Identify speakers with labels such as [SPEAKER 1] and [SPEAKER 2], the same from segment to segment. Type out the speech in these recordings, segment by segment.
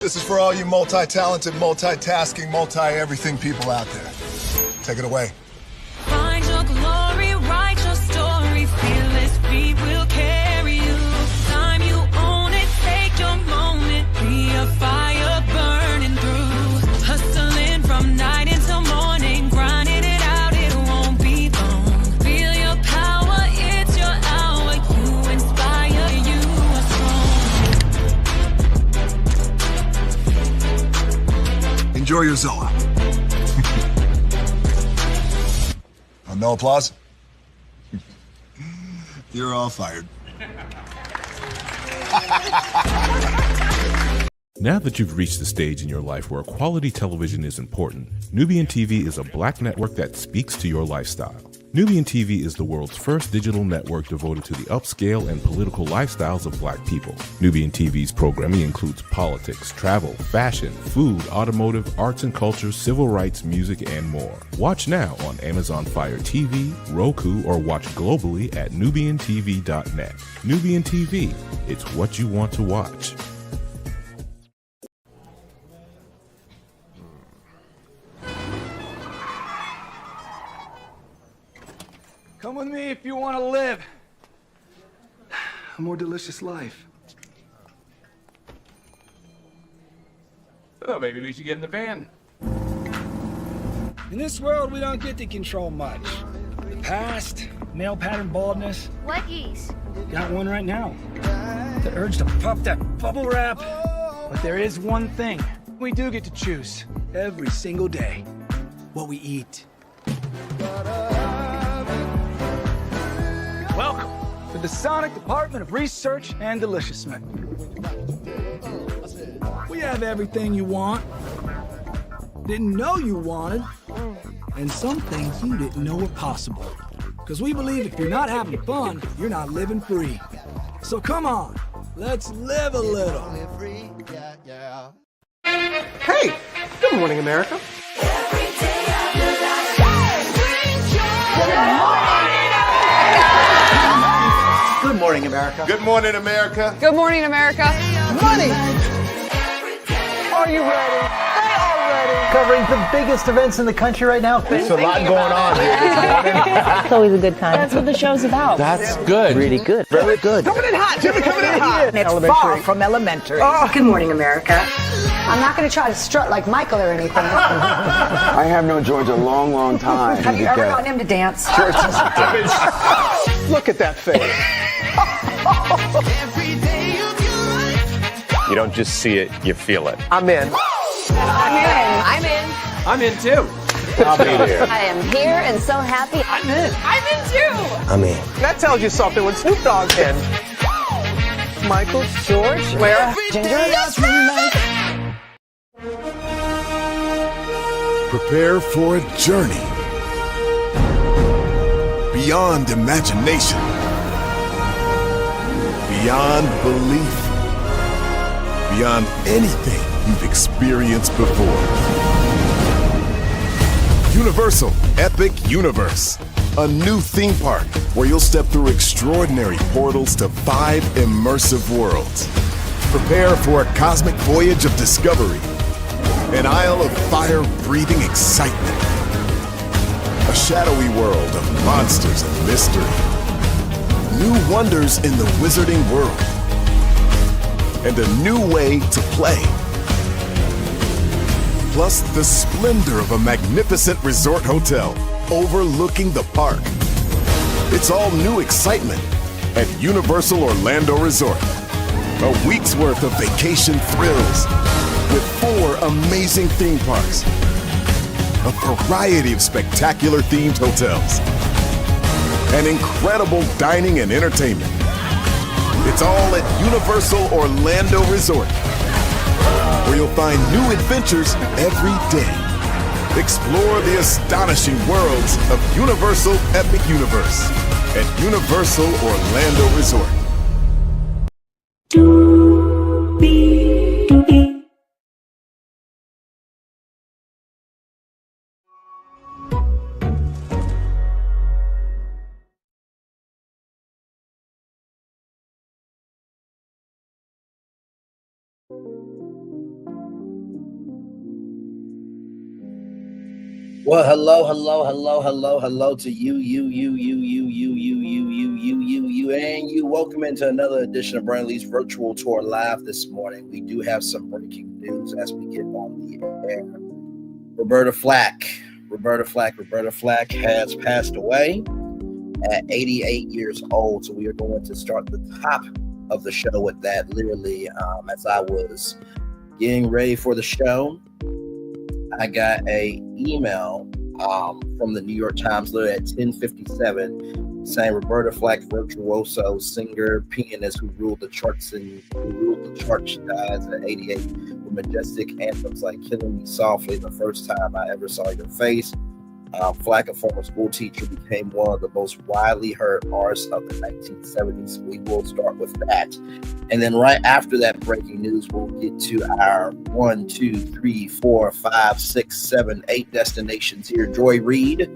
[SPEAKER 1] This is for all you multi-talented, multitasking, multi-everything people out there. Take it away.
[SPEAKER 2] Find your glory, write your story, fearless feet will carry you. Time you own it, take your moment, be a fire burning through. Hustling from night until morning, grinding it out, it won't be long. Feel your power, it's your hour, you inspire, you are strong.
[SPEAKER 1] Enjoy your Zoa. No applause? You're all fired.
[SPEAKER 3] Now that you've reached the stage in your life where quality television is important, Nubian TV is a black network that speaks to your lifestyle. Nubian TV is the world's first digital network devoted to the upscale and political lifestyles of black people. Nubian TV's programming includes politics, travel, fashion, food, automotive, arts and culture, civil rights, music, and more. Watch now on Amazon Fire TV, Roku, or watch globally at nubiantv.net. Nubian TV, it's what you want to watch.
[SPEAKER 4] Come with me if you want to live a more delicious life.
[SPEAKER 5] Oh, maybe we should get in the van.
[SPEAKER 4] In this world, we don't get to control much. The past, male pattern baldness.
[SPEAKER 6] What geese?
[SPEAKER 4] Got one right now. The urge to puff that bubble wrap. But there is one thing we do get to choose every single day. What we eat. Welcome to the Sonic Department of Research and Deliciousment. We have everything you want, didn't know you wanted, and some things you didn't know were possible. Because we believe if you're not having fun, you're not living free. So come on, let's live a little.
[SPEAKER 7] Hey, good morning, America. Good morning, America.
[SPEAKER 1] Good morning, America.
[SPEAKER 8] Good morning, America.
[SPEAKER 7] Money! Are you ready? They are ready.
[SPEAKER 9] Covering the biggest events in the country right now.
[SPEAKER 7] There's a lot going on here this morning.
[SPEAKER 8] It's always a good time. That's what the show's about.
[SPEAKER 5] That's good.
[SPEAKER 9] Really good. Very good.
[SPEAKER 7] Coming in hot, Jimmy, coming in hot.
[SPEAKER 9] It's far from elementary.
[SPEAKER 8] Good morning, America. I'm not going to try to strut like Michael or anything.
[SPEAKER 10] I have known George a long, long time.
[SPEAKER 8] Have you ever gotten him to dance?
[SPEAKER 7] Look at that face.
[SPEAKER 10] You don't just see it, you feel it.
[SPEAKER 7] I'm in.
[SPEAKER 8] I'm in.
[SPEAKER 5] I'm in too.
[SPEAKER 10] I'll be there.
[SPEAKER 8] I am here and so happy.
[SPEAKER 5] I'm in.
[SPEAKER 8] I'm in too.
[SPEAKER 9] I'm in.
[SPEAKER 7] That tells you something when Snoop Dogg's in. Michael,
[SPEAKER 8] George, where? Ginger.
[SPEAKER 1] Prepare for a journey beyond imagination, beyond belief, beyond anything you've experienced before. Universal Epic Universe, a new theme park where you'll step through extraordinary portals to 5 immersive worlds. Prepare for a cosmic voyage of discovery, an isle of fire-breathing excitement, a shadowy world of monsters and mystery, new wonders in the wizarding world, and a new way to play. Plus the splendor of a magnificent resort hotel overlooking the park. It's all new excitement at Universal Orlando Resort. A week's worth of vacation thrills with 4 amazing theme parks, a variety of spectacular themed hotels, and incredible dining and entertainment. It's all at Universal Orlando Resort, where you'll find new adventures every day. Explore the astonishing worlds of Universal Epic Universe at Universal Orlando Resort.
[SPEAKER 6] Well, hello to you, and you. Welcome into another edition of Brian Lee's Virtual Tour Live this morning. We do have some breaking news as we get on the air. Roberta Flack has passed away at 88 years old. So we are going to start the top of the show with that. Literally, as I was getting ready for the show, I got a email from the New York Times literally at 10:57 saying Roberta Flack, virtuoso, singer, pianist who ruled the charts dies at 88 with majestic anthems like Killing Me Softly, The First Time I Ever Saw Your Face. Flack, a former school teacher, became one of the most widely heard artists of the 1970s. We will start with that. And then right after that breaking news, we'll get to our 1, 2, 3, 4, 5, 6, 7, 8 destinations here. Joy Reid.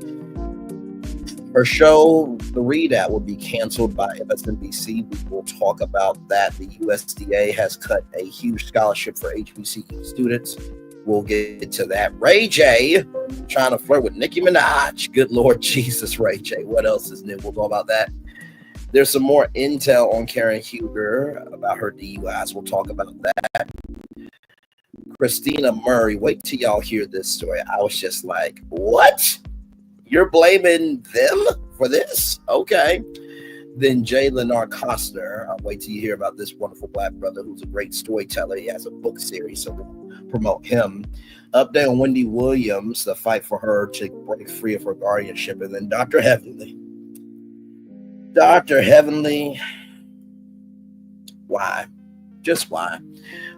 [SPEAKER 6] Her show, The Readout, will be canceled by MSNBC. We will talk about that. The USDA has cut a huge scholarship for HBCU students. We'll get to that. Ray J trying to flirt with Nicki Minaj. Good Lord Jesus, Ray J. What else is new? We'll talk about that. There's some more intel on Karen Huger about her DUIs. We'll talk about that. Krystena Murray. Wait till y'all hear this story. I was just like, what? You're blaming them for this? Okay. Then Leonard Costner. I'll wait till you hear about this wonderful black brother who's a great storyteller. He has a book series, so we'll promote him. Update on Wendy Williams, the fight for her to break free of her guardianship. And then Dr. Heavenly. Why? Just why?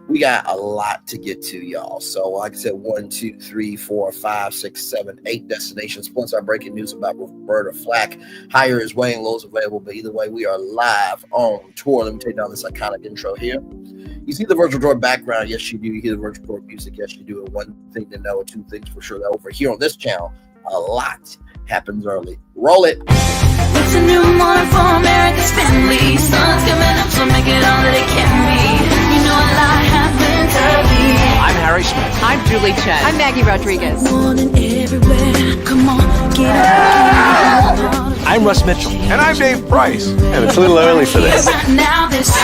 [SPEAKER 6] We got a lot to get to, y'all. So like I said, 1, 2, 3, 4, 5, 6, 7, 8 destinations, plus our breaking news about Roberta Flack. Higher is weighing, lows available, but either way, we are live on tour. Let me take down this iconic intro here. You see the virtual tour background? Yes, you do. You hear the virtual tour music? Yes, you do. And one thing to know, two things for sure, that over here on this channel, a lot happens early. Roll it.
[SPEAKER 2] It's a new morning for America's family. Sun's coming up, so make it all that it can be. You know a lot happens early.
[SPEAKER 7] I'm Harry Smith. I'm Julie Chen. I'm Maggie Rodriguez.
[SPEAKER 2] Morning everywhere. Come on, get up.
[SPEAKER 7] I'm Russ Mitchell.
[SPEAKER 5] And I'm Dave Price.
[SPEAKER 10] And it's a little early for this.
[SPEAKER 2] Now this it's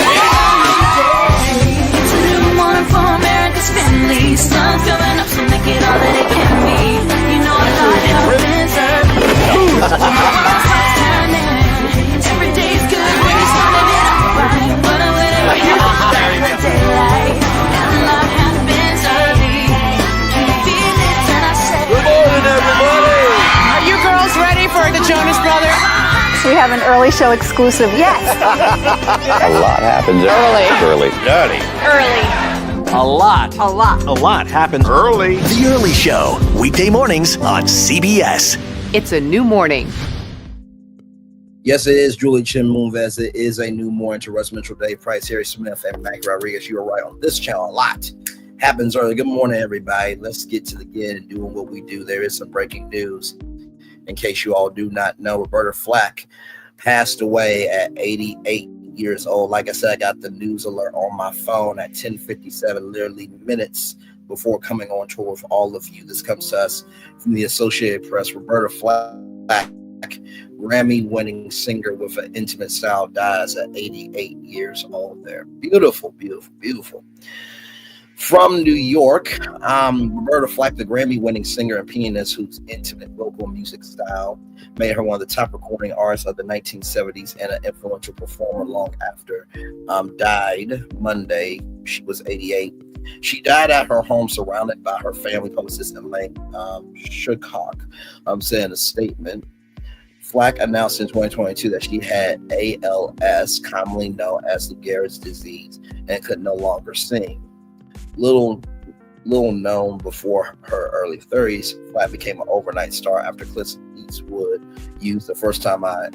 [SPEAKER 2] a new morning for America's family. Sun's coming up, so make it all that it can be. You know a lot happens early. Every day's good when you're starting it out right. But whenever you start the daylight, and a lot happens early. Can you feel it? And I say,
[SPEAKER 7] Good morning, everybody. Are you girls ready for the Jonas Brothers?
[SPEAKER 8] We have an early show exclusive. Yes.
[SPEAKER 10] A lot happens early.
[SPEAKER 7] A lot happens early.
[SPEAKER 11] The Early Show, weekday mornings on CBS.
[SPEAKER 7] It's a new morning.
[SPEAKER 6] Yes, it is Julie Chen Moonves. It is a new morning to Russ Mitchell, Dave Price, Harry Smith, and Maggie Rodriguez. You are right on this channel. A lot happens early. Good morning, everybody. Let's get to the good and doing what we do. There is some breaking news. In case you all do not know, Roberta Flack passed away at 88 years old. Like I said, I got the news alert on my phone at 10:57, literally minutes before coming on tour with all of you. This comes to us from the Associated Press. Roberta Flack, Grammy-winning singer with an intimate style, dies at 88 years old there. Beautiful, beautiful, beautiful. From New York, Roberta Flack, the Grammy-winning singer and pianist whose intimate vocal music style made her one of the top recording artists of the 1970s and an influential performer long after, died Monday. She was 88. She died at her home surrounded by her family, publicist Elaine Shudcock, said in a statement. Flack announced in 2022 that she had ALS, commonly known as Lou Gehrig's disease, and could no longer sing. Little known before her early 30s, Flack became an overnight star after Clint Eastwood used The First Time I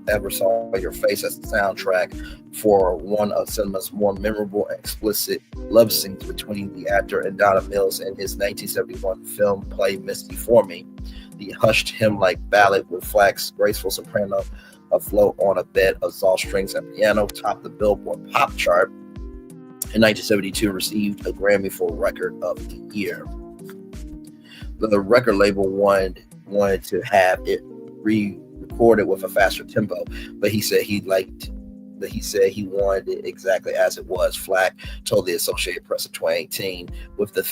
[SPEAKER 6] Ever Saw Your Face as the soundtrack for one of cinema's more memorable and explicit love scenes between the actor and Donna Mills in his 1971 film Play Misty for Me. The hushed hymn-like ballad with Flack's graceful soprano afloat on a bed of soft strings and piano topped the Billboard pop chart. In 1972, received a Grammy for Record of the Year. the record label wanted to have it re-recorded with a faster tempo, but he said he wanted it exactly as it was. Flack told the Associated Press in 2018, with the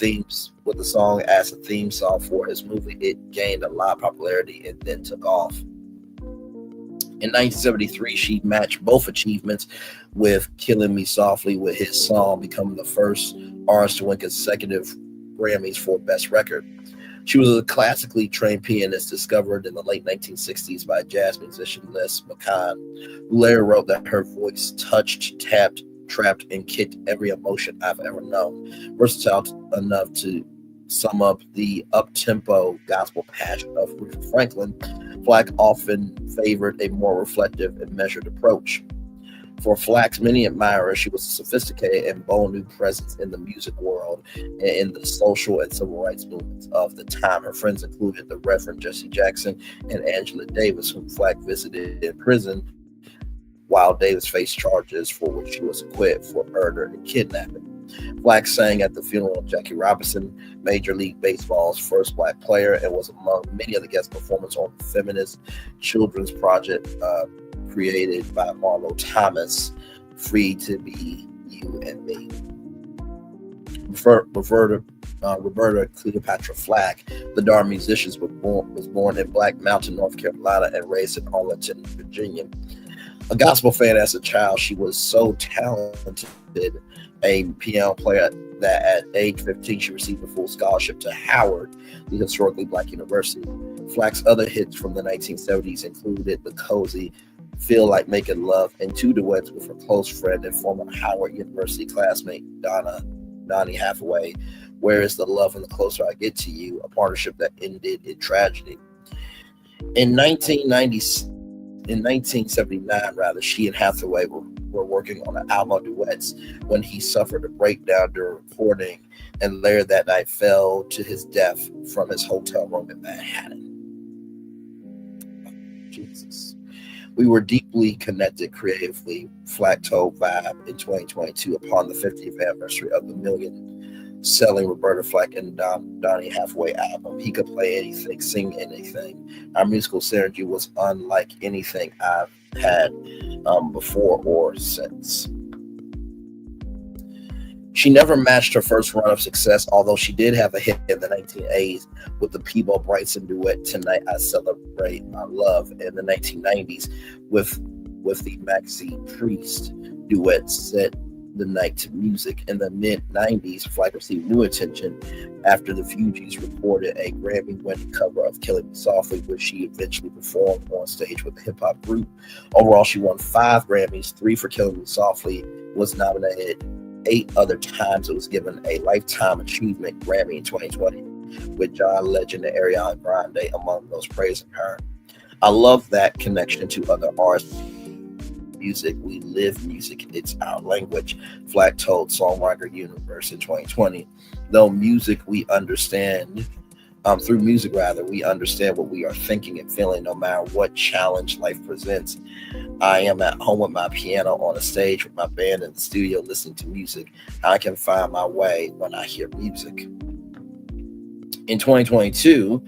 [SPEAKER 6] song as a theme song for his movie, it gained a lot of popularity and then took off. In 1973, she matched both achievements with Killing Me Softly, with his song becoming the first artist to win consecutive Grammys for Best Record. She was a classically trained pianist discovered in the late 1960s by jazz musician Les McKnight, who later wrote that her voice touched, tapped, trapped, and kicked every emotion I've ever known. Versatile enough to sum up the up-tempo gospel passion of Aretha Franklin, Flack often favored a more reflective and measured approach. For Flack's many admirers, she was a sophisticated and bold new presence in the music world and in the social and civil rights movements of the time. Her friends included the Reverend Jesse Jackson and Angela Davis, whom Flack visited in prison while Davis faced charges for which she was acquitted for murder and kidnapping. Flack sang at the funeral of Jackie Robinson, Major League Baseball's first Black player, and was among many of the guest performers on the feminist children's project created by Marlo Thomas, Free to Be You and Me. Roberta Cleopatra Flack, the daughter of musicians, was born in Black Mountain, North Carolina, and raised in Arlington, Virginia. A gospel fan as a child, she was so talented, a piano player, that at age 15 she received a full scholarship to Howard, the historically Black university. Flack's other hits from the 1970s included the cozy Feel Like Making Love and two duets with her close friend and former Howard University classmate Donny Hathaway, Where Is the Love and the Closer I Get to You, a partnership that ended in tragedy. In 1979, she and Hathaway were working on an album of duets when he suffered a breakdown during recording, and later that night fell to his death from his hotel room in Manhattan. Jesus. We were deeply connected creatively, Flack told Vibe in 2022 upon the 50th anniversary of the million-selling Roberta Flack and Donny Hathaway album. He could play anything, sing anything. Our musical synergy was unlike anything I've had before or since. She never matched her first run of success, although she did have a hit in the 1980s with the Peabo Bryson duet Tonight I Celebrate My Love, in the 1990s with the Maxine Priest duet Set the Night to Music. In the mid-90s, Flack received new attention after the Fugees recorded a Grammy-winning cover of Killing Me Softly, which she eventually performed on stage with the hip-hop group. Overall, she won 5 Grammys, 3 for Killing Me Softly, was nominated 8 other times. It was given a Lifetime Achievement Grammy in 2020, with John Legend and Ariana Grande among those praising her. I love that connection to other artists. Music, we live music, it's our language, Flack told Songwriter Universe in 2020. Though music, we understand, through music rather, we understand what we are thinking and feeling no matter what challenge life presents. I am at home with my piano on a stage with my band in the studio listening to music. I can find my way when I hear music. In 2022,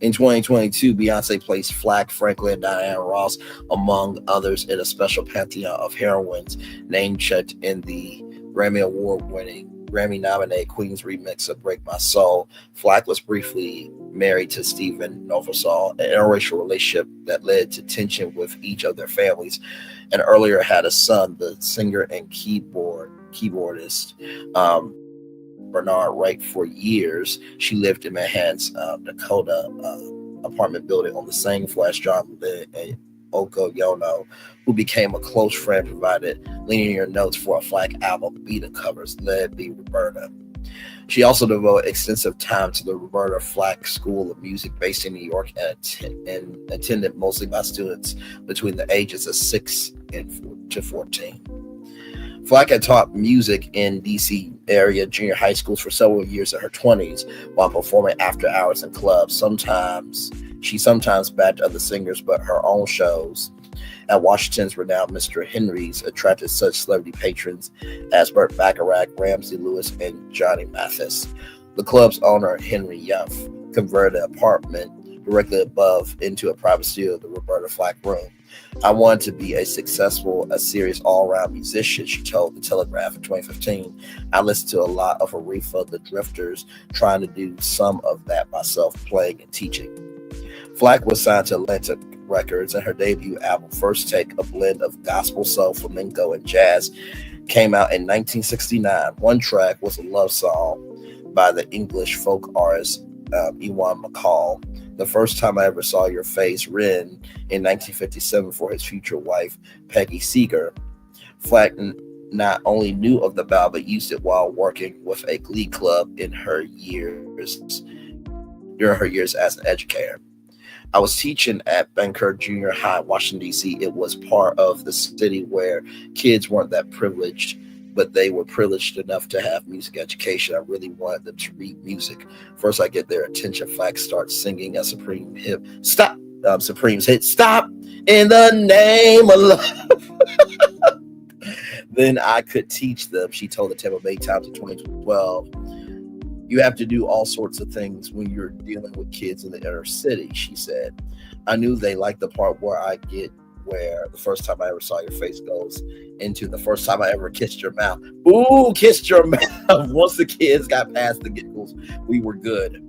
[SPEAKER 6] Beyonce placed Flack, Franklin, and Diana Ross among others in a special pantheon of heroines name-checked in the Grammy Award-winning, Grammy-nominated Queen's remix of Break My Soul. Flack was briefly married to Stephen Novosol, an interracial relationship that led to tension with each of their families, and earlier had a son, the singer and keyboardist Bernard Wright. For years, she lived in Manhattan's Dakota apartment building on the same floor as John Lynn and Oko Yono, who became a close friend, provided linear notes for a Flack album, Beta covers, led by Roberta. She also devoted extensive time to the Roberta Flack School of Music based in New York and attended mostly by students between the ages of 6 to 14. Flack had taught music in D.C. area junior high schools for several years in her 20s while performing after hours in clubs. She sometimes backed other singers, but her own shows At Washington's renowned Mr. Henry's attracted such celebrity patrons as Burt Bacharach, Ramsey Lewis, and Johnny Mathis. The club's owner, Henry Yuff, converted an apartment directly above into a private studio, the Roberta Flack Room. I wanted to be a serious all-around musician, she told The Telegraph in 2015. I listened to a lot of Aretha, the Drifters, trying to do some of that myself, playing and teaching. Flack was signed to Atlantic Records, and her debut album, First Take, a blend of gospel, soul, flamenco, and jazz, came out in 1969. One track was a love song by the English folk artist Ewan McCall. The First Time I Ever Saw Your Face, written in 1957 for his future wife, Peggy Seeger. Flack not only knew of the ballad, but used it while working with a glee club during her years as an educator. I was teaching at Banker Junior High, Washington, D.C. It was part of the city where kids weren't that privileged, but they were privileged enough to have music education. I really wanted them to read music. First, I get their attention. Flack starts singing a Supreme's hit, Stop, in the name of love. Then I could teach them, she told the Tampa Bay Times in 2012. You have to do all sorts of things when you're dealing with kids in the inner city, she said. I knew they liked the part where the first time I ever saw your face goes into the first time I ever kissed your mouth. Ooh, kissed your mouth. Once the kids got past the giggles, we were good.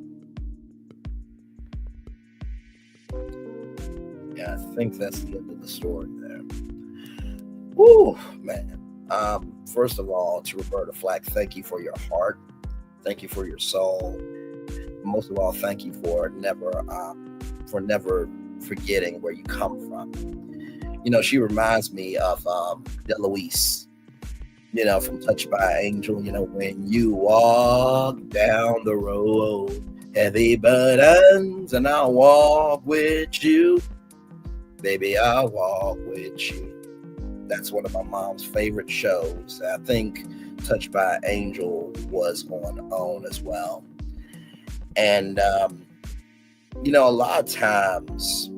[SPEAKER 6] Yeah, I think that's the end of the story there. Ooh, man. First of all, to Roberta Flack, thank you for your heart. Thank you for your soul. Most of all, thank you for never forgetting where you come from. You know, she reminds me of DeLuise, you know, from Touched by an Angel. You know, when you walk down the road, heavy burdens, and I'll walk with you. Baby, I'll walk with you. That's one of my mom's favorite shows. I think Touched by an Angel was on OWN as well. And, you know, a lot of times,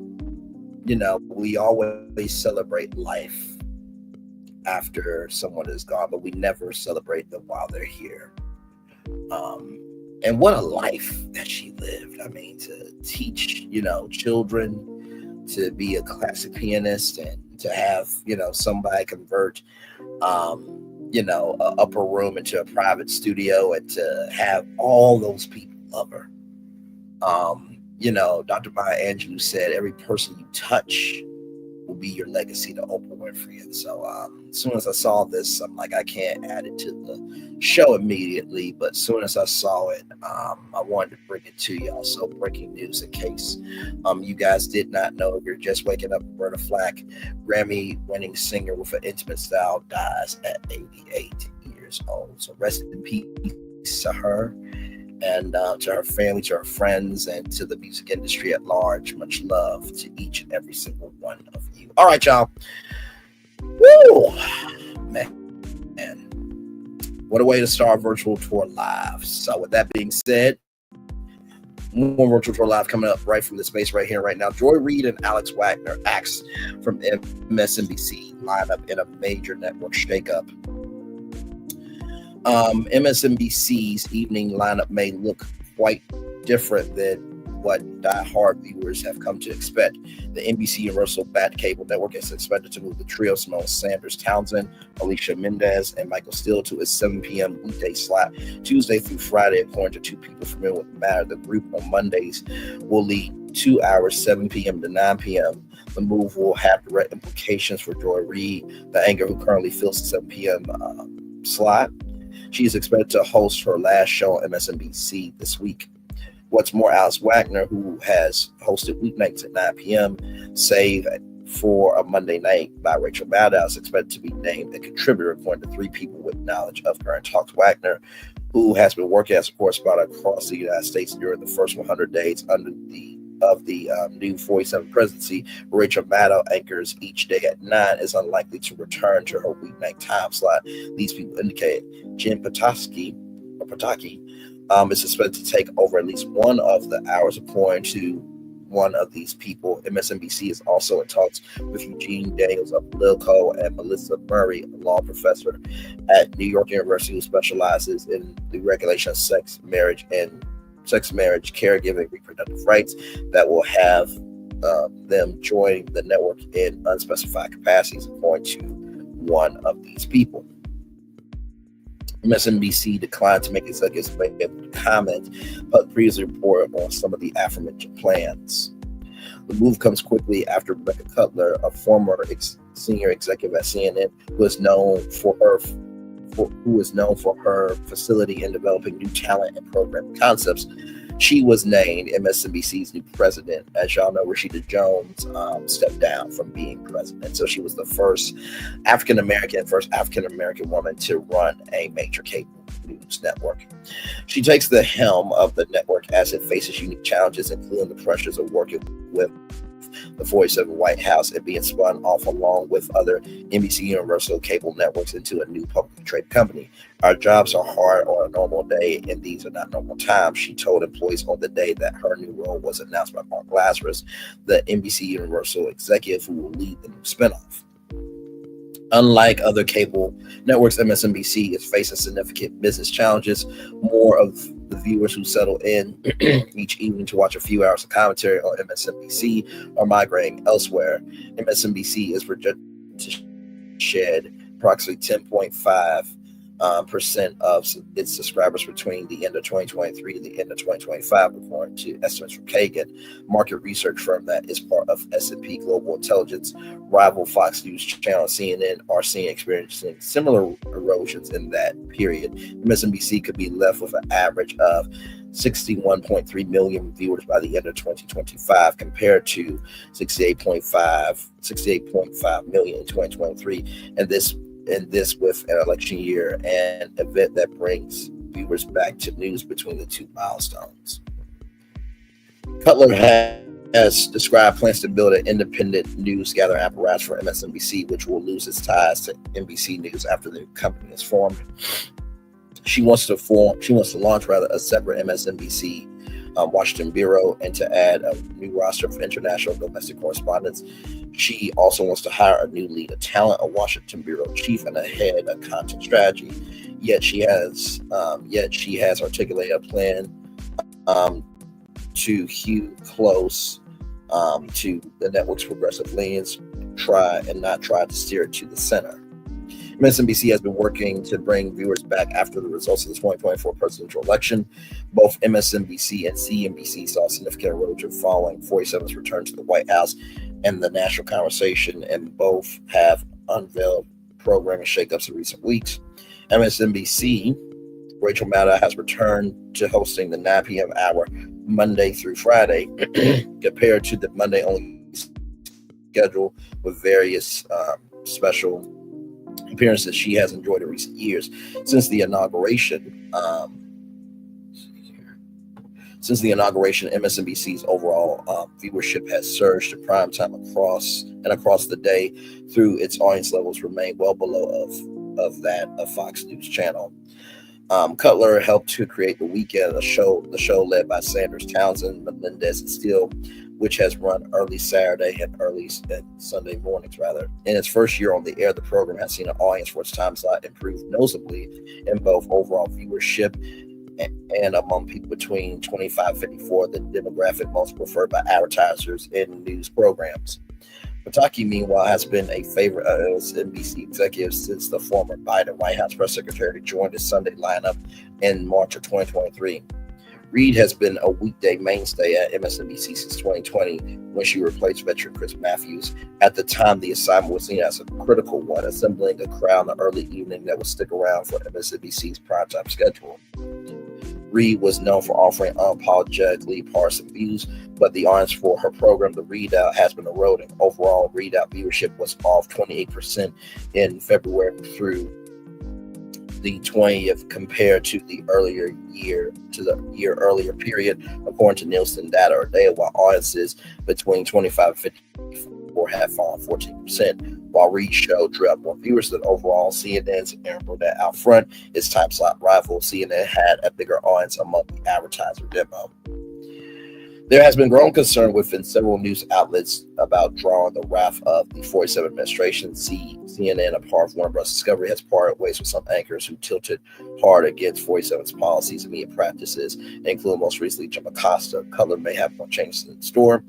[SPEAKER 6] you know, we always celebrate life after someone is gone, but we never celebrate them while they're here. And what a life that she lived. I mean, to teach, you know, children, to be a classic pianist, and to have, you know, somebody convert, you know, an upper room into a private studio, and to have all those people love her. You know, Dr. Maya Angelou said, every person you touch will be your legacy, to Oprah Winfrey. And so as soon as I saw this, I'm like, I can't add it to the show immediately, but as soon as I saw it, I wanted to bring it to y'all. So breaking news, in case you guys did not know, if you're just waking up, Roberta Flack, Grammy-winning singer with an intimate style, dies at 88 years old. So rest in peace to her, and to her family, to her friends, and to the music industry at large. Much love to each and every single one of you. All right, y'all. Woo! Man. What a way to start Virtual Tour Live. So with that being said, more Virtual Tour Live coming up right from the space right here, right now. Joy Reid and Alex Wagner, acts from MSNBC, line up in a major network shakeup. MSNBC's evening lineup may look quite different than what die-hard viewers have come to expect. The NBC Universal Bat Cable Network is expected to move the trio Simone Sanders Townsend, Alicia Mendez, and Michael Steele to its 7 p.m. weekday slot, Tuesday through Friday, according to two people familiar with the matter. The group on Mondays will lead 2 hours, 7 p.m. to 9 p.m. The move will have direct implications for Joy Reid, the anchor who currently fills the 7 p.m. slot. She is expected to host her last show on MSNBC this week. What's more, Alex Wagner, who has hosted weeknights at 9 p.m., save for a Monday night by Rachel Maddow, is expected to be named a contributor, according to three people with knowledge of current talks. Wagner, who has been working as a correspondent across the United States during the first 100 days of the new 47th presidency, Rachel Maddow anchors each day at 9, is unlikely to return to her weeknight time slot. These people indicate Jen Pataki is expected to take over at least one of the hours, according to one of these people. MSNBC is also in talks with Eugene Daniels of Politico and Melissa Murray, a law professor at New York University who specializes in the regulation of sex, marriage, caregiving, reproductive rights, that will have them join the network in unspecified capacities, according to one of these people. MSNBC declined to make executives comment, but previously reported on some of the aforementioned plans. The move comes quickly after Rebecca Cutler, a former senior executive at CNN, who is known for her facility in developing new talent and program concepts. She was named MSNBC's new president. As y'all know, Rashida Jones stepped down from being president. So she was the first African American woman to run a major cable news network. She takes the helm of the network as it faces unique challenges, including the pressures of working with the 47 White House and being spun off along with other NBC Universal cable networks into a new publicly traded company. Our jobs are hard on a normal day, and these are not normal times, she told employees on the day that her new role was announced by Mark Lazarus, the NBC Universal executive who will lead the new spinoff. Unlike other cable networks, MSNBC is facing significant business challenges. More of the viewers who settle in each evening to watch a few hours of commentary on MSNBC are migrating elsewhere. MSNBC is projected to shed approximately 10.5% of its subscribers between the end of 2023 and the end of 2025, according to estimates from Kagan, market research firm that is part of S&P Global Intelligence. Rival Fox News channel CNN are experiencing similar erosions in that period. MSNBC could be left with an average of 61.3 million viewers by the end of 2025 compared to 68.5 million in 2023, and this with an election year and event that brings viewers back to news between the two milestones. Cutler has described plans to build an independent news gathering apparatus for MSNBC, which will lose its ties to NBC News after the company is formed. She wants to launch a separate MSNBC Washington bureau and to add a new roster of international and domestic correspondents. She also wants to hire a new lead of talent, a Washington bureau chief, and a head of content strategy. Yet she has articulated a plan to hew close to the network's progressive leanings, try to steer it to the center. MSNBC has been working to bring viewers back after the results of the 2024 presidential election. Both MSNBC and CNBC saw significant erosion following 47's return to the White House and the national conversation, and both have unveiled programming shakeups in recent weeks. MSNBC, Rachel Maddow, has returned to hosting the 9 p.m. hour Monday through Friday, compared to the Monday-only schedule with various special appearances she has enjoyed in recent years. Since the inauguration, MSNBC's overall viewership has surged to prime time across the day, through its audience levels remain well below of that of Fox News Channel. Cutler helped to create The Weekend, the show led by Sanders Townsend, Melendez, and Steele, which has run early Saturday and early Sunday mornings, rather. In its first year on the air, the program has seen an audience for its time slot improve noticeably in both overall viewership and among people between 25 and 54, the demographic most preferred by advertisers in news programs. Pataki, meanwhile, has been a favorite of NBC executives since the former Biden White House press secretary joined his Sunday lineup in March of 2023. Reid has been a weekday mainstay at MSNBC since 2020, when she replaced veteran Chris Matthews. At the time, the assignment was seen as a critical one, assembling a crowd in the early evening that would stick around for MSNBC's primetime schedule. Reid was known for offering unapologetically partisan views, but the audience for her program, The Readout, has been eroding. Overall, Readout viewership was off 28% in February through the 20th compared to the year earlier period, according to Nielsen data or data, while audiences between 25 and 54 have fallen 14%. While Reid's show drew up more viewers than overall CNN's Aaron Burnett out front, its time slot rival CNN had a bigger audience among the advertiser demo. There has been growing concern within several news outlets about drawing the wrath of the 47 administration. CNN, a part of Warner Bros. Discovery, has parted ways with some anchors who tilted hard against 47's policies and media practices, including most recently Jim Acosta. Color may have more changes in store,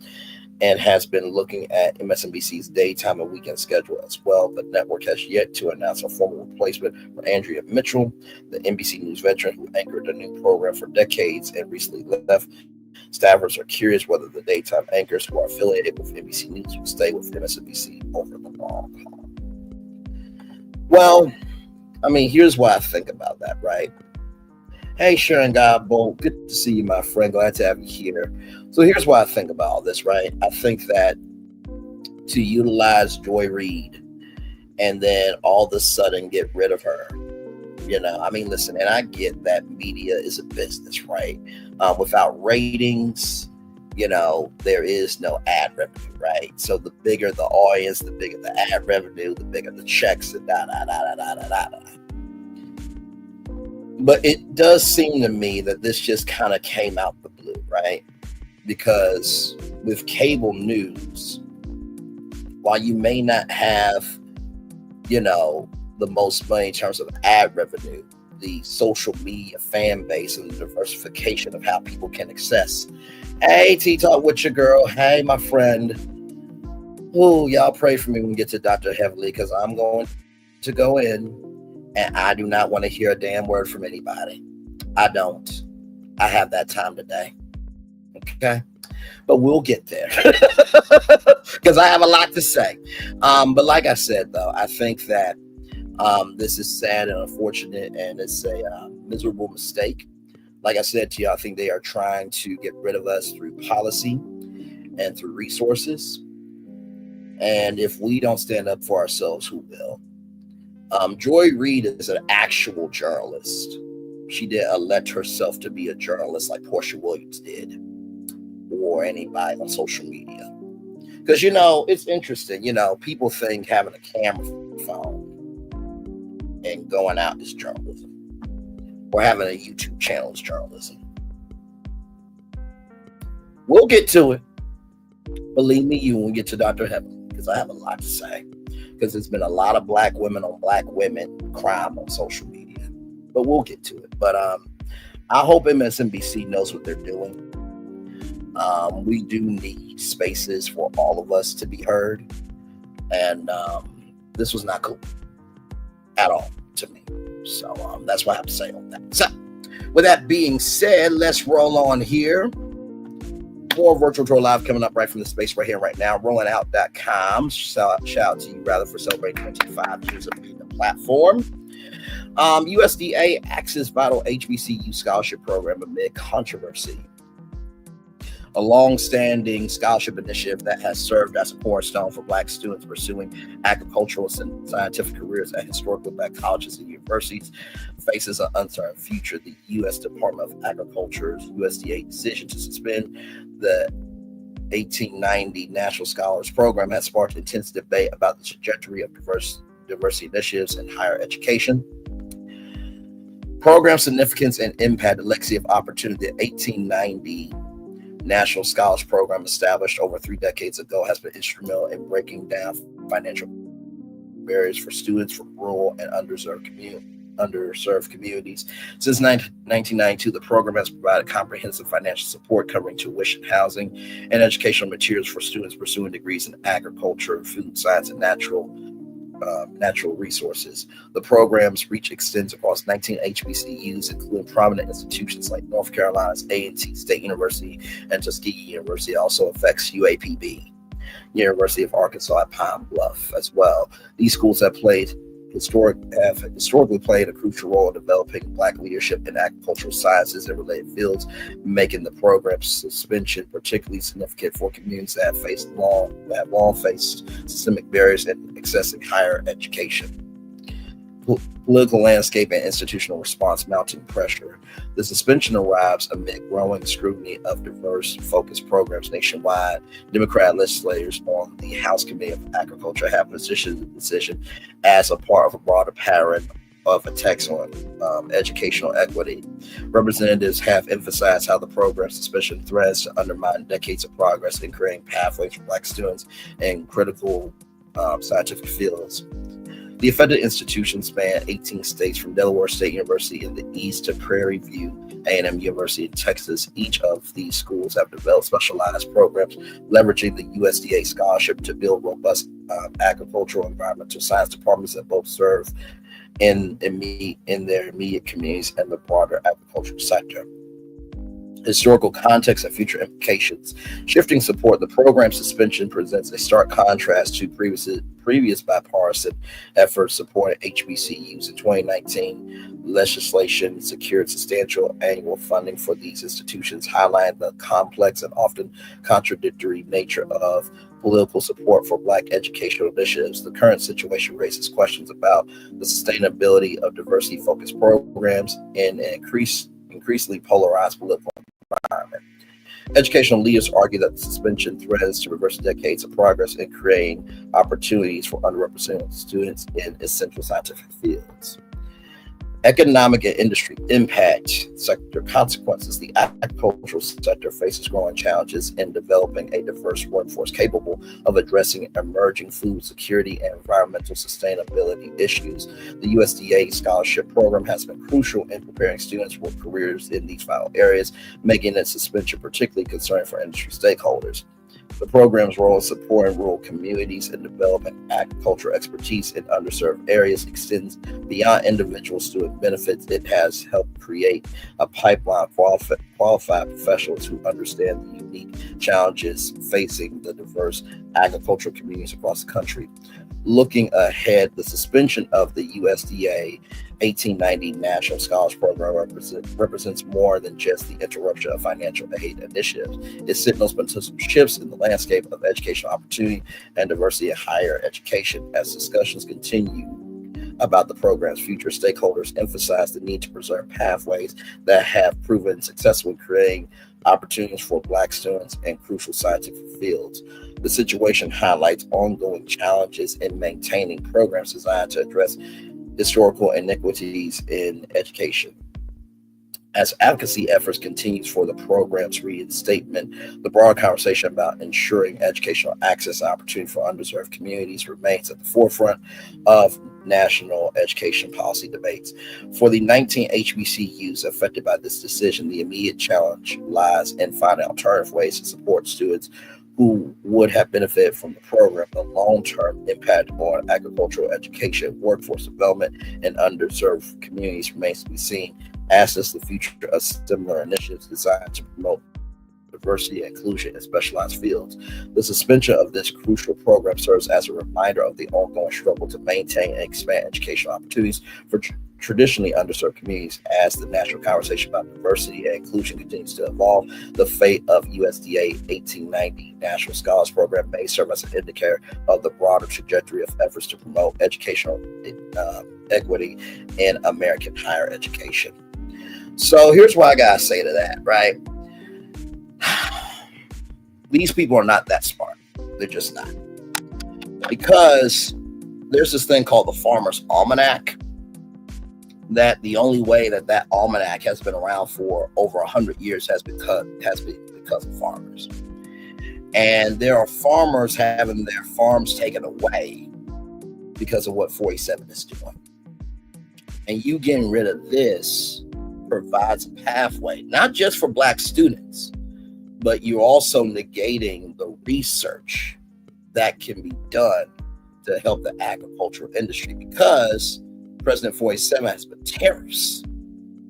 [SPEAKER 6] and has been looking at MSNBC's daytime and weekend schedule as well. The network has yet to announce a formal replacement for Andrea Mitchell, the NBC News veteran who anchored the new program for decades and recently left. Staffers are curious whether the daytime anchors who are affiliated with NBC News will stay with MSNBC over the long haul. Well, I mean, here's what I think about that, right? Hey, Sharon Godbolt, good to see you, my friend. Glad to have you here. So here's what I think about all this, right? I think that to utilize Joy Reid and then all of a sudden get rid of her, I mean, listen, and I get that media is a business, right? Without ratings, there is no ad revenue, right? So the bigger the audience, the bigger the ad revenue, the bigger the checks, and da-da-da-da-da-da-da. But it does seem to me that this just kind of came out the blue, right? Because with cable news, while you may not have, the most money in terms of ad revenue, the social media fan base and the diversification of how people can access. Hey, T-Talk with your girl. Hey, my friend. Oh, y'all pray for me when we get to Dr. Heavenly, because I'm going to go in and I do not want to hear a damn word from anybody. I don't. I have that time today. Okay? But we'll get there because I have a lot to say. But like I said, though, I think that this is sad and unfortunate, and it's a miserable mistake. Like I said to you, I think they are trying to get rid of us through policy and through resources. And if we don't stand up for ourselves, who will? Joy Reid is an actual journalist. She didn't elect herself to be a journalist like Portia Williams did, or anybody on social media. Because, it's interesting. People think having a camera phone and going out is journalism, or having a YouTube channel is journalism. We'll get to it. Believe me, when we get to Dr. Heaven, because I have a lot to say. Because there's been a lot of black women on black women crime on social media. But we'll get to it. But I hope MSNBC knows what they're doing. We do need spaces for all of us to be heard. And this was not cool at all to me. So that's what I have to say on that. So with that being said, let's roll on here. More Virtual Tour Live coming up right from the space right here, right now. Rollingout.com. Shout out to you, rather, for celebrating 25 years of being the platform. USDA Access Vital HBCU Scholarship Program amid controversy. A long-standing scholarship initiative that has served as a cornerstone for Black students pursuing agricultural and scientific careers at historically Black colleges and universities faces an uncertain future. The U.S. Department of Agriculture's USDA decision to suspend the 1890 National Scholars Program has sparked intense debate about the trajectory of diversity initiatives in higher education. Program significance and impact, the legacy of opportunity. The 1890 National Scholars Program, established over 3 decades ago, has been instrumental in breaking down financial barriers for students from rural and underserved communities. Since 1992, the program has provided comprehensive financial support covering tuition, housing, and educational materials for students pursuing degrees in agriculture, food science, and natural resources. The program's reach extends across 19 HBCUs, including prominent institutions like North Carolina's A&T State University and Tuskegee University. It also affects UAPB, University of Arkansas at Pine Bluff as well. These schools have historically played a crucial role in developing Black leadership in agricultural sciences and related fields, making the program's suspension particularly significant for communities that have long faced systemic barriers in accessing higher education. Political landscape and institutional response mounting pressure. The suspension arrives amid growing scrutiny of diverse focused programs nationwide. Democrat legislators on the House Committee of Agriculture have positioned the decision as a part of a broader pattern of attacks on educational equity. Representatives have emphasized how the program's suspension threats to undermine decades of progress in creating pathways for Black students in critical scientific fields. The affected institutions span 18 states, from Delaware State University in the east to Prairie View A&M University in Texas. Each of these schools have developed specialized programs leveraging the USDA scholarship to build robust agricultural and environmental science departments that both serve in their immediate communities and the broader agricultural sector. Historical context and future implications. Shifting support, the program suspension presents a stark contrast to previous bipartisan efforts supporting HBCUs. In 2019, legislation secured substantial annual funding for these institutions, highlighting the complex and often contradictory nature of political support for Black educational initiatives. The current situation raises questions about the sustainability of diversity-focused programs in an increasingly polarized political environment. Educational leaders argue that the suspension threatens to reverse decades of progress in creating opportunities for underrepresented students in essential scientific fields. Economic and industry impact sector consequences. The agricultural sector faces growing challenges in developing a diverse workforce capable of addressing emerging food security and environmental sustainability issues. The USDA scholarship program has been crucial in preparing students for careers in these vital areas, making its suspension particularly concerning for industry stakeholders. The program's role in supporting rural communities and developing agricultural expertise in underserved areas extends beyond individual student benefits. It has helped create a pipeline of qualified professionals who understand the unique challenges facing the diverse agricultural communities across the country. Looking ahead, the suspension of the USDA 1890 National Scholars Program represents more than just the interruption of financial aid initiatives. It signals potential shifts in the landscape of educational opportunity and diversity in higher education. As discussions continue about the program's future, stakeholders emphasize the need to preserve pathways that have proven successful in creating opportunities for Black students in crucial scientific fields. The situation highlights ongoing challenges in maintaining programs designed to address historical inequities in education. As advocacy efforts continues for the program's reinstatement, the broader conversation about ensuring educational access and opportunity for underserved communities remains at the forefront of national education policy debates. For the 19 HBCUs affected by this decision, the immediate challenge lies in finding alternative ways to support students who would have benefited from the program. The long-term impact on agricultural education, workforce development, and underserved communities remains to be seen, as does the future of similar initiatives designed to promote diversity and inclusion in specialized fields. The suspension of this crucial program serves as a reminder of the ongoing struggle to maintain and expand educational opportunities for traditionally underserved communities. As the national conversation about diversity and inclusion continues to evolve, the fate of USDA 1890 National Scholars Program may serve as an indicator of the broader trajectory of efforts to promote educational equity in American higher education. So here's what I gotta say to that, right? These people are not that smart. They're just not. Because there's this thing called the Farmer's Almanac, that the only way that almanac has been around for over 100 years has been because of farmers. And there are farmers having their farms taken away because of what 47 is doing. And you getting rid of this provides a pathway, not just for Black students, but you're also negating the research that can be done to help the agricultural industry, because President 47 has put tariffs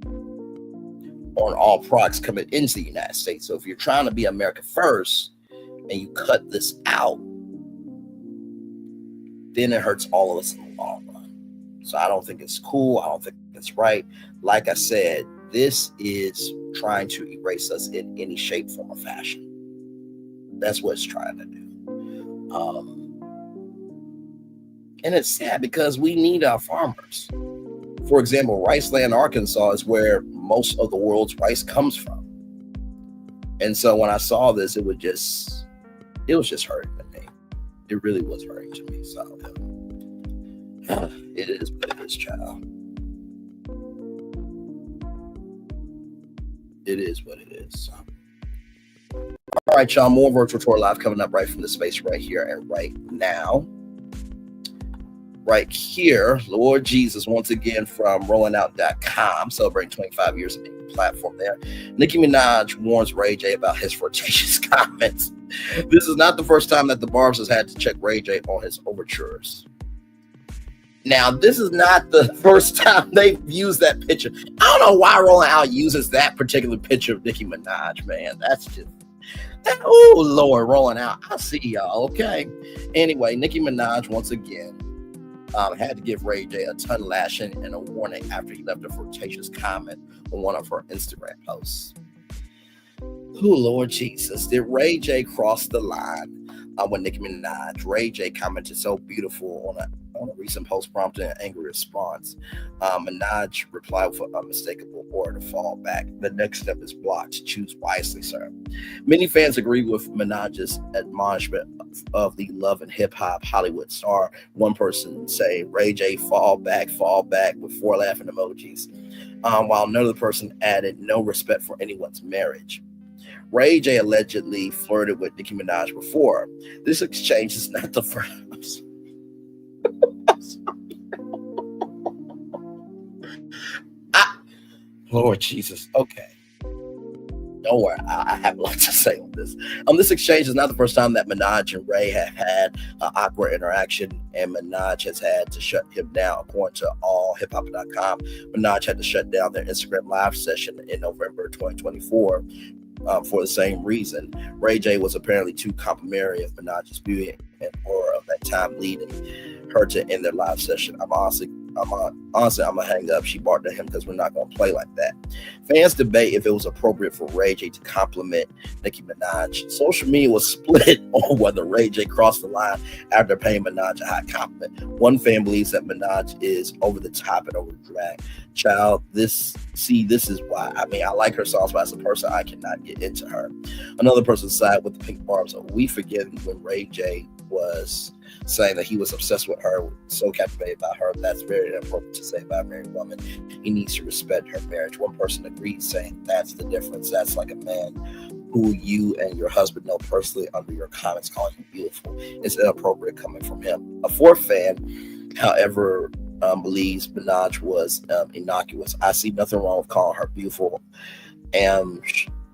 [SPEAKER 6] on all products coming into the United States. So if you're trying to be America first and you cut this out, then it hurts all of us in the long run. So I don't think it's cool. I don't think it's right. Like I said, this is trying to erase us in any shape, form, or fashion. That's what it's trying to do. And it's sad because we need our farmers. For example, Riceland, Arkansas is where most of the world's rice comes from. And so when I saw this, it was just hurting to me. It really was hurting to me. So it is what it is, child. It is what it is. All right, y'all. More Virtual Tour Live coming up right from the space right here and right now. Right here, Lord Jesus, once again from rollingout.com, celebrating 25 years of being a platform there. Nicki Minaj warns Ray J about his flirtatious comments. This is not the first time that the Barbs has had to check Ray J on his overtures. Now, this is not the first time they've used that picture. I don't know why Rolling Out uses that particular picture of Nicki Minaj, man. That's just, oh, Lord, Rolling Out. I see y'all, okay? Anyway, Nicki Minaj, once again, had to give Ray J a ton lashing and a warning after he left a flirtatious comment on one of her Instagram posts. Oh, Lord Jesus. Did Ray J cross the line when Nicki Minaj? Ray J commented so beautiful on a recent post prompting an angry response. Minaj replied with an unmistakable order to fall back. The next step is blocked. Choose wisely, sir. Many fans agree with Minaj's admonishment of the love and hip-hop Hollywood star. One person saying, Ray J, fall back with 4 laughing emojis. While another person added, no respect for anyone's marriage. Ray J allegedly flirted with Nicki Minaj before. This exchange is not the first. Lord Jesus. Okay. Don't worry. I have a lot to say on this. This exchange is not the first time that Minaj and Ray have had an awkward interaction, and Minaj has had to shut him down. According to allhiphop.com, Minaj had to shut down their Instagram live session in November 2024 for the same reason. Ray J was apparently too complimentary of Minaj's beauty and aura of that time, leading her to end their live session. I'm gonna hang up. She barked at him because we're not gonna play like that. Fans debate if it was appropriate for Ray J to compliment Nicki Minaj. Social media was split on whether Ray J crossed the line after paying Minaj a hot compliment. One fan believes that Minaj is over the top and over drag. Child, this is why. I mean, I like her songs, but as a person, I cannot get into her. Another person sided with the Pink Barbs. We forget when Ray J was saying that he was obsessed with her, so captivated by her. That's very inappropriate to say about a married woman. He needs to respect her marriage. One person agreed, saying that's the difference. That's like a man who you and your husband know personally under your comments calling you beautiful. It's inappropriate coming from him. A fourth fan, however, believes Minaj was innocuous. I see nothing wrong with calling her beautiful, and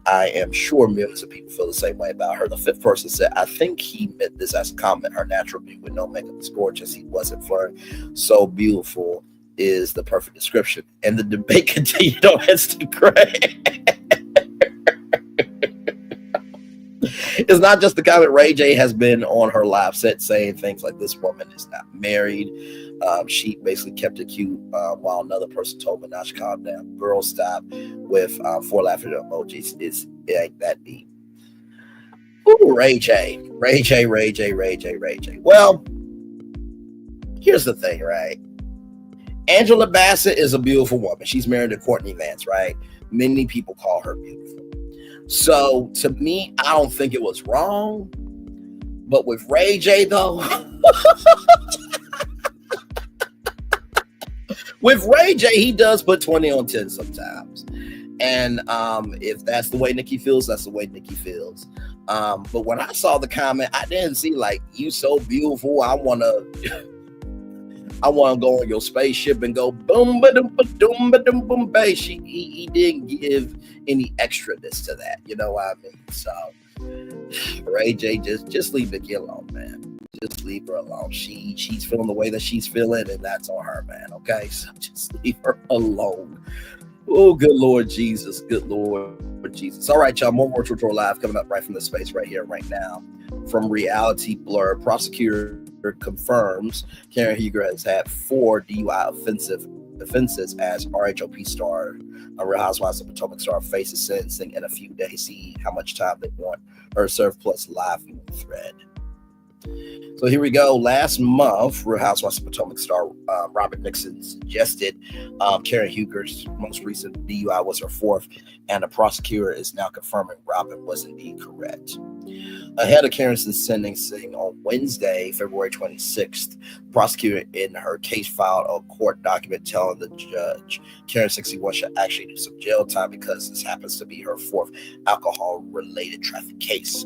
[SPEAKER 6] I am sure millions of people feel the same way about her. The fifth person said, I think he meant this as a comment. Her natural beauty with no makeup is gorgeous. He wasn't flirting. So beautiful is the perfect description. And the debate continued on Instagram. It's not just the comment. Ray J has been on her live set saying things like, this woman is not married. She basically kept it cute while another person told Minaj, calm down. Girl, stop with 4 laughing emojis. It ain't that deep. Ooh, Ray J. Well, here's the thing, right? Angela Bassett is a beautiful woman. She's married to Courtney Vance, right? Many people call her beautiful. So to me, I don't think it was wrong. But with Ray J, though, with Ray J, he does put 20 on 10 sometimes. And if that's the way Nicki feels, that's the way Nicki feels. But when I saw the comment, I didn't see like, you so beautiful, I wanna go on your spaceship and go boom ba dum ba dum ba dum boom ba. He didn't give any extraness to that, you know what I mean? So Ray J, just leave Nicki alone, man. Just leave her alone. She's feeling the way that she's feeling, and that's on her, man. Okay, so just leave her alone. Oh, good Lord Jesus. Good Lord Jesus. All right, y'all. More Virtual Tour Live coming up right from the space right here, right now. From Reality Blur, prosecutor confirms Karen Huger has had 4 DUI offenses as RHOP star, a Real Housewives of Potomac star, faces sentencing in a few days. See how much time they want her served, plus live thread. So here we go. Last month, Real Housewives of Potomac star Robert Nixon suggested Karen Huger's most recent DUI was her fourth, and the prosecutor is now confirming Robin was indeed correct. Ahead of Karen's sentencing on Wednesday, February 26th, the prosecutor in her case filed a court document telling the judge Karen 61 should actually do some jail time because this happens to be her fourth alcohol-related traffic case.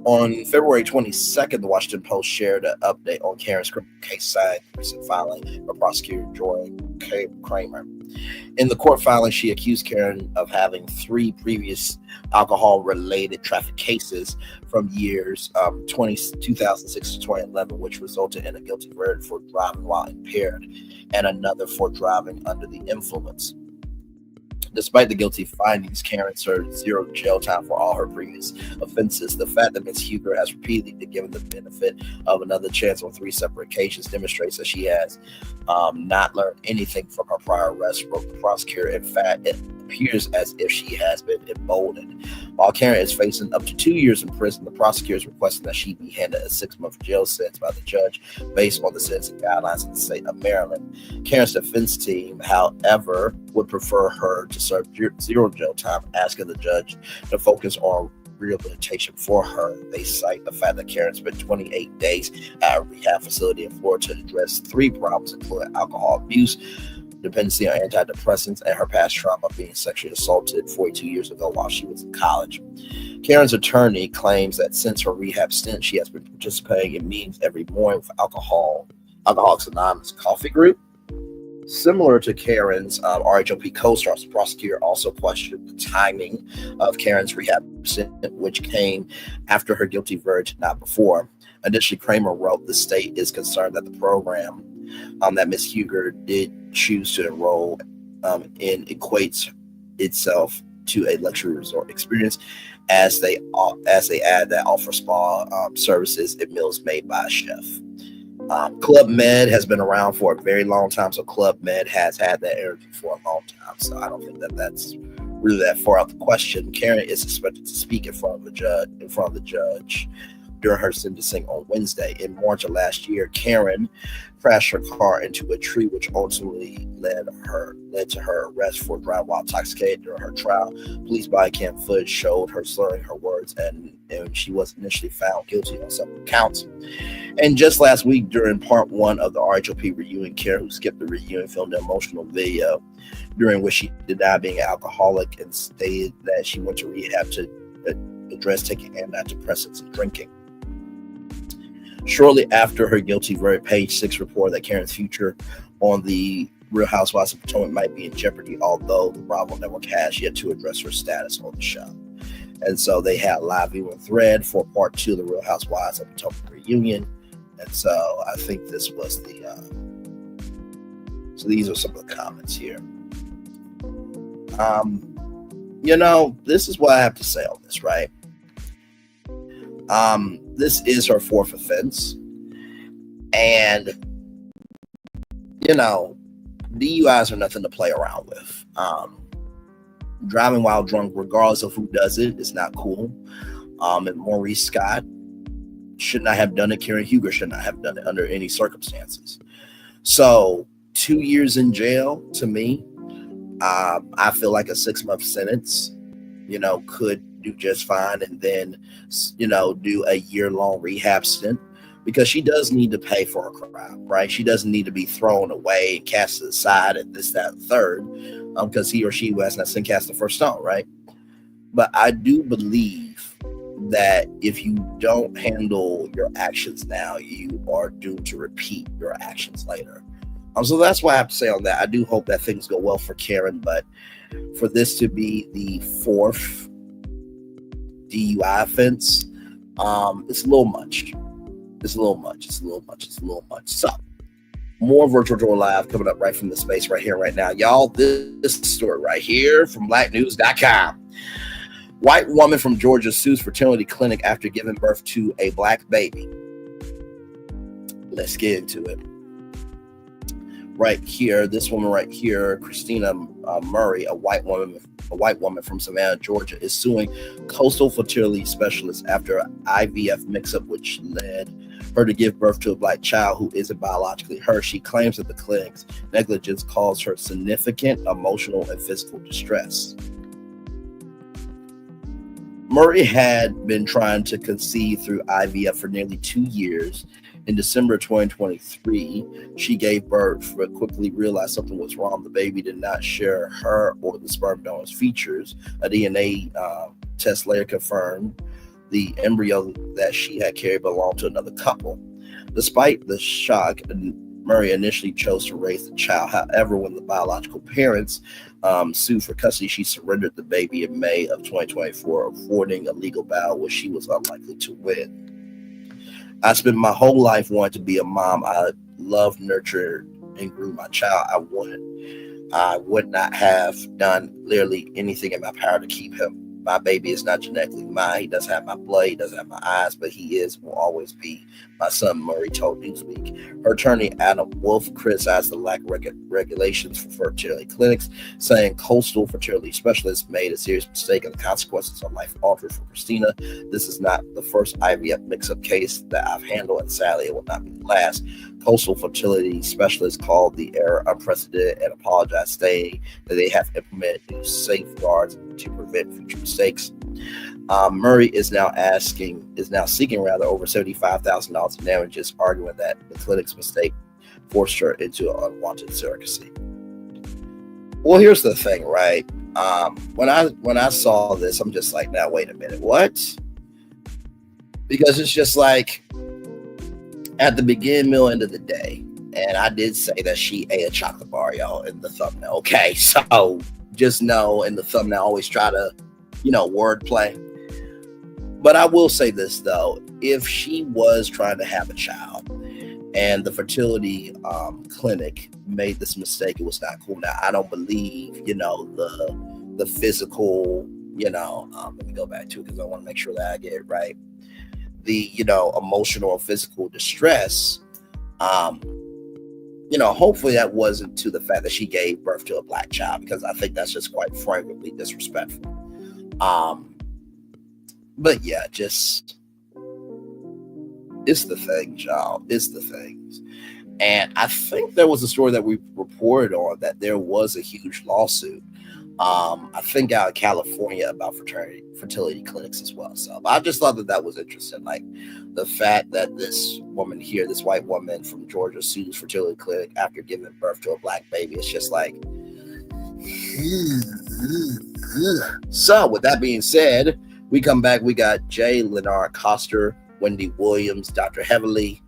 [SPEAKER 6] On February 22nd, the Washington Post shared an update on Karen's criminal case citing recent filing by prosecutor Joy Kramer. In the court filing, she accused Karen of having 3 previous alcohol-related traffic cases from years 2006 to 2011, which resulted in a guilty verdict for driving while impaired and another for driving under the influence. Despite the guilty findings, Karen served 0 jail time for all her previous offenses. The fact that Ms. Huger has repeatedly been given the benefit of another chance on 3 separate occasions demonstrates that she has not learned anything from her prior arrest, wrote the prosecutor. In fact, it appears as if she has been emboldened. While Karen is facing up to 2 years in prison, the prosecutor is requesting that she be handed a 6-month jail sentence by the judge based on the sentencing guidelines of the state of Maryland. Karen's defense team, however, would prefer her to serve 0 jail time, asking the judge to focus on rehabilitation for her. They cite the fact that Karen spent 28 days at a rehab facility in Florida to address 3 problems, including alcohol abuse, dependency on antidepressants, and her past trauma being sexually assaulted 42 years ago while she was in college. Karen's attorney claims that since her rehab stint, she has been participating in meetings every morning with Alcoholics Anonymous coffee group. Similar to Karen's RHOP co-stars, the prosecutor also questioned the timing of Karen's rehab stint, which came after her guilty verdict, not before. Additionally, Kramer wrote, the state is concerned that the program that Ms. Huger did choose to enroll in equates itself to a luxury resort experience, as they add that offer spa services and meals made by a chef. Club Med has been around for a very long time, so Club Med has had that energy for a long time. So I don't think that that's really that far out the question. Karen is expected to speak in front of the judge during her sentencing on Wednesday. In March of last year, Karen crashed her car into a tree, which ultimately led to her arrest for driving while intoxicated. During her trial, police body cam footage showed her slurring her words, and she was initially found guilty on several counts. And just last week, during part 1 of the RHOP reunion, Karen, who skipped the reunion, filmed an emotional video during which she denied being an alcoholic and stated that she went to rehab to address taking antidepressants and drinking. Shortly after her guilty verdict, Page 6 reported that Karen's future on the Real Housewives of Potomac might be in jeopardy, although the Bravo Network has yet to address her status on the show. And so they had a live viewing thread for part 2 of the Real Housewives of Potomac reunion. And so I think this was so these are some of the comments here. This is what I have to say on this, right? This is her 4th offense. And, DUIs are nothing to play around with. Driving while drunk, regardless of who does it, is not cool. And Maurice Scott should not have done it. Karen Huger should not have done it under any circumstances. So 2 years in jail, to me, I feel like a 6-month sentence, could do just fine, and then, do a year-long rehab stint, because she does need to pay for her crime, right? She doesn't need to be thrown away and cast aside and this, that, and third, because he or she who has not sinned cast the first stone, right? But I do believe that if you don't handle your actions now, you are doomed to repeat your actions later. So that's what I have to say on that. I do hope that things go well for Karen, but for this to be the 4th DUI offense, it's a little much. It's a little much. So, more Virtual Joy Live coming up right from the space right here, right now. Y'all, this story right here from blacknews.com. White woman from Georgia sues fertility clinic after giving birth to a black baby. Let's get into it. Right here, this woman right here, Krystena Murray, a white woman from Savannah, Georgia, is suing Coastal fertility specialists after IVF mix-up, which led her to give birth to a black child who isn't biologically her. She claims that the clinic's negligence caused her significant emotional and physical distress. Murray had been trying to conceive through IVF for nearly 2 years. In December 2023, she gave birth, but quickly realized something was wrong. The baby did not share her or the sperm donor's features. A DNA test later confirmed the embryo that she had carried belonged to another couple. Despite the shock, Murray initially chose to raise the child. However, when the biological parents sued for custody, she surrendered the baby in May of 2024, avoiding a legal battle which she was unlikely to win. I spent my whole life wanting to be a mom. I loved, nurtured, and grew my child. I would not have done literally anything in my power to keep him. My baby is not genetically mine. He doesn't have my blood. He doesn't have my eyes, but he will always be my son, Murray told Newsweek. Her attorney, Adam Wolf, criticized the lack of regulations for fertility clinics, saying coastal fertility specialists made a serious mistake and the consequences are life altering for Krystena. This is not the first IVF mix-up case that I've handled, and sadly, it will not be the last. Coastal fertility specialists called the error unprecedented and apologized, saying that they have implemented new safeguards to prevent future mistakes. Murray is now seeking over $75,000 in damages, arguing that the clinic's mistake forced her into an unwanted surrogacy. Well, here's the thing, right? When I saw this, I'm just like, now wait a minute, what? Because it's just like, at the beginning, middle, end of the day, and I did say that she ate a chocolate bar, y'all, in the thumbnail. Okay, so just know in the thumbnail, always try to, wordplay. But I will say this, though. If she was trying to have a child and the fertility clinic made this mistake, it was not cool. Now, I don't believe, the physical, let me go back to it because I want to make sure that I get it right. The, emotional or physical distress, hopefully that wasn't to the fact that she gave birth to a black child, because I think that's just quite frankly disrespectful. But yeah, just, it's the things, y'all. It's the things. And I think there was a story that we reported on that there was a huge lawsuit, I think out of California, about fertility clinics as well. So I just thought that was interesting. Like the fact that this woman here, this white woman from Georgia, sues fertility clinic after giving birth to a black baby. It's just like, so with that being said, we come back. We got Jay, Leonard, Costner, Wendy Williams, Dr. Heavily.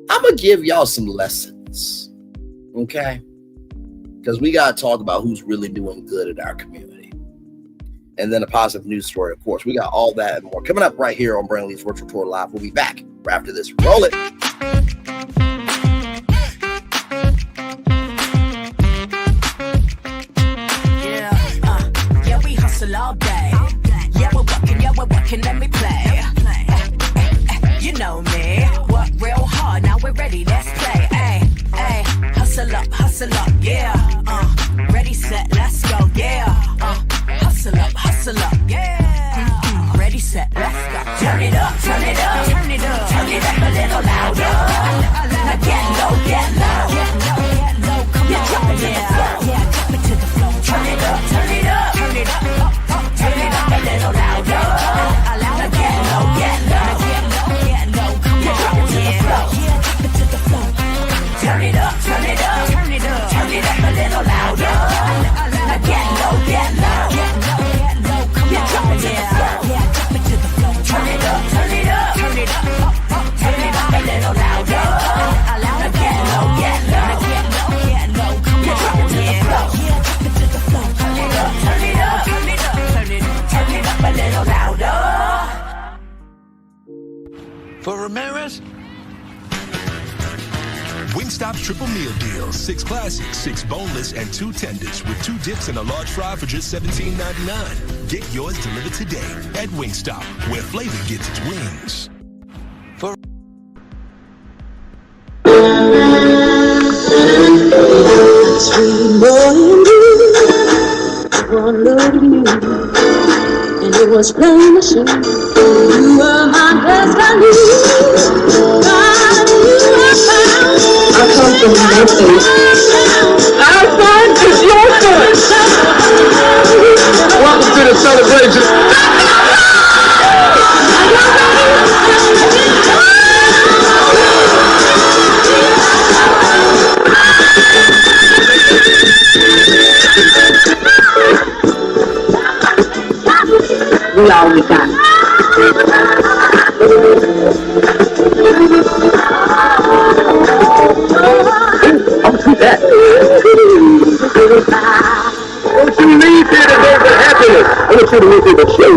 [SPEAKER 6] I'm going to give y'all some lessons. Okay? Because we got to talk about who's really doing good in our community. And then a positive news story, of course. We got all that and more coming up right here on Brandon Lee's Virtual Tour Live. We'll be back right after this. Roll it.
[SPEAKER 2] Yeah, we hustle all day. Yeah, we're working, let me play. You know me. Work real hard, now we're ready, let's play. Hey, hustle up, yeah. Ready, set, let's go, yeah. Hustle up, yeah. Ready, set, let's go. Turn it up, turn it up, turn it up, turn it up a little louder. Now get low, come on, drop it to the floor, yeah, drop it to the floor. Turn it up, turn it up, turn it up, turn it up a little louder. Now get low, come on, drop it to the floor, yeah, drop it to the floor. Turn it up, turn it up, turn it up, turn it up a little louder. Now get low, come on, drop it to the floor, yeah, drop it to the floor. Turn it up, turn it up, turn it up, turn it up a little louder. Now get low, come on, drop it to the floor, yeah, drop it to the floor. Turn it up, turn it up, turn it up, turn it up a little louder.
[SPEAKER 12] For Ramirez, Wingstop's triple meal deal. 6 classic, 6 boneless, and 2 tenders with 2 dips and a large fry for just $17.99. Get yours delivered today at Wingstop, where flavor gets its wings. For
[SPEAKER 13] sweet boy and you, one look at you, and it was plain to see you were my destiny. my face. Our son is your son.
[SPEAKER 10] Welcome to the celebration.
[SPEAKER 13] We all we got.
[SPEAKER 10] I'll see that. Don't you leave here to go for happiness. I want you to leave here to show.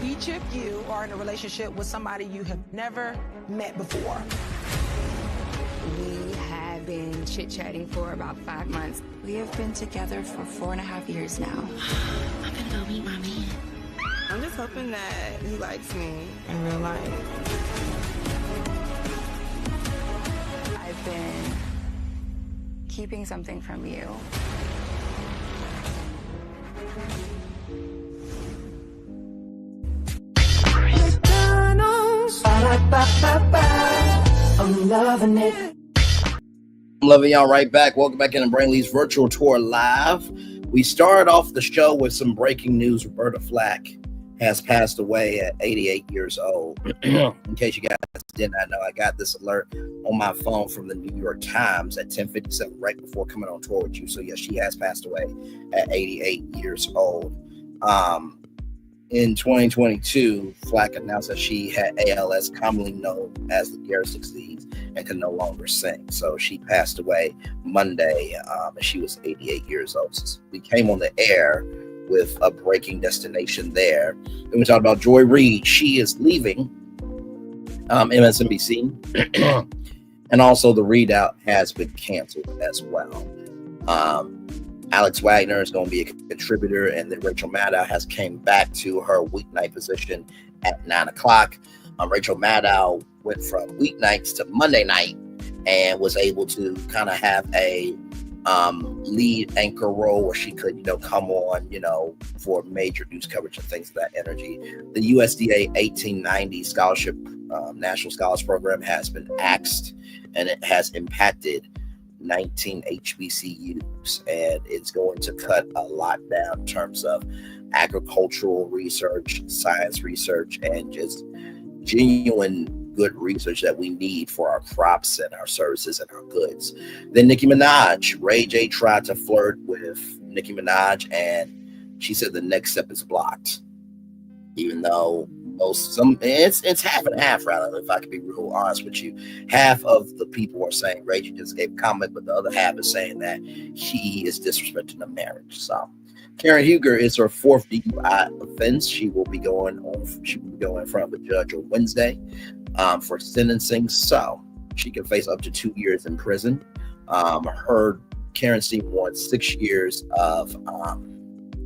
[SPEAKER 14] Each of you are in a relationship with somebody you have never met before.
[SPEAKER 15] We have been chit-chatting for about 5 months.
[SPEAKER 16] We have been together for 4.5 years now.
[SPEAKER 15] I'm gonna go meet my man.
[SPEAKER 17] I'm just hoping that he likes me in real life.
[SPEAKER 15] I've been keeping something from you.
[SPEAKER 13] I'm loving it.
[SPEAKER 6] I'm loving y'all right back. Welcome back in the Brainley's virtual tour live. We started off the show with some breaking news. Roberta Flack has passed away at 88 years old. In case you guys did not know, I got this alert on my phone from the New York Times at 10:57, right before coming on tour with you. So yes, she has passed away at 88 years old. In 2022, Flack announced that she had ALS, commonly known as the Garrison disease, and could no longer sing. So she passed away Monday, and she was 88 years old. So we came on the air with a breaking destination there. Then we talked about Joy Reid. She is leaving MSNBC, and also the readout has been canceled as well. Alex Wagner is going to be a contributor, and then Rachel Maddow has came back to her weeknight position at 9 o'clock. Rachel Maddow went from weeknights to Monday night and was able to kind of have a lead anchor role where she could, come on, for major news coverage and things of that energy. The USDA 1890 scholarship, National Scholars Program has been axed, and it has impacted 19 HBCUs, and it's going to cut a lot down in terms of agricultural research, science research, and just genuine good research that we need for our crops and our services and our goods. Then Nicki Minaj, Ray J tried to flirt with Nicki Minaj, and she said the next step is blocked, even though it's half and half, rather, if I could be real honest with you. Half of the people are saying Ray J just gave a comment, but the other half is saying that he is disrespecting the marriage. So Karen Huger is her fourth DUI offense. She will be going in front of a judge on Wednesday for sentencing. So she can face up to 2 years in prison. Karen Steve wants 6 years of a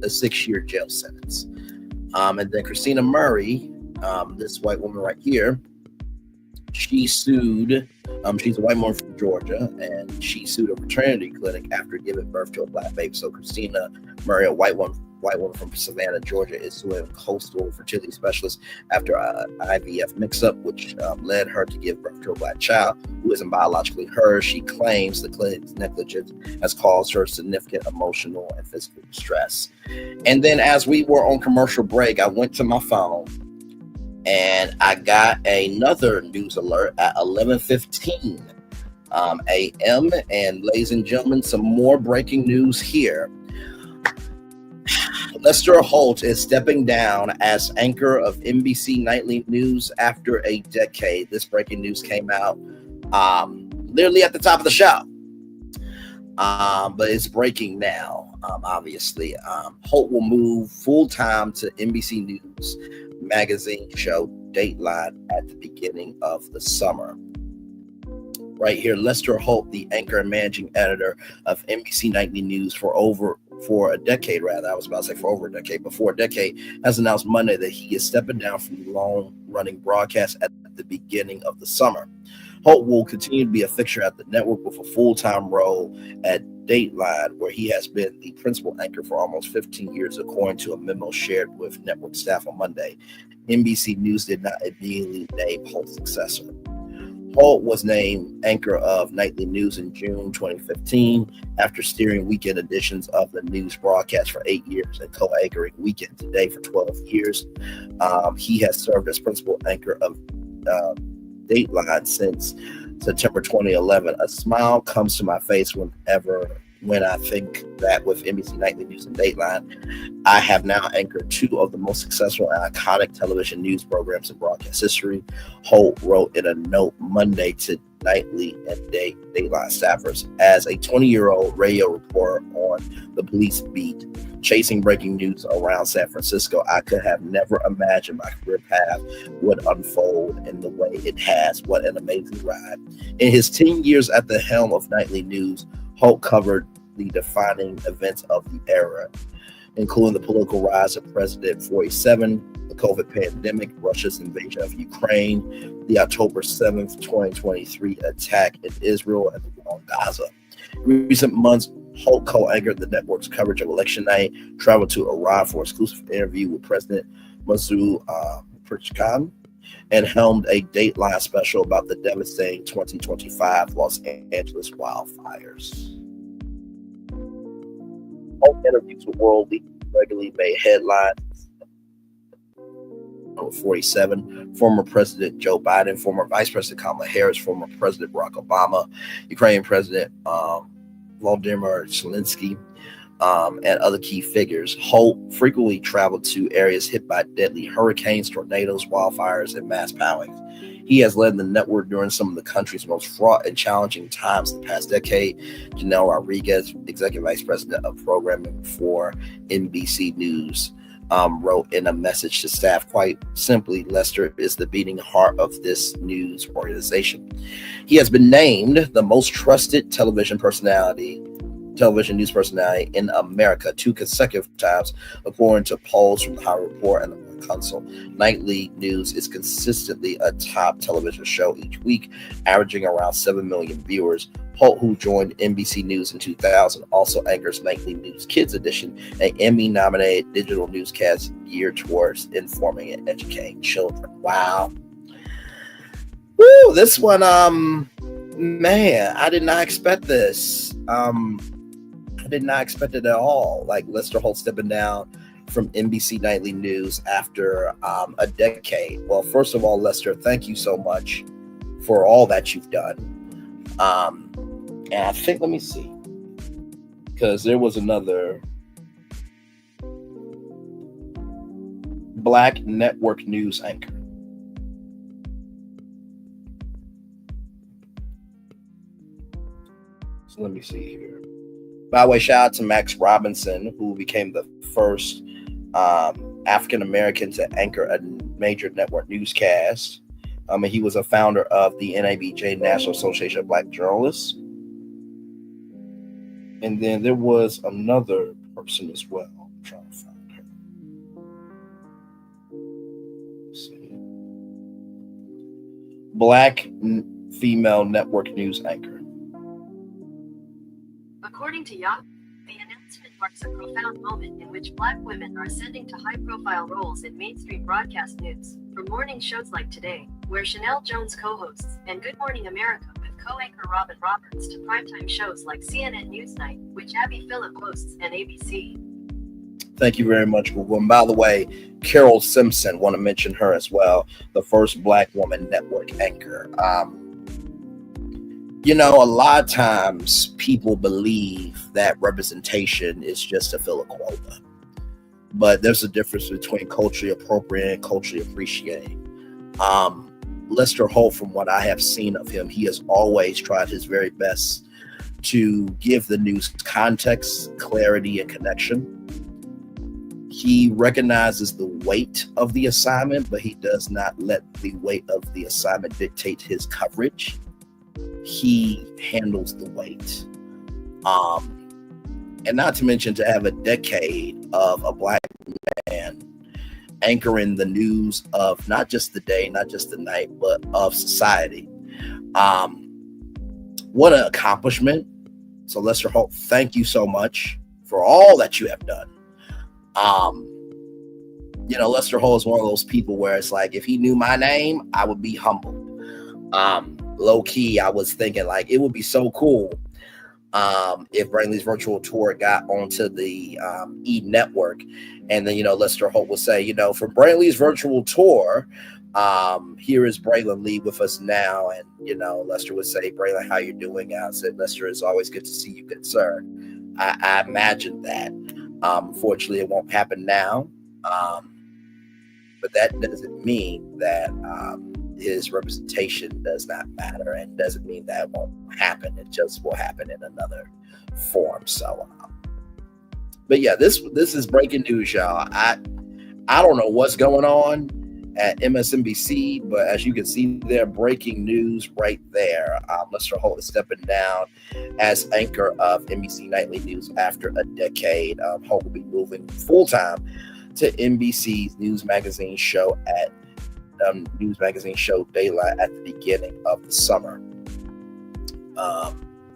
[SPEAKER 6] 6-year jail sentence. And then Krystena Murray, this white woman right here, she sued, she's a white woman from Georgia, and she sued a fraternity clinic after giving birth to a black baby. So Krystena Murray, a white woman from Savannah, Georgia, is suing coastal fertility specialist after an IVF mix-up, which led her to give birth to a black child who isn't biologically hers. She claims the clinic's negligence has caused her significant emotional and physical distress. And then as we were on commercial break, I went to my phone and I got another news alert at 11:15 a.m. And ladies and gentlemen, some more breaking news here. Lester Holt is stepping down as anchor of NBC Nightly News after a decade. This breaking news came out literally at the top of the show. But it's breaking now, obviously. Holt will move full-time to NBC News magazine show Dateline at the beginning of the summer. Right here, Lester Holt, the anchor and managing editor of NBC Nightly News for over a decade, has announced Monday that he is stepping down from the long-running broadcast at the beginning of the summer. Holt will continue to be a fixture at the network with a full-time role at Dateline, where he has been the principal anchor for almost 15 years, according to a memo shared with network staff on Monday. NBC News did not immediately name Holt's successor. Holt was named anchor of Nightly News in June 2015 after steering weekend editions of the news broadcast for 8 years and co-anchoring Weekend Today for 12 years. He has served as principal anchor of Dateline since September 2011. A smile comes to my face when I think that with NBC Nightly News and Dateline, I have now anchored two of the most successful and iconic television news programs in broadcast history. Holt wrote in a note Monday to Nightly and Dateline staffers. As a 20-year-old radio reporter on the police beat, chasing breaking news around San Francisco, I could have never imagined my career path would unfold in the way it has. What an amazing ride. In his 10 years at the helm of Nightly News, Holt covered the defining events of the era, including the political rise of President 47, the COVID pandemic, Russia's invasion of Ukraine, the October 7th, 2023 attack in Israel, and the war in Gaza. In recent months, Holt co-anchored the network's coverage of election night, traveled to Iran for an exclusive interview with President Masoud Pezeshkian, and helmed a Dateline special about the devastating 2025 Los Angeles wildfires. Holt interviews with world leaders regularly made headlines. 47, former President Joe Biden, former Vice President Kamala Harris, former President Barack Obama, Ukrainian President Volodymyr Zelensky, and other key figures. Holt frequently traveled to areas hit by deadly hurricanes, tornadoes, wildfires, and mass powerings. He has led the network during some of the country's most fraught and challenging times in the past decade. Janelle Rodriguez, Executive Vice President of Programming for NBC News, wrote in a message to staff, quite simply, Lester is the beating heart of this news organization. He has been named the most trusted television news personality in America 2 consecutive times, according to polls from the Hollywood Report and the Morning Consult. Nightly News is consistently a top television show each week, averaging around 7 million viewers. Holt, who joined NBC News in 2000, also anchors Nightly News Kids Edition, an Emmy-nominated digital newscast geared towards informing and educating children. Wow. Woo, this one, man, I did not expect this. I did not expect it at all. Like Lester Holt stepping down from NBC Nightly News after a decade. Well, first of all, Lester, thank you so much for all that you've done. And I think, let me see, because there was another Black network news anchor. So let me see here. By the way, shout out to Max Robinson, who became the first African American to anchor a major network newscast. And he was a founder of the NABJ, National Association of Black Journalists. And then there was another person as well. I'm trying to find her. Let's see. Black female network news anchor.
[SPEAKER 18] According to Yahoo, the announcement marks a profound moment in which Black women are ascending to high-profile roles in mainstream broadcast news, from morning shows like Today, where Chanel Jones co-hosts, and Good Morning America with co-anchor Robin Roberts, to primetime shows like CNN Newsnight, which Abby Phillip hosts, and ABC.
[SPEAKER 6] Thank you very much, Google. And by the way, Carol Simpson, want to mention her as well, the first Black woman network anchor. You know, a lot of times people believe that representation is just to fill a quota. But there's a difference between culturally appropriate and culturally appreciating. Lester Holt, from what I have seen of him, he has always tried his very best to give the news context, clarity, and connection. He recognizes the weight of the assignment, but he does not let the weight of the assignment dictate his coverage. He handles the weight. And not to mention, to have a decade of a Black man anchoring the news of not just the day, not just the night, but of society. What an accomplishment. So Lester Holt, thank you so much for all that you have done. Lester Holt is one of those people where it's like, if he knew my name, I would be humbled. Low key, I was thinking like it would be so cool if Brainley's virtual tour got onto the E Network, and then Lester Holt would say, for Brainley's virtual tour, here is Braylon Lee with us now, and Lester would say, Braylon, how you doing? I said, Lester, it's always good to see you, good sir. I imagined that. Unfortunately, it won't happen now, but that doesn't mean that his representation does not matter, and doesn't mean that it won't happen. It just will happen in another form. So, but yeah, this is breaking news, y'all. I don't know what's going on at MSNBC, but as you can see there, breaking news right there. Lester Holt is stepping down as anchor of NBC Nightly News after a decade. Holt will be moving full time to NBC's news magazine show Daylight at the beginning of the summer.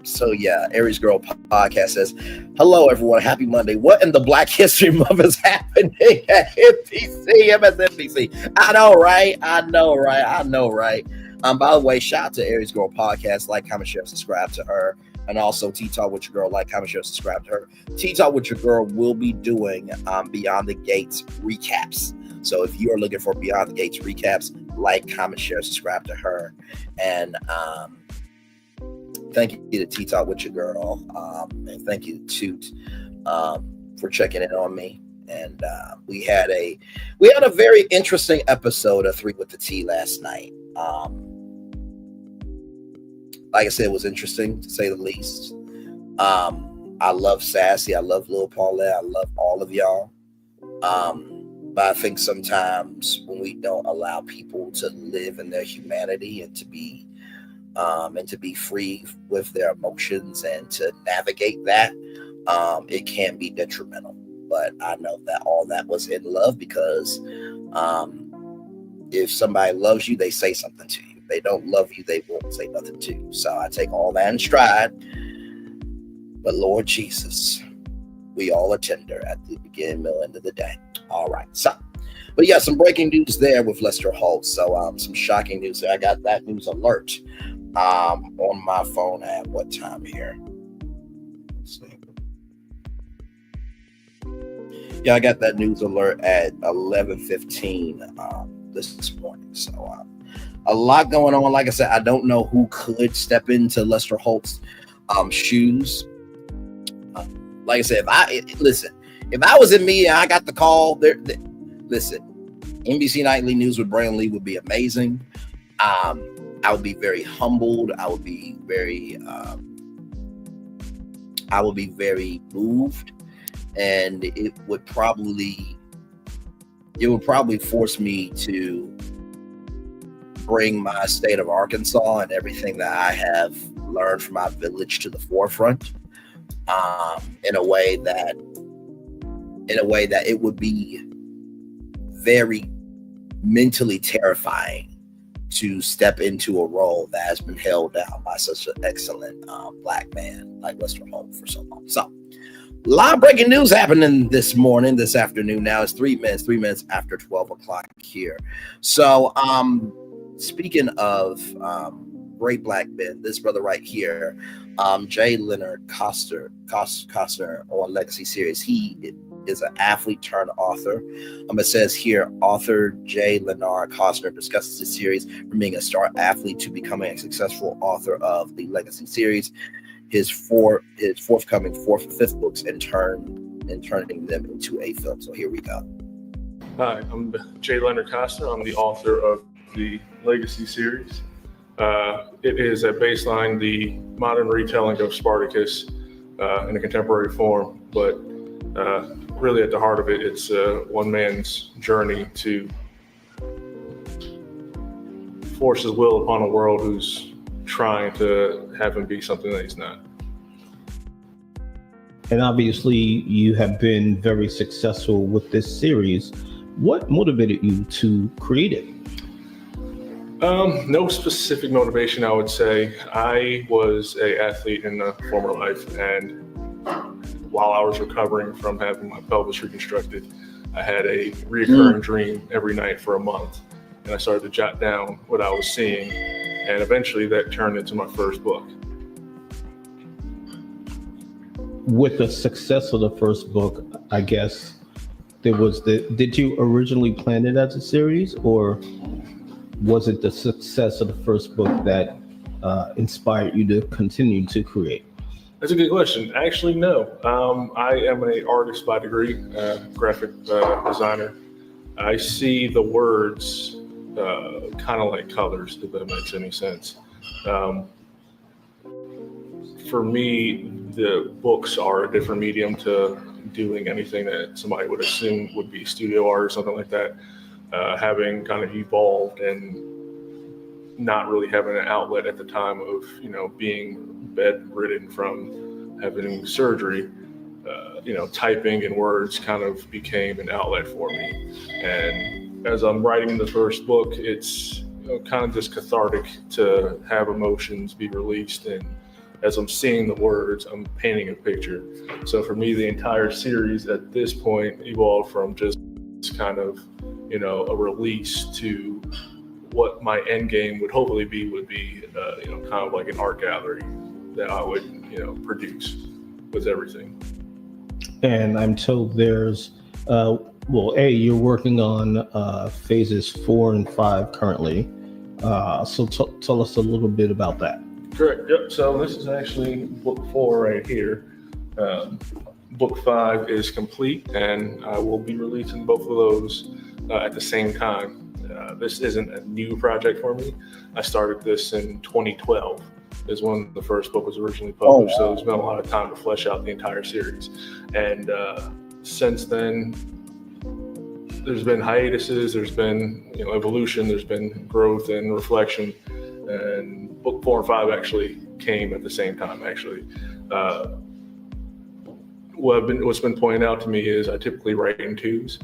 [SPEAKER 6] So yeah, Aries Girl Podcast says, hello everyone, happy Monday. What in the Black History Month is happening at MSNBC? I know, right? By the way, shout out to Aries Girl Podcast. Like, comment, share, subscribe to her. And also Tea Talk with your girl. Like, comment, share, subscribe to her. Tea Talk with your girl will be doing Beyond the Gates recaps. So if you are looking for Beyond the Gates recaps, like, comment, share, subscribe to her. And thank you to Tea Talk with your girl. And thank you to Toot for checking in on me. And we had a very interesting episode of 3 with the Tea last night. Like I said, it was interesting to say the least. I love Sassy. I love Lil Paulette. I love all of y'all. But I think sometimes when we don't allow people to live in their humanity and to be free with their emotions and to navigate that, it can be detrimental. But I know that all that was in love, because if somebody loves you, they say something to you. If they don't love you, they won't say nothing to you. So I take all that in stride. But Lord Jesus, we all are tender at the beginning, middle, end of the day. All right. So, but yeah, some breaking news there with Lester Holt. So some shocking news there. I got that news alert on my phone at what time here? Let's see. Yeah, I got that news alert at 11:15 this morning. So a lot going on. Like I said, I don't know who could step into Lester Holt's shoes. Like I said, if I was in me and I got the call, listen, NBC Nightly News with Brian Lee would be amazing. I would be very humbled. I would be very moved, and it would probably force me to bring my state of Arkansas and everything that I have learned from my village to the forefront, in a way that it would be very mentally terrifying to step into a role that has been held down by such an excellent black man like Lester Holt for so long. So, a lot of breaking news happening this afternoon. Now it's 3 minutes after 12 o'clock here. So, speaking of great black men, this brother right here, Leonard Costner on Legacy Series. He is an athlete turned author. It says here, author Leonard Costner discusses the series from being a star athlete to becoming a successful author of the Legacy Series, his forthcoming 4th and 5th books, and turning them into a film. So here we go.
[SPEAKER 19] Hi, I'm Leonard Costner. I'm the author of the Legacy Series. It is a baseline, the modern retelling of Spartacus in a contemporary form, but really at the heart of it, it's one man's journey to force his will upon a world who's trying to have him be something that he's not.
[SPEAKER 20] And obviously, you have been very successful with this series. What motivated you to create it?
[SPEAKER 19] No specific motivation, I would say. I was an athlete in a former life, and while I was recovering from having my pelvis reconstructed, I had a recurring dream every night for a month. And I started to jot down what I was seeing, and eventually that turned into my first book.
[SPEAKER 20] With the success of the first book, I guess did you originally plan it as a series, or was it the success of the first book that inspired you to continue to create?
[SPEAKER 19] That's a good question. Actually, no. I am an artist by degree, graphic designer. I see the words kind of like colors, if that makes any sense. For me, the books are a different medium to doing anything that somebody would assume would be studio art or something like that. Having kind of evolved and not really having an outlet at the time of, being bedridden from having surgery, typing in words kind of became an outlet for me. And as I'm writing the first book, it's kind of just cathartic to have emotions be released. And as I'm seeing the words, I'm painting a picture. So for me, the entire series at this point evolved from just kind of, a release to what my end game would hopefully be kind of like an art gallery that I would, produce with everything.
[SPEAKER 20] And I'm told there's, you're working on phases 4 and 5 currently. So tell us a little bit about that.
[SPEAKER 19] Correct. Yep. So this is actually book 4 right here. Book 5 is complete, and I will be releasing both of those at the same time. This isn't a new project for me. I started this in 2012 is when the first book was originally published. So there's been a lot of time to flesh out the entire series. And since then, there's been hiatuses, there's been evolution, there's been growth and reflection. And book 4 and 5 actually came at the same time, actually. What's been pointed out to me is I typically write in twos.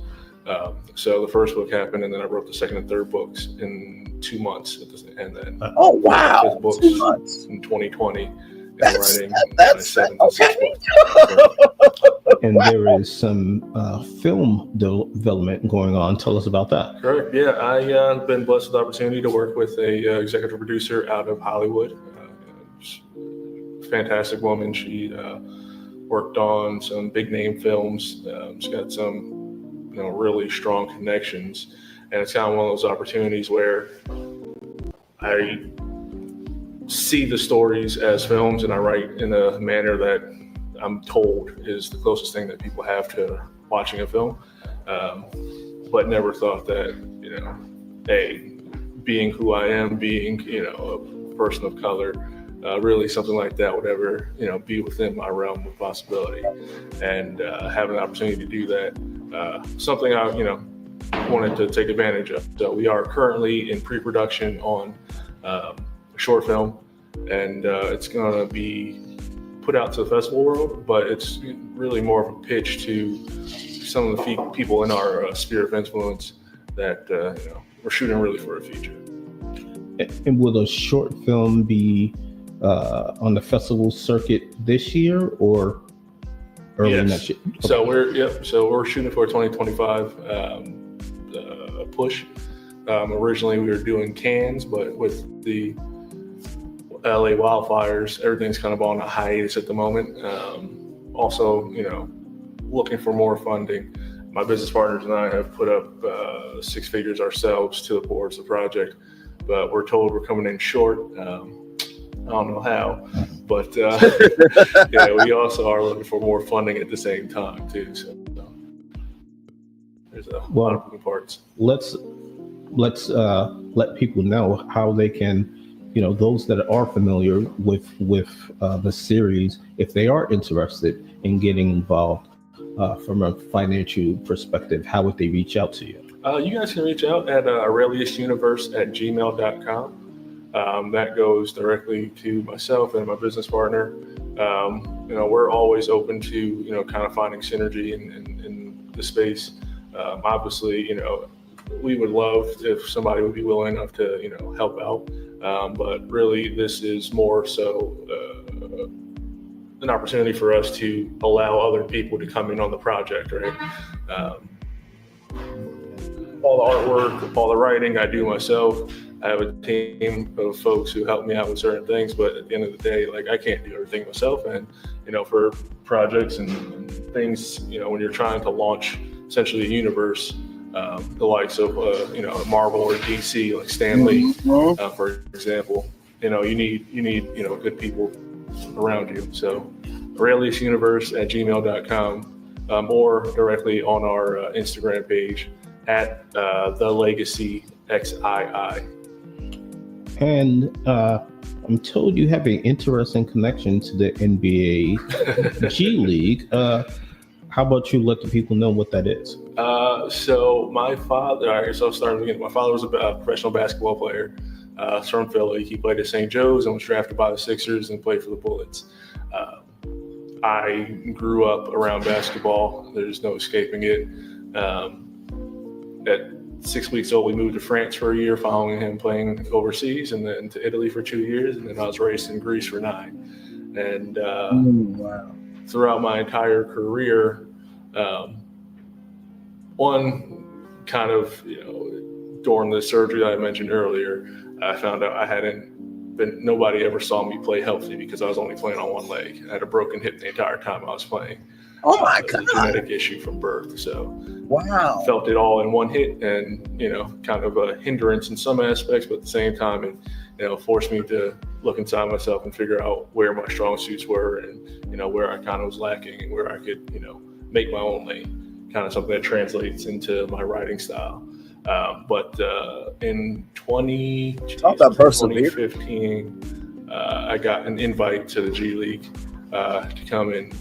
[SPEAKER 19] So the first book happened, and then I wrote the second and third books in 2 months, and then fifth books
[SPEAKER 6] 2 months
[SPEAKER 19] in 2020.
[SPEAKER 6] That's
[SPEAKER 19] okay.
[SPEAKER 20] And there is some film development going on. Tell us about that.
[SPEAKER 19] Correct. Yeah, I've been blessed with the opportunity to work with a executive producer out of Hollywood. Fantastic woman. She worked on some big name films. She's got some really strong connections, and it's kind of one of those opportunities where I see the stories as films and I write in a manner that I'm told is the closest thing that people have to watching a film, but never thought that being who I am, being a person of color, really something like that would ever be within my realm of possibility. And having the opportunity to do that, something I wanted to take advantage of. So we are currently in pre-production on a short film, and it's going to be put out to the festival world, but it's really more of a pitch to some of the people in our sphere of influence that we're shooting really for a feature.
[SPEAKER 20] And will a short film be on the festival circuit this year or early next year? Okay.
[SPEAKER 19] So we're shooting for a 2025 push. Originally we were doing Cannes, but with the LA wildfires, everything's kind of on a hiatus at the moment. Also, looking for more funding. My business partners and I have put up 6 figures ourselves to towards the project, but we're told we're coming in short. I don't know how, but we also are looking for more funding at the same time too. So there's a lot of moving parts.
[SPEAKER 20] Let's let people know how they can, those that are familiar with the series, if they are interested in getting involved from a financial perspective, how would they reach out to you?
[SPEAKER 19] You guys can reach out at aureliusuniverse@gmail.com. That goes directly to myself and my business partner. We're always open to, kind of finding synergy in the space. Obviously, we would love if somebody would be willing enough to, help out. But really, this is more so an opportunity for us to allow other people to come in on the project, right? All the artwork, all the writing, I do myself. I have a team of folks who help me out with certain things, but at the end of the day, like, I can't do everything myself. And, for projects and things, when you're trying to launch essentially a universe, the likes of, Marvel or DC, like Stan Lee, for example, you need, good people around you. So AureliusUniverse@gmail.com, or directly on our Instagram page at The Legacy XII.
[SPEAKER 20] And I'm told you have an interesting connection to the NBA G League. How about you let the people know what that is?
[SPEAKER 19] So my father, all right, so I'll start again. My father was a professional basketball player from Philly. He played at St. Joe's and was drafted by the Sixers and played for the Bullets. I grew up around basketball. There's no escaping it. At 6 weeks old, we moved to France for a year, following him playing overseas, and then to Italy for 2 years, and then I was raised in Greece for 9. And throughout my entire career, one kind of, during the surgery that I mentioned earlier, I found out nobody ever saw me play healthy because I was only playing on one leg. I had a broken hip the entire time I was playing.
[SPEAKER 6] Oh my God.
[SPEAKER 19] It was a genetic issue from birth. So
[SPEAKER 6] wow.
[SPEAKER 19] Felt it all in one hit, and, kind of a hindrance in some aspects, but at the same time, it forced me to look inside myself and figure out where my strong suits were, and, where I kind of was lacking and where I could, make my own lane, kind of something that translates into my writing style. But in 2015, I got an invite to the G League to come and,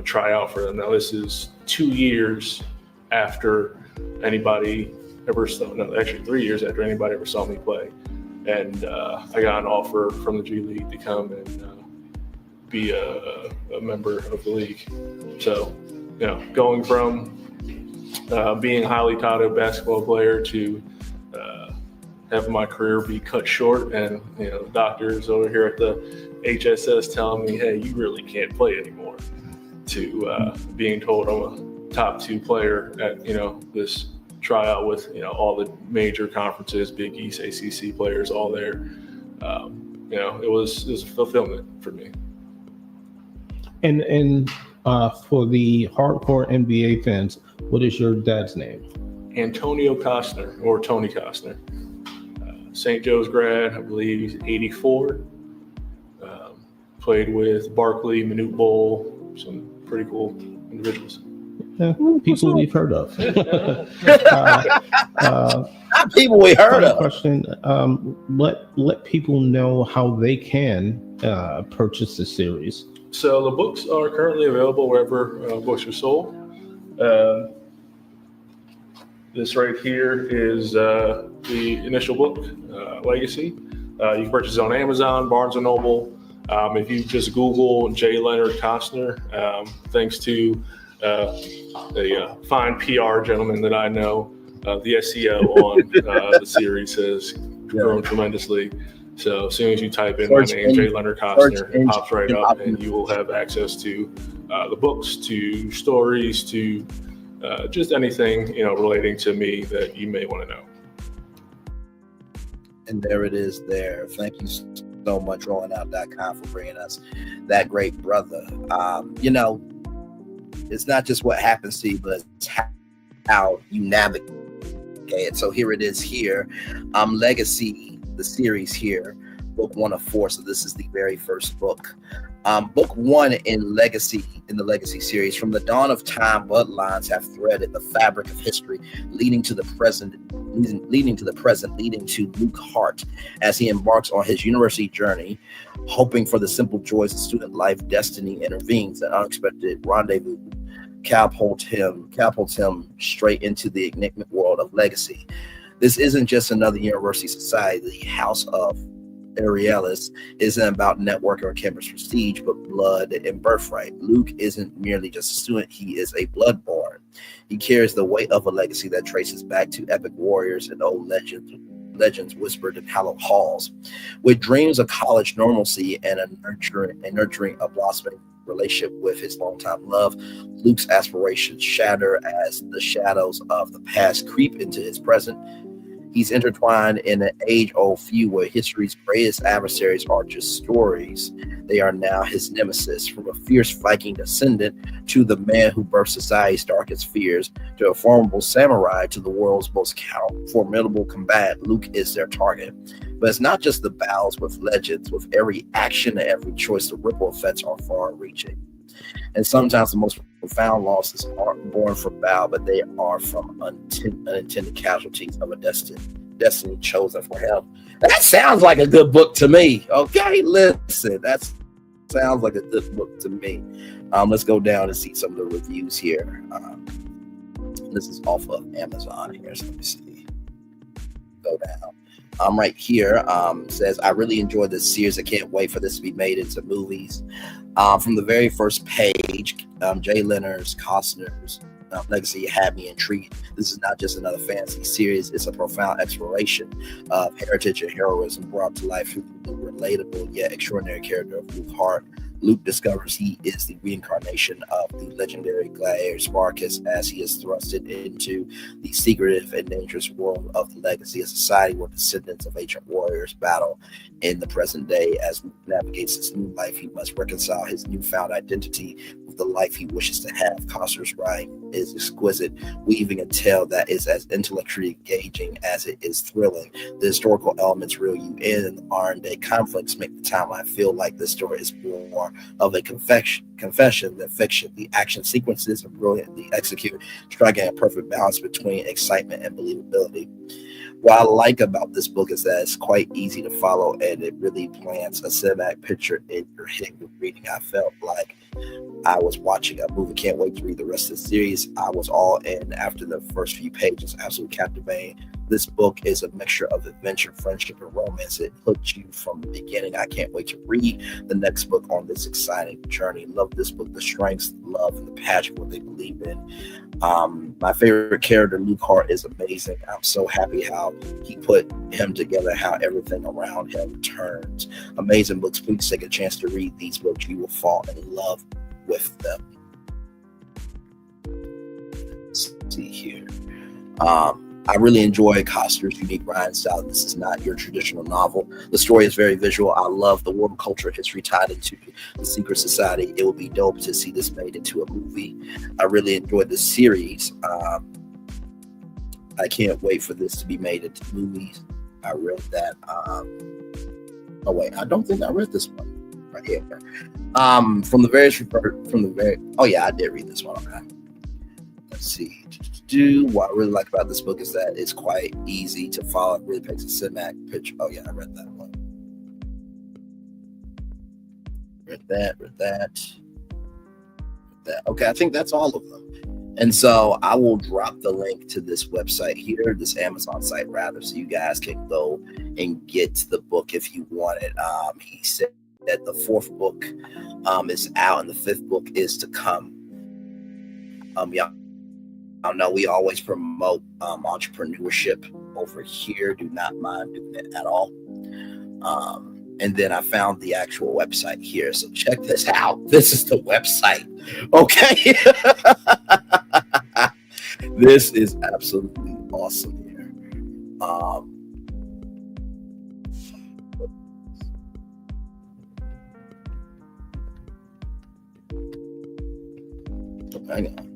[SPEAKER 19] try out for them. Now, this is 2 years after anybody ever saw, no, actually 3 years after anybody ever saw me play. And I got an offer from the G League to come and be a member of the league. So, going from being a highly touted basketball player to having my career be cut short, and the doctors over here at the HSS telling me, hey, you really can't play anymore, to being told I'm a top 2 player at this tryout with all the major conferences, Big East, ACC players, all there. It was a fulfillment for me.
[SPEAKER 20] And for the hardcore NBA fans, what is your dad's name?
[SPEAKER 19] Antonio Costner, or Tony Costner. St. Joe's grad, I believe he's 84. Played with Barkley, Manute Bol, some pretty cool individuals.
[SPEAKER 20] Yeah, people we've heard of.
[SPEAKER 6] People we heard of.
[SPEAKER 20] Question: let people know how they can purchase the series.
[SPEAKER 19] So the books are currently available wherever books are sold. This right here is the initial book, Legacy. You can purchase it on Amazon, Barnes & Noble. If you just Google J. Leonard Costner, thanks to a fine PR gentleman that I know, the SEO on the series has grown tremendously. So as soon as you type in my name, J. Leonard Costner, it pops right up, and you will have access to the books, to stories, to just anything relating to me that you may want to know.
[SPEAKER 6] And there it is there. Thank you so much, rollingout.com, for bringing us that great brother. It's not just what happens to you, but it's how you navigate it. So here it is here. Legacy, the series here, book 1 of 4. So this is the very first book. Book 1 in the Legacy series. From the dawn of time, bloodlines have threaded the fabric of history, leading to the present, leading to Luke Hart as he embarks on his university journey, hoping for the simple joys of student life. Destiny intervenes, an unexpected rendezvous catapults him straight into the enigmatic world of Legacy. This isn't just another university society. The House of Aurelius isn't about network or campus prestige, but blood and birthright. Luke isn't merely just a student, he is a bloodborn. He carries the weight of a legacy that traces back to epic warriors and old legends whispered in hallowed halls. With dreams of college normalcy and a nurturing a blossoming relationship with his longtime love, Luke's aspirations shatter as the shadows of the past creep into his present. He's intertwined in an age-old feud where history's greatest adversaries are just stories. They are now his nemesis, from a fierce Viking descendant to the man who birthed society's darkest fears, to a formidable samurai to the world's most formidable combatant. Luke is their target. But it's not just the battles with legends. With every action and every choice, the ripple effects are far-reaching. And sometimes the most profound losses aren't born from battle, but they are from unintended casualties of a destiny chosen for him. That sounds like a good book to me. Okay, listen, that sounds like a good book to me. Let's go down and see some of the reviews here. This is off of Amazon here, so let me see. Go down. Right here says, I really enjoyed this series. I can't wait for this to be made into movies. From the very first page, Jay Leonard's, Costner's legacy had me intrigued. This is not just another fantasy series. It's a profound exploration of heritage and heroism brought to life through the relatable yet extraordinary character of Luke Hart. Luke discovers he is the reincarnation of the legendary gladiator Spartacus as he is thrusted into the secretive and dangerous world of the legacy, a society where descendants of ancient warriors battle in the present day. As Luke navigates this new life, he must reconcile his newfound identity with the life he wishes to have. Costner's writing is exquisite, weaving a tale that is as intellectually engaging as it is thrilling. The historical elements reel you in, and the modern-day conflicts make the timeline feel like this story is more of a confession than fiction. The action sequences are brilliantly executed, striking a perfect balance between excitement and believability. What I like about this book is that it's quite easy to follow, and it really plants a cinematic picture in your head with reading. I felt like I was watching a movie. Can't wait to read the rest of the series. I was all in after the first few pages. Absolutely captivating. This book is a mixture of adventure, friendship, and romance. It hooked you from the beginning. I can't wait to read the next book on this exciting journey. Love this book, the strengths, the love, and the passion, what they believe in. My favorite character, Luke Hart, is amazing. I'm so happy how he put him together, how everything around him turns. Amazing books. Please take a chance to read these books. You will fall in love with them. Let's see here. I really enjoy Costner's unique writing style. This is not your traditional novel. The story is very visual. I love the world, culture, history tied into the secret society. It would be dope to see this made into a movie. I really enjoyed this series. I can't wait for this to be made into movies. I read that. Oh wait, I don't think I read this one right here. Oh yeah, I did read this one. Okay. Let's see. What I really like about this book is that it's quite easy to follow. It really paints a cinematic picture. Oh yeah, I read that one. Read that. Okay, I think that's all of them. And so I will drop the link to this website here, this Amazon site rather, so you guys can go and get the book if you want it. He said that the 4th book is out and the 5th book is to come. Y'all know we always promote entrepreneurship over here. Do not mind doing it at all. And then I found the actual website here. So check this out. This is the website. Okay. This is absolutely awesome here. Hang on.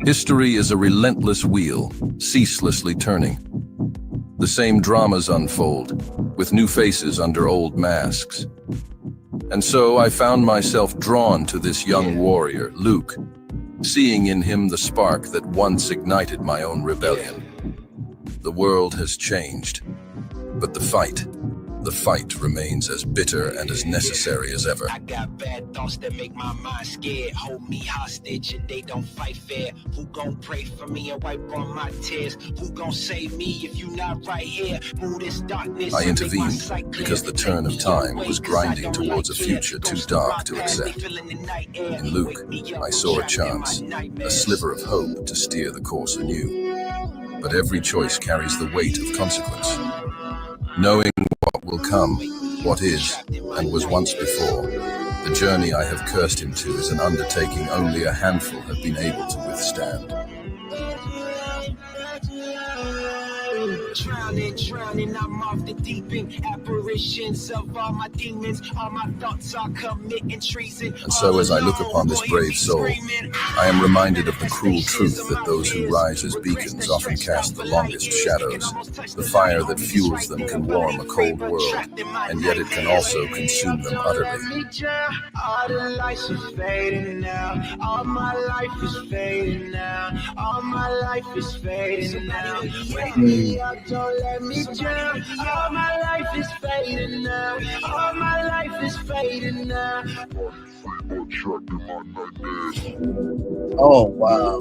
[SPEAKER 21] History is a relentless wheel, ceaselessly turning. The same dramas unfold, with new faces under old masks. And so I found myself drawn to this young warrior, Luke, seeing in him the spark that once ignited my own rebellion. The world has changed, but the fight, the fight remains as bitter and as necessary as ever.
[SPEAKER 3] I got bad thoughts that make my mind scared, hold me hostage and they don't fight fair. Who gon' pray for me and wipe on my tears? Who gon' save me if you not right here? Move this darkness.
[SPEAKER 21] I intervened because the turn of time was grinding towards a future too dark to accept. In Luke, I saw a chance, a sliver of hope to steer the course anew. But every choice carries the weight of consequence. Knowing what will come, what is, and was once before, the journey I have cursed him to is an undertaking only a handful have been able to withstand.
[SPEAKER 3] Drowning, I'm off the deep end. Apparitions of all my demons, all my thoughts are committing treason.
[SPEAKER 21] And so as I look upon this brave soul, I am reminded of the cruel truth that those who rise as beacons often cast the longest shadows. The fire that fuels them can warm a cold world, and yet it can also consume them utterly.
[SPEAKER 3] All the lights are fading now. All my life is fading now. All my life is fading now. Wake me up, don't let me drown. All my life is fading now. All my life is fading now.
[SPEAKER 6] Oh, wow.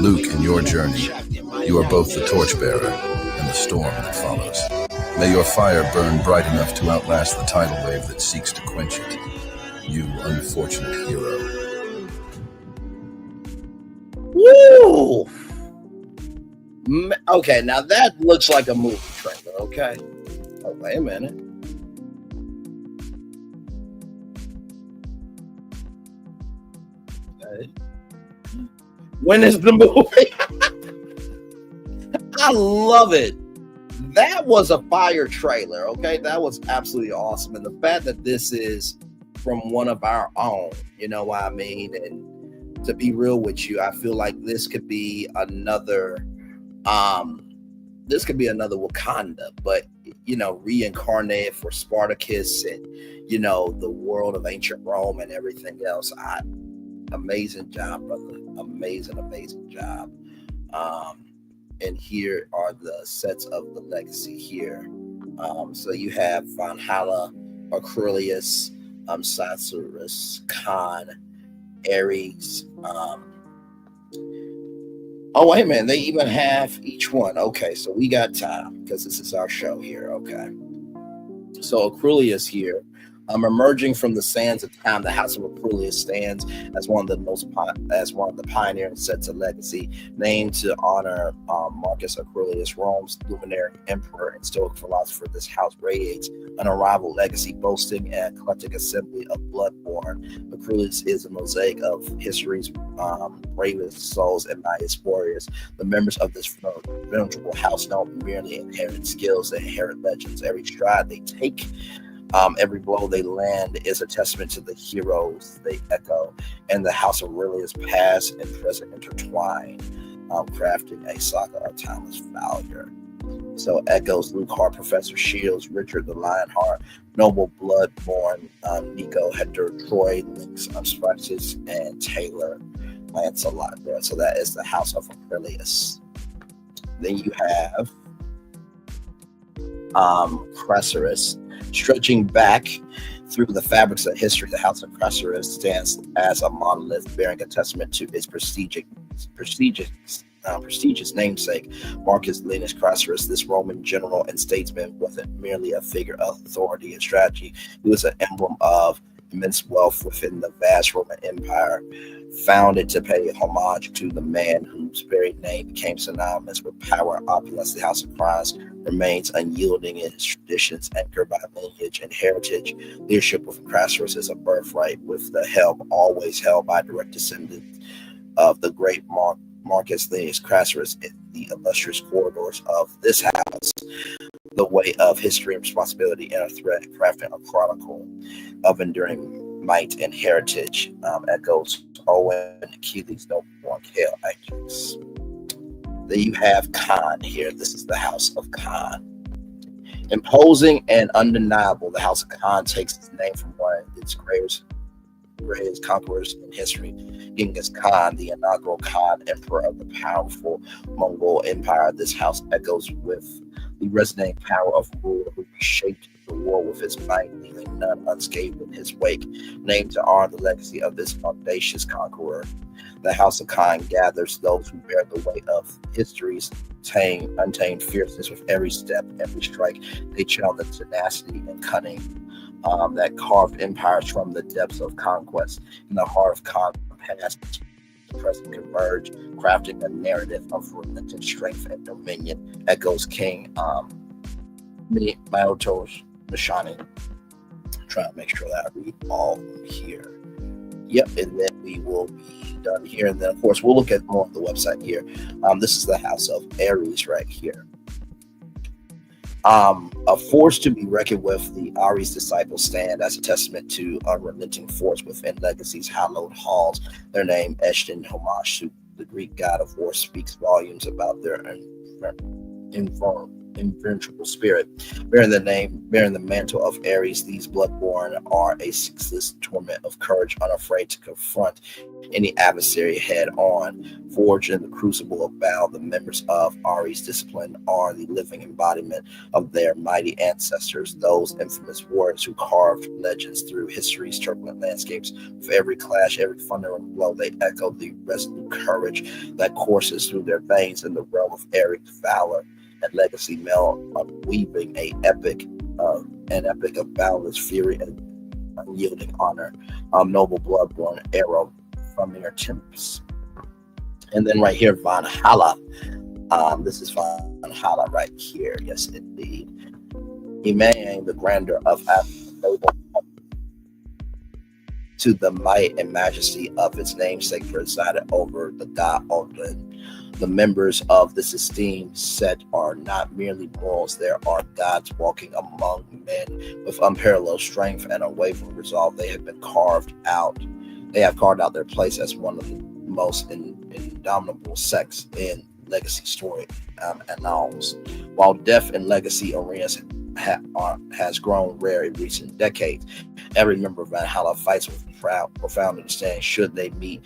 [SPEAKER 21] Luke, in your journey, you are both the torchbearer and the storm that follows. May your fire burn bright enough to outlast the tidal wave that seeks to quench it. You unfortunate hero.
[SPEAKER 6] Woo! Okay, now that looks like a movie trailer, okay? Oh, wait a minute. Okay. When is the movie? I love it. That was a fire trailer, okay? That was absolutely awesome. And the fact that this is from one of our own, you know what I mean? And to be real with you, I feel like this could be another Wakanda, but reincarnated for Spartacus and the world of ancient Rome and everything else. Amazing job, brother. Amazing job. And here are the sets of the legacy here. So you have Valhalla, Aurelius, Sacerus, Khan, Ares. Oh, wait a minute. They even have each one. Okay, so we got time because this is our show here. Okay. So Aurelius here. Emerging from the sands of time, the House of Aurelius stands as one of the pioneering sets of legacy, named to honor Marcus Aurelius, Rome's luminary emperor and Stoic philosopher. This house radiates an unrivaled legacy, boasting an eclectic assembly of bloodborne. Aurelius is a mosaic of history's bravest souls and mightiest warriors. The members of this venerable house don't merely inherit skills, they inherit legends. Every stride they take, every blow they land is a testament to the heroes they echo, and the House of Aurelius past and present intertwine, crafting a saga of timeless valor. So echoes Luke Hart, Professor Shields, Richard the Lionheart, Noble Bloodborne, Nico, Hector, Troy, Lynx, Spices, and Taylor Lancelot there. So that is the House of Aurelius. Then you have Cresserus. Stretching back through the fabrics of history, the House of Cresserus stands as a monolith bearing a testament to its prestigious namesake, Marcus Linnus Cresserus. This Roman general and statesman wasn't merely a figure of authority and strategy. He was an emblem of immense wealth within the vast Roman Empire, founded to pay homage to the man whose very name became synonymous with power and opulence. The House of Christ remains unyielding in its traditions, anchored by lineage and heritage. Leadership of Cresserus is a birthright, with the helm always held by direct descendants of the great Marcus Linnus Cresserus in the illustrious corridors of this house. The way of history and responsibility and a thread, crafting a chronicle of enduring might and heritage. Echoes Owen, Achilles, Noble, Hail, Ajax. Then you have Khan here. This is the House of Khan. Imposing and undeniable, the House of Khan takes its name from one of its greatest greatest conquerors in history. Genghis Khan, the inaugural Khan emperor of the powerful Mongol Empire. This house echoes with the resonating power of ruler who reshaped the world with his might, leaving none unscathed in his wake. Named to honor the legacy of this audacious conqueror, the House of Khan gathers those who bear the weight of history's untamed fierceness. With every step, every strike, they channel the tenacity and cunning that carved empires from the depths of conquest. In the heart of Khan, past and present converge, crafting a narrative of relentless strength and dominion. Echoes King Maoto's Nishani. Trying to make sure that I read all here. Yep, and then we will be done here. And then, of course, we'll look at more on the website here. This is the House of Aries right here. A force to be reckoned with, the Aries disciples stand as a testament to unrelenting force within Legacy's hallowed halls. Their name, etched in homage to the Greek god of war, speaks volumes about their invincible spirit. Bearing the mantle of Aries, these bloodborn are a ceaseless torment of courage, unafraid to confront any adversary head on. Forged in the crucible of battle, the members of Aries discipline are the living embodiment of their mighty ancestors, those infamous warriors who carved legends through history's turbulent landscapes. For every clash, every thundering blow, they echo the resolute courage that courses through their veins. In the realm of Aries valor and legacy, male weaving an epic of boundless fury and unyielding honor. Noble bloodborn arrow from their temps. And then right here, Valhalla. This is Valhalla right here. Yes, indeed. Emanating the grandeur of noble to the might and majesty of its namesake presided over the god Odin. The members of this esteemed set are not merely mortals, there are gods walking among men with unparalleled strength and unwavering resolve. They have carved out their place as one of the most indomitable sects in legacy story annals. While death in legacy arenas has grown rare in recent decades, every member of Valhalla fights with profound understanding. Should they meet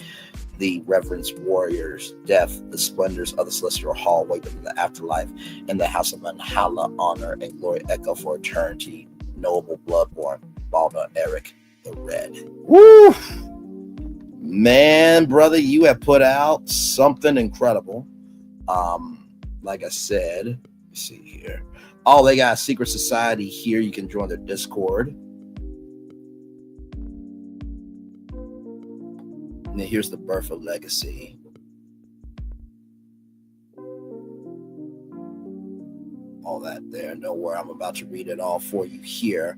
[SPEAKER 6] the reverence warriors, death, the splendors of the celestial hall wait them in the afterlife. In the House of Valhalla, honor and glory echo for eternity. Noble bloodborn, Balder Eric the Red. Woo! Man, brother, you have put out something incredible. Like I said, let me see here. Oh, they got a secret society here. You can join their Discord. And then here's the birth of legacy. All that there. Know where I'm about to read it all for you here.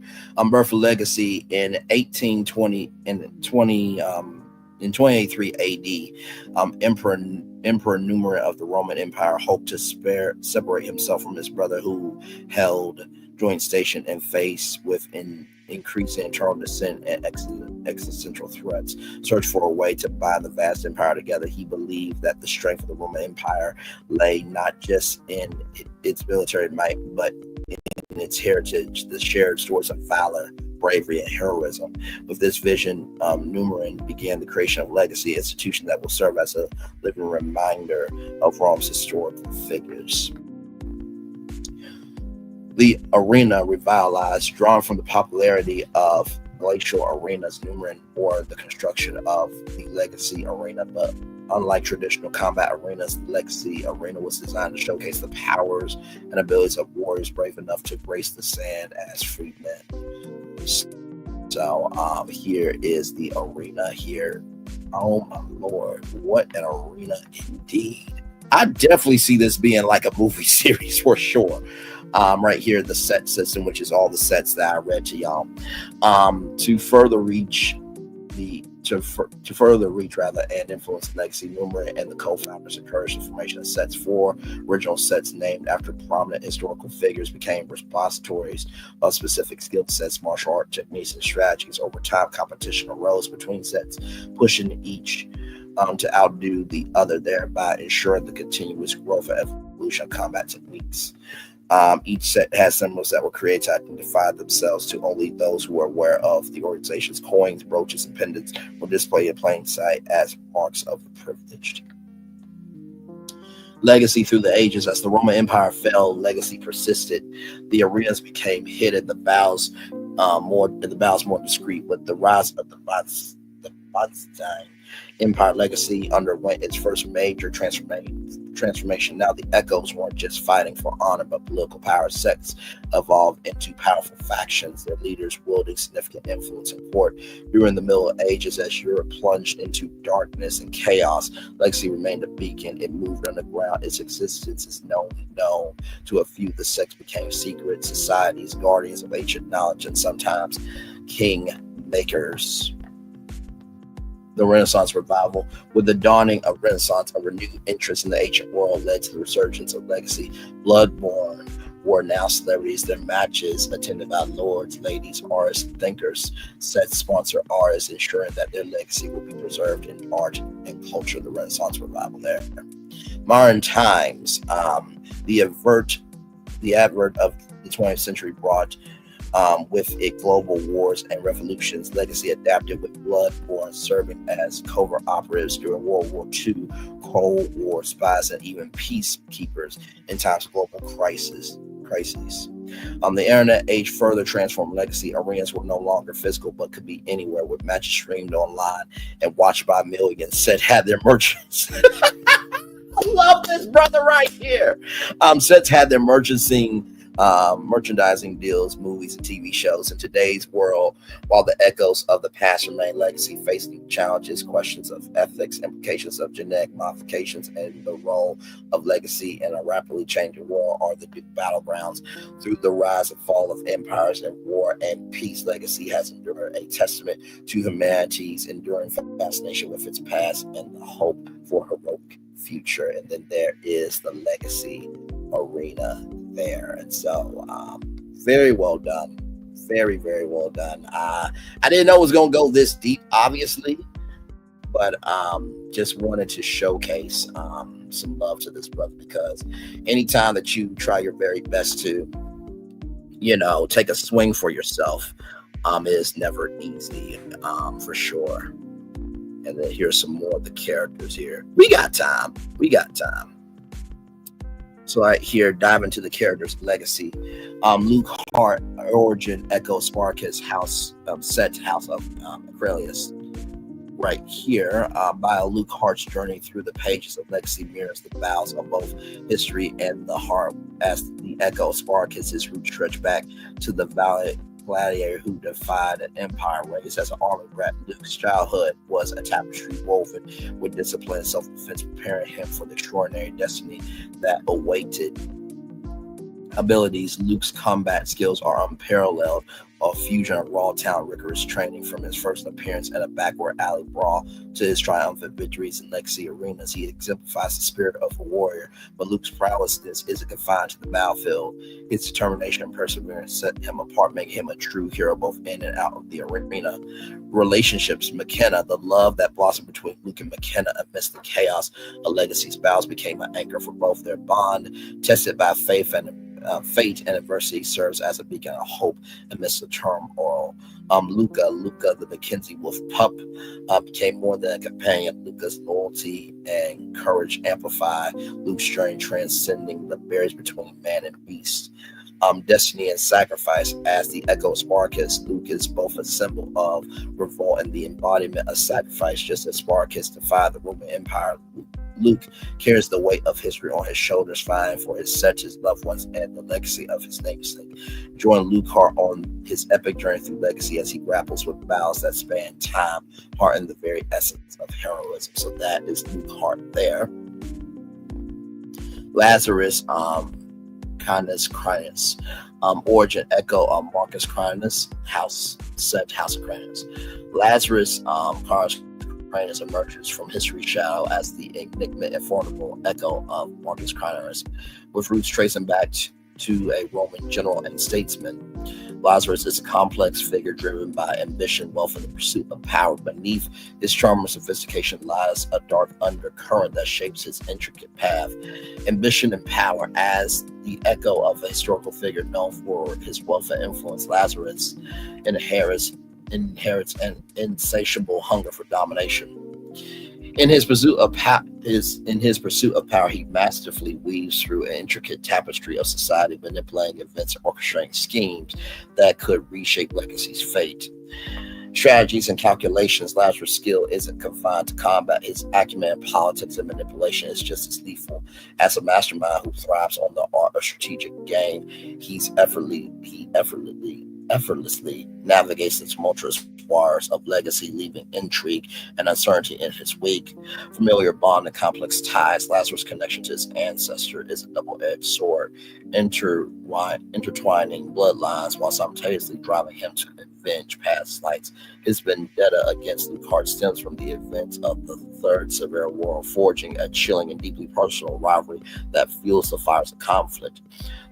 [SPEAKER 6] Birth of legacy in 2083 AD. Emperor Numeron of the Roman Empire hoped to separate himself from his brother, who held joint station and faced with increasing internal dissent and existential threats. Search for a way to bind the vast empire together. He believed that the strength of the Roman Empire lay not just in its military might, but in its heritage, the shared stories of valor, bravery, and heroism. With this vision, Numeron began the creation of Legacy, an institution that will serve as a living reminder of Rome's historical figures. The arena revitalized, drawn from the popularity of glacial arenas, Numeron or the construction of the Legacy Arena. But unlike traditional combat arenas, the Legacy Arena was designed to showcase the powers and abilities of warriors brave enough to grace the sand as freedmen. So here is the arena here. Oh my Lord, what an arena indeed. I definitely see this being like a movie series for sure. Right here, the set system, which is all the sets that I read to y'all. To further reach and influence Legacy, Numeron and the co-founders encouraged the formation of sets. 4 original sets named after prominent historical figures became repositories of specific skill sets, martial art techniques, and strategies. Over time, competition arose between sets, pushing each to outdo the other, thereby ensuring the continuous growth and evolution of combat techniques. Each set has symbols that were created to identify themselves to only those who are aware of the organization's coins, brooches, and pendants were displayed in plain sight as marks of the privileged. Legacy through the ages. As the Roman Empire fell, legacy persisted. The arenas became hidden, the bows more discreet. With the rise of the Byzantine Empire, legacy underwent its first major transformation. Now the echoes weren't just fighting for honor, but political power. Sects evolved into powerful factions, their leaders wielding significant influence in court. During the Middle Ages, as Europe plunged into darkness and chaos, legacy remained a beacon. It moved underground. Its existence is known to a few. The sects became secret societies, guardians of ancient knowledge, and sometimes king makers. The Renaissance revival. With the dawning of Renaissance, a renewed interest in the ancient world led to the resurgence of legacy. Bloodborne were now celebrities. Their matches attended by lords, ladies, artists, thinkers, sets sponsor artists, ensuring that their legacy will be preserved in art and culture. The Renaissance revival there. Modern times. The advert of the 20th century brought with it global wars and revolutions. Legacy adapted with Bloodborne serving as covert operatives during World War II, Cold War spies, and even peacekeepers in times of global crises. The internet age further transformed legacy. Arenas were no longer physical, but could be anywhere, with matches streamed online and watched by millions. Sets had their merchants. I love this brother right here. Sets had their merchandising deals, movies, and TV shows. In today's world, while the echoes of the past remain, legacy facing challenges, questions of ethics, implications of genetic modifications, and the role of legacy in a rapidly changing world are the new battlegrounds. Through the rise and fall of empires and war and peace, legacy has endured, a testament to humanity's enduring fascination with its past and the hope for a heroic future. And then there is the legacy arena there. And so very well done. Very, very well done. I didn't know it was going to go this deep, obviously, but just wanted to showcase some love to this brother, because anytime that you try your very best to, take a swing for yourself, is never easy, for sure. And then here's some more of the characters here. We got time. So right here, dive into the characters' legacy. Luke Hart, origin, Echo Sparkus, house set House of Aurelius. Right here, bio Luke Hart's journey through the pages of legacy mirrors the vows of both history and the heart, as the Echo Sparkus, his roots stretch back to the valiant gladiator who defied an empire raised as an army rat. Luke's childhood was a tapestry woven with discipline and self-defense, preparing him for the extraordinary destiny that awaited. Abilities. Luke's combat skills are unparalleled, a fusion of raw talent, rigorous training from his first appearance in a backward alley brawl to his triumphant victories in legacy arenas. He exemplifies the spirit of a warrior, but Luke's prowessness isn't confined to the battlefield. His determination and perseverance set him apart, making him a true hero both in and out of the arena. Relationships. McKenna. The love that blossomed between Luke and McKenna amidst the chaos of legacy's battles became an anchor for both. Their bond, tested by fate and adversity, serves as a beacon of hope amidst the turmoil. Luca, the Mackenzie Wolf pup, became more than a companion. Luca's loyalty and courage amplify Luke's journey, transcending the barriers between man and beast. Destiny and sacrifice. As the Echo Sparkus, Luke is both a symbol of revolt and the embodiment of sacrifice. Just as Sparkus defied the Roman Empire, Luke carries the weight of history on his shoulders, fighting for his loved ones, and the legacy of his namesake. Join Luke Hart on his epic journey through legacy as he grapples with battles that span time, heart, and the very essence of heroism. So that is Luke Hart there. Lazarus, Kindness, Krystena. Origin, Echo, Marcus Krystena, House of Krystena. Lazarus, Krystena emerges from history's shadow as the enigmatic and formidable Echo of Marcus Krystena, with roots tracing back to a Roman general and statesman. Lazarus is a complex figure driven by ambition, wealth, and the pursuit of power. Beneath his charm and sophistication lies a dark undercurrent that shapes his intricate path. Ambition and power. As the echo of a historical figure known for his wealth and influence, Lazarus inherits an insatiable hunger for domination. In his pursuit of power, he masterfully weaves through an intricate tapestry of society, manipulating events and orchestrating schemes that could reshape Legacy's fate. Strategies and calculations. Lazarus' skill isn't confined to combat. His acumen, politics, and manipulation is just as lethal. As a mastermind who thrives on the art of strategic game, he effortlessly navigates the tumultuous waters of Legacy, leaving intrigue and uncertainty in his wake. Familiar bond and complex ties. Lazarus' connection to his ancestor is a double-edged sword, intertwining bloodlines while simultaneously driving him to avenge past slights. His vendetta against Luke Hart stems from the events of the Third Severe War, forging a chilling and deeply personal rivalry that fuels the fires of conflict.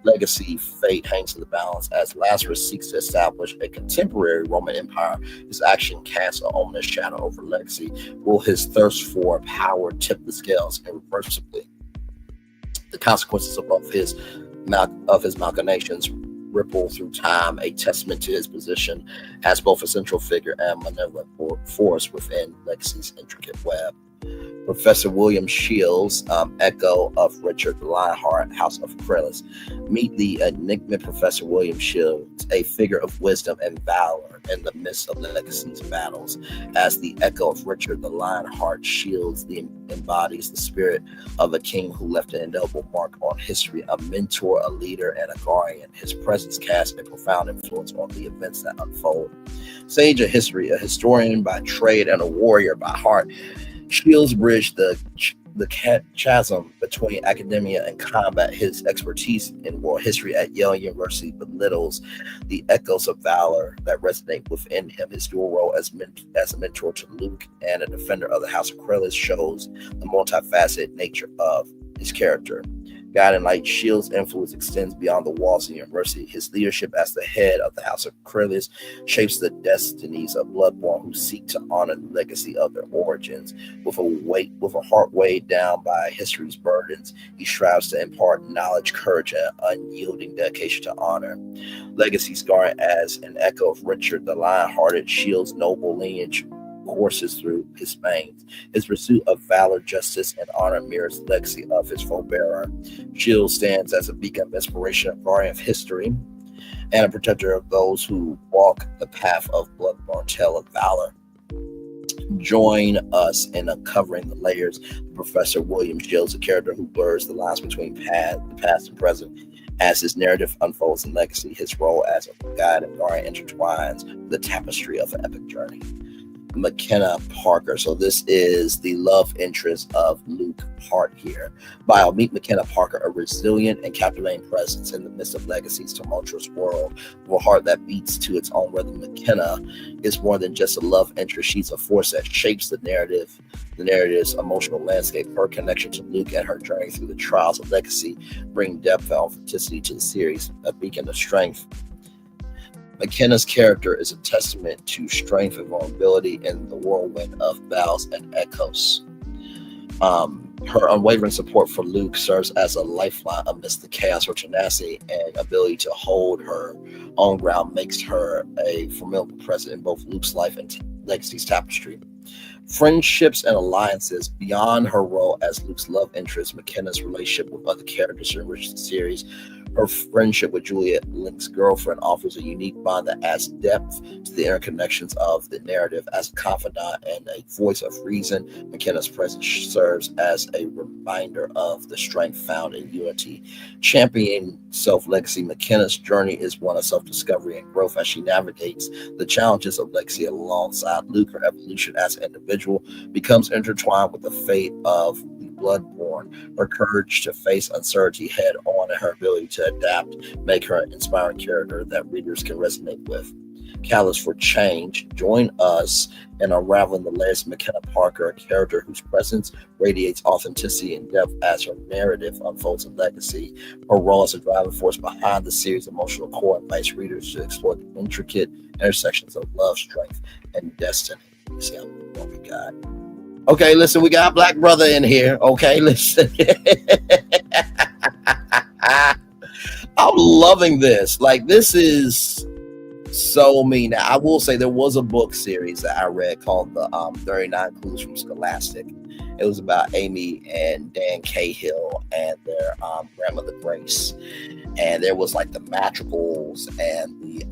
[SPEAKER 6] Legacy fate hangs in the balance as Lazarus seeks to establish a contemporary Roman Empire. His action casts an ominous shadow over Legacy. Will his thirst for power tip the scales irreversibly? The consequences of his machinations ripple through time, a testament to his position as both a central figure and malevolent force within Legacy's intricate web. Professor William Shields, echo of Richard the Lionheart, House of Krystena. Meet the enigmatic Professor William Shields, a figure of wisdom and valor in the midst of Legacy's battles. As the echo of Richard the Lionheart, Shields embodies the spirit of a king who left an indelible mark on history, a mentor, a leader, and a guardian. His presence casts a profound influence on the events that unfold. Sage of history, a historian by trade and a warrior by heart, Shields bridged the chasm between academia and combat. His expertise in world history at Yale University belittles the echoes of valor that resonate within him. His dual role as a mentor to Luke and a defender of the House of Krystena shows the multifaceted nature of his character. Guiding light, Shields' influence extends beyond the walls of the university. His leadership as the head of the House of Krystena shapes the destinies of Bloodborne who seek to honor the legacy of their origins. With a heart weighed down by history's burdens, he strives to impart knowledge, courage, and unyielding dedication to honor. Legacy scarring as an echo of Richard the Lion-Hearted, Shields' noble lineage courses through his veins. His pursuit of valor, justice, and honor mirrors the legacy of his forebearer. Shields stands as a beacon of inspiration, a guardian of history, and a protector of those who walk the path of blood-born tale of valor. Join us in uncovering the layers of Professor William Shields, a character who blurs the lines between the past and present. As his narrative unfolds in Legacy, his role as a guide and guardian intertwines with the tapestry of an epic journey. McKenna Parker. So this is the love interest of Luke Hart here. Bio, meet McKenna Parker, a resilient and captivating presence in the midst of Legacy's tumultuous world. With a heart that beats to its own rhythm, McKenna is more than just a love interest. She's a force that shapes the narrative's emotional landscape. Her connection to Luke and her journey through the trials of Legacy bring depth and authenticity to the series, a beacon of strength. McKenna's character is a testament to strength and vulnerability in the whirlwind of battles and echoes. Her unwavering support for Luke serves as a lifeline amidst the chaos. Her tenacity and ability to hold her own ground makes her a formidable presence in both Luke's life and Legacy's tapestry. Friendships and alliances. Beyond her role as Luke's love interest, McKenna's relationship with other characters enrich the series. Her friendship with Juliet, Link's girlfriend, offers a unique bond that adds depth to the interconnections of the narrative. As a confidant and a voice of reason, McKenna's presence serves as a reminder of the strength found in unity. Championing self-legacy, McKenna's journey is one of self-discovery and growth as she navigates the challenges of legacy alongside Luke. Her evolution as an individual becomes intertwined with the fate of Bloodborne. Her courage to face uncertainty head on and her ability to adapt make her an inspiring character that readers can resonate with. catalyst for change. Join us in unraveling the layers of McKenna Parker, a character whose presence radiates authenticity and depth as her narrative unfolds a legacy. Her role as a driving force behind the series' emotional core invites readers to explore the intricate intersections of love, strength, and destiny. You see what we got. Okay, listen, we got a black brother in here. Okay, listen. I'm loving this. Like, this is so me. Now, I will say there was a book series that I read called the 39 Clues from Scholastic. It was about Amy and Dan Cahill and their grandmother Grace. And there was like the Madrigals and the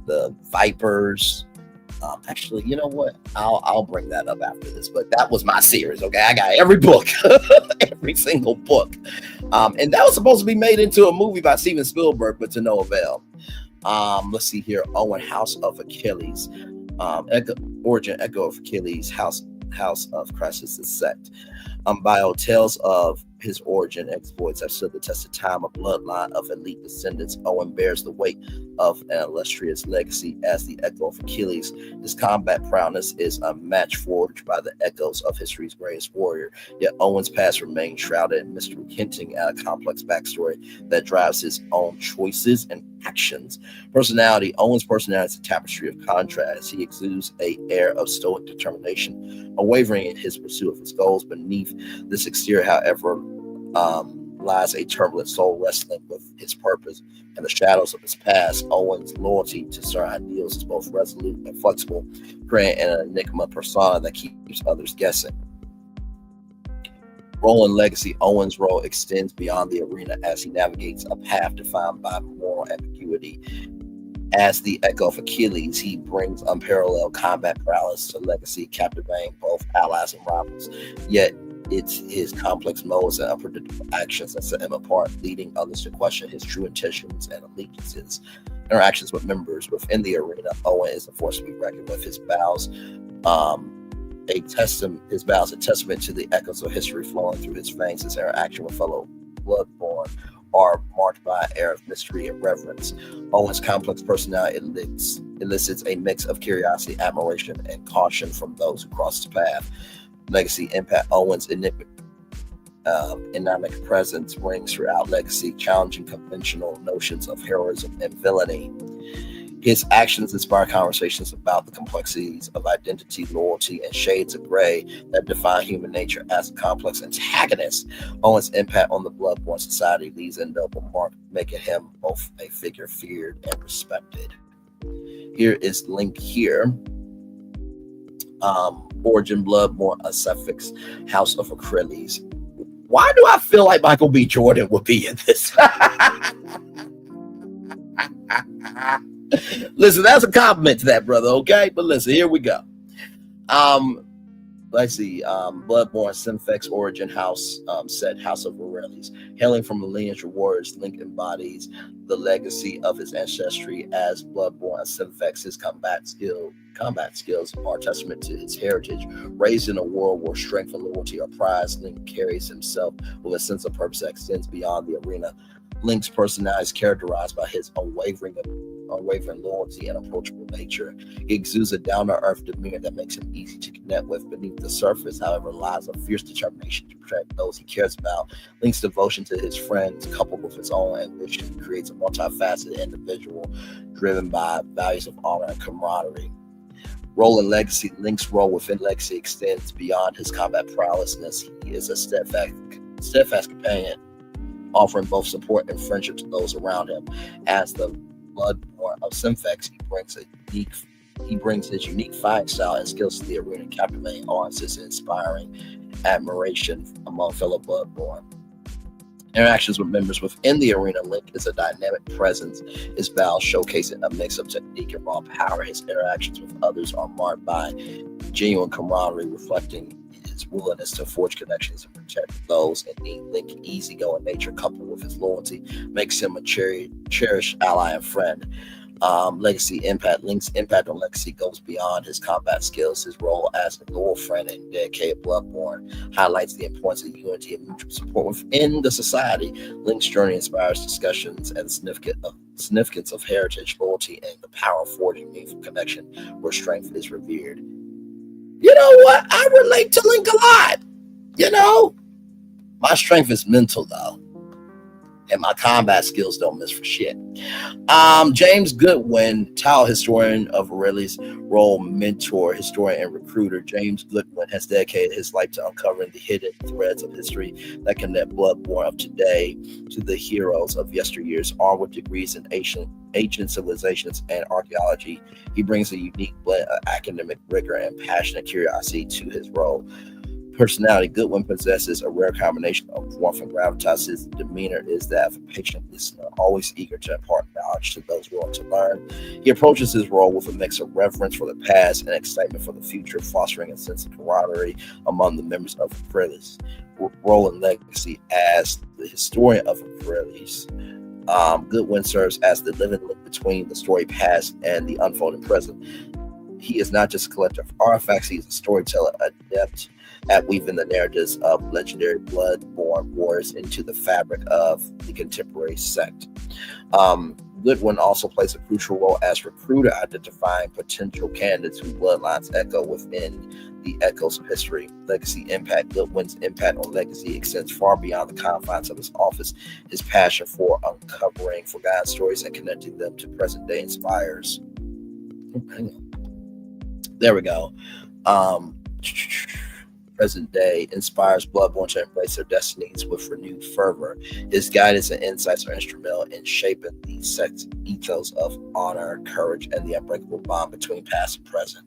[SPEAKER 6] the Vipers. Actually, you know what? I'll bring that up after this. But that was my series. Okay, I got every book, every single book, and that was supposed to be made into a movie by Steven Spielberg, but to no avail. Let's see here. Owen, House of Achilles, origin, echo of Achilles, House of Crassus' sect. Bio tells of his origin exploits have stood the test of time. A bloodline of elite descendants, Owen bears the weight of an illustrious legacy as the echo of Achilles. His combat prowess is a match forged by the echoes of history's greatest warrior. Yet Owen's past remains shrouded in mystery, hinting at a complex backstory that drives his own choices and actions. Personality. Owen's personality is a tapestry of contrast. He exudes an air of stoic determination, unwavering in his pursuit of his goals. Beneath this exterior, however, lies a turbulent soul wrestling with his purpose. In the shadows of his past, Owen's loyalty to certain ideals is both resolute and flexible, creating an enigma persona that keeps others guessing. Role and legacy. Owen's role extends beyond the arena as he navigates a path defined by moral ambiguity. As the echo of Achilles, he brings unparalleled combat prowess to legacy, captivating both allies and rivals. Yet it's his complex modes and unpredictable actions that set him apart, leading others to question his true intentions and allegiances. Interactions with members within the arena. Owen is a force to be reckoned with. His vows, a testament to the echoes of history flowing through his veins. His interaction with fellow bloodborn are marked by an air of mystery and reverence. Owen's complex personality elicits a mix of curiosity, admiration, and caution from those who cross his path. Legacy impact. Owen's enigmatic presence rings throughout legacy, challenging conventional notions of heroism and villainy. His actions inspire conversations about the complexities of identity, loyalty, and shades of gray that define human nature. As a complex antagonist, Owen's impact on the bloodborne society leaves a noble mark, making him both a figure feared and respected. Here is link here. Origin, bloodborne, a suffix, House of Achilles. Why do I feel like Michael B. Jordan would be in this? Listen, that's a compliment to that, brother, okay? But listen, here we go. Let's see. Bloodborne, Symphex, origin, house, set, House of Achilles. Hailing from a lineage of warriors, Link embodies the legacy of his ancestry as bloodborne. Symphex, his combat skills are testament to his heritage. Raised in a world where strength and loyalty are prized, Link carries himself with a sense of purpose that extends beyond the arena. Link's personality is characterized by his unwavering loyalty and approachable nature. He exudes a down-to-earth demeanor that makes him easy to connect with. Beneath the surface, however, lies a fierce determination to protect those he cares about. Link's devotion to his friends, coupled with his own ambition, creates a multifaceted individual driven by values of honor and camaraderie. Role and legacy. Link's role within legacy extends beyond his combat prowessness. He is a steadfast companion, offering both support and friendship to those around him. As the bloodborne of Symphex, he brings his unique fighting style and skills to the arena, captivating audiences and inspiring admiration among fellow bloodborne. Interactions with members within the arena. Link is a dynamic presence. His battles showcasing a mix of technique and raw power. His interactions with others are marked by genuine camaraderie, reflecting his willingness to forge connections and protect those in need. Link's easygoing nature, coupled with his loyalty, makes him a cherished ally and friend. Legacy impact. Link's impact on legacy goes beyond his combat skills. His role as a loyal friend and dedicated Bloodborne highlights the importance of unity and mutual support within the society. Link's journey inspires discussions and significance of heritage, loyalty, and the power of forging meaningful connection where strength is revered. You know what? I relate to Link a lot. You know, my strength is mental though, and my combat skills don't miss for shit. James Goodwin, tile historian of Aurelius' role, mentor, historian, and recruiter. James Goodwin has dedicated his life to uncovering the hidden threads of history that connect Bloodborne of today to the heroes of yesteryears. Armed with degrees in ancient civilizations and archaeology, he brings a unique blend of academic rigor and passionate curiosity to his role. Personality. Goodwin possesses a rare combination of warmth and gravitas. His demeanor is that of a patient listener, always eager to impart knowledge to those willing to learn. He approaches his role with a mix of reverence for the past and excitement for the future, fostering a sense of camaraderie among the members of Aurelius. Role and legacy. As the historian of Aurelius, Goodwin serves as the living link between the storied past and the unfolding present. He is not just a collector of artifacts, he is a storyteller, adept at weaving the narratives of legendary Bloodborne warriors into the fabric of the contemporary sect. Goodwin also plays a crucial role as recruiter, identifying potential candidates whose bloodlines echo within the echoes of history. Legacy impact. Goodwin's impact on legacy extends far beyond the confines of his office. His passion for uncovering forgotten stories and connecting them to present day inspires. There we go. Present day inspires Bloodborne to embrace their destinies with renewed fervor. His guidance and insights are instrumental in shaping the sect's ethos of honor, courage, and the unbreakable bond between past and present.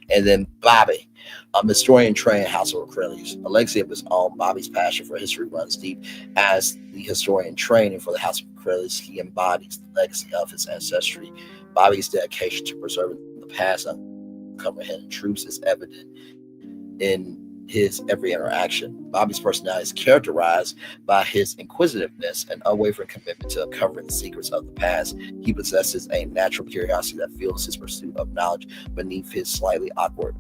[SPEAKER 6] And then Bobby, a historian trained House of Aurelius, a legacy of his own. Bobby's passion for history runs deep. As the historian training for the House of Aurelius, he embodies the legacy of his ancestry. Bobby's dedication to preserving the past and uncovering hidden truths is evident in his every interaction. Bobby's personality is characterized by his inquisitiveness and unwavering commitment to uncovering the secrets of the past. He possesses a natural curiosity that fuels his pursuit of knowledge beneath his slightly awkward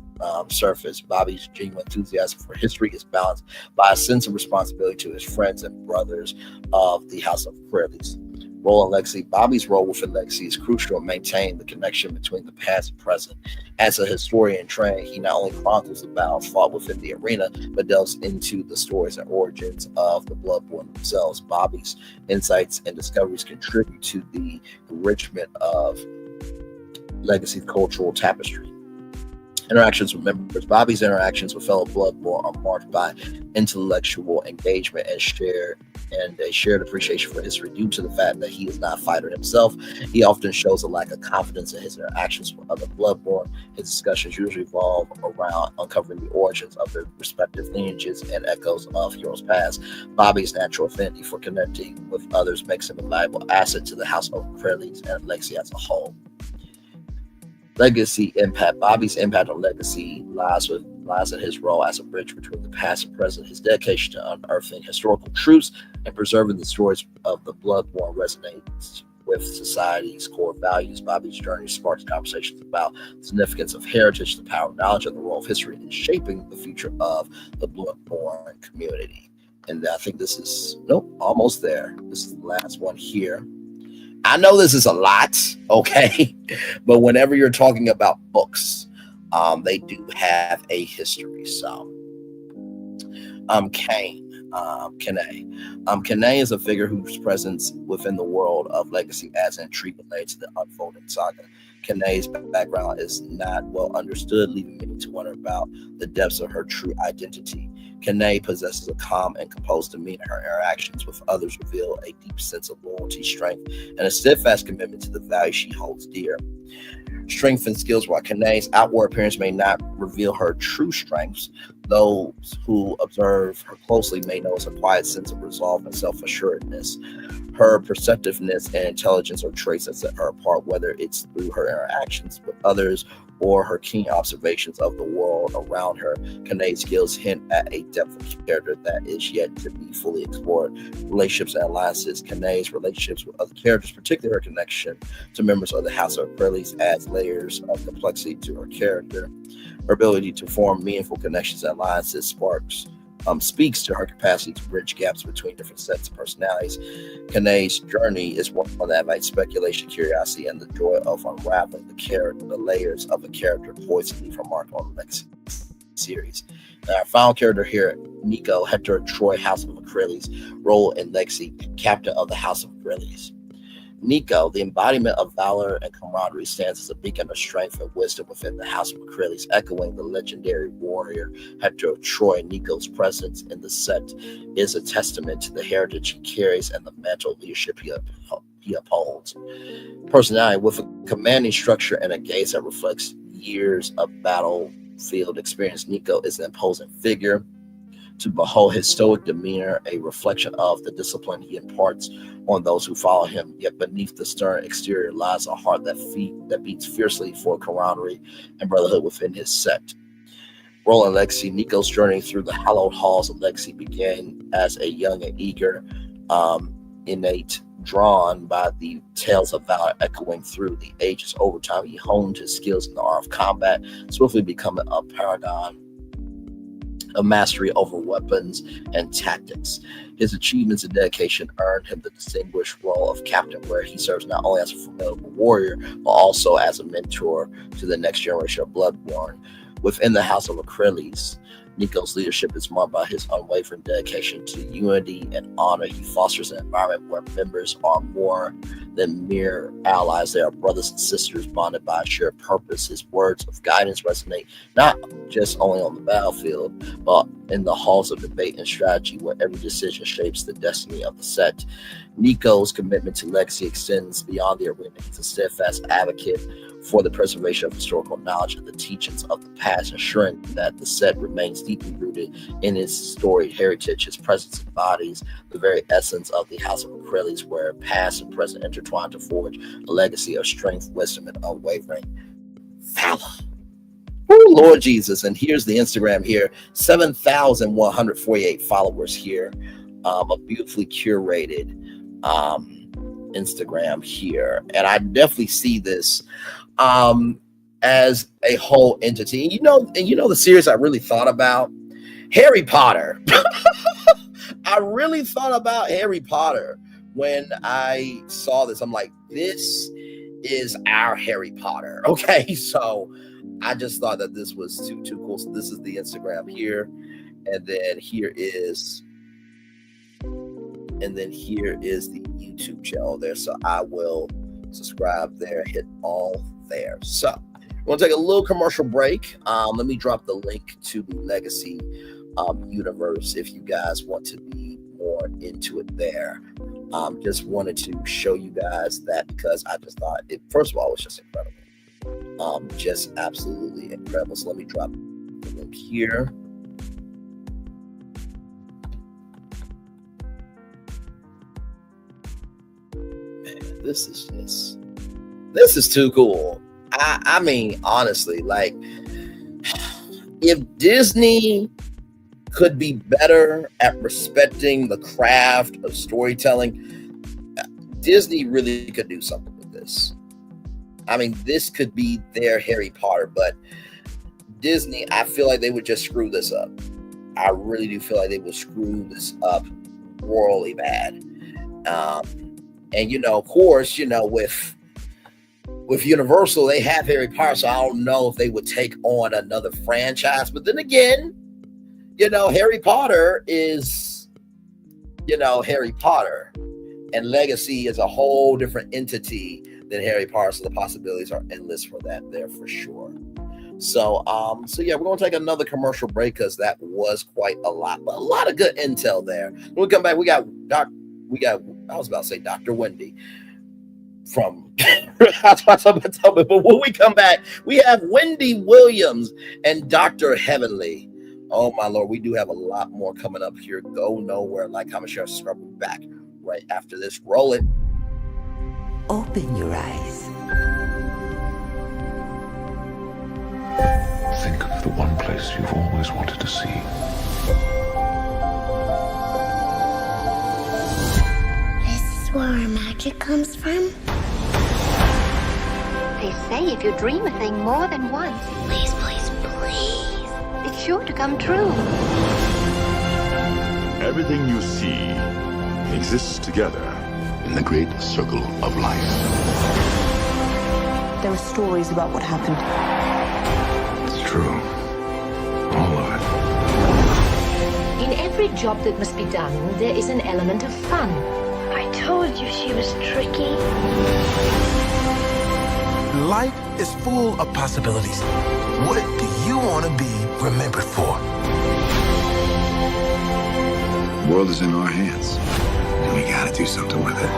[SPEAKER 6] surface. Bobby's genuine enthusiasm for history is balanced by a sense of responsibility to his friends and brothers of the House of Aurelius. Role and legacy. Bobby's role within legacy is crucial in maintaining the connection between the past and present. As a historian trained, he not only chronicles the battles fought within the arena, but delves into the stories and origins of the Bloodborne themselves. Bobby's insights and discoveries contribute to the enrichment of legacy cultural tapestry. Interactions with members. Bobby's interactions with fellow Bloodborne are marked by intellectual engagement and a shared appreciation for history. Due to the fact that he is not a fighter himself, he often shows a lack of confidence in his interactions with other Bloodborne. His discussions usually revolve around uncovering the origins of their respective lineages and echoes of heroes past. Bobby's natural affinity for connecting with others makes him a valuable asset to the House of Aurelius and legacy as a whole. Legacy impact. Bobby's impact on legacy lies in his role as a bridge between the past and present. His dedication to unearthing historical truths and preserving the stories of the Bloodborne resonates with society's core values. Bobby's journey sparks conversations about the significance of heritage, the power of knowledge, and the role of history in shaping the future of the Bloodborne community. And I think this is, almost there. This is the last one here. I know this is a lot, okay? But whenever you're talking about books, they do have a history. So, Kane is a figure whose presence within the world of legacy adds intrigue related to the unfolding saga. Kane's background is not well understood, leaving many to wonder about the depths of her true identity. Kane possesses a calm and composed demeanor. Her interactions with others reveal a deep sense of loyalty, strength, and a steadfast commitment to the values she holds dear. Strength and skills. While Kane's outward appearance may not reveal her true strengths, those who observe her closely may notice a quiet sense of resolve and self-assuredness. Her perceptiveness and intelligence are traits that set her apart, whether it's through her interactions with others or her keen observations of the world around her. Kanae's skills hint at a depth of character that is yet to be fully explored. Relationships and alliances. Kanae's relationships with other characters, particularly her connection to members of the House of Acrylics, adds layers of complexity to her character. Her ability to form meaningful connections and alliances speaks to her capacity to bridge gaps between different sets of personalities. Kanae's journey is one that invites speculation, curiosity, and the joy of unraveling the layers of a character poised to leave her mark on the next series. And our final character here, Nico Hector Troy House of Acrylics, role in Legacy, captain of the House of Acrylics. Nico, the embodiment of valor and camaraderie, stands as a beacon of strength and wisdom within the House of Acrylics, echoing the legendary warrior Hector of Troy. Nico's presence in the set is a testament to the heritage he carries and the mantle of leadership he upholds. Personality, with a commanding structure and a gaze that reflects years of battlefield experience, Nico is an imposing figure. To behold, his stoic demeanor, a reflection of the discipline he imparts on those who follow him. Yet beneath the stern exterior lies a heart that beats fiercely for camaraderie and brotherhood within his set. Role in Legacy. Nico's journey through the hallowed halls of Legacy began as a young and eager, innate, drawn by the tales of valor echoing through the ages. Over time, he honed his skills in the art of combat, swiftly becoming a paragon of mastery over weapons and tactics. His achievements and dedication earned him the distinguished role of captain, where he serves not only as a formidable warrior, but also as a mentor to the next generation of Bloodborne. Within the House of Acrylics, Nico's leadership is marked by his unwavering dedication to unity and honor. He fosters an environment where members are more than mere allies. They are brothers and sisters bonded by a shared purpose. His words of guidance resonate not just only on the battlefield, but in the halls of debate and strategy, where every decision shapes the destiny of the set. Nico's commitment to Legacy extends beyond the arena. He's a steadfast advocate for the preservation of historical knowledge and the teachings of the past, ensuring that the set remains deeply rooted in its storied heritage. His presence embodies the very essence of the House of Acrylics, where past and present intertwine to forge a legacy of strength, wisdom, and unwavering valor. Oh, Lord Jesus. And here's the Instagram here. 7,148 followers here. A beautifully curated Instagram here. And I definitely see this as a whole entity. And you know the series I really thought about? Harry Potter. I really thought about Harry Potter when I saw this. I'm like, this is our Harry Potter. Okay, so I just thought that this was too cool. So this is the Instagram here, and then here is the YouTube channel there. So I will subscribe there, hit all there. So we're gonna take a little commercial break. Let me drop the link to the Legacy universe if you guys want to be more into it there. Just wanted to show you guys that because I just thought it, first of all, it was just incredible. Just absolutely incredible. So let me drop the link here. Man, this is too cool. I mean, honestly, like, if Disney could be better at respecting the craft of storytelling, Disney really could do something with this. I mean, this could be their Harry Potter, but Disney, I feel like they would just screw this up. I really do feel like they would screw this up royally bad. And, of course, with Universal, they have Harry Potter, so I don't know if they would take on another franchise. But then again, Harry Potter is, Harry Potter, and Legacy is a whole different entity than Harry Potter. So the possibilities are endless for that there for sure. So yeah, we're going to take another commercial break because that was quite a lot of good intel there. When we come back, we got I was about to say Dr. Wendy from but when we come back, we have Wendy Williams and Dr. Heavenly. Oh my Lord, we do have a lot more coming up here. Go nowhere. Like, comment, share, subscribe. We'll be back right after this. Roll it.
[SPEAKER 4] Open your eyes. place you've always wanted to see.
[SPEAKER 22] This is where our magic comes from?
[SPEAKER 23] They say if you dream a thing more than once,
[SPEAKER 22] Please, please, please.
[SPEAKER 23] it's sure to come true.
[SPEAKER 24] Everything you see exists together in the great circle of life.
[SPEAKER 14] There are stories about what happened.
[SPEAKER 24] It's true. All of it.
[SPEAKER 25] In every job that must be done, there is an element of fun.
[SPEAKER 22] I told you she was tricky.
[SPEAKER 26] Life is full of possibilities. What do you want to be remembered for?
[SPEAKER 24] The world is in our hands, and we gotta do something with it.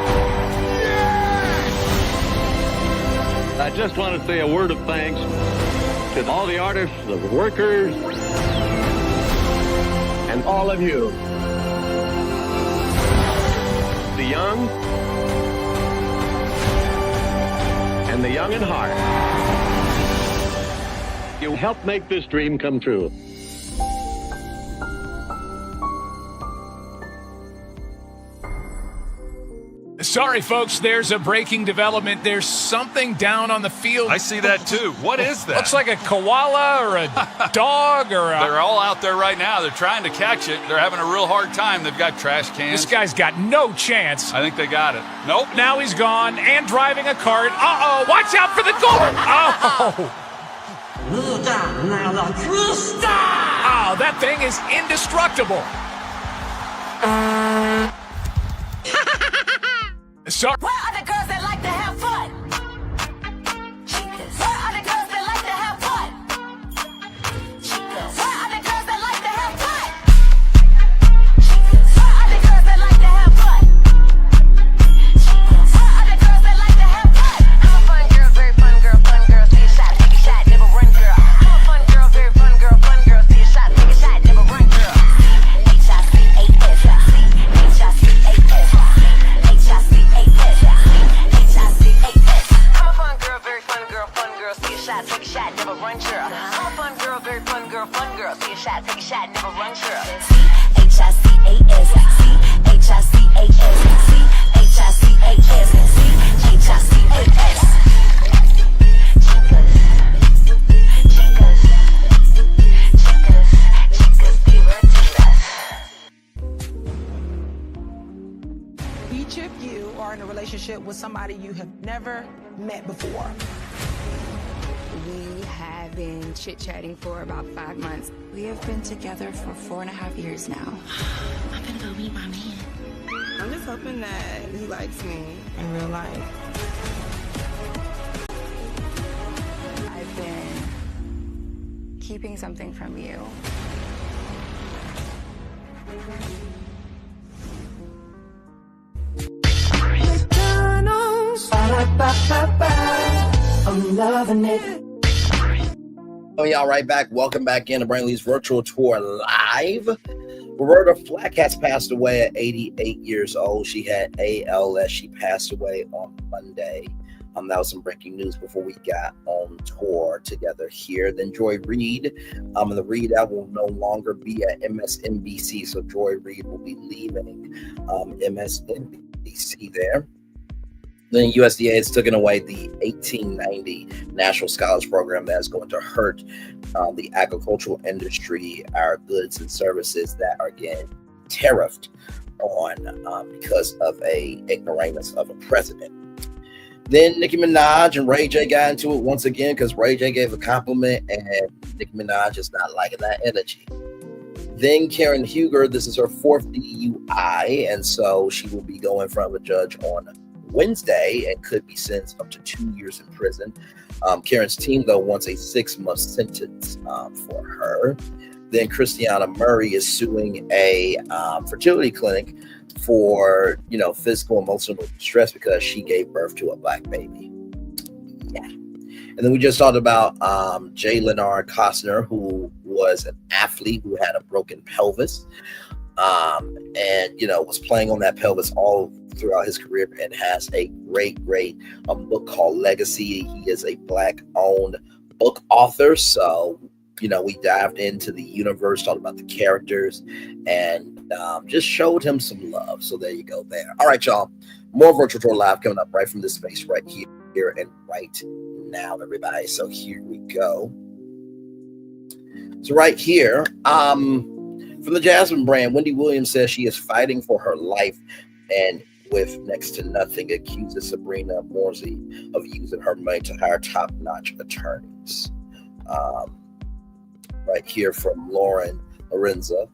[SPEAKER 27] I just want to say a word of thanks to all the artists, the workers, and all of you. The young and the young in heart. You helped make this dream come true.
[SPEAKER 28] Sorry, folks, there's a breaking development. There's something down on the field.
[SPEAKER 29] I see that too. What is that?
[SPEAKER 28] Looks like a koala or a dog or a...
[SPEAKER 29] They're all out there right now. They're trying to catch it. They're having a real hard time. They've got trash cans.
[SPEAKER 28] This guy's got no chance.
[SPEAKER 29] I think they got it. Nope.
[SPEAKER 28] Now he's gone and driving a cart. Uh-oh, watch out for the goal. Oh. Oh, that thing is indestructible. Sorry.
[SPEAKER 2] Where are the girls that like to have fun? Chicas. Where are the girls that like to have fun? Chicas. Where are the girls that like to have fun? Chicas. Where are the girls that like to have fun? Chicas. Where are the girls that like to have fun? I'm a fun girl, very fun girl, see a shot, take a shot, never run girl. I'm a fun girl, very fun girl, see a shot, take a shot, never run girl. H-I-C-A-S, H-I-C-A-S. I'm a fun girl, very fun girl, see a shot, take a shot, never run girl. I'm a fun girl, very fun girl, see a shot, take a shot, never run girl. C-H-I-C-A-S, C-H-I-C-A-S, C-H-I-C-A-S, C-H-I-C-A-S. Chicas, divertidas.
[SPEAKER 14] Each of you are in a relationship with somebody you have never met before.
[SPEAKER 15] We have been chit-chatting for about 5 months.
[SPEAKER 16] We have been together for 4.5 years now.
[SPEAKER 15] I'm gonna go meet my man.
[SPEAKER 17] I'm just hoping that he likes me in real life.
[SPEAKER 15] I've been keeping something from you.
[SPEAKER 2] I'm loving it.
[SPEAKER 6] Oh, y'all, right back. Welcome back in to Brian Lee's virtual tour live. Roberta Flack has passed away at 88 years old. She had ALS. She passed away on Monday. That was some breaking news before we got on tour together here. Then Joy Reid, and the Reid album will no longer be at MSNBC. So Joy Reid will be leaving MSNBC there. Then USDA has taken away the 1890 National Scholars Program that is going to hurt the agricultural industry, our goods and services that are getting tariffed on because of a ignoramus of a president. Then Nicki Minaj and Ray J got into it once again because Ray J gave a compliment and Nicki Minaj is not liking that energy. Then Karen Huger, this is her 4th DUI, and so she will be going in front of a judge on Wednesday and could be sentenced up to 2 years in prison. Karen's team, though, wants a 6-month sentence for her. Then Krystena Murray is suing a fertility clinic for, physical and emotional distress because she gave birth to a black baby. Yeah. And then we just talked about Leonard Costner, who was an athlete who had a broken pelvis. And was playing on that pelvis all throughout his career and has a great book called Legacy. He is a black-owned book author, so we dived into the universe, talked about the characters, and just showed him some love. So there you go there. All right, y'all. More Virtual Tour Live coming up right from this space right here and right now, everybody. So here we go. So right here, from the Jasmine brand, Wendy Williams says she is fighting for her life and with next to nothing accuses Sabrina Morsey of using her money to hire top-notch attorneys. Right here from Lauren Lorenza.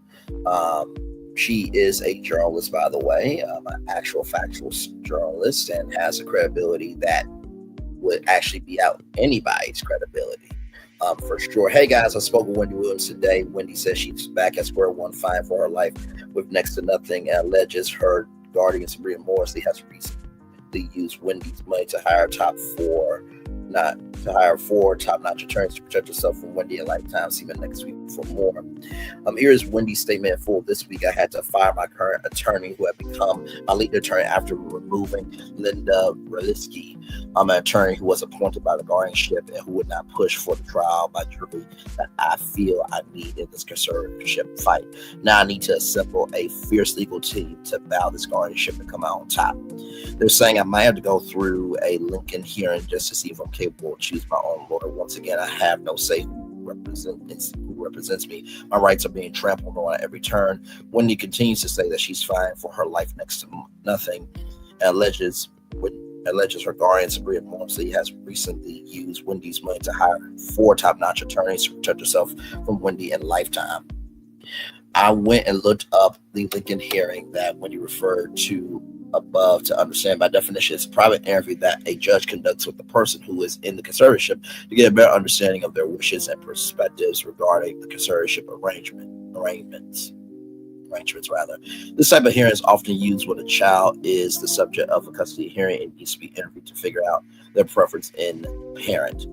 [SPEAKER 6] She is a journalist, by the way, an actual factual journalist, and has a credibility that would actually beat out anybody's credibility. For sure. Hey guys, I spoke with Wendy Williams today. Wendy says she's back at square one, fighting for her life with next to nothing, and alleges her guardian Sabrina Morrissey has recently used Wendy's money to hire four top-notch attorneys to protect herself from Wendy and Lifetime. See me next week for more. Here is Wendy's statement full. This week I had to fire my current attorney who had become my lead attorney after removing Linda Reliski, an attorney who was appointed by the guardianship and who would not push for the trial by jury that I feel I need in this conservatorship fight. Now I need to assemble a fierce legal team to bow this guardianship and come out on top. They're saying I might have to go through a Lincoln hearing just to see if I'm capable of choosing my own lawyer. Once again, I have no say who represents me. My rights are being trampled on at every turn. Wendy continues to say that she's fighting for her life next to nothing, and alleges her guardian Sabrina Morrissey has recently used Wendy's money to hire four top-notch attorneys to protect herself from Wendy and Lifetime. I went and looked up the Lincoln hearing that Wendy referred to above to understand. By definition, it's a private interview that a judge conducts with the person who is in the conservatorship to get a better understanding of their wishes and perspectives regarding the conservatorship arrangements. This type of hearing is often used when a child is the subject of a custody hearing and needs to be interviewed to figure out their preference in parent.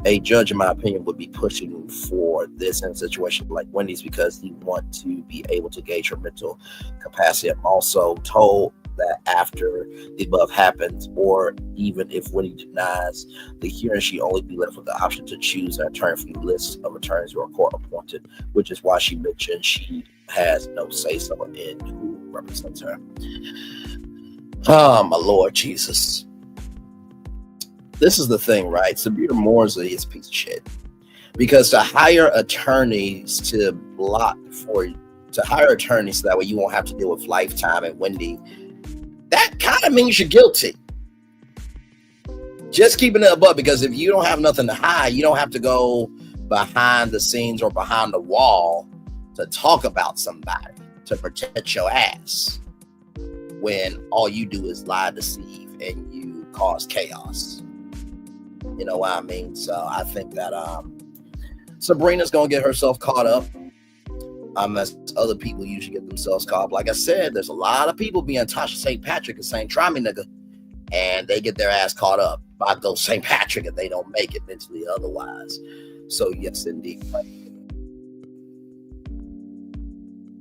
[SPEAKER 6] A judge, in my opinion, would be pushing for this in a situation like Wendy's because he wants to be able to gauge her mental capacity. I'm also told that after the above happens, or even if Wendy denies the hearing, she only be left with the option to choose an attorney from the list of attorneys who are court appointed, which is why she mentioned she has no say-so in who represents her. Oh, my Lord Jesus. This is the thing, right? Sabrina Morrissey is a piece of shit. Because to hire attorneys to hire attorneys so that way you won't have to deal with Lifetime and Wendy, that kind of means you're guilty. Just keeping it above, because if you don't have nothing to hide, you don't have to go behind the scenes or behind the wall to talk about somebody to protect your ass when all you do is lie, deceive, and you cause chaos. You know what I mean? So I think that Sabrina's gonna get herself caught up. As other people usually get themselves caught up. Like I said, there's a lot of people being Tasha St. Patrick and saying, try me, nigga. And they get their ass caught up by those St. Patrick and they don't make it mentally otherwise. So yes, indeed.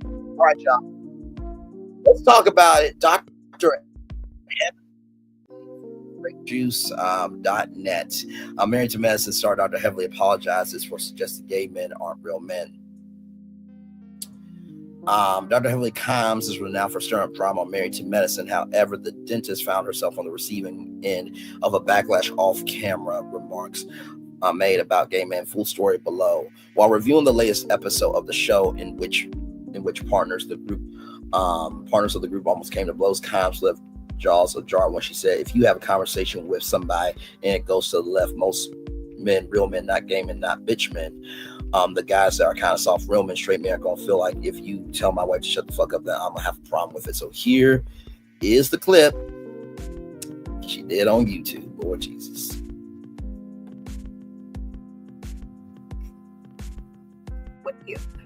[SPEAKER 6] All right, y'all. Let's talk about it. Dr. Juice.net. Married to Medicine star Dr. Heavily apologizes for suggesting gay men aren't real men. Dr. Heavily Combs is renowned for stirring up drama on Married to Medicine. However, the dentist found herself on the receiving end of a backlash off-camera remarks made about gay men. Full story below. While reviewing the latest episode of the show in which partners of the group almost came to blows, Combs left jaws ajar when she said, if you have a conversation with somebody and it goes to the left, most men, real men, not gay men, not bitch men, the guys that are kind of soft, real men, straight men are gonna feel like if you tell my wife to shut the fuck up, then I'm gonna have a problem with it. So here is the clip she did on YouTube. Lord Jesus.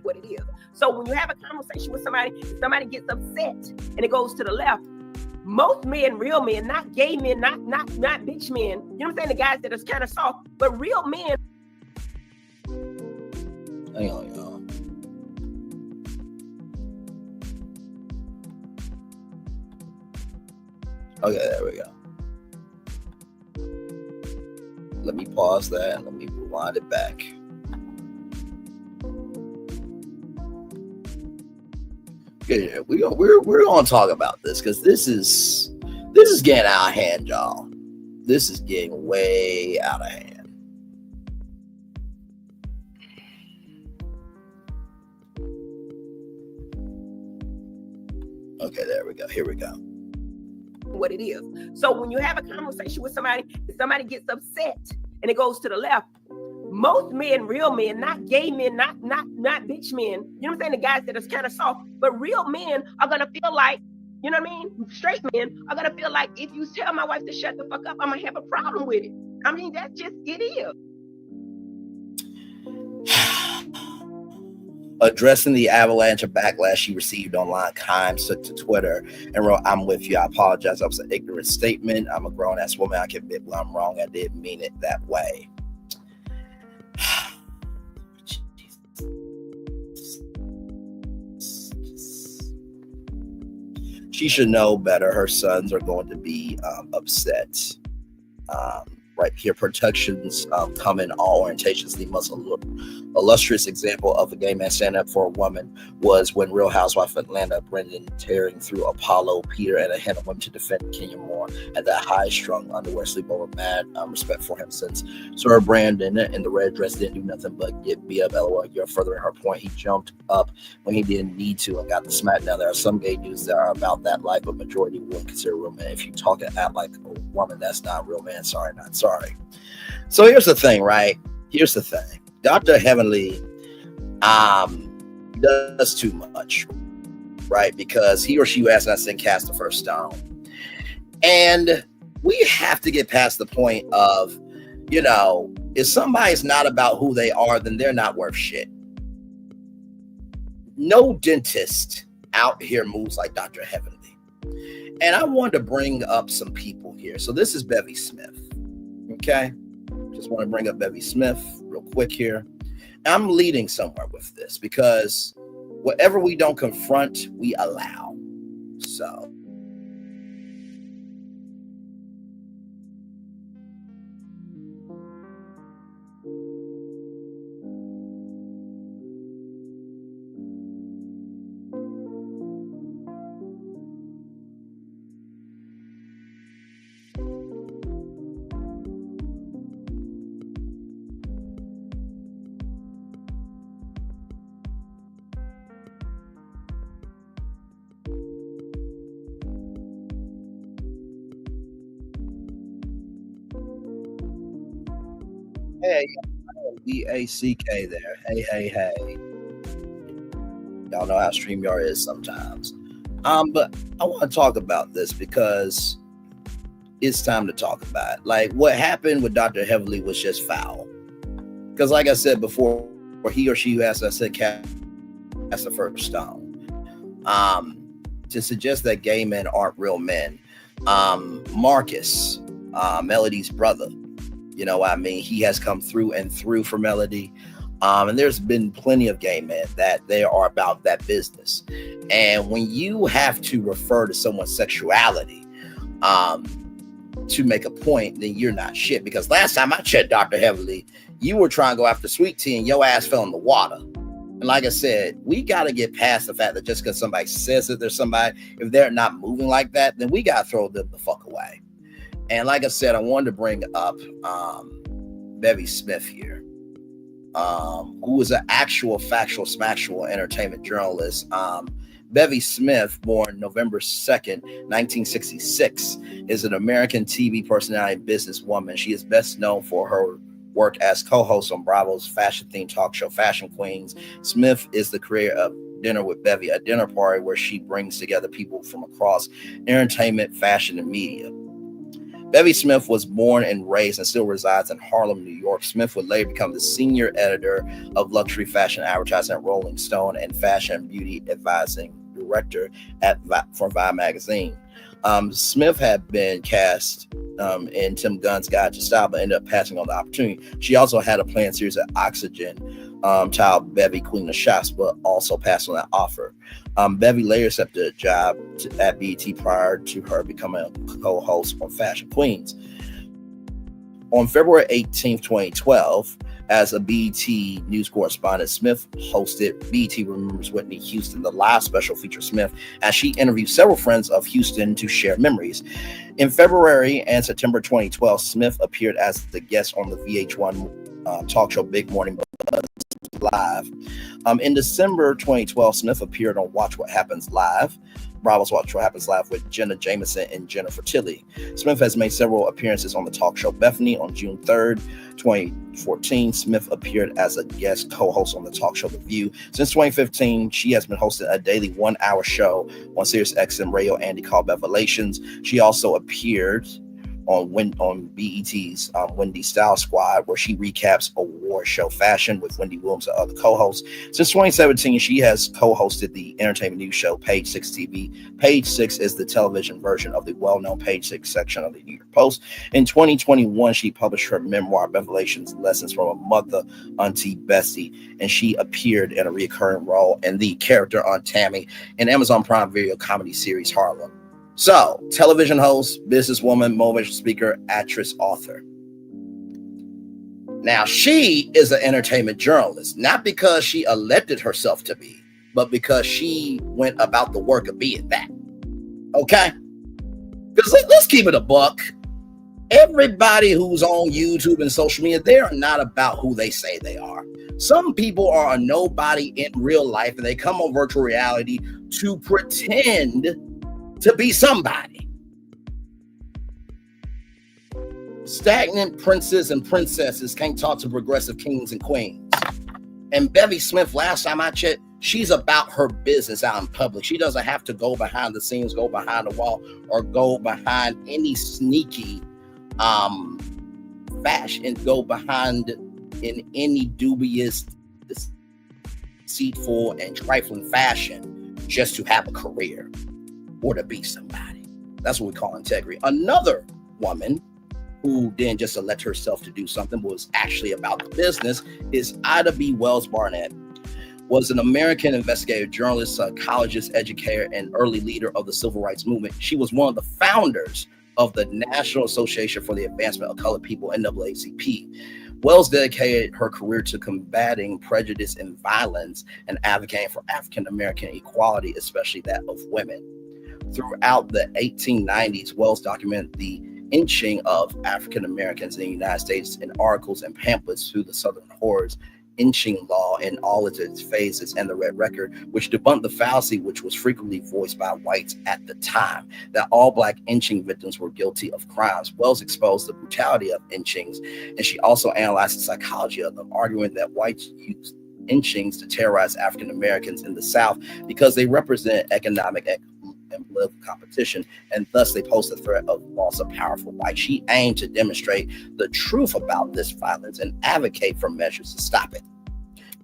[SPEAKER 1] What it is. So when you have a conversation with somebody gets upset and it goes to the left, most men, real men, not gay men, not bitch men, you know what I'm saying? The guys that are kind of soft, but real men.
[SPEAKER 6] Hang on, y'all. Okay, there we go. Let me pause that and let me rewind it back. Yeah, we're gonna talk about this because this is getting out of hand, y'all. This is getting way out of hand. Okay, there we go. Here we go.
[SPEAKER 1] What it is. So when you have a conversation with somebody, if somebody gets upset and it goes to the left, most men, real men, not gay men, not bitch men, you know what I'm saying? The guys that are kind of soft, but real men are gonna feel like, you know what I mean? Straight men are gonna feel like if you tell my wife to shut the fuck up, I'm gonna have a problem with it. I mean, that's just it is.
[SPEAKER 6] Addressing the avalanche of backlash she received online, Kimes took to Twitter and wrote, "I'm with you. I apologize. That was an ignorant statement. I'm a grown-ass woman. I can admit when I'm wrong. I didn't mean it that way." She should know better. Her sons are going to be upset. Right here, protections come in all orientations. The most illustrious example of a gay man standing up for a woman was when Real Housewife of Atlanta, Brendan tearing through Apollo, Peter, and a hand of women to defend Kenya Moore at that high-strung underwear sleepover. Mad respect for him since Sir Brandon in the red dress didn't do nothing but get beat up. LOL, you're furthering her point. He jumped up when he didn't need to and got the smack down. There are some gay dudes that are about that life, but majority wouldn't consider real man. If you talk and act like a woman, that's not real man. Sorry, not sorry. So here's the thing, right? Here's the thing. Dr. Heavenly does too much, right? Because he or she, as I said, cast the first stone. And we have to get past the point of, you know, if somebody's not about who they are, then they're not worth shit. No dentist out here moves like Dr. Heavenly. And I wanted to bring up some people here. So this is Bevy Smith. Okay, just want to bring up Bevy Smith real quick here. I'm leading somewhere with this because whatever we don't confront, we allow. So. Hey, B-A-C-K there. Hey. Y'all know how StreamYard is sometimes. But I want to talk about this because it's time to talk about it. Like, what happened with Dr. Heavenly was just foul. Because like I said before, or he or she who asked, I said, cast the first stone. To suggest that gay men aren't real men. Marcus, Melody's brother, you know what I mean? He has come through and through for Melody. And there's been plenty of gay men that they are about that business. And when you have to refer to someone's sexuality to make a point, then you're not shit. Because last time I checked Dr. Heavenly, you were trying to go after Sweet Tea and your ass fell in the water. And like I said, we got to get past the fact that just because somebody says that there's somebody, if they're not moving like that, then we got to throw them the fuck away. And like I said, I wanted to bring up Bevy Smith here, who is an actual factual smacktual entertainment journalist. Bevy Smith, born November 2nd, 1966, is an American TV personality and businesswoman. She is best known for her work as co-host on Bravo's fashion-themed talk show, Fashion Queens. Smith is the creator of Dinner with Bevy, a dinner party where she brings together people from across entertainment, fashion, and media. Bevy Smith was born and raised and still resides in Harlem, New York. Smith would later become the senior editor of luxury fashion advertising at Rolling Stone and fashion and beauty advising director for Vibe magazine. Smith had been cast in Tim Gunn's Guide to Style, but ended up passing on the opportunity. She also had a planned series of Oxygen, child Bevy Queen of Shots, but also passed on that offer. Bevy later accepted a job at BET prior to her becoming a co-host on Fashion Queens. On February 18th, 2012, as a BET news correspondent. Smith hosted BET Remembers Whitney Houston, the live special feature Smith, as she interviewed several friends of Houston to share memories. In February and September 2012, Smith appeared as the guest on the VH1 talk show Big Morning Buzz Live. In December 2012, Smith appeared on Watch What Happens Live, Bravo's Watch What Happens Live, with Jenna Jameson and Jennifer Tilly. Smith has made several appearances on the talk show Bethany. On June 3rd, 2014, Smith appeared as a guest co-host on the talk show The View. Since 2015, she has been hosting a daily 1-hour show on SiriusXM Radio Andy called Revelations. She also appeared on BET's Wendy Style Squad, where she recaps award show fashion with Wendy Williams and other co-hosts. Since 2017, she has co-hosted the entertainment news show Page 6 TV. Page 6 is the television version of the well-known Page 6 section of the New York Post. In 2021, she published her memoir, Revelations, Lessons from a Mother, Auntie Bessie, and she appeared in a recurring role in the character Aunt Tammy in Amazon Prime Video comedy series Harlem. So, television host, businesswoman, motivational speaker, actress, author. Now, she is an entertainment journalist, not because she elected herself to be, but because she went about the work of being that. Okay? Because let's keep it a buck. Everybody who's on YouTube and social media, they are not about who they say they are. Some people are a nobody in real life, and they come on virtual reality to pretend to be somebody. Stagnant princes and princesses can't talk to progressive kings and queens. And Bevy Smith, last time I checked, she's about her business out in public. She doesn't have to go behind the scenes, go behind the wall, or go behind any sneaky fashion, go behind in any dubious, deceitful, and trifling fashion just to have a career or to be somebody. That's what we call integrity. Another woman who didn't just elect herself to do something, but was actually about the business, is Ida B. Wells Barnett. Was an American investigative journalist, psychologist, educator, and early leader of the civil rights movement. She was one of the founders of the National Association for the Advancement of Colored People, NAACP. Wells dedicated her career to combating prejudice and violence and advocating for African American equality, especially that of women. Throughout the 1890s, Wells documented the inching of African Americans in the United States in articles and pamphlets through the Southern Horrors, inching law in all of its phases, and the Red Record, which debunked the fallacy which was frequently voiced by whites at the time, that all Black inching victims were guilty of crimes. Wells exposed the brutality of inchings, and she also analyzed the psychology of them, arguing that whites used inchings to terrorize African Americans in the South because they represent economic and political competition, and thus they pose the threat of loss of powerful whites. She aimed to demonstrate the truth about this violence and advocate for measures to stop it.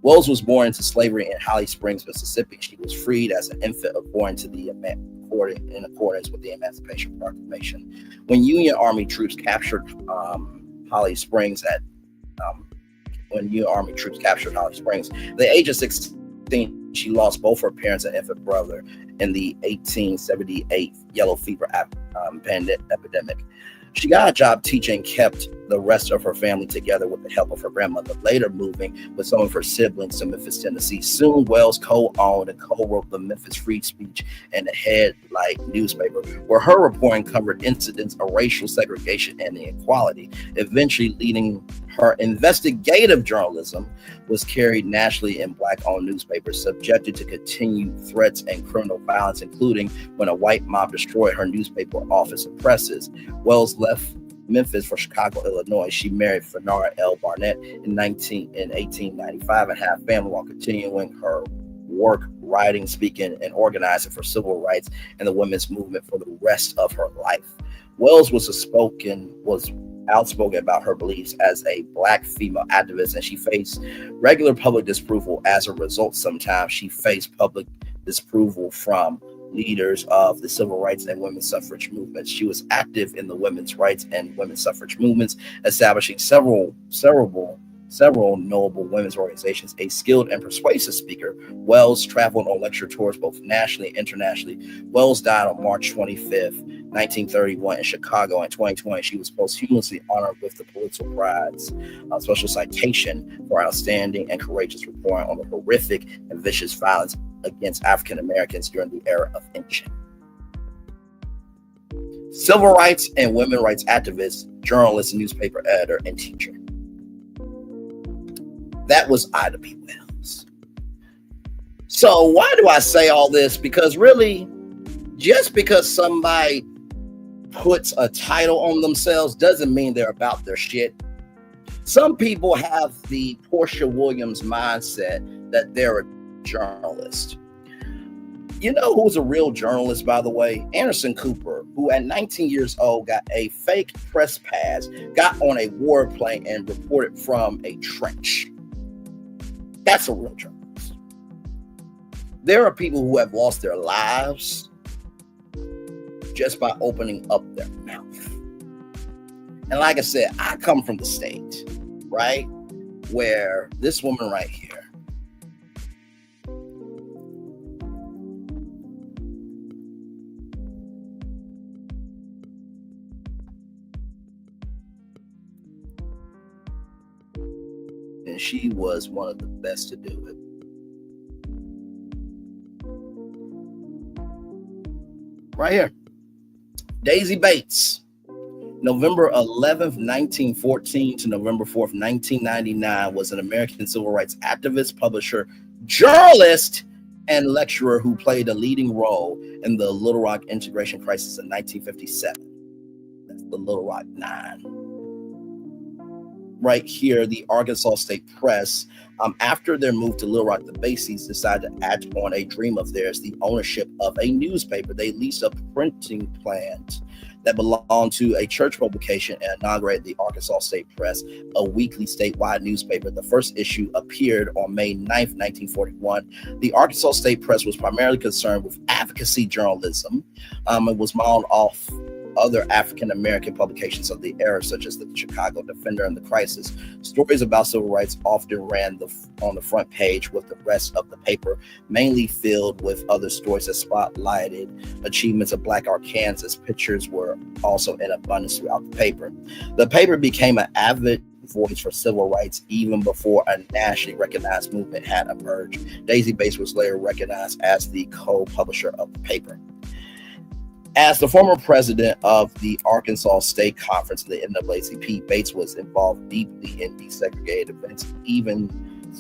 [SPEAKER 6] Wells was born into slavery in Holly Springs, Mississippi. She was freed as an infant according accordance with the Emancipation Proclamation. When Union Army troops captured Holly Springs at the age of 16, she lost both her parents and infant brother in the 1878 yellow fever epidemic. She got a job teaching, kept the rest of her family together with the help of her grandmother, later moving with some of her siblings to Memphis, Tennessee. Soon, Wells co-owned and co-wrote the Memphis Free Speech and the Headlight newspaper, where her reporting covered incidents of racial segregation and inequality. Eventually leading her investigative journalism was carried nationally in Black-owned newspapers, subjected to continued threats and criminal violence, including when a white mob destroyed her newspaper office and presses. Wells left Memphis for Chicago, Illinois. She married Fenard L. Barnett in 1895 and had a family while continuing her work, writing, speaking, and organizing for civil rights and the women's movement for the rest of her life. Wells was outspoken about her beliefs as a Black female activist, and she faced regular public disapproval. As a result, sometimes she faced public disapproval from leaders of the civil rights and women's suffrage movements. She was active in the women's rights and women's suffrage movements, establishing several notable women's organizations. A skilled and persuasive speaker, Wells traveled on lecture tours both nationally and internationally. Wells died on March 25th, 1931 in Chicago. In 2020, she was posthumously honored with the Pulitzer Prize special citation for outstanding and courageous reporting on the horrific and vicious violence against African Americans during the era of lynching. Civil rights and women's rights activist, journalist, newspaper editor, and teacher. That was Ida B. Wells. So why do I say all this? Because really, just because somebody puts a title on themselves doesn't mean they're about their shit. Some people have the Portia Williams mindset that they're a journalist. You know who's a real journalist, by the way? Anderson Cooper, who at 19 years old got a fake press pass, got on a warplane and reported from a trench. That's a real journalist. There are people who have lost their lives just by opening up their mouth. And like I said, I come from the state, right? Where this woman right here, and she was one of the best to do it. Right here. Daisy Bates, November 11th, 1914 to November 4th, 1999, was an American civil rights activist, publisher, journalist, and lecturer who played a leading role in the Little Rock integration crisis in 1957. That's the Little Rock 9. Right here, the Arkansas State Press, after their move to Little Rock, the Bases decided to act on a dream of theirs, the ownership of a newspaper. They leased a printing plant that belonged to a church publication and inaugurated the Arkansas State Press, a weekly statewide newspaper. The first issue appeared on May 9th, 1941. The Arkansas State Press was primarily concerned with advocacy journalism. It was modeled off other African-American publications of the era, such as the Chicago Defender and The Crisis. Stories about civil rights often ran on the front page, with the rest of the paper mainly filled with other stories that spotlighted achievements of Black Arkansas. Pictures were also in abundance throughout the paper. The paper became an avid voice for civil rights even before a nationally recognized movement had emerged. Daisy Bates was later recognized as the co-publisher of the paper. As the former president of the Arkansas State Conference, the NAACP, Bates was involved deeply in desegregated events, even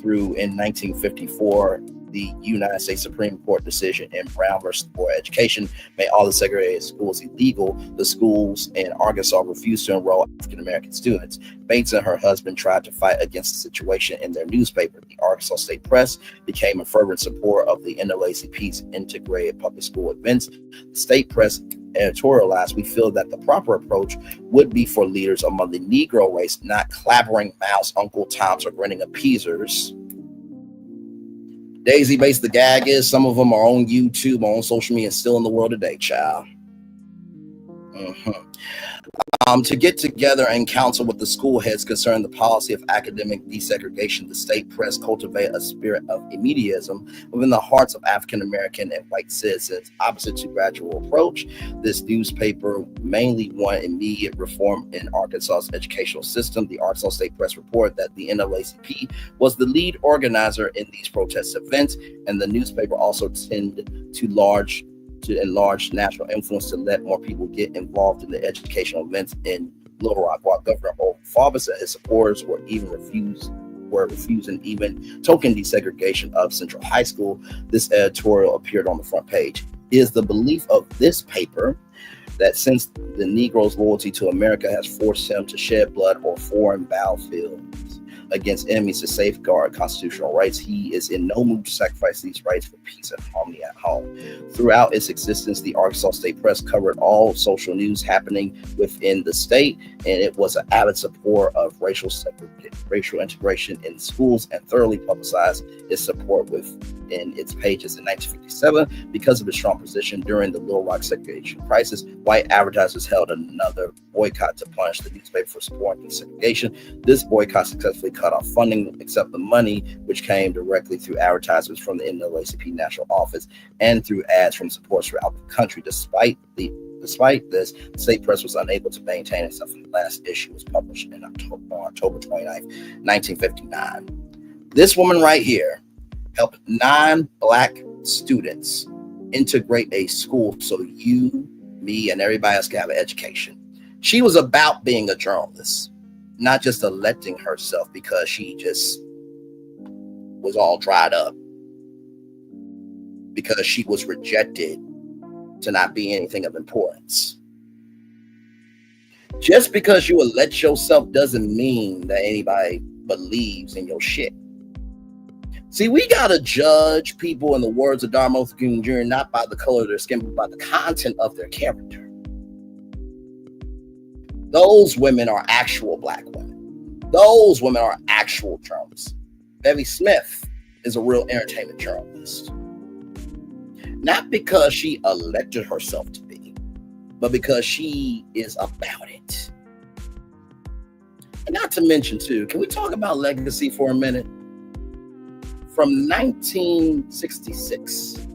[SPEAKER 6] through, in 1954, the United States Supreme Court decision in Brown versus Board of Education made all the segregated schools illegal. The schools in Arkansas refused to enroll African-American students. Bates and her husband tried to fight against the situation in their newspaper. The Arkansas State Press became a fervent supporter of the NAACP's integrated public school events. The State Press editorialized, "We feel that the proper approach would be for leaders among the Negro race, not clabbering mouths, Uncle Toms, or grinning appeasers." Daisy Bates, the gag is, some of them are on YouTube, on social media, and still in the world today, child. To get together and counsel with the school heads concerning the policy of academic desegregation, the State Press cultivated a spirit of immediatism within the hearts of African American and white citizens. Opposite to gradual approach, this newspaper mainly wanted immediate reform in Arkansas's educational system. The Arkansas State Press reported that the NAACP was the lead organizer in these protest events, and the newspaper also tended to enlarge national influence to let more people get involved in the educational events in Little Rock, while Governor Faubus and his supporters were refusing even token desegregation of Central High School. This editorial appeared on the front page. It is the belief of this paper that since the Negro's loyalty to America has forced him to shed blood or foreign battlefields against enemies to safeguard constitutional rights, he is in no mood to sacrifice these rights for peace and harmony at home. Throughout its existence, the Arkansas State Press covered all social news happening within the state, and it was an avid supporter of racial integration in schools, and thoroughly publicized its support within its pages. In 1957, because of its strong position during the Little Rock segregation crisis, white advertisers held another boycott to punish the newspaper for supporting segregation. This boycott successfully cut off funding except the money, which came directly through advertisements from the NAACP national office and through ads from supporters throughout the country. Despite the Despite this, the state press was unable to maintain itself, and the last issue was published in October 29th, 1959. This woman right here helped 9 Black students integrate a school so you, me, and everybody else can have an education. She was about being a journalist, not just electing herself because she just was all dried up, because she was rejected to not be anything of importance. Just because you elect yourself doesn't mean that anybody believes in your shit. See, we gotta judge people, in the words of Martin Luther King Jr., not by the color of their skin, but by the content of their character. Those women are actual Black women. Those women are actual journalists. Bevy Smith is a real entertainment journalist. Not because she elected herself to be, but because she is about it. And not to mention, too, can we talk about legacy for a minute? From 1966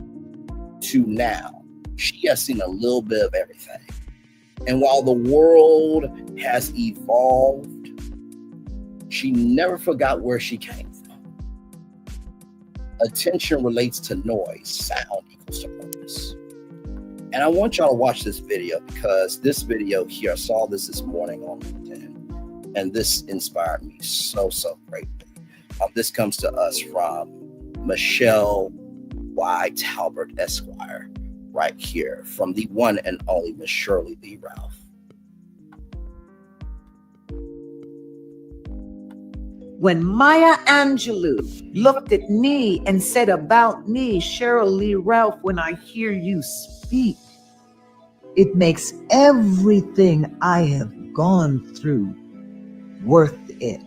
[SPEAKER 6] to now, she has seen a little bit of everything. And while the world has evolved, she never forgot where she came from. Attention relates to noise, sound equals to purpose. And I want y'all to watch this video, because this video here, I saw this morning on LinkedIn, and this inspired me so greatly. This comes to us from Michelle Y. Talbert Esquire, right here, from the one and only Miss Shirley Lee Ralph.
[SPEAKER 4] When Maya Angelou looked at me and said about me, Cheryl Lee Ralph, when I hear you speak, it makes everything I have gone through worth it.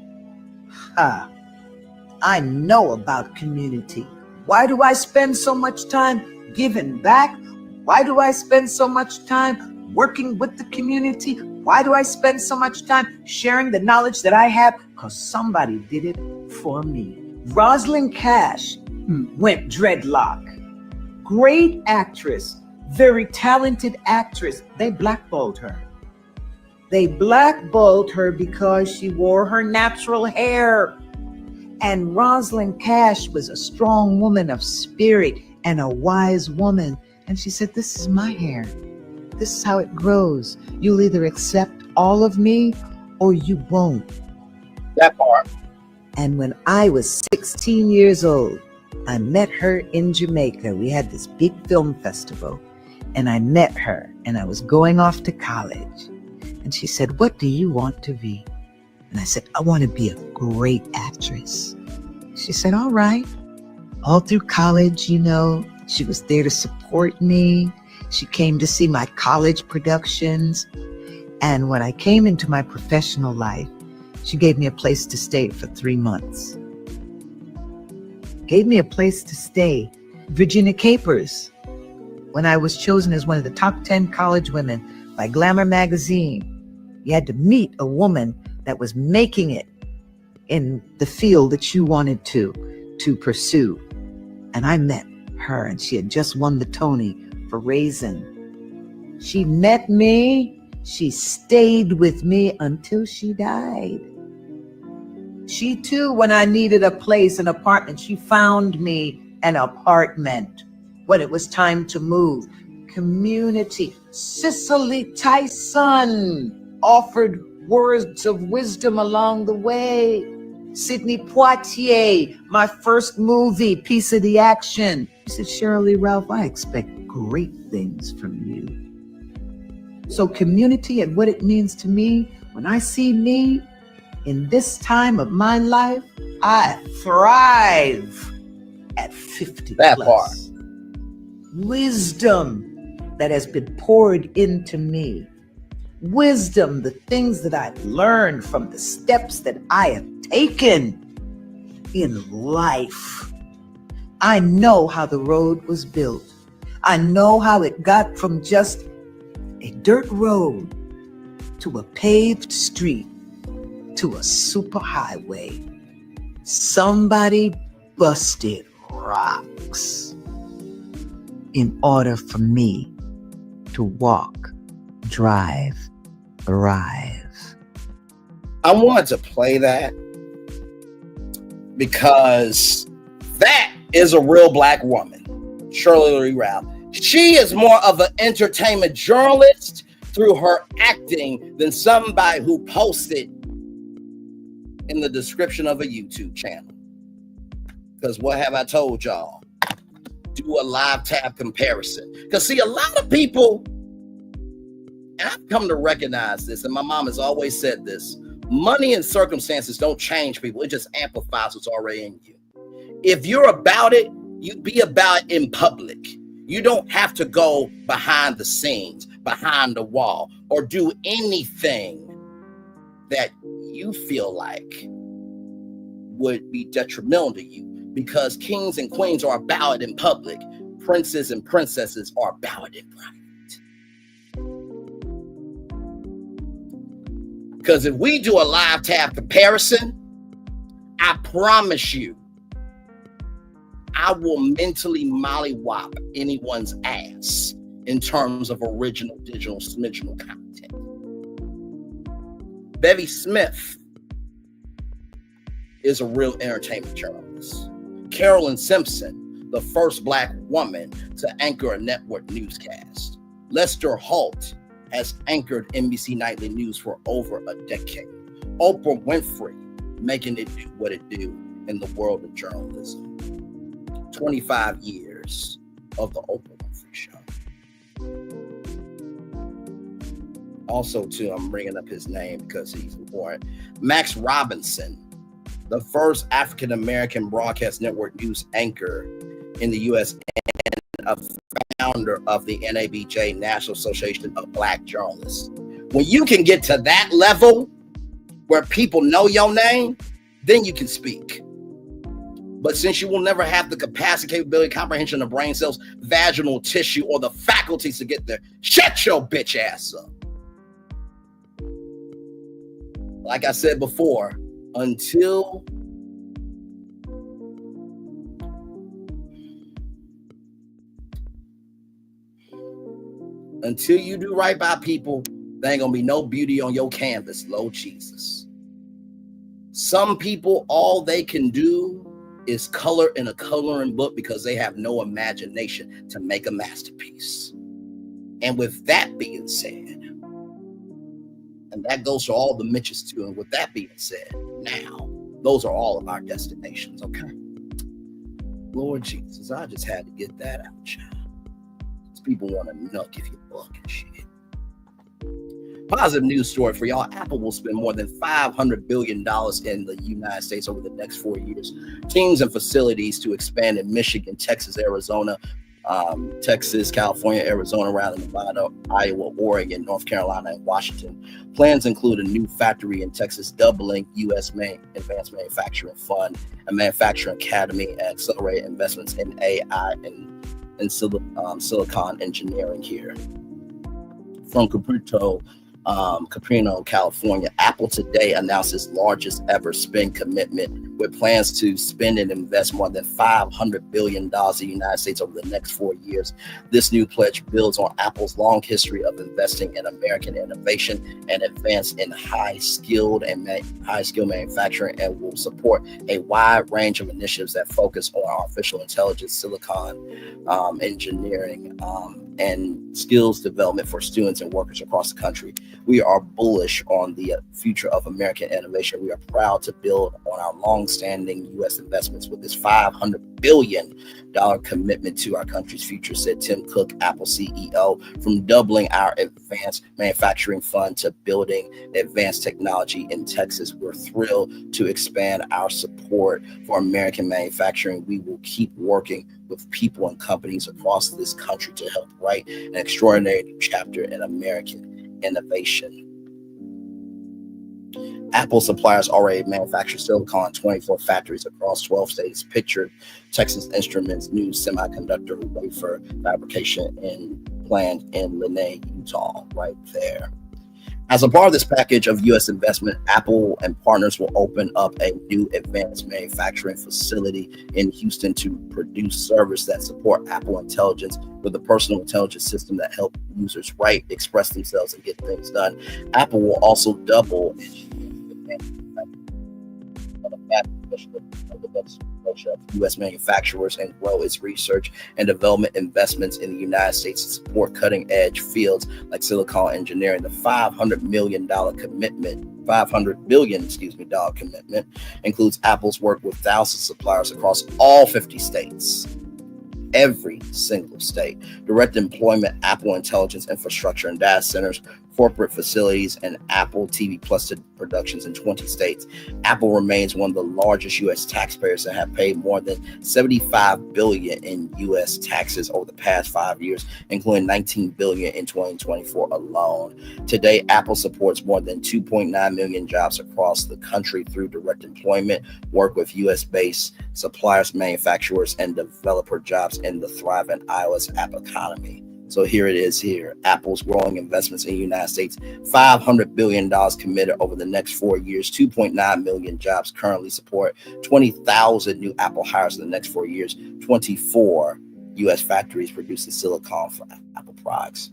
[SPEAKER 4] I know about community. Why do I spend so much time giving back? Why do I spend so much time working with the community? Why do I spend so much time sharing the knowledge that I have? Because somebody did it for me. Rosalind Cash went dreadlock. Great actress, very talented actress. They blackballed her. They blackballed her because she wore her natural hair. And Rosalind Cash was a strong woman of spirit and a wise woman. And she said, this is my hair. This is how it grows. You'll either accept all of me or you won't.
[SPEAKER 6] That part.
[SPEAKER 4] And when I was 16 years old, I met her in Jamaica. We had this big film festival, and I met her, and I was going off to college. And she said, what do you want to be? And I said, I want to be a great actress. She said, all right. All through college, you know, she was there to support me. She came to see my college productions. And when I came into my professional life, she gave me a place to stay for 3 months. Gave me a place to stay. Virginia Capers, when I was chosen as one of the top 10 college women by Glamour magazine, you had to meet a woman that was making it in the field that you wanted to pursue. And I met her, and she had just won the Tony for Raisin. She met me, she stayed with me until she died. She too, when I needed a place, an apartment, she found me an apartment when it was time to move. Community. Cicely Tyson offered words of wisdom along the way. Sidney Poitier, my first movie, Piece of the Action. She said, Cheryl Lee Ralph, I expect great things from you. So community and what it means to me, when I see me in this time of my life, I thrive at 50
[SPEAKER 6] that
[SPEAKER 4] plus.
[SPEAKER 6] Part.
[SPEAKER 4] Wisdom that has been poured into me. Wisdom, the things that I've learned from the steps that I have taken in life. I know how the road was built. I know how it got from just a dirt road to a paved street to a superhighway. Somebody busted rocks in order for me to walk drive, arrive.
[SPEAKER 6] I wanted to play that because that is a real black woman, Shirley Ralph. She is more of an entertainment journalist through her acting than somebody who posted in the description of a YouTube channel. Because what have I told y'all? Do a live tab comparison. Because see, a lot of people, and I've come to recognize this, and my mom has always said this, money and circumstances don't change people. It just amplifies what's already in you. If you're about it, you be about it in public. You don't have to go behind the scenes, behind the wall, or do anything that you feel like would be detrimental to you, because kings and queens are about it in public. Princes and princesses are about it in private. Because if we do a live tab comparison, I promise you, I will mentally mollywop anyone's ass in terms of original digital content. Bevy Smith is a real entertainment journalist. Carolyn Simpson, the first black woman to anchor a network newscast. Lester Holt has anchored NBC Nightly News for over a decade. Oprah Winfrey making it do what it do in the world of journalism. 25 years of the Oprah Winfrey Show. Also, too, I'm bringing up his name because he's important. Max Robinson, the first African-American broadcast network news anchor in the U.S. and a founder of the NABJ, National Association of Black Journalists. When you can get to that level where people know your name, then you can speak. But since you will never have the capacity, capability, comprehension of brain cells, vaginal tissue, or the faculties to get there, shut your bitch ass up. Like I said before, until you do right by people, there ain't gonna be no beauty on your canvas, Lord Jesus. Some people, all they can do is color in a coloring book because they have no imagination to make a masterpiece. And with that being said, and that goes for all the Mitches too, and with that being said, now, those are all of our destinations, okay? Lord Jesus, I just had to get that out, child. People want to nuck if you buck and shit. Positive news story for y'all. Apple will spend more than $500 billion in the United States over the next 4 years. Teams and facilities to expand in Michigan, Texas, Arizona, Texas, California, Arizona, rather than Nevada, Iowa, Oregon, North Carolina, and Washington. Plans include a new factory in Texas, doubling U.S. Advanced Manufacturing Fund, a manufacturing academy, and accelerate investments in AI and silicon engineering here. From Cupertino, California, Apple today announced its largest ever spend commitment with plans to spend and invest more than $500 billion in the United States over the next 4 years. This new pledge builds on Apple's long history of investing in American innovation and advance in high-skilled manufacturing, and will support a wide range of initiatives that focus on artificial intelligence, silicon engineering, and skills development for students and workers across the country. We are bullish on the future of American innovation. We are proud to build on our long-standing U.S. investments with this $500 billion commitment to our country's future, said Tim Cook, Apple CEO. From doubling our advanced manufacturing fund to building advanced technology in Texas, we're thrilled to expand our support for American manufacturing. We will keep working with people and companies across this country to help write an extraordinary chapter in American innovation. Apple suppliers already manufacture silicon 24 factories across 12 states. Pictured Texas Instruments' new semiconductor wafer fabrication planned in Leonard, Utah, right there. As a part of this package of U.S. investment, Apple and partners will open up a new advanced manufacturing facility in Houston to produce servers that support Apple Intelligence with a personal intelligence system that help users write, express themselves, and get things done. Apple will also double its U.S. manufacturers and grow its research and development investments in the United States to support cutting-edge fields like silicon engineering. The $500 billion commitment includes Apple's work with thousands of suppliers across all 50 states. Every single state. Direct employment, Apple Intelligence infrastructure and data centers, corporate facilities, and Apple TV Plus productions in 20 states. Apple remains one of the largest U.S. taxpayers and have paid more than $75 billion in U.S. taxes over the past 5 years, including $19 billion in 2024 alone. Today, Apple supports more than 2.9 million jobs across the country through direct employment, work with U.S.-based suppliers, manufacturers, and developer jobs in the thriving iOS app economy. So here it is here. Apple's growing investments in the United States, $500 billion committed over the next 4 years, 2.9 million jobs currently support, 20,000 new Apple hires in the next 4 years, 24 U.S. factories producing silicon for Apple products.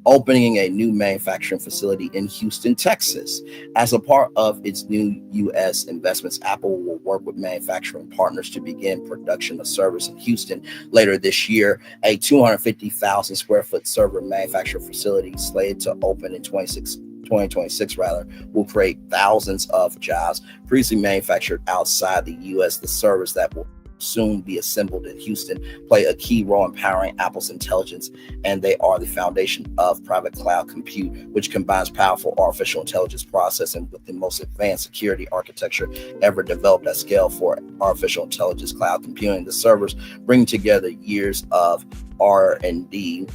[SPEAKER 6] Opening a new manufacturing facility in Houston, Texas. As a part of its new U.S. investments, Apple will work with manufacturing partners to begin production of servers in Houston later this year. A 250,000 square foot server manufacturing facility slated to open in 2026 will create thousands of jobs. Previously manufactured outside the U.S., the servers that will soon be assembled in Houston play a key role in powering Apple's intelligence, and they are the foundation of private cloud compute, which combines powerful artificial intelligence processing with the most advanced security architecture ever developed at scale for artificial intelligence cloud computing. The servers bring together years of R&D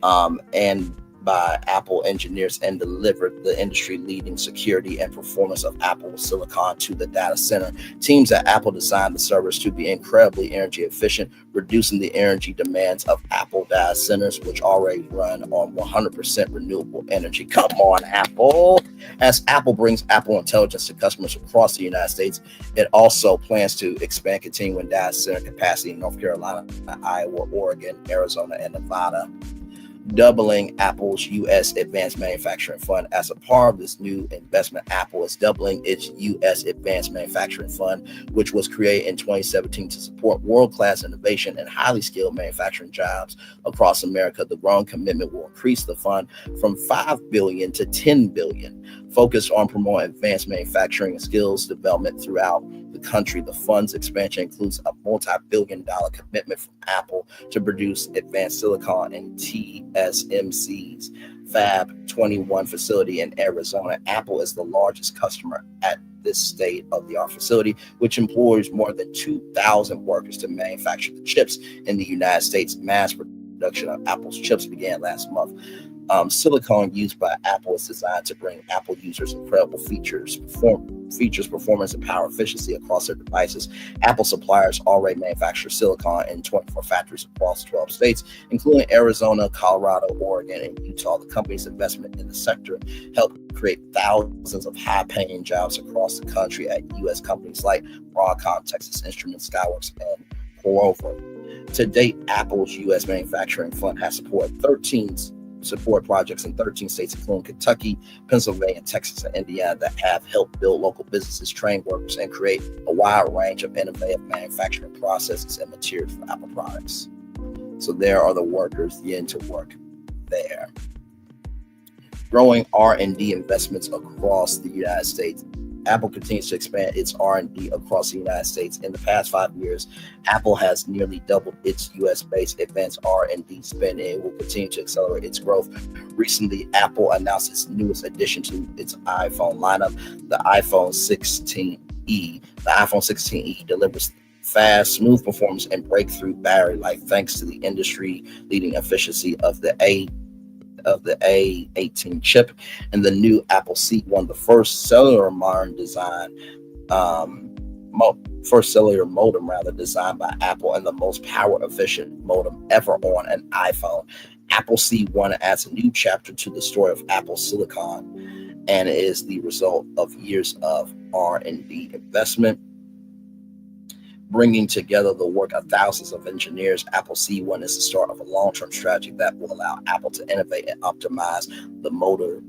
[SPEAKER 6] and by Apple engineers and delivered the industry-leading security and performance of Apple silicon to the data center. Teams at Apple designed the servers to be incredibly energy efficient, reducing the energy demands of Apple data centers, which already run on 100% renewable energy. Come on, Apple. As Apple brings Apple Intelligence to customers across the United States, it also plans to expand continuing data center capacity in North Carolina, Iowa, Oregon, Arizona, and Nevada, doubling Apple's U.S. Advanced Manufacturing Fund. As a part of this new investment, Apple is doubling its U.S. Advanced Manufacturing Fund, which was created in 2017 to support world-class innovation and highly skilled manufacturing jobs across America. The growing commitment will increase the fund from $5 billion to $10 billion, focused on promoting advanced manufacturing and skills development throughout the country. The fund's expansion includes a multi-billion-dollar commitment from Apple to produce advanced silicon and TSMC's Fab 21 facility in Arizona. Apple is the largest customer at this state-of-the-art facility, which employs more than 2,000 workers to manufacture the chips in the United States. Mass production of Apple's chips began last month. Silicon used by Apple is designed to bring Apple users incredible features, performance, and power efficiency across their devices. Apple suppliers already manufacture silicon in 24 factories across 12 states, including Arizona, Colorado, Oregon, and Utah. The company's investment in the sector helped create thousands of high-paying jobs across the country at U.S. companies like Broadcom, Texas Instruments, Skyworks, and Corover. To date, Apple's U.S. Manufacturing Fund has supported support projects in 13 states, including Kentucky, Pennsylvania, Texas, and Indiana, that have helped build local businesses, train workers, and create a wide range of innovative manufacturing processes and materials for Apple products. So there are the workers getting to work there. Growing R&D investments across the United States. Apple continues to expand its R&D across the United States. In the past 5 years, Apple has nearly doubled its U.S.-based advanced R&D spend, and it will continue to accelerate its growth. Recently, Apple announced its newest addition to its iPhone lineup, the iPhone 16e. The iPhone 16e delivers fast, smooth performance and breakthrough battery life thanks to the industry-leading efficiency of the A18 chip and the new Apple C1, the first cellular modem designed designed by Apple and the most power efficient modem ever on an iPhone. Apple C1 adds a new chapter to the story of Apple silicon and it is the result of years of R&D investment. Bringing together the work of thousands of engineers, Apple C1 is the start of a long-term strategy that will allow Apple to innovate and optimize the modem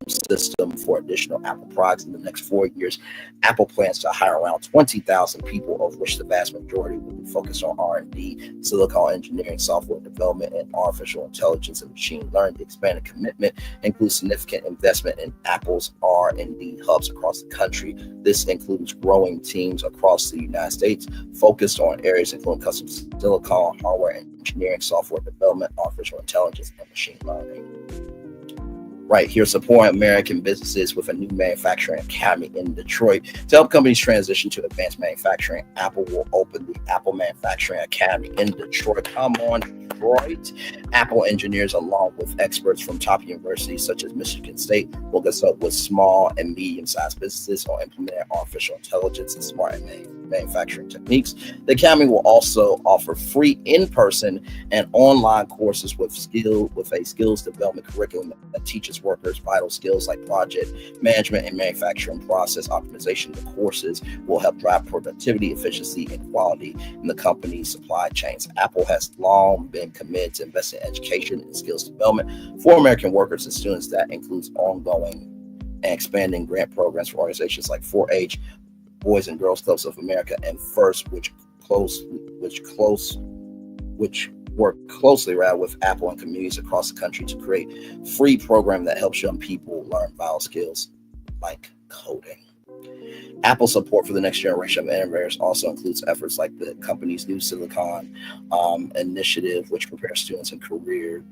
[SPEAKER 6] system for additional Apple products in the next 4 years. Apple plans to hire around 20,000 people, of which the vast majority will be focused on R&D, silicon engineering, software development, and artificial intelligence and machine learning. The expanded commitment includes significant investment in Apple's R&D hubs across the country. This includes growing teams across the United States focused on areas including custom silicon, hardware engineering, software development, artificial intelligence, and machine learning. Right here, supporting American businesses with a new manufacturing academy in Detroit. To help companies transition to advanced manufacturing, Apple will open the Apple Manufacturing Academy in Detroit. Come on, Detroit. Apple engineers, along with experts from top universities such as Michigan State, will consult with small and medium-sized businesses on implementing artificial intelligence and smart manufacturing techniques. The academy will also offer free in-person and online courses with a skills development curriculum that teaches workers vital skills like project management and manufacturing process optimization. The courses will help drive productivity, efficiency, and quality in the company's supply chains. Apple has long been committed to investing in education and skills development for American workers and students. That includes ongoing and expanding grant programs for organizations like 4-H, Boys and Girls Clubs of America, and FIRST, which work closely with Apple and communities across the country to create free program that helps young people learn vital skills like coding. Apple support for the next generation of innovators also includes efforts like the company's new Silicon initiative, which prepares students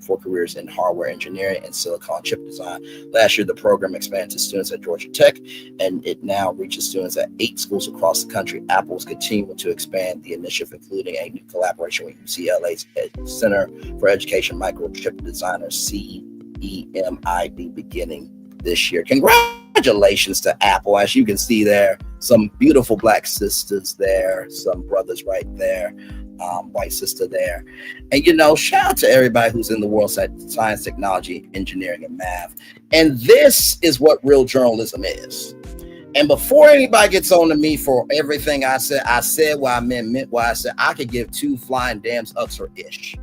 [SPEAKER 6] for careers in hardware engineering and silicon chip design. Last year, the program expanded to students at Georgia Tech, and it now reaches students at 8 schools across the country. Apple is continuing to expand the initiative, including a new collaboration with UCLA's Center for Education Microchip Designers, CEMID, beginning this year. Congratulations to Apple. As you can see there, some beautiful black sisters there, some brothers right there, white sister there. And, shout out to everybody who's in the world of science, technology, engineering, and math. And this is what real journalism is. And before anybody gets on to me for everything I said what I meant what I said. I could give 2 flying damns ups or ish.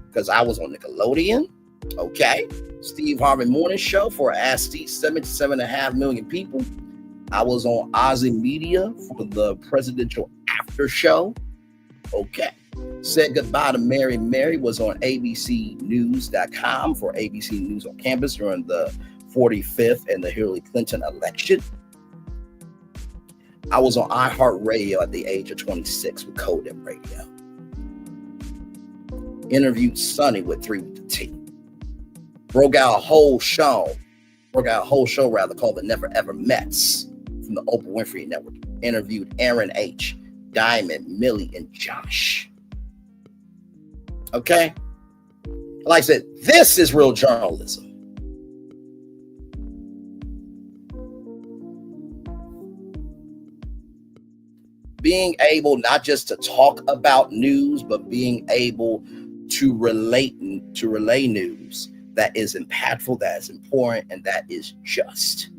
[SPEAKER 6] Because I was on Nickelodeon, okay? Steve Harvey Morning Show for Ask Steve, 77.5 million people. I was on Ozzy Media for the presidential after show. Okay. Said goodbye to Mary. Mary was on abcnews.com for ABC News on Campus during the 45th and the Hillary Clinton election. I was on iHeartRadio at the age of 26 with Code and Radio. Interviewed Sonny with 3 with the T. Broke out a whole show called The Never Ever Mets from the Oprah Winfrey Network. Interviewed Aaron H., Diamond, Millie, and Josh. Okay? Like I said, this is real journalism. Being able not just to talk about news, but being able to relay news that is impactful, that is important, and that is just.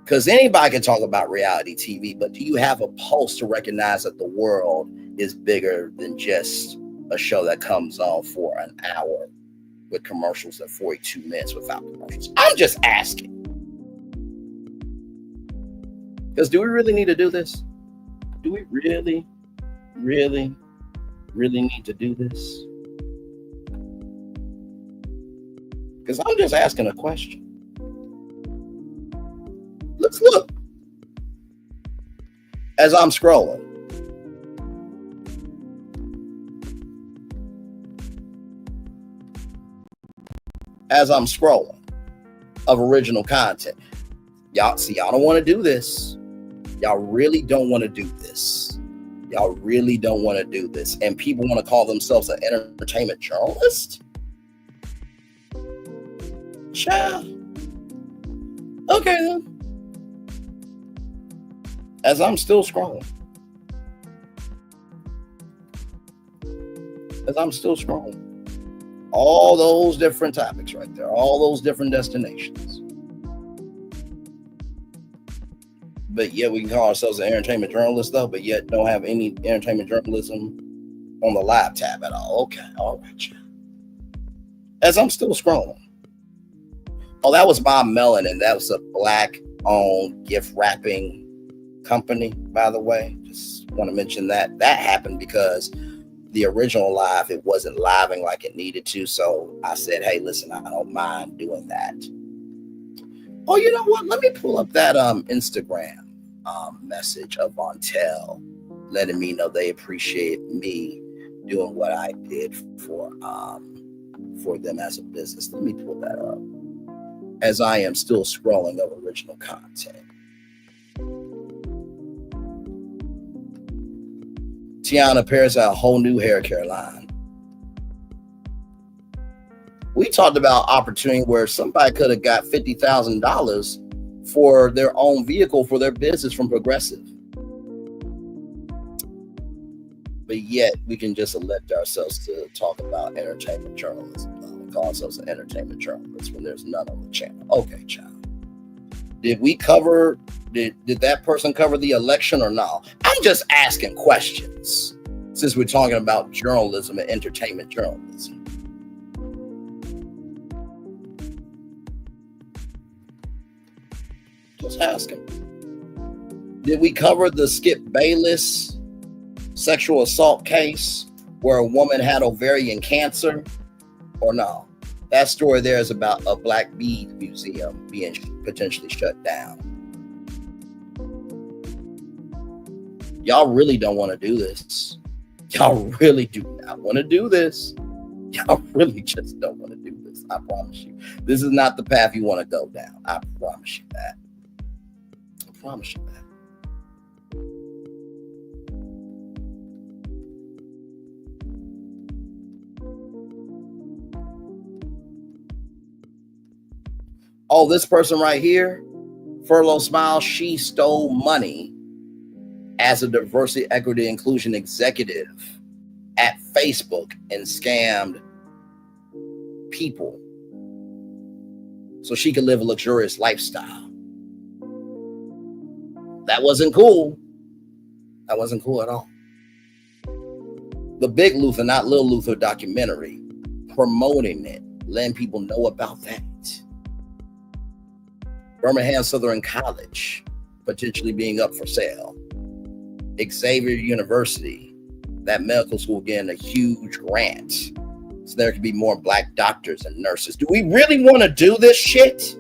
[SPEAKER 6] Because anybody can talk about reality TV, but do you have a pulse to recognize that the world is bigger than just a show that comes on for an hour with commercials and 42 minutes without commercials? I'm just asking. Because do we really need to do this? Do we really need to do this? Because I'm just asking a question. Let's look. As I'm scrolling, of original content. Y'all don't want to do this. Y'all really don't want to do this. And people want to call themselves an entertainment journalist? Child. Okay then. As I'm still scrolling. All those different topics right there. All those different destinations. but yet we can call ourselves an entertainment journalist though, but yet don't have any entertainment journalism on the live tab at all. Okay, all right. As I'm still scrolling. Oh, that was Bob Melanin. That was a Black-owned gift wrapping company, by the way. Just want to mention that. That happened because the original live, it wasn't living like it needed to. So I said, hey, listen, I don't mind doing that. Oh, you know what? Let me pull up that Instagram message of Vontel, letting me know they appreciate me doing what I did for them as a business. Let me pull that up as I am still scrolling over original content. Tiana Paris had a whole new hair care line. We talked about opportunity where somebody could have got $50,000 for their own vehicle for their business from Progressive. But yet we can just elect ourselves to talk about entertainment journalism. We call ourselves an entertainment journalist when there's none on the channel. Okay, child. Did that person cover the election or no? I'm just asking questions since we're talking about journalism and entertainment journalism. Just asking. Did we cover the Skip Bayless sexual assault case where a woman had ovarian cancer or no? That story there is about a Black bead museum being potentially shut down. Y'all really don't want to do this. Y'all really do not want to do this. Y'all really just don't want to do this. I promise you. This is not the path you want to go down. I promise you that. I promise you that. Oh, this person right here, Furlough Smile, she stole money as a diversity, equity, inclusion executive at Facebook and scammed people so she could live a luxurious lifestyle. That wasn't cool. That wasn't cool at all. The Big Luther, not Little Luther documentary, promoting it, letting people know about that. Birmingham Southern College potentially being up for sale. Xavier University, that medical school getting a huge grant so there could be more Black doctors and nurses. Do we really want to do this shit?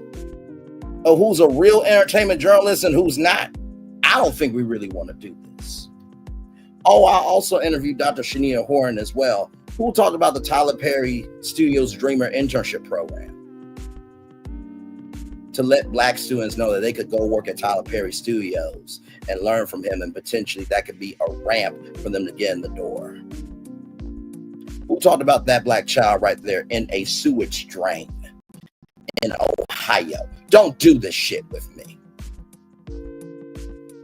[SPEAKER 6] Of who's a real entertainment journalist and who's not? I don't think we really want to do this. Oh, I also interviewed Dr. Shania Horn as well, who talked about the Tyler Perry Studios Dreamer internship program to let Black students know that they could go work at Tyler Perry Studios and learn from him, and potentially that could be a ramp for them to get in the door. Who talked about that Black child right there in a sewage drain in Ohio? Don't do this shit with me.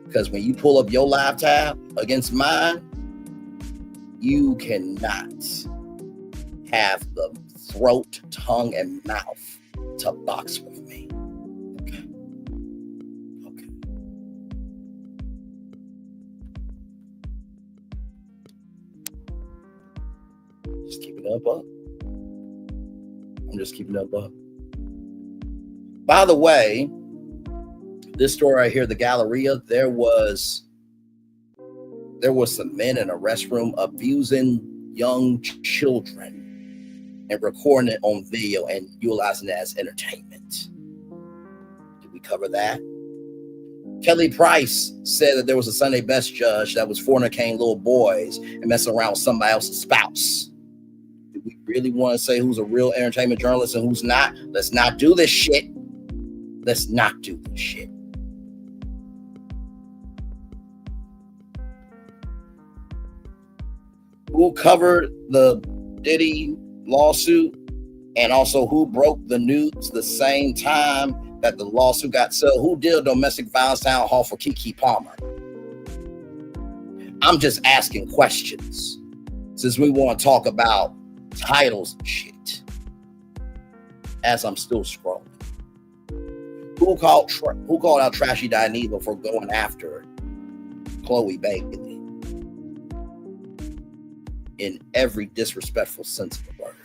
[SPEAKER 6] Because when you pull up your live tab against mine, you cannot have the throat, tongue, and mouth to box with me. Just keeping up. I'm just keeping up. By the way, this story right here, the Galleria, there was some men in a restroom abusing young children and recording it on video and utilizing it as entertainment. Did we cover that? Kelly Price said that there was a Sunday Best judge that was fornicating little boys and messing around with somebody else's spouse. Do we really want to say who's a real entertainment journalist and who's not? Let's not do this shit. Let's not do this shit. Who covered the Diddy lawsuit and also who broke the news the same time that the lawsuit got settled? Who did a domestic violence town hall for Keke Palmer? I'm just asking questions since we want to talk about titles and shit as I'm still scrolling. Who called out Trashy Dineva for going after Chloe Bailey in every disrespectful sense of the word?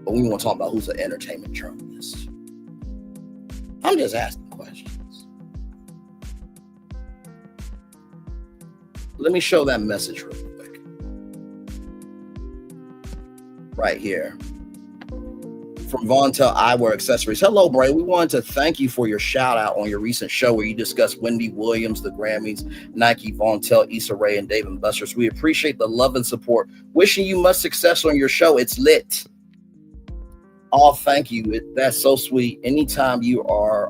[SPEAKER 6] But we want to talk about who's an entertainment journalist. I'm just asking questions. Let me show that message real quick. Right here. From Vontel Eyewear Accessories. Hello, Bray. We wanted to thank you for your shout out on your recent show where you discussed Wendy Williams, the Grammys, Nike, Vontel, Issa Rae, and Dave & Buster's. We appreciate the love and support. Wishing you much success on your show. It's lit. Oh, thank you. That's so sweet. Anytime you all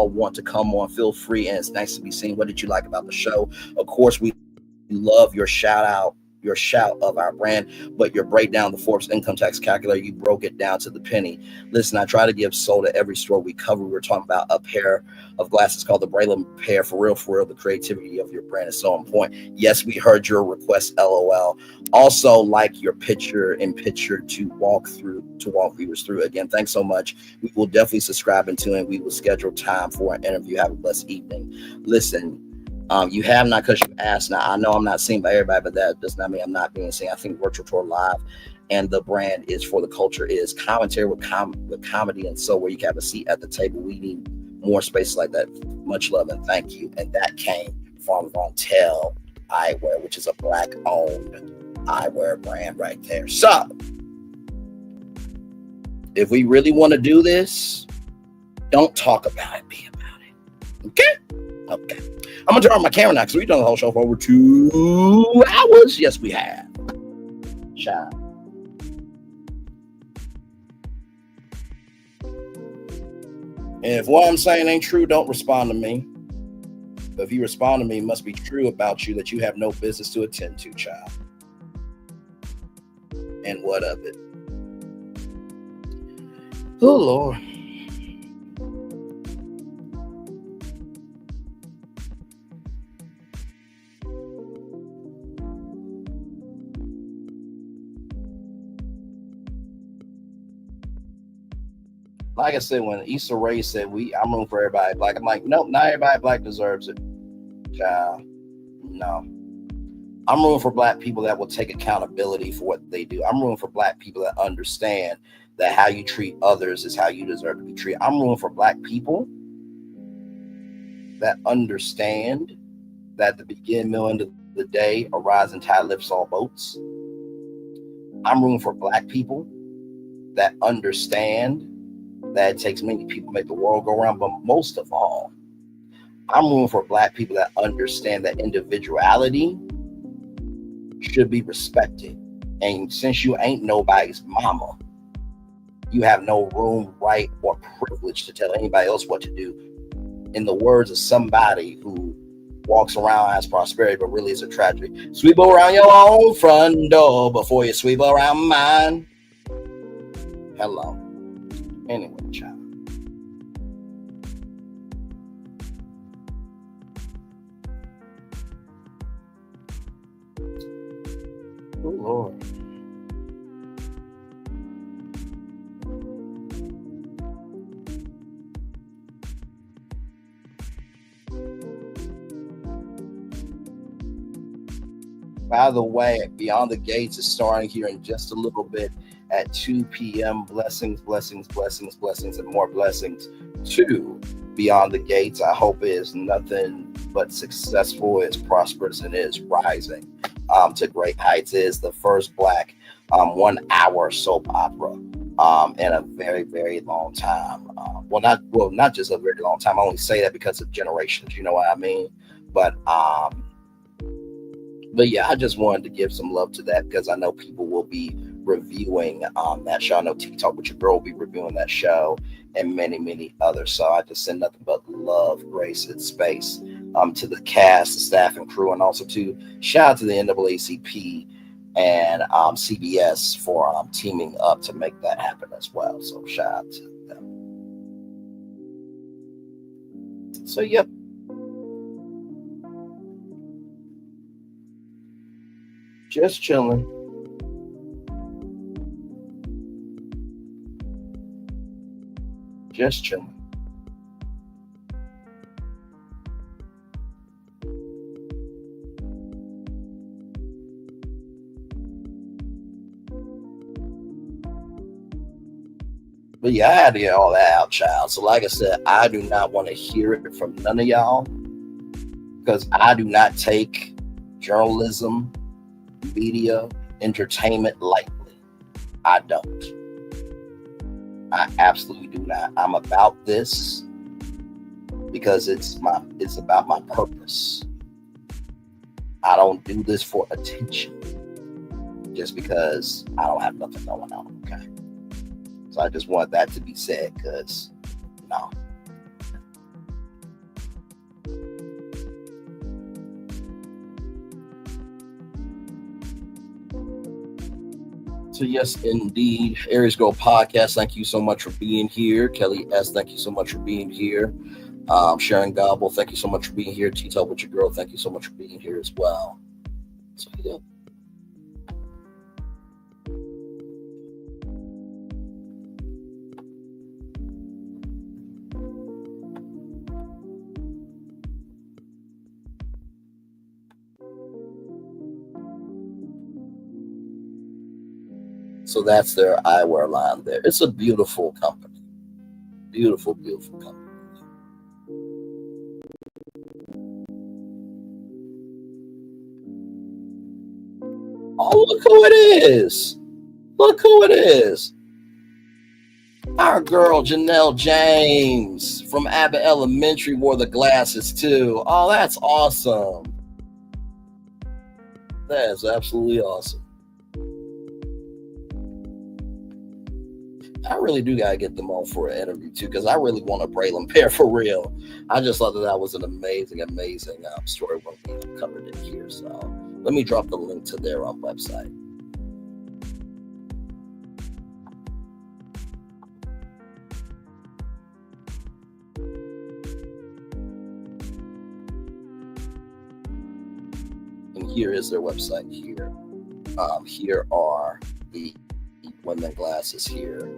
[SPEAKER 6] want to come on, feel free, and it's nice to be seen. What did you like about the show? Of course, we love your shout of our brand, but your breakdown, the Forbes income tax calculator, you broke it down to the penny. Listen, I try to give soul to every store we cover. We were talking about a pair of glasses called the Braylon pair. For real, the creativity of your brand is so on point. Yes, we heard your request, LOL. Also, like your picture to walk viewers through. Again, thanks so much. We will definitely subscribe into it. We will schedule time for an interview. Have a blessed evening. Listen, you have not because you asked. Now, I know I'm not seen by everybody, but that does not mean I'm not being seen. I think Virtual Tour Live and the brand is for the culture is commentary with comedy. And so where you can have a seat at the table, we need more spaces like that. Much love and thank you. And that came from Vontel Eyewear, which is a Black-owned eyewear brand right there. So if we really want to do this, don't talk about it, be about it. Okay. I'm gonna turn on my camera now because we've done the whole show for over 2 hours. Yes, we have. Shine. And if what I'm saying ain't true, don't respond to me. But if you respond to me, it must be true about you that you have no business to attend to, child. And what of it? Oh, Lord. Like I said, when Issa Rae said, I'm rooting for everybody black, I'm like, nope, not everybody black deserves it. Child, no. I'm rooting for black people that will take accountability for what they do. I'm rooting for black people that understand that how you treat others is how you deserve to be treated. I'm rooting for black people that understand that the beginning, middle, end of the day, a rising tide lifts all boats. I'm rooting for black people that understand that it takes many people to make the world go around, but most of all, I'm rooting for black people that understand that individuality should be respected. And since you ain't nobody's mama, you have no room, right, or privilege to tell anybody else what to do. In the words of somebody who walks around as prosperity, but really is a tragedy. Sweep around your own front door before you sweep around mine. Hello. Anyway, child. Oh, Lord. By the way, Beyond the Gates is starting here in just a little bit at 2 p.m. Blessings, blessings, blessings, blessings, and more blessings to Beyond the Gates. I hope it is nothing but successful, it's prosperous, and it is rising to great heights. It is the first Black 1 hour soap opera in a very, very long time. Not just a very long time. I only say that because of generations, you know what I mean? But yeah, I just wanted to give some love to that because I know people will be reviewing that show. I know TikTok with your girl will be reviewing that show and many, many others. So I just send nothing but love, grace, and space to the cast, the staff, and crew, and also to shout out to the NAACP and CBS for teaming up to make that happen as well. So shout out to them. So yep. Just chilling. Just chilling. But yeah, I had to get all that out, child. So like I said, I do not want to hear it from none of y'all, because I do not take journalism, media, entertainment lightly. I don't. I absolutely do not. I'm about this because it's about my purpose. I don't do this for attention just because I don't have nothing going on, okay? So I just want that to be said, because no. So yes, indeed. Aries Girl Podcast, thank you so much for being here. Kelly S., thank you so much for being here. Sharon Gobble, thank you so much for being here. T-Talk with your girl, thank you so much for being here as well. So yeah. So that's their eyewear line there. It's a beautiful company. Beautiful, beautiful company. Oh, look who it is. Look who it is. Our girl, Janelle James from Abbott Elementary, wore the glasses too. Oh, that's awesome. That is absolutely awesome. I really do gotta get them on for an interview too, because I really want a Braylon pair for real. I just thought that was an amazing story when we covered it here. So let me drop the link to their website. And here is their website here. Here are the women glasses here.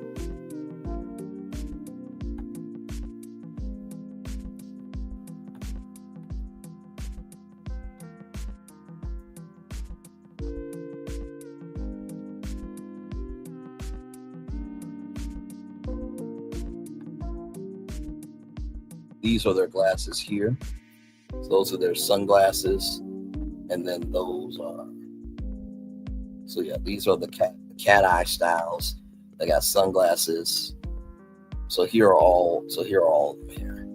[SPEAKER 6] These are their glasses here. So those are their sunglasses, and then those are. So yeah, these are the cat eye styles. They got sunglasses. So here are all of them here.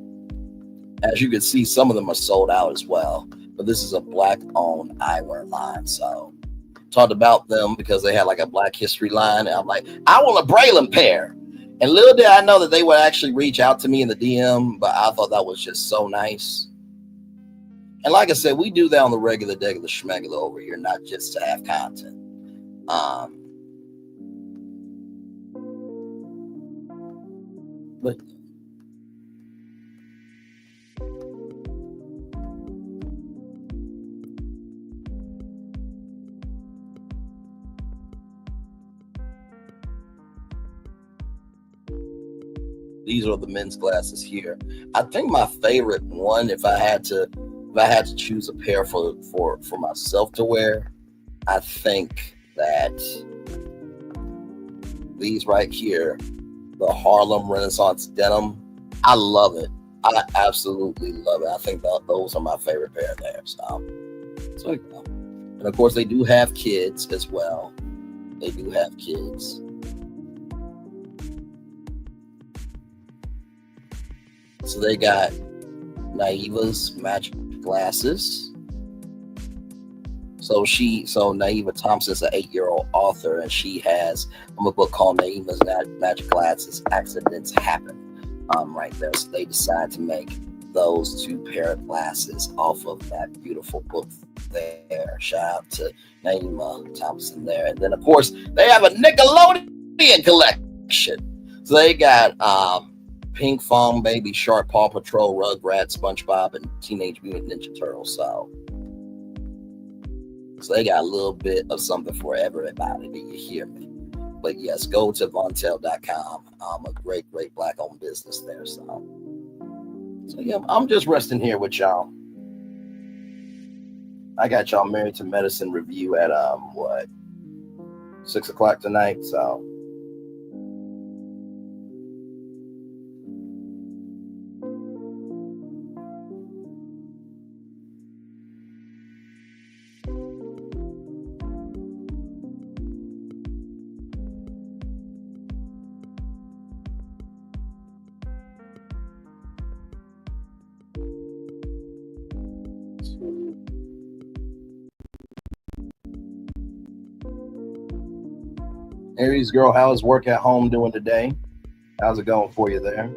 [SPEAKER 6] As you can see, some of them are sold out as well. But this is a black-owned eyewear line. So talked about them because they had like a Black History line. And I'm like, I want a Braylon pair. And little did I know that they would actually reach out to me in the DM, but I thought that was just so nice. And like I said, we do that on the regular schmegular over here, not just to have content. But these are the men's glasses here. I think my favorite one, if I had to choose a pair for myself to wear, I think that these right here, the Harlem Renaissance denim, I love it. I absolutely love it. I think those are my favorite pair there. So and of course they do have kids as well. They do have kids. So they got Naiva's magic glasses. So Naiva Thompson's an 8-year-old author, and she has a book called Naiva's Magic Glasses, Accidents Happen. Right there. So they decide to make those 2 pair of glasses off of that beautiful book there. Shout out to Naiva Thompson there. And then of course they have a Nickelodeon collection. So they got Pink Fong Baby Shark, Paw Patrol, Rugrats, SpongeBob, and Teenage Mutant Ninja Turtles. So they got a little bit of something for everybody. Do you hear me? But yes, go to vontel.com. A great Black-owned business there. So yeah, I'm just resting here with y'all. I got y'all Married to Medicine review at 6 o'clock tonight. So Aries girl, how's work at home doing today? How's it going for you there?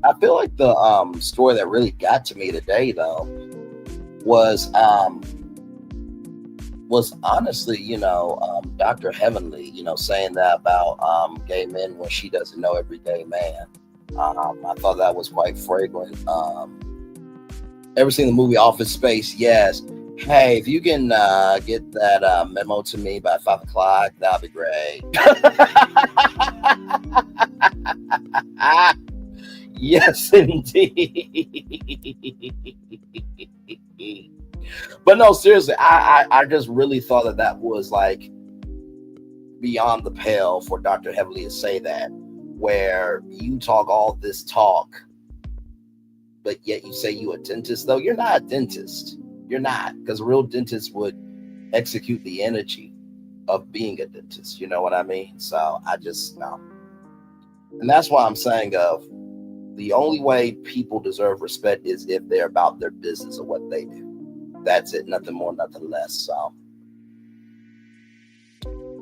[SPEAKER 6] I feel like the story that really got to me today, though, was honestly, Dr. Heavenly, saying that about gay men when she doesn't know every gay man. I thought that was quite fragrant. Ever seen the movie Office Space? Yes. Hey, if you can get that memo to me by 5 o'clock, that'd be great. Yes, indeed. But no, seriously, I just really thought that was like beyond the pale for Dr. Heavenly to say that, where you talk all this talk, but yet you say you a dentist, though you're not a dentist. You're not, because a real dentist would execute the energy of being a dentist. You know what I mean? So I just, no. And that's why I'm saying the only way people deserve respect is if they're about their business or what they do. That's it. Nothing more, nothing less. So,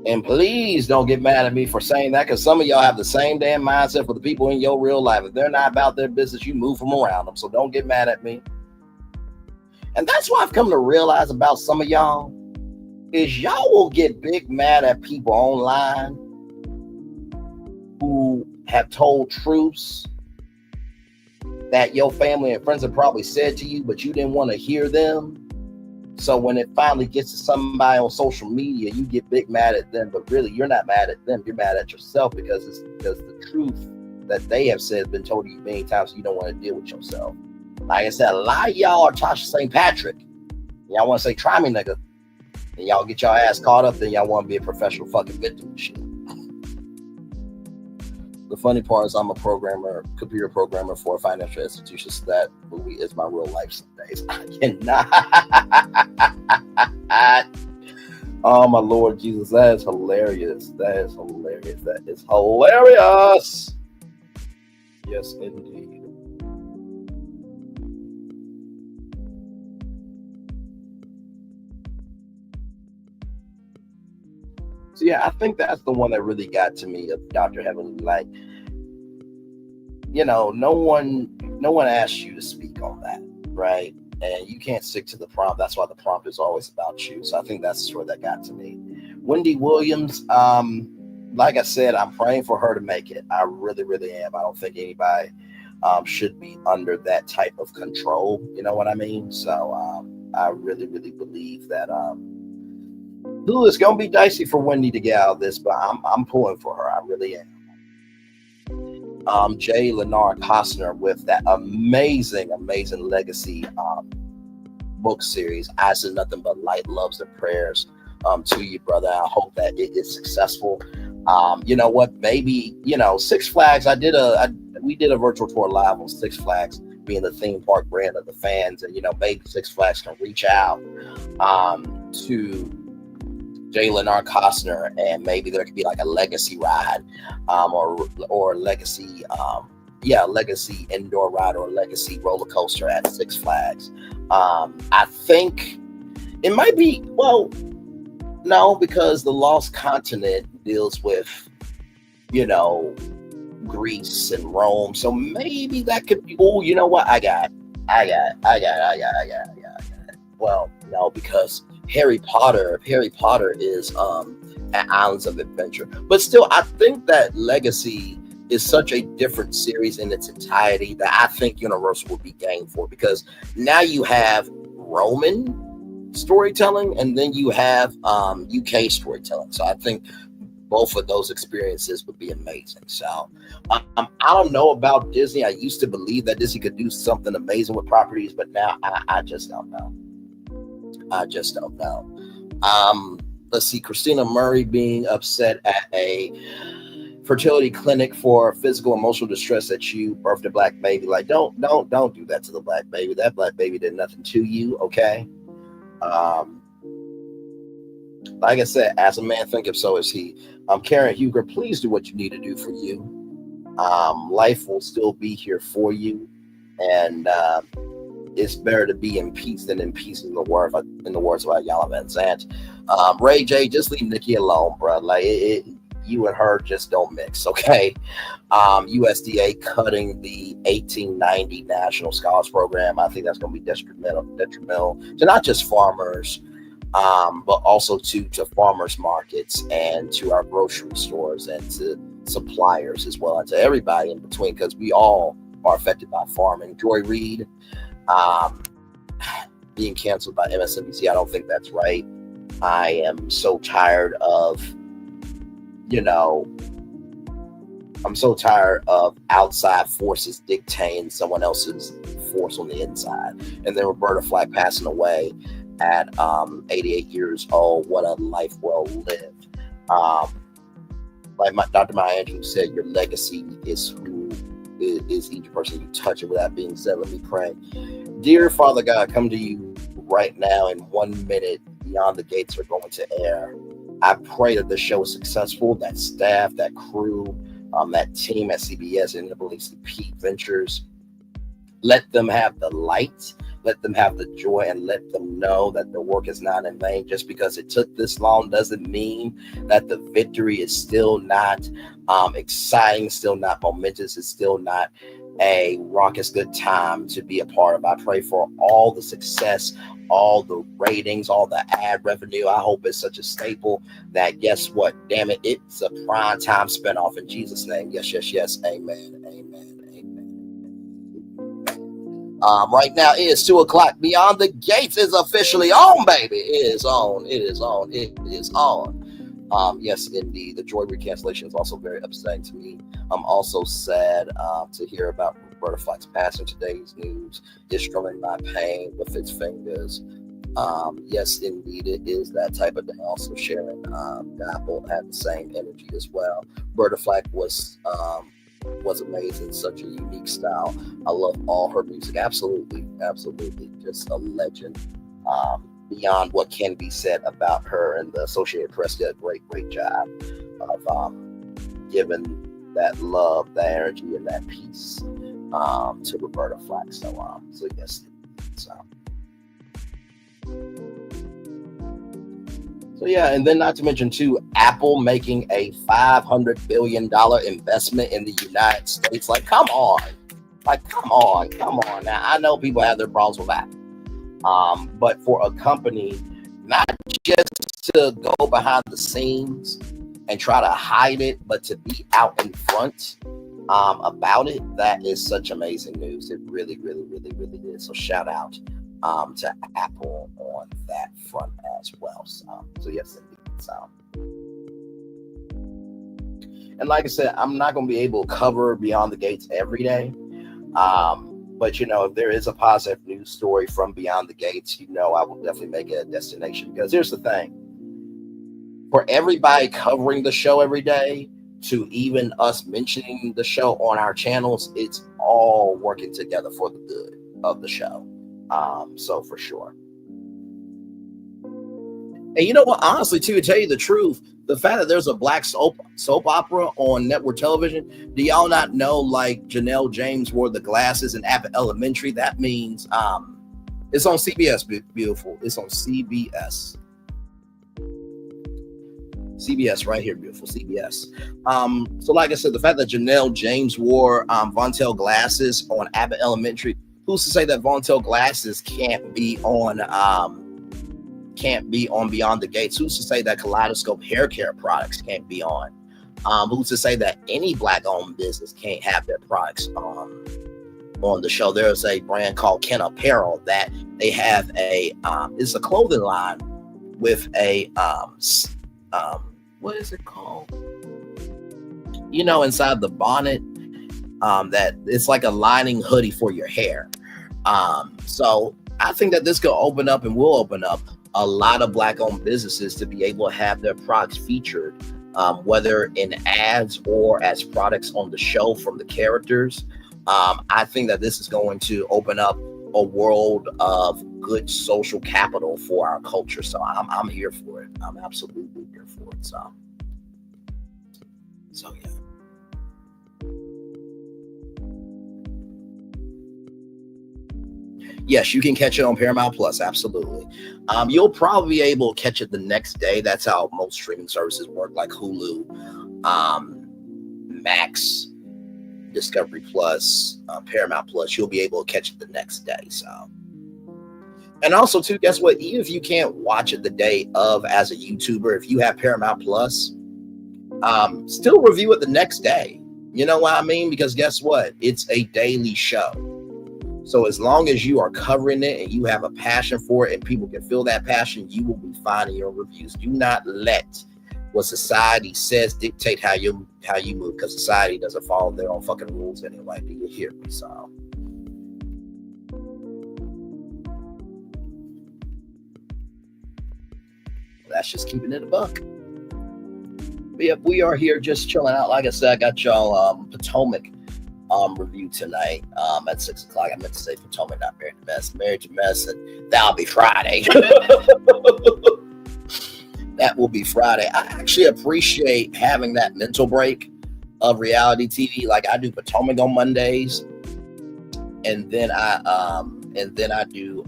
[SPEAKER 6] and please don't get mad at me for saying that, because some of y'all have the same damn mindset for the people in your real life. If they're not about their business, you move them around them. So don't get mad at me. And that's what I've come to realize about some of y'all is y'all will get big mad at people online who have told truths that your family and friends have probably said to you, but you didn't want to hear them. So when it finally gets to somebody on social media, you get big mad at them, but really you're not mad at them. You're mad at yourself because the truth that they have said has been told to you many times, so you don't want to deal with yourself. Like I said, a lot of y'all are Tasha St. Patrick. Y'all want to say, try me, nigga. And y'all get y'all ass caught up, then y'all want to be a professional fucking victim and shit. The funny part is I'm a computer programmer for a financial institution, so that movie is my real life some days. I cannot. Oh, my Lord Jesus. That is hilarious. That is hilarious. That is hilarious. Yes, indeed. So yeah, I think that's the one that really got to me of Dr. Heavenly. Like, no one asked you to speak on that, right? And you can't stick to the prompt. That's why the prompt is always about you. So I think that's the story that got to me. Wendy Williams, like I said, I'm praying for her to make it. I really, really am. I don't think anybody should be under that type of control. You know what I mean? So I really, really believe that it's gonna be dicey for Wendy to get out of this, but I'm pulling for her. I really am. Leonard Costner with that amazing legacy book series. I said nothing but light, loves, and prayers to you, brother. I hope that it is successful. You know what? Maybe Six Flags. We did a virtual tour live on Six Flags, being the theme park brand of the fans, and maybe Six Flags can reach out to Leonard Costner, and maybe there could be like a legacy ride, or legacy, legacy indoor ride or legacy roller coaster at Six Flags. I think it might be, no, because the Lost Continent deals with, Greece and Rome, so maybe that could be. Oh, you know what? I got it. Well, no, because Harry Potter is at Islands of Adventure. But still, I think that Legacy is such a different series in its entirety that I think Universal would be game for, because now you have Roman storytelling and then you have UK storytelling. So I think both of those experiences would be amazing. So I don't know about Disney. I used to believe that Disney could do something amazing with properties, but now I just don't know. Let's see, Krystena Murray being upset at a fertility clinic for physical emotional distress that you birthed a black baby. Like, don't do that to the black baby. That black baby did nothing to you, okay? Like I said, as a man thinketh, so is he. Karen Huger, please do what you need to do for you. Life will still be here for you, and it's better to be in peace than in peace, in the words of Ayala Van Zandt. Ray J, just leave Nicki alone, bro. Like, you and her just don't mix, okay? USDA cutting the 1890 National Scholars Program. I think that's going to be detrimental to not just farmers, but also to farmers markets and to our grocery stores and to suppliers as well, and to everybody in between, because we all are affected by farming. Joy Reid being canceled by MSNBC, I don't think that's right. I am so tired of, I'm so tired of outside forces dictating someone else's force on the inside. And then Roberta Flack passing away at 88 years old. What a life well lived. Like Dr. Maya Angelou said, your legacy is who is each person you touch. And with that being said, let me pray. Dear Father God, I come to you right now in 1 minute. Beyond the Gates are going to air. I pray that the show is successful, that staff, that crew, that team at CBS and NAACP Ventures, let them have the light, let them have the joy, and let them know that the work is not in vain. Just because it took this long doesn't mean that the victory is still not exciting, still not momentous, it's still not a raucous good time to be a part of. I pray for all the success, all the ratings, all the ad revenue. I hope it's such a staple that, guess what? Damn it, it's a prime time spinoff in Jesus' name. Yes, yes, yes. Amen. Amen. Amen. Right now it is 2:00. Beyond the Gates is officially on, baby. It is on. It is on. It is on. Yes, indeed. The Joy Reid cancellation is also very upsetting to me. I'm also sad to hear about Roberta Flack's passing. Today's news is strumming my pain with its fingers. Yes, indeed, it is that type of thing. Also, Sharon Apple had the same energy as well. Roberta Flack was amazing, such a unique style. I love all her music. Absolutely, absolutely, just a legend. Beyond what can be said about her, and the Associated Press did a great job of giving that love, that energy, and that peace to Roberta Flack. So yes. So yeah, and then not to mention too, Apple making a $500 billion investment in the United States. Like, come on. Now, I know people have their problems with Apple. But for a company not just to go behind the scenes and try to hide it, but to be out in front about it, that is such amazing news. It really, really, really, really is. So shout out to Apple on that front as well. So yes, indeed. So, and like I said, I'm not going to be able to cover Beyond the Gates every day. But, if there is a positive news story from Beyond the Gates, I will definitely make it a destination. Because here's the thing. For everybody covering the show every day, to even us mentioning the show on our channels, it's all working together for the good of the show. So for sure. And you know what? Honestly, to tell you the truth, the fact that there's a black soap opera on network television, do y'all not know, like, Janelle James wore the glasses in Abbott Elementary? That means it's on CBS, beautiful. It's on CBS. CBS right here, beautiful. CBS. So like I said, the fact that Janelle James wore Vontel glasses on Abbott Elementary, who's to say that Vontel glasses can't be on can't be on Beyond the Gates? Who's to say that Kaleidoscope hair care products can't be on? Who's to say that any Black-owned business can't have their products on the show? There's a brand called Ken Apparel that they have it's a clothing line with a what is it called? You know, inside the bonnet, that it's like a lining hoodie for your hair. So I think that this could open up and will open up a lot of Black-owned businesses to be able to have their products featured, whether in ads or as products on the show from the characters. I think that this is going to open up a world of good social capital for our culture. So I'm here for it. I'm absolutely here for it. So yeah. Yes, you can catch it on Paramount Plus. Absolutely. You'll probably be able to catch it the next day. That's how most streaming services work, like Hulu, Max, Discovery Plus, Paramount Plus. You'll be able to catch it the next day. So, and also too, guess what? Even if you can't watch it the day of as a YouTuber, if you have Paramount Plus, still review it the next day. You know what I mean? Because guess what? It's a daily show. So as long as you are covering it and you have a passion for it and people can feel that passion, you will be fine in your reviews. Do not let what society says dictate how you move, because society doesn't follow their own fucking rules anyway. Do you hear me? So that's just keeping it a buck. But yeah, we are here just chilling out. Like I said, I got y'all Potomac review tonight at 6 o'clock. I meant to say Potomac, not Married to Mess. Married to Mess, and that'll be Friday. That will be Friday. I actually appreciate having that mental break of reality TV. Like I do Potomac on Mondays, and then I do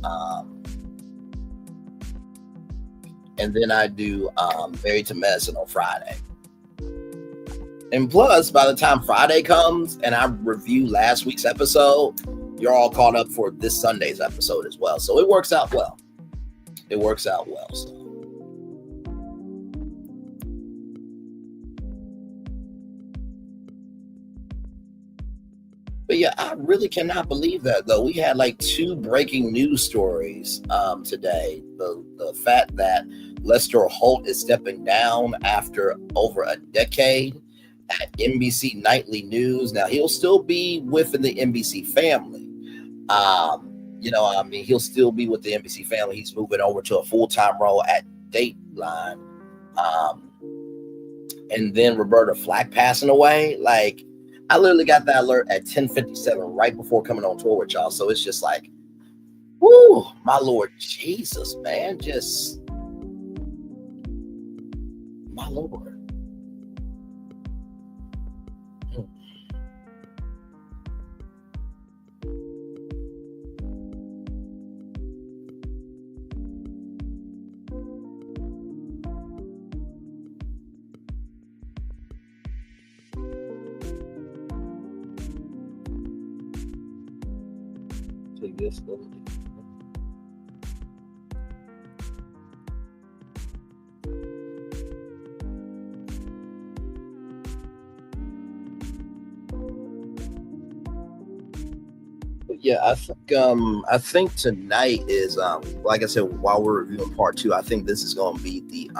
[SPEAKER 6] Married to Mess on Friday. And plus, by the time Friday comes and I review last week's episode, you're all caught up for this Sunday's episode as well. So it works out well. It works out well. So. But yeah, I really cannot believe that, though. We had like 2 breaking news stories today. The fact that Lester Holt is stepping down after over a decade at NBC Nightly News. Now, he'll still be within the NBC family. He'll still be with the NBC family. He's moving over to a full-time role at Dateline. And then Roberta Flack passing away. Like, I literally got that alert at 10:57 right before coming on tour with y'all. So it's just like, whoo, my Lord Jesus, man. Just, my Lord. Take this. Yeah, I think tonight is like I said, while we're reviewing part 2, I think this is going to be the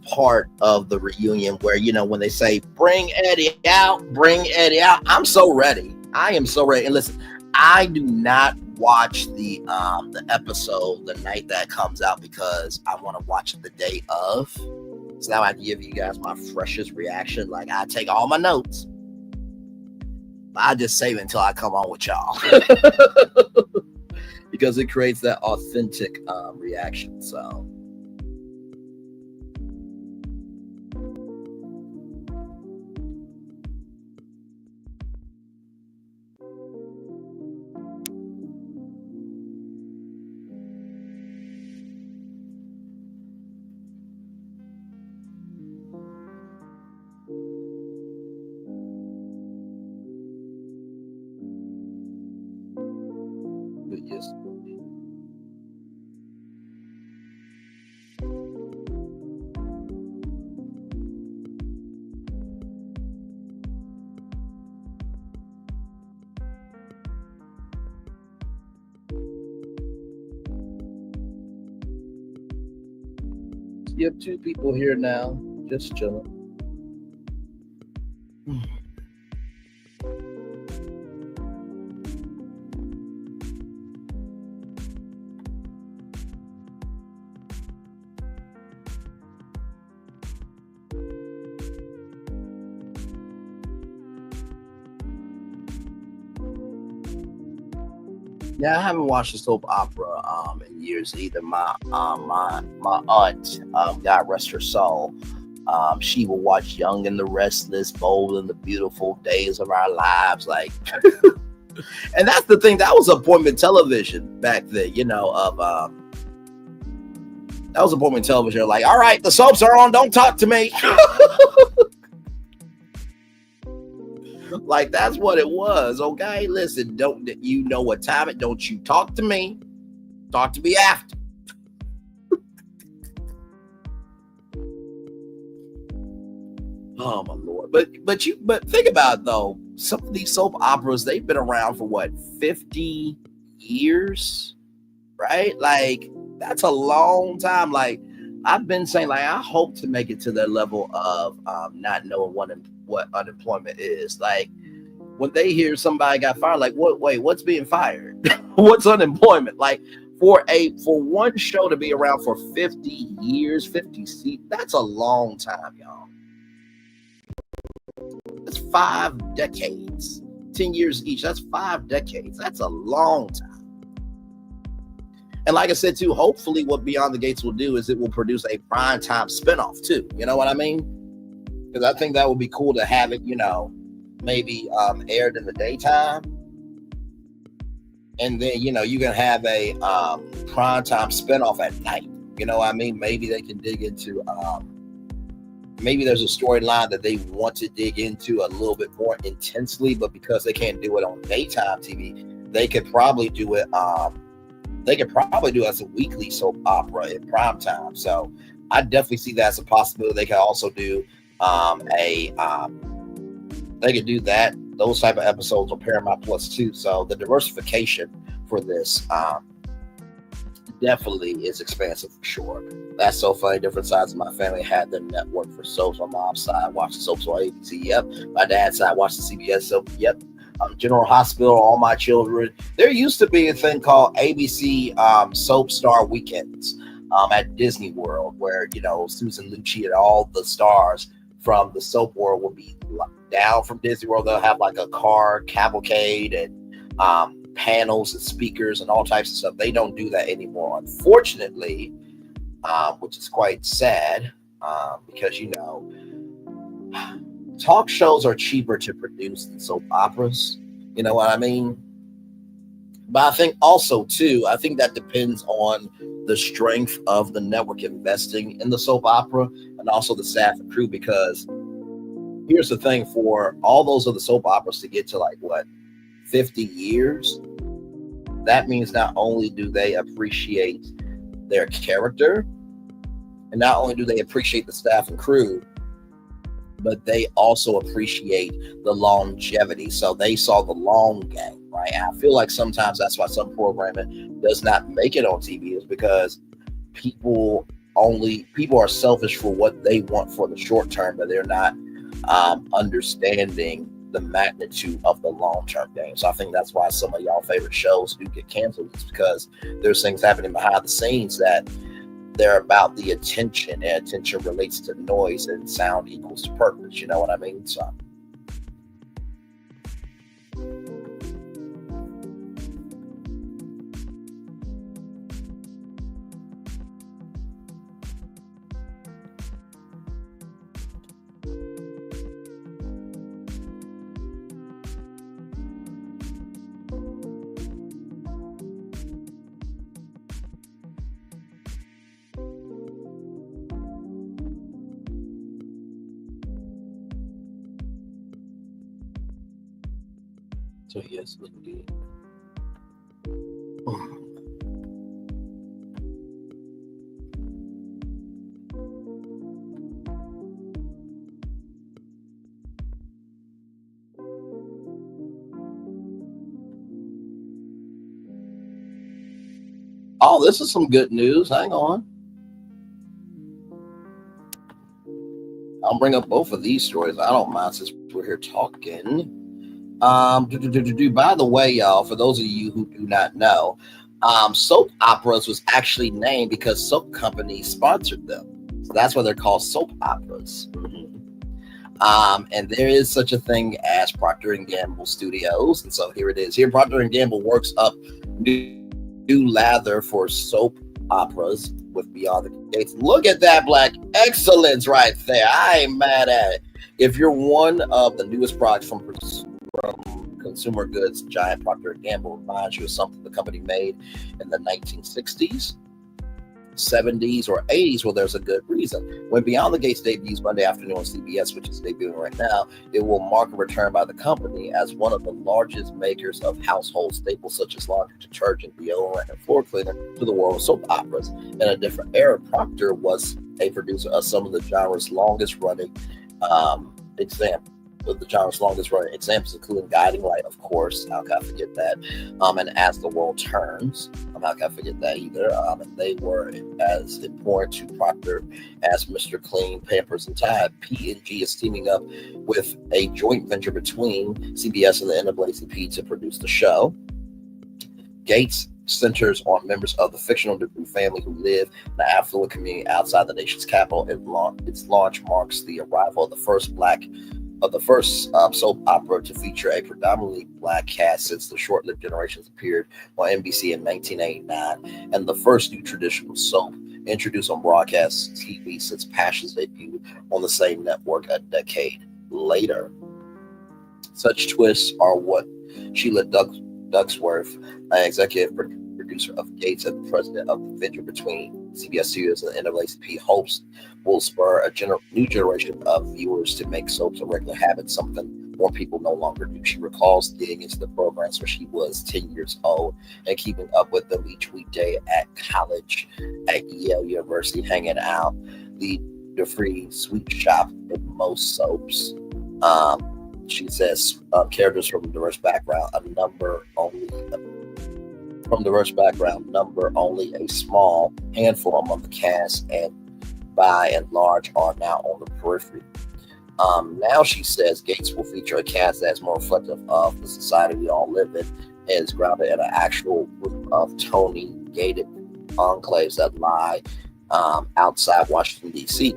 [SPEAKER 6] part of the reunion where, you know, when they say bring Eddie out, I'm so ready. I am so ready. And listen, I do not watch the episode the night that comes out because I want to watch it the day of. So now I can give you guys my freshest reaction. Like, I take all my notes. I just save it until I come on with y'all. Because it creates that authentic reaction. So yes. You have two people here now, just chilling. Yeah, I haven't watched a soap opera in years either. My aunt, God rest her soul, she would watch Young and the Restless, Bold and the Beautiful, Days of Our Lives, like. And that's the thing, that was appointment television back then, you know. That was appointment television. Like, all right, the soaps are on. Don't talk to me. Like, that's what it was. Okay, listen, don't you know what time it? Don't you talk to me. Talk to me after. Oh my Lord. But think about it though. Some of these soap operas, they've been around for what, 50 years? Right? Like, that's a long time. Like, I've been saying, like, I hope to make it to that level of not knowing what unemployment is. Like, when they hear somebody got fired, like, wait, what's being fired? What's unemployment? Like, for one show to be around for 50 years, 50 seasons, that's a long time, y'all. That's 5 decades, 10 years each. That's 5 decades. That's a long time. And like I said, too, hopefully what Beyond the Gates will do is it will produce a primetime spinoff, too. You know what I mean? Because I think that would be cool to have it, you know, maybe aired in the daytime. And then, you know, you can have a primetime spinoff at night. You know what I mean? Maybe they can dig into, maybe there's a storyline that they want to dig into a little bit more intensely, but because they can't do it on daytime TV, they could probably do it. They could probably do it as a weekly soap opera in prime time. So I definitely see that as a possibility. They can also do they could do that. Those type of episodes on Paramount Plus too. So the diversification for this definitely is expansive for sure. That's so funny. Different sides of my family had the network for soaps. My mom's side watched the soaps on ABC. Yep. My dad's side watched the CBS soap. Yep. General Hospital, All My Children. There used to be a thing called ABC Soap Star Weekends at Disney World, where, you know, Susan Lucci and all the stars from the soap world will be down from Disney World. They'll have like a car cavalcade and panels and speakers and all types of stuff. They don't do that anymore, unfortunately, which is quite sad because, you know, talk shows are cheaper to produce than soap operas. You know what I mean? But I think also, too, I think that depends on the strength of the network investing in the soap opera and also the staff and crew, because here's the thing, for all those other soap operas to get to like, what, 50 years, that means not only do they appreciate their character, and not only do they appreciate the staff and crew, but they also appreciate the longevity. So they saw the long game, right? And I feel like sometimes that's why some programming does not make it on TV, is because people are selfish for what they want for the short term, but they're not understanding the magnitude of the long-term game. So I think that's why some of y'all favorite shows do get canceled. It's because there's things happening behind the scenes that they're about the attention, and attention relates to noise, and sound equals to purpose. You know what I mean? So yes, indeed. Oh, this is some good news. Hang on. I'll bring up both of these stories. I don't mind since we're here talking. By the way, y'all, for those of you who do not know, soap operas was actually named because soap companies sponsored them. So that's why they're called soap operas. And there is such a thing as Procter & Gamble Studios. And so here it is. Here Procter & Gamble works up new lather for soap operas with Beyond the Gates. Look at that black excellence right there. I ain't mad at it. If you're one of the newest products from consumer goods giant Procter & Gamble, reminds you of something the company made in the 1960s, 70s, or 80s, well, there's a good reason. When Beyond the Gates debuts Monday afternoon on CBS, which is debuting right now, it will mark a return by the company as one of the largest makers of household staples such as laundry detergent, deodorant, and floor cleaner to the world of soap operas. In a different era, Procter was a producer of some of the genre's longest running examples, including Guiding Light, of course. How can I forget that? And As the World Turns. How can I forget that either? And they were as important to Procter as Mr. Clean, Pampers, and Tide. P&G is teaming up with a joint venture between CBS and the NAACP to produce the show. Gates centers on members of the fictional Dupree family who live in an affluent community outside the nation's capital. Its launch marks the arrival of the first soap opera to feature a predominantly black cast since the short-lived Generations appeared on NBC in 1989, and the first new traditional soap introduced on broadcast TV since Passion's debuted on the same network a decade later. Such twists are what Sheila Ducksworth, an executive producer of Gates and president of the venture between CBS Studios and the NAACP, hopes will spur a new generation of viewers to make soaps a regular habit, something more people no longer do. She recalls getting into the programs when she was 10 years old and keeping up with them each weekday at college at Yale University, hanging out the free sweet shop in most soaps. She says characters from a diverse background, number only a small handful among the cast, and by and large are now on the periphery. Now she says Gates will feature a cast that's more reflective of the society we all live in and is grounded in an actual group of Tony-gated enclaves that lie outside Washington, D.C.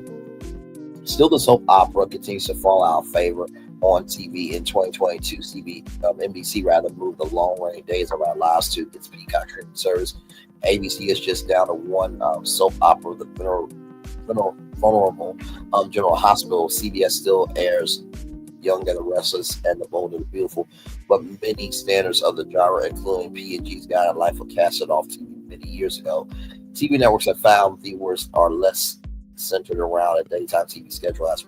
[SPEAKER 6] Still, the soap opera continues to fall out of favor on TV. In 2022, NBC moved the long-running Days of Our Lives to its Peacock streaming service. ABC is just down to one soap opera, The Vulnerable General Hospital. CBS still airs Young and the Restless and The Bold and the Beautiful, but many standards of the genre, including P&G's Guiding Light, were casted off TV many years ago. TV networks have found viewers are less centered around a daytime TV schedule. As a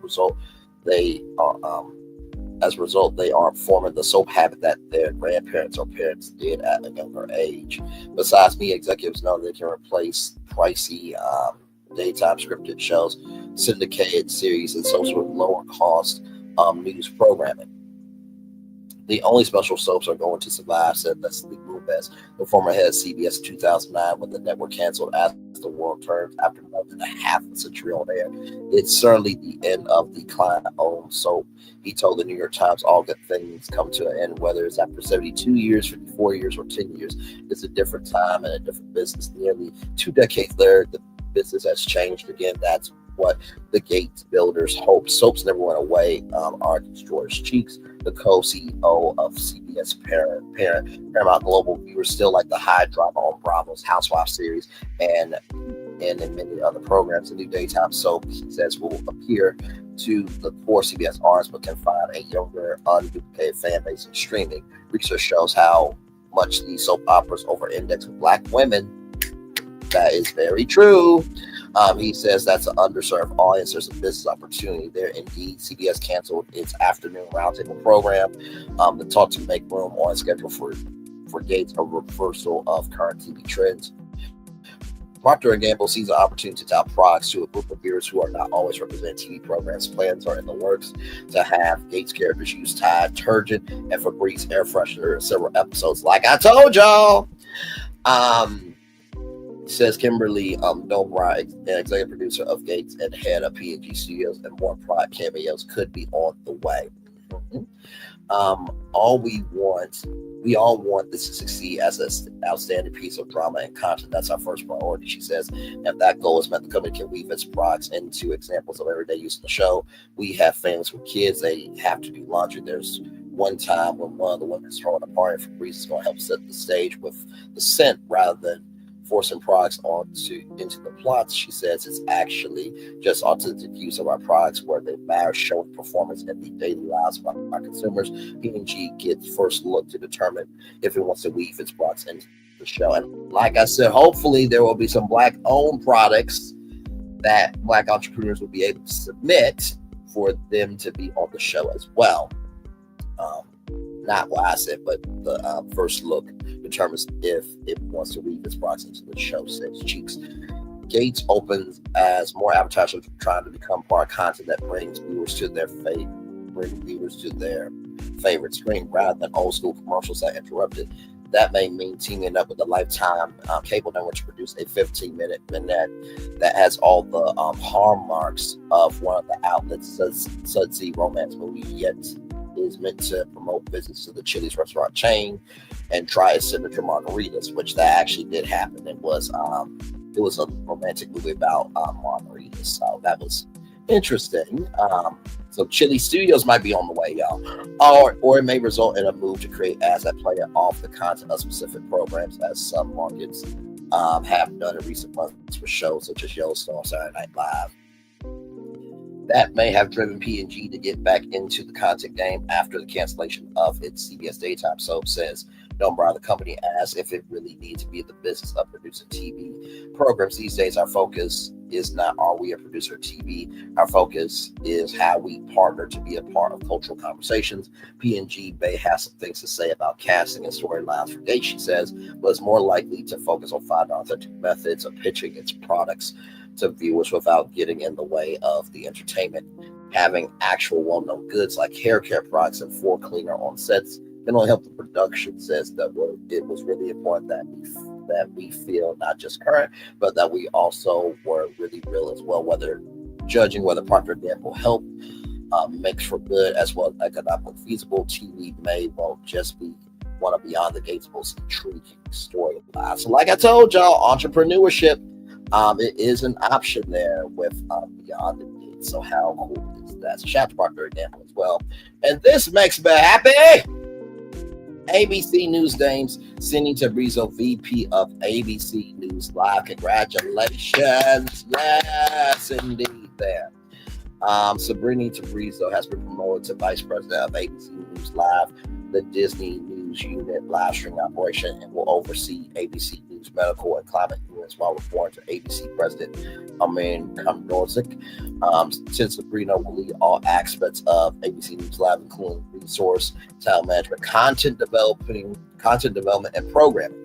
[SPEAKER 6] result, they aren't forming the soap habit that their grandparents or parents did at a younger age. Besides, media executives know they can replace pricey daytime scripted shows, syndicated series, and soaps with lower cost news programming. The only special soaps are going to survive, said Leslie Moonves, the former head of CBS in 2009, when the network canceled As the World Turns after more than a half a century on air. It's certainly the end of the client-owned soap. He told the New York Times, all good things come to an end, whether it's after 72 years, 54 years, or 10 years. It's a different time and a different business. Nearly 2 decades later, the business has changed again. That's what the Gates builders hope. Soaps never went away, argues George Cheeks, the co-CEO of CBS Paramount Global. Viewers still like the high drama on Bravo's Housewife series and in many other programs. The new daytime soap, he says, will appear to the core CBS audience, but can find a younger, unduplicated fan base in streaming. Research shows how much these soap operas over-index with Black women. That is very true. He says that's an underserved audience. There's a business opportunity there. Indeed, CBS canceled its afternoon roundtable program to talk to make room on schedule for Gates, a reversal of current TV trends. Procter & Gamble sees an opportunity to tout products to a group of viewers who are not always represented TV programs. Plans are in the works to have Gates characters use Tide detergent and Febreze air freshener in several episodes, like I told y'all. Says Kimberly Dolbright, an executive producer of Gates and head of P&G Studios, and more product cameos could be on the way. We all want this to succeed as an outstanding piece of drama and content. That's our first priority, she says. If that goal is met, the company can weave its products into examples of everyday use in the show. We have families with kids, they have to do laundry. There's one time when one of the women is throwing a party, and Febreze is going to help set the stage with the scent rather than forcing products into the plots. She says it's actually just authentic use of our products where they matter, showing performance in the daily lives of our consumers. P&G gets first look to determine if it wants to weave its products into the show. And like I said, hopefully there will be some Black-owned products that Black entrepreneurs will be able to submit for them to be on the show as well. Not what I said, but the first look determines if it wants to weave its products into the show, says Cheeks. Gates opens as more advertisers are trying to become part of content that brings viewers to their favorite screen rather than old school commercials that interrupted. That may mean teaming up with the Lifetime cable network to produce a 15-minute vignette that has all the hallmarks of one of the outlets' sudsy romance movie, yet is meant to promote business to the Chili's restaurant chain and try its signature margaritas, which that actually did happen. It was a romantic movie about margaritas, so that was interesting. So Chili Studios might be on the way, y'all, or it may result in a move to create ads that play off the content of specific programs, as some markets have done in recent months for shows such as Yellowstone, Saturday Night Live. That may have driven P&G to get back into the content game after the cancellation of its CBS daytime soap, says Dunbar. The company asks if it really needs to be in the business of producing TV programs these days. Our focus is not, are we a producer of TV? Our focus is how we partner to be a part of cultural conversations. P&G may have some things to say about casting and storylines for Gates, she says, but it's more likely to focus on finding authentic methods of pitching its products to viewers without getting in the way of the entertainment. Having actual well-known goods like hair care products and floor cleaner on sets can only help the production, says that it was really important that we feel not just current, but that we also were really real as well, judging whether Procter & Gamble help makes for good as well as economically feasible. TV may well just be one of Beyond the Gates' most intriguing storylines. So like I told y'all, entrepreneurship, it is an option there with Beyond the Gates. So how cool is that? So shout out to Procter & Gamble as well. And this makes me happy. ABC News names Cindy Tabrizo VP of ABC News Live. Congratulations. Yes, indeed there. Sabrina Tabrizo has been promoted to Vice President of ABC News Live, the Disney News Unit live streaming operation, and will oversee ABC News medical and climate units while reporting to ABC President Amin Kamdorzik. Since Sabrina will lead all aspects of ABC News Live, including resource, talent management, content development, and programming.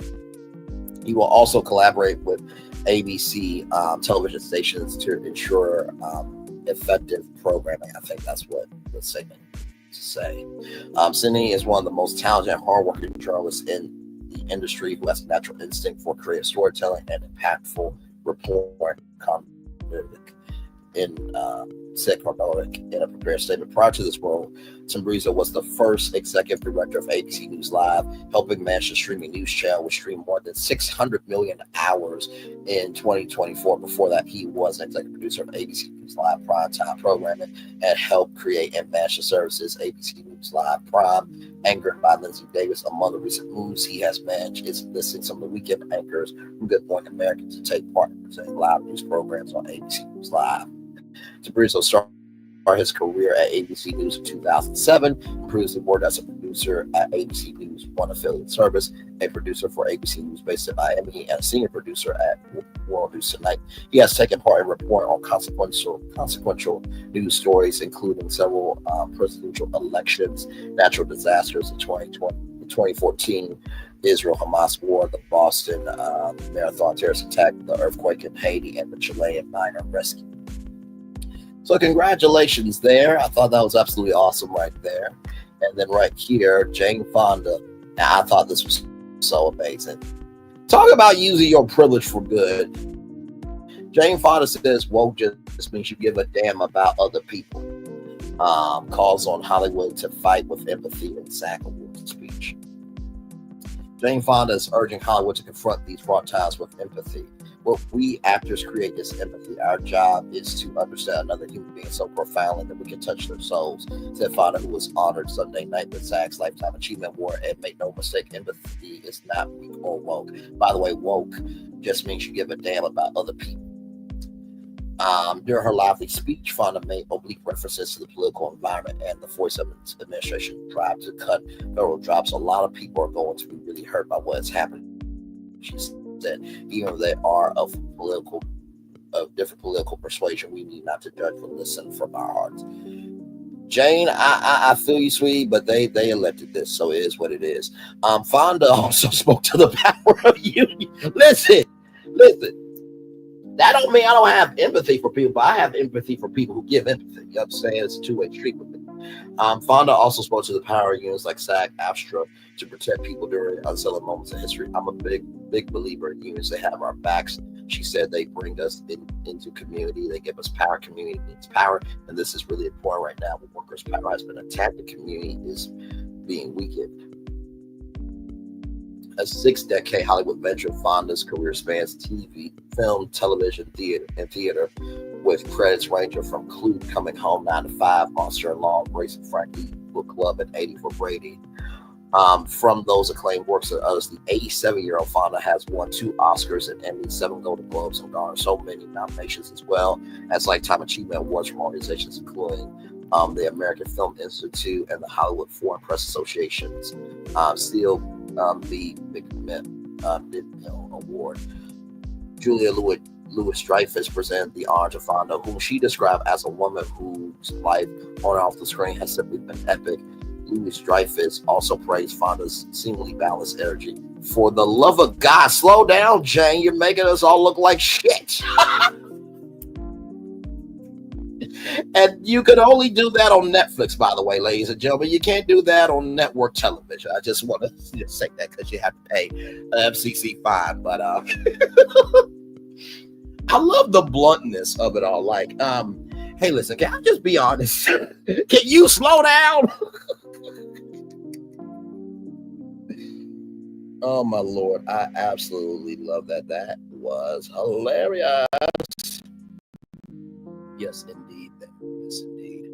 [SPEAKER 6] He will also collaborate with ABC television stations to ensure effective programming. I think that's what the segment to say. Cindy is one of the most talented and hardworking journalists in the industry who has a natural instinct for creative storytelling and impactful reporting. Said Karnovic in a prepared statement. Prior to this role, Tabrizo was the first executive director of ABC News Live, helping manage the streaming news channel, which streamed more than 600 million hours in 2024. Before that, he was an executive producer of ABC News Live primetime programming and helped create and manage the services ABC News Live Prime, anchored by Lindsay Davis. Among the recent moves he has managed is listing some of the weekend anchors from Good Morning America to take part in presenting live news programs on ABC News Live. Tabrizo started his career at ABC News in 2007, previously worked as a producer at ABC News One affiliate service, a producer for ABC News based in Miami, and a senior producer at World News Tonight. He has taken part in reporting on consequential news stories, including several presidential elections, natural disasters in 2014, Israel-Hamas war, the Boston Marathon terrorist attack, the earthquake in Haiti, and the Chilean miner rescue. So congratulations there. I thought that was absolutely awesome right there. And then right here, Jane Fonda. Now, I thought this was so amazing. Talk about using your privilege for good. Jane Fonda says woke just means you give a damn about other people. Calls on Hollywood to fight with empathy in SAG Awards speech. Jane Fonda is urging Hollywood to confront these fraught ties with empathy. What we actors create is empathy. Our job is to understand another human being so profoundly that we can touch their souls, said Fonda, who was honored Sunday night with SAG's Lifetime Achievement Award. And make no mistake, empathy is not weak or woke. By the way, woke just means you give a damn about other people. During her lively speech, Fonda made oblique references to the political environment and the 47 administration drive to cut federal jobs. A lot of people are going to be really hurt by what has happened. She said, even if they are of different political persuasion, we need not to judge but listen from our hearts. Jane, I feel you, sweetie, but they elected this, so it is what it is. Fonda also spoke to the power of union. Listen. That don't mean I don't have empathy for people, but I have empathy for people who give empathy. You know what I'm saying? It's a two-way street with me. Fonda also spoke to the power of unions like SAG-AFTRA to protect people during unsettling moments in history. I'm a big believer in unions. They have our backs. She said they bring us into community. They give us power. Community needs power. And this is really important right now. When workers' power has been attacked, the community is being weakened. A 6-decade Hollywood veteran, Fonda's career spans TV, film, television, theater, with credits ranging from Clue, Coming Home, 9 to 5, Monster and Law, Racing Frankie, Book Club, and 80 for Brady. From those acclaimed works and others, the 87-year-old Fonda has won 2 Oscars and Emmys, 7 Golden Globes, and garnered so many nominations as well as Lifetime Achievement Awards from organizations including the American Film Institute and the Hollywood Foreign Press Association's the McKnight Award. Julia Louis-Dreyfus presented the honor to Fonda, whom she described as a woman whose life on and off the screen has simply been epic. Louis-Dreyfus also praised Fonda's seemingly balanced energy. For the love of God, slow down, Jane. You're making us all look like shit. And you can only do that on Netflix, by the way, ladies and gentlemen. You can't do that on network television. I just want to say that because you have to pay an FCC fine. But I love the bluntness of it all. Like, hey, listen, can I just be honest? Can you slow down? Oh, my Lord. I absolutely love that. That was hilarious. Yes, indeed. Yes, indeed.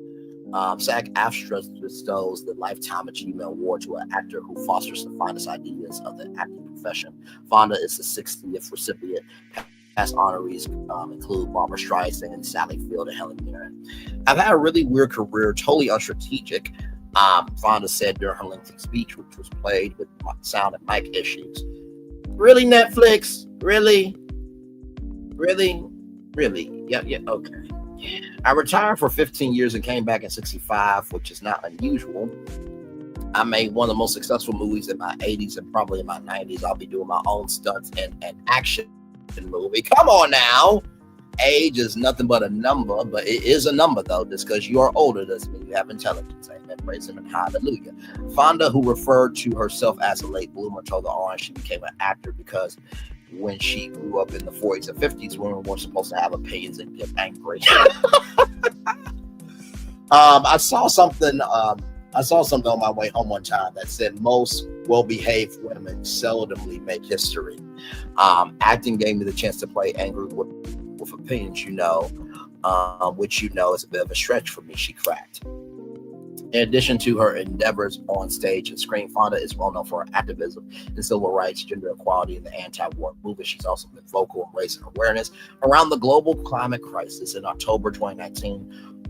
[SPEAKER 6] SAG-AFTRA bestows the Lifetime Achievement Award to an actor who fosters the finest ideas of the acting profession. Fonda is the 60th recipient. Past honorees include Barbra Streisand and Sally Field and Helen Mirren. I've had a really weird career, totally unstrategic, Fonda said during her lengthy speech, which was played with sound and mic issues. Really, Netflix? Really? Yeah, okay. I retired for 15 years and came back in 65, which is not unusual. I made one of the most successful movies in my 80s and probably in my 90s. I'll be doing my own stunts and action movie. Come on now. Age is nothing but a number, but it is a number though. Just because you are older doesn't mean you have intelligence. Amen. Praise him and hallelujah. Fonda, who referred to herself as a late bloomer, told the Orange she became an actor because when she grew up in the 40s and 50s, women weren't supposed to have opinions and get angry. I saw something on my way home one time that said most well-behaved women seldomly make history. Acting gave me the chance to play angry with opinions, which is a bit of a stretch for me, she cracked. In addition to her endeavors on stage and screen, Fonda is well known for her activism in civil rights, gender equality, and the anti-war movement. She's also been vocal in raising awareness around the global climate crisis. In October 2019,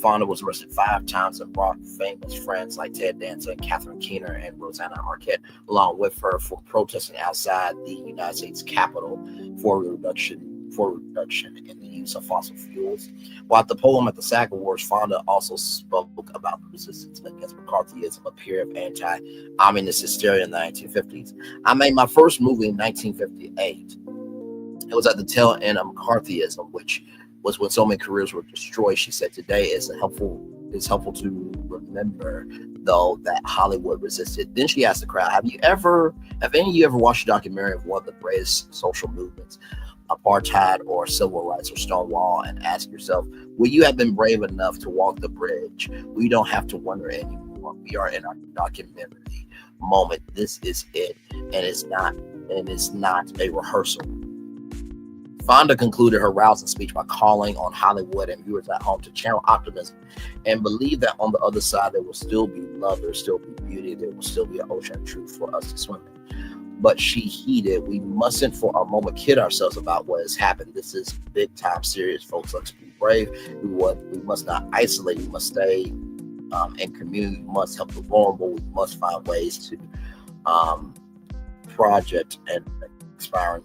[SPEAKER 6] Fonda was arrested 5 times and brought famous friends like Ted Danson, Catherine Keener, and Rosanna Arquette along with her for protesting outside the United States Capitol for reduction in the use of fossil fuels. While at the podium at the SAG Awards, Fonda also spoke about the resistance against McCarthyism, a period of anti-communist hysteria in the 1950s. I made my first movie in 1958. It was at the tail end of McCarthyism, which was when so many careers were destroyed. She said, today it's helpful to remember remember, though, that Hollywood resisted. Then she asked the crowd, have any of you ever watched a documentary of one of the greatest social movements, apartheid or civil rights or Stonewall, and ask yourself, will you have been brave enough to walk the bridge? We don't have to wonder anymore. We are in our documentary moment. This is it, and it's not a rehearsal. Fonda concluded her rousing speech by calling on Hollywood and viewers at home to channel optimism and believe that on the other side there will still be love, there will still be beauty, there will still be an ocean of truth for us to swim in. But she heeded, we mustn't for a moment kid ourselves about what has happened. This is big time serious, folks. Let's be brave. We must not isolate. We must stay in community. We must help the vulnerable. We must find ways to project and inspiring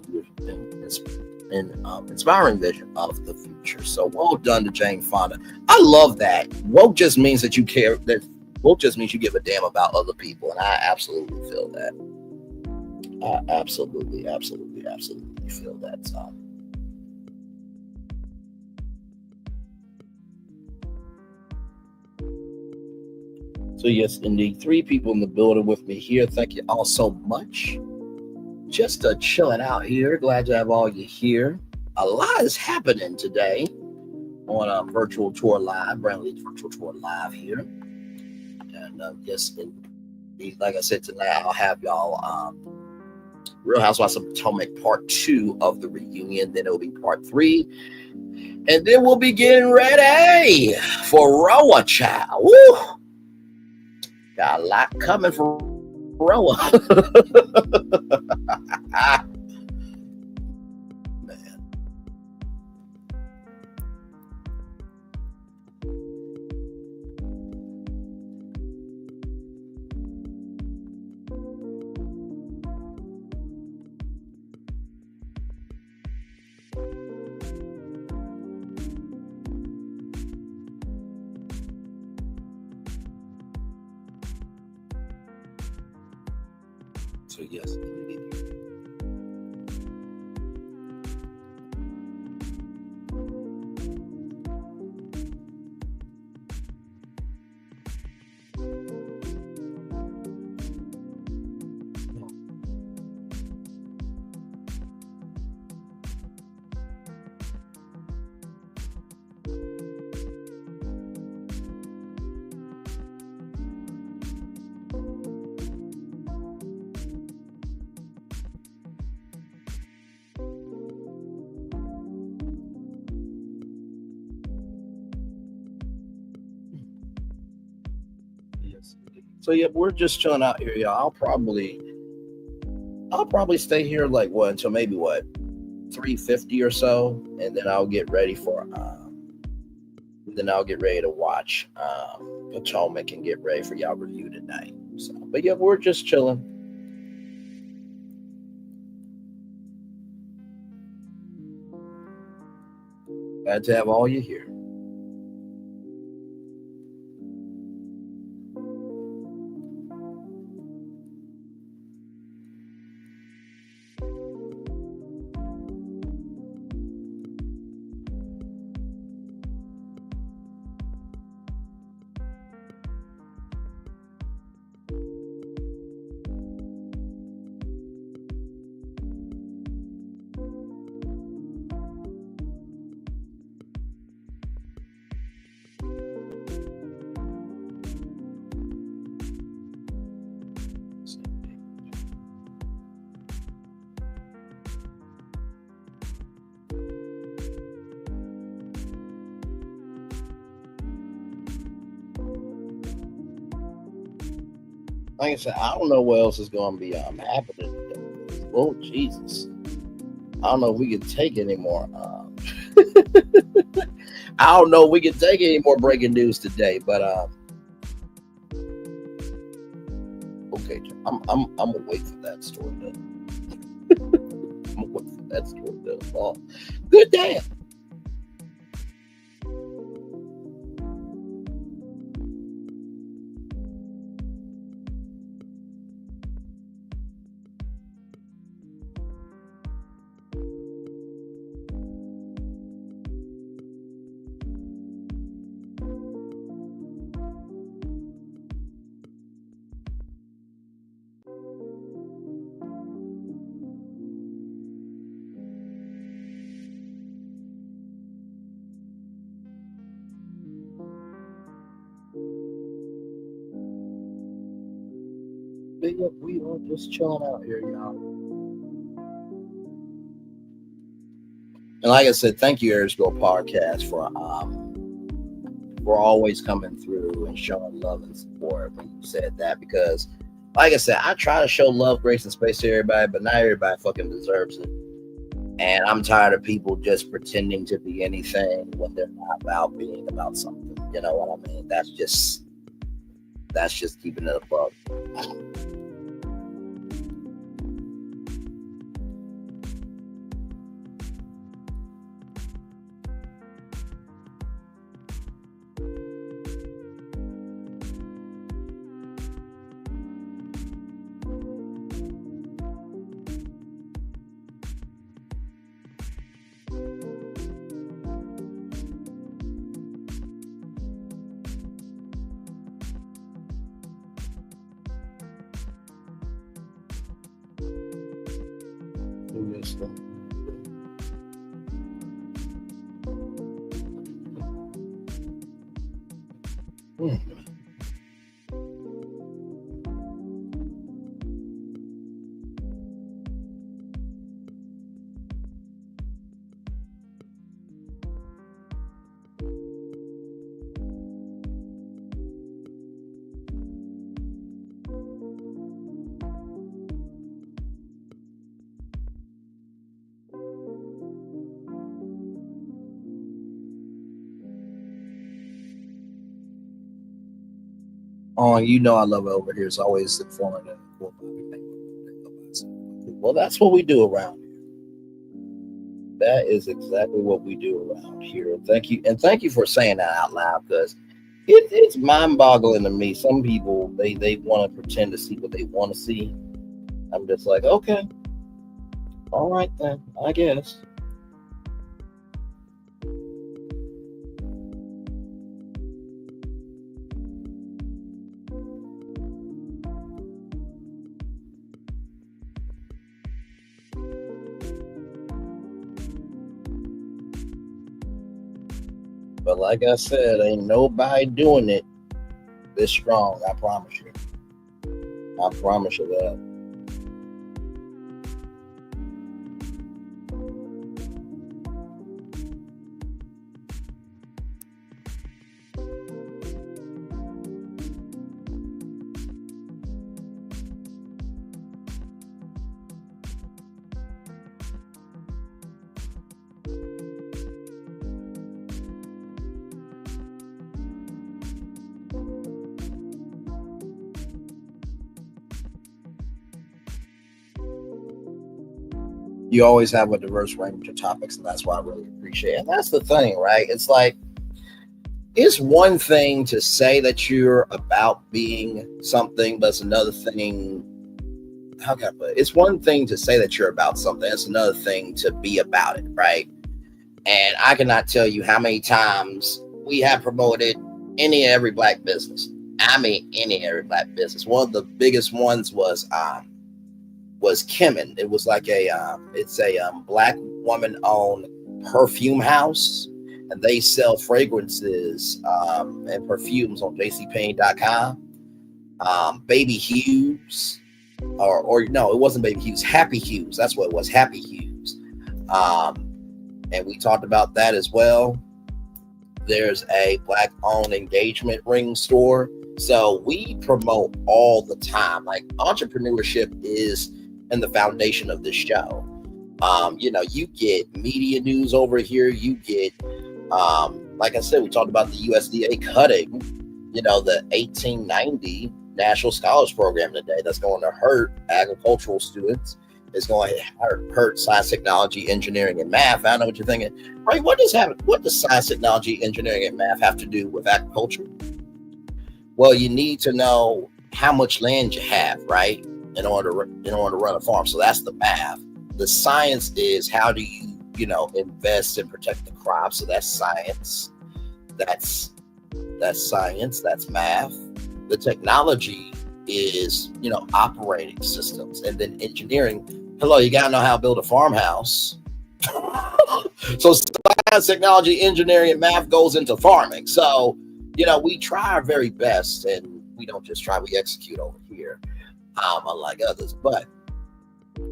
[SPEAKER 6] vision of the future. So well done to Jane Fonda. I love that. Woke just means that you care. That woke just means you give a damn about other people, and I absolutely feel that. I absolutely feel that. So yes, indeed, 3 people in the building with me here. Thank you all so much. Just chilling out here. Glad to have all you here. A lot is happening today on Virtual Tour Live, Brand Lee's Virtual Tour Live here. And yes, indeed, like I said, tonight I'll have y'all Real Housewives of Potomac Part 2 of the reunion. Then it'll be Part 3. And then we'll be getting ready for Roa Child. Woo! Got a lot coming for Roa. Man. So yes, indeed. So yeah, we're just chilling out here, y'all. I'll probably stay here like until maybe 3:50 or so, and then I'll get ready for to watch Potomac and get ready for y'all review tonight. So, but yeah, we're just chilling. Glad to have all you here. Like I said, I don't know what else is going to be happening. Oh, Jesus. I don't know if we can take any more. I don't know if we can take any more breaking news today, but okay, I'm gonna wait for that story to. I'm gonna wait for that story to fall. Good damn. But yeah, we are just chilling out here, y'all. And like I said, thank you, Arizville Podcast, for always coming through and showing love and support when you said that. Because, like I said, I try to show love, grace, and space to everybody, but not everybody fucking deserves it. And I'm tired of people just pretending to be anything when they're not about being about something. You know what I mean? That's just keeping it above. Oh, you know I love it over here. It's always informative. Well, that's what we do around here. That is exactly what we do around here. Thank you for saying that out loud, because it's mind-boggling to me. Some people they want to pretend to see what they want to see. I'm just like, okay, all right then, I guess. But like I said, ain't nobody doing it this strong. I promise you. I promise you that. You always have a diverse range of topics, and that's why I really appreciate it. And that's the thing, right? It's like, it's one thing to say that you're about being something, but it's another thing. How can I put it? It's one thing to say that you're about something. It's another thing to be about it, right? And I cannot tell you how many times we have promoted any and every black business. I mean, any and every black business. One of the biggest ones was Kemen. It was like it's a black woman-owned perfume house, and they sell fragrances and perfumes on jcpenney.com. Baby Hues, or no, it wasn't Baby Hues. Happy Hues. That's what it was. Happy Hues. And we talked about that as well. There's a black-owned engagement ring store. So we promote all the time. Like, entrepreneurship is in the foundation of this show. You get media news over here. You get, like I said, we talked about the USDA cutting, the 1890 National Scholars Program today. That's going to hurt agricultural students. It's going to hurt science, technology, engineering, and math. I know what you're thinking, right? What does science, technology, engineering, and math have to do with agriculture? Well, you need to know how much land you have, right? In order to run a farm. So that's the math. The science is how do you, invest and protect the crops. So that's science. That's science. That's math. The technology is, operating systems. And then engineering. Hello, you got to know how to build a farmhouse. So science, technology, engineering, and math goes into farming. So, we try our very best, and we don't just try, we execute over here. unlike others. But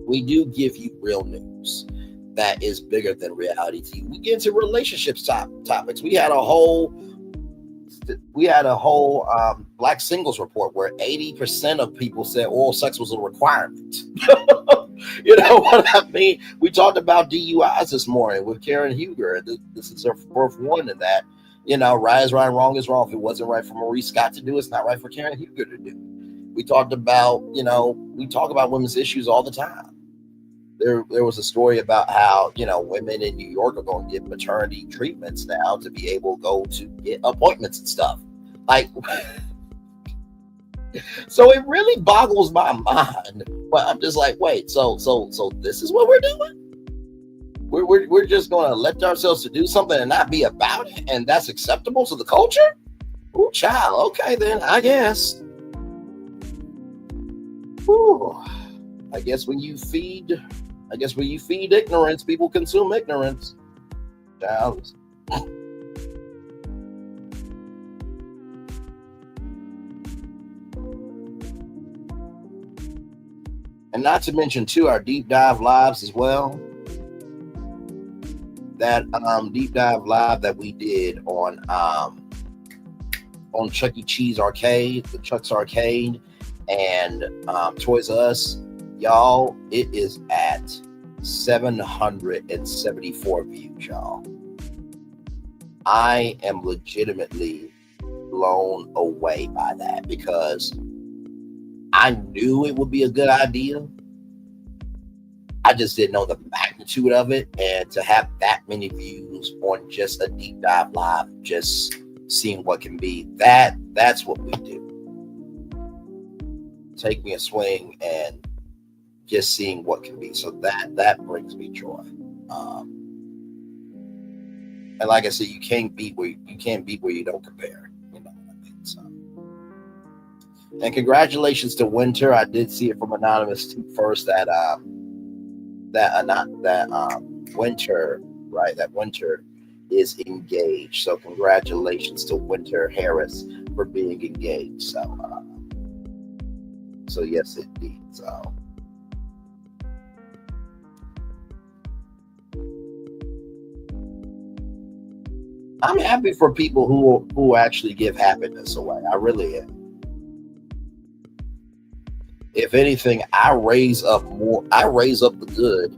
[SPEAKER 6] we do give you real news that is bigger than reality TV. We get into relationships topics. We had a whole Black singles report where 80% of people said oral sex was a requirement. You know what I mean? We talked about DUIs this morning with Karen Huger. This is her fourth one in that. You know, right is right, wrong is wrong. If it wasn't right for Maurice Scott to do, it's not right for Karen Huger to do. We talked about, we talk about women's issues all the time. There was a story about how, women in New York are going to get maternity treatments now to be able to go to get appointments and stuff. Like, so it really boggles my mind. But I'm just like, wait, so this is what we're doing? We're just going to let ourselves to do something and not be about it, and that's acceptable to the culture? Ooh, child. Okay, then I guess. Ooh. I guess when you feed ignorance, people consume ignorance. Child. And not to mention, too, our deep dive lives as well. That deep dive live that we did on Chuck E. Cheese Arcade, the Chuck's Arcade, and Toys R Us, y'all, it is at 774 views, y'all. I am legitimately blown away by that because I knew it would be a good idea. I just didn't know the magnitude of it, and to have that many views on just a deep dive live, just seeing what can be, that's what we do. Take me a swing and just seeing what can be. So that brings me joy. And like I said, you can't beat where you don't compare. You know what I mean? So, and congratulations to Winter. I did see it from Anonymous first that Winter, right? That Winter is engaged. So congratulations to Winter Harris for being engaged. So yes, indeed. So I'm happy for people who actually give happiness away. I really am. If anything, I raise up the good.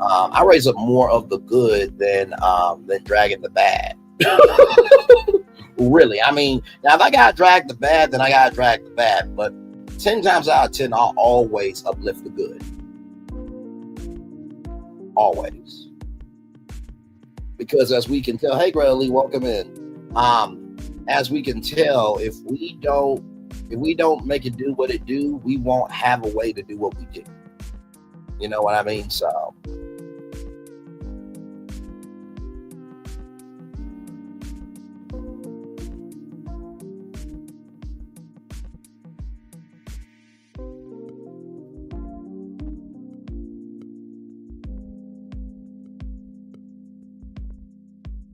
[SPEAKER 6] I raise up more of the good than dragging the bad. Really, I mean, now if I gotta drag the bad, then I gotta drag the bad. But 10 times out of 10, I'll always uplift the good. Always. Because as we can tell, hey, Greta Lee, welcome in. As we can tell, if we don't make it do what it do, we won't have a way to do what we do. You know what I mean? So.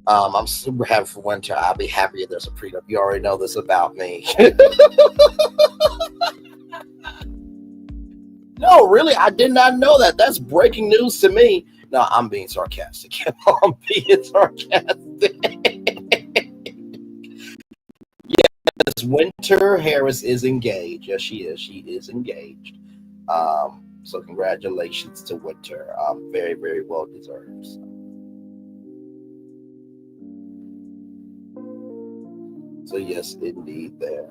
[SPEAKER 6] I'm super happy for Winter. I'll be happy if there's a prenup. You already know this about me. No, really, I did not know that. That's breaking news to me. No, I'm being sarcastic. I'm being sarcastic. Yes, Winter Harris is engaged. Yes, she is. She is engaged. So congratulations to Winter. Very, very well deserved. So yes, indeed there.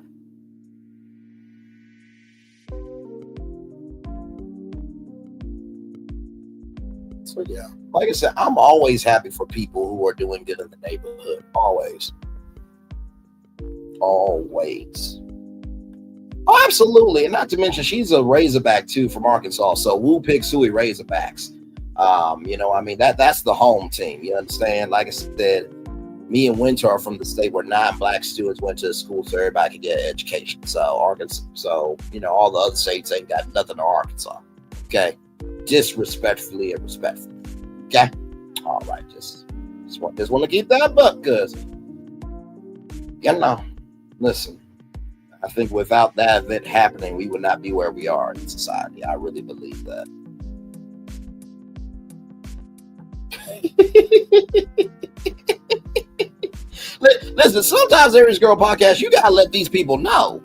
[SPEAKER 6] So yeah, like I said, I'm always happy for people who are doing good in the neighborhood. Always. Always. Oh, absolutely. And not to mention, she's a Razorback too from Arkansas. So Woo Pig Suey Razorbacks. I mean, that's the home team. You understand? Like I said, me and Winter are from the state where 9 black students went to school so everybody could get an education. So Arkansas, all the other states ain't got nothing to Arkansas. Okay, disrespectfully and respectfully. Okay, all right, just want to keep that up, cause listen, I think without that event happening, we would not be where we are in society. I really believe that. Listen, sometimes Aries Girl Podcast, you gotta let these people know.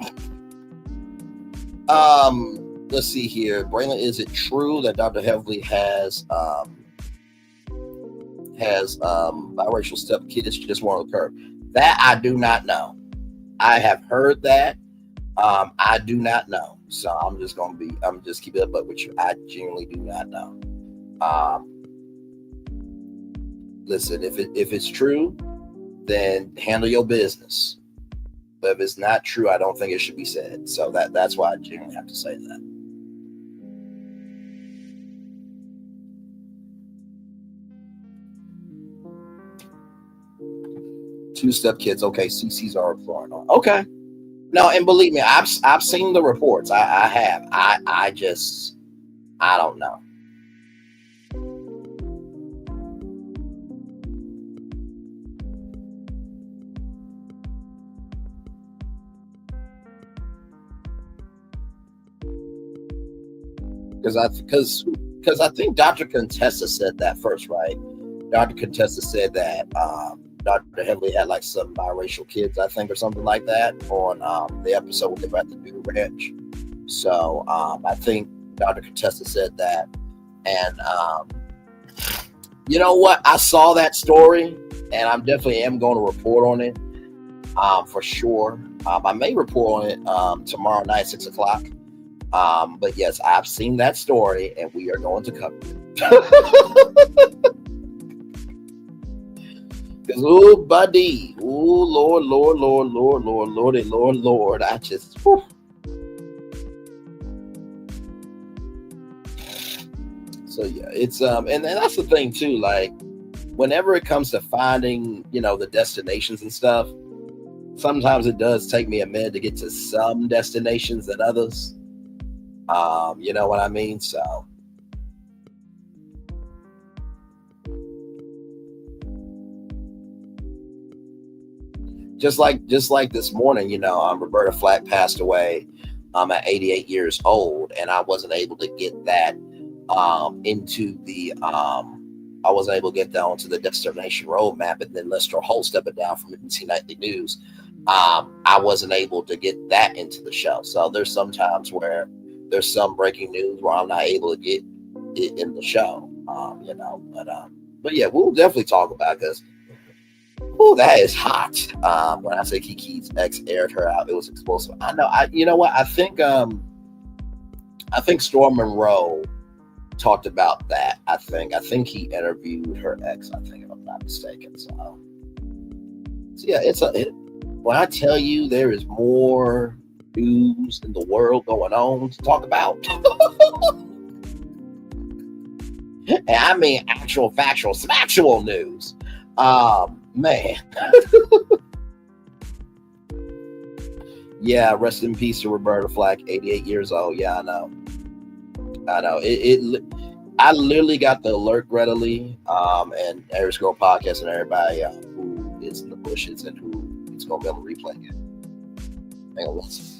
[SPEAKER 6] Let's see here. Braylon, is it true that Dr. Heavily has biracial stepkids just won't occur? That I do not know. I have heard that. I do not know. So I'm just keeping it up with you. I genuinely do not know. Listen, if it's true, then handle your business. But if it's not true, I don't think it should be said. So that's why I genuinely have to say that. Two stepkids. Okay, CCs are Florida. Okay. No, and believe me, I've seen the reports. I have. I don't know. Because I think Dr. Contessa said that first, right? Dr. Contessa said that Dr. Heavily had like some biracial kids, I think, or something like that on the episode with about the new ranch. So I think Dr. Contessa said that. And you know what? I saw that story and I definitely am going to report on it for sure. I may report on it tomorrow night, 6 o'clock. But yes, I've seen that story and we are going to cover it. Because, oh, buddy, oh, Lord, I just, whew. So yeah, it's, and that's the thing too, like, whenever it comes to finding, the destinations and stuff, sometimes it does take me a minute to get to some destinations than others. You know what I mean? So. Just like this morning, Roberta Flack passed away at 88 years old, and I wasn't able to get that onto the destination roadmap, and then Lester Holt stepping down from NBC Nightly News. I wasn't able to get that into the show. So there's some times where there's some breaking news where I'm not able to get it in the show. But yeah, we'll definitely talk about this. Oh, that is hot. When I say Kiki's ex aired her out, it was explosive. I know. You know what? I think Storm Monroe talked about that. I think he interviewed her ex. I think, if I'm not mistaken. So yeah, when I tell you there is more news in the world going on to talk about, and I mean actual factual news. Man. Yeah, rest in peace to Roberta Flack, 88 years old. Yeah, I know. I literally got the alert readily, and Aries Girl Podcast and everybody who is in the bushes and who is going to be able to replay it. Hang on, listen.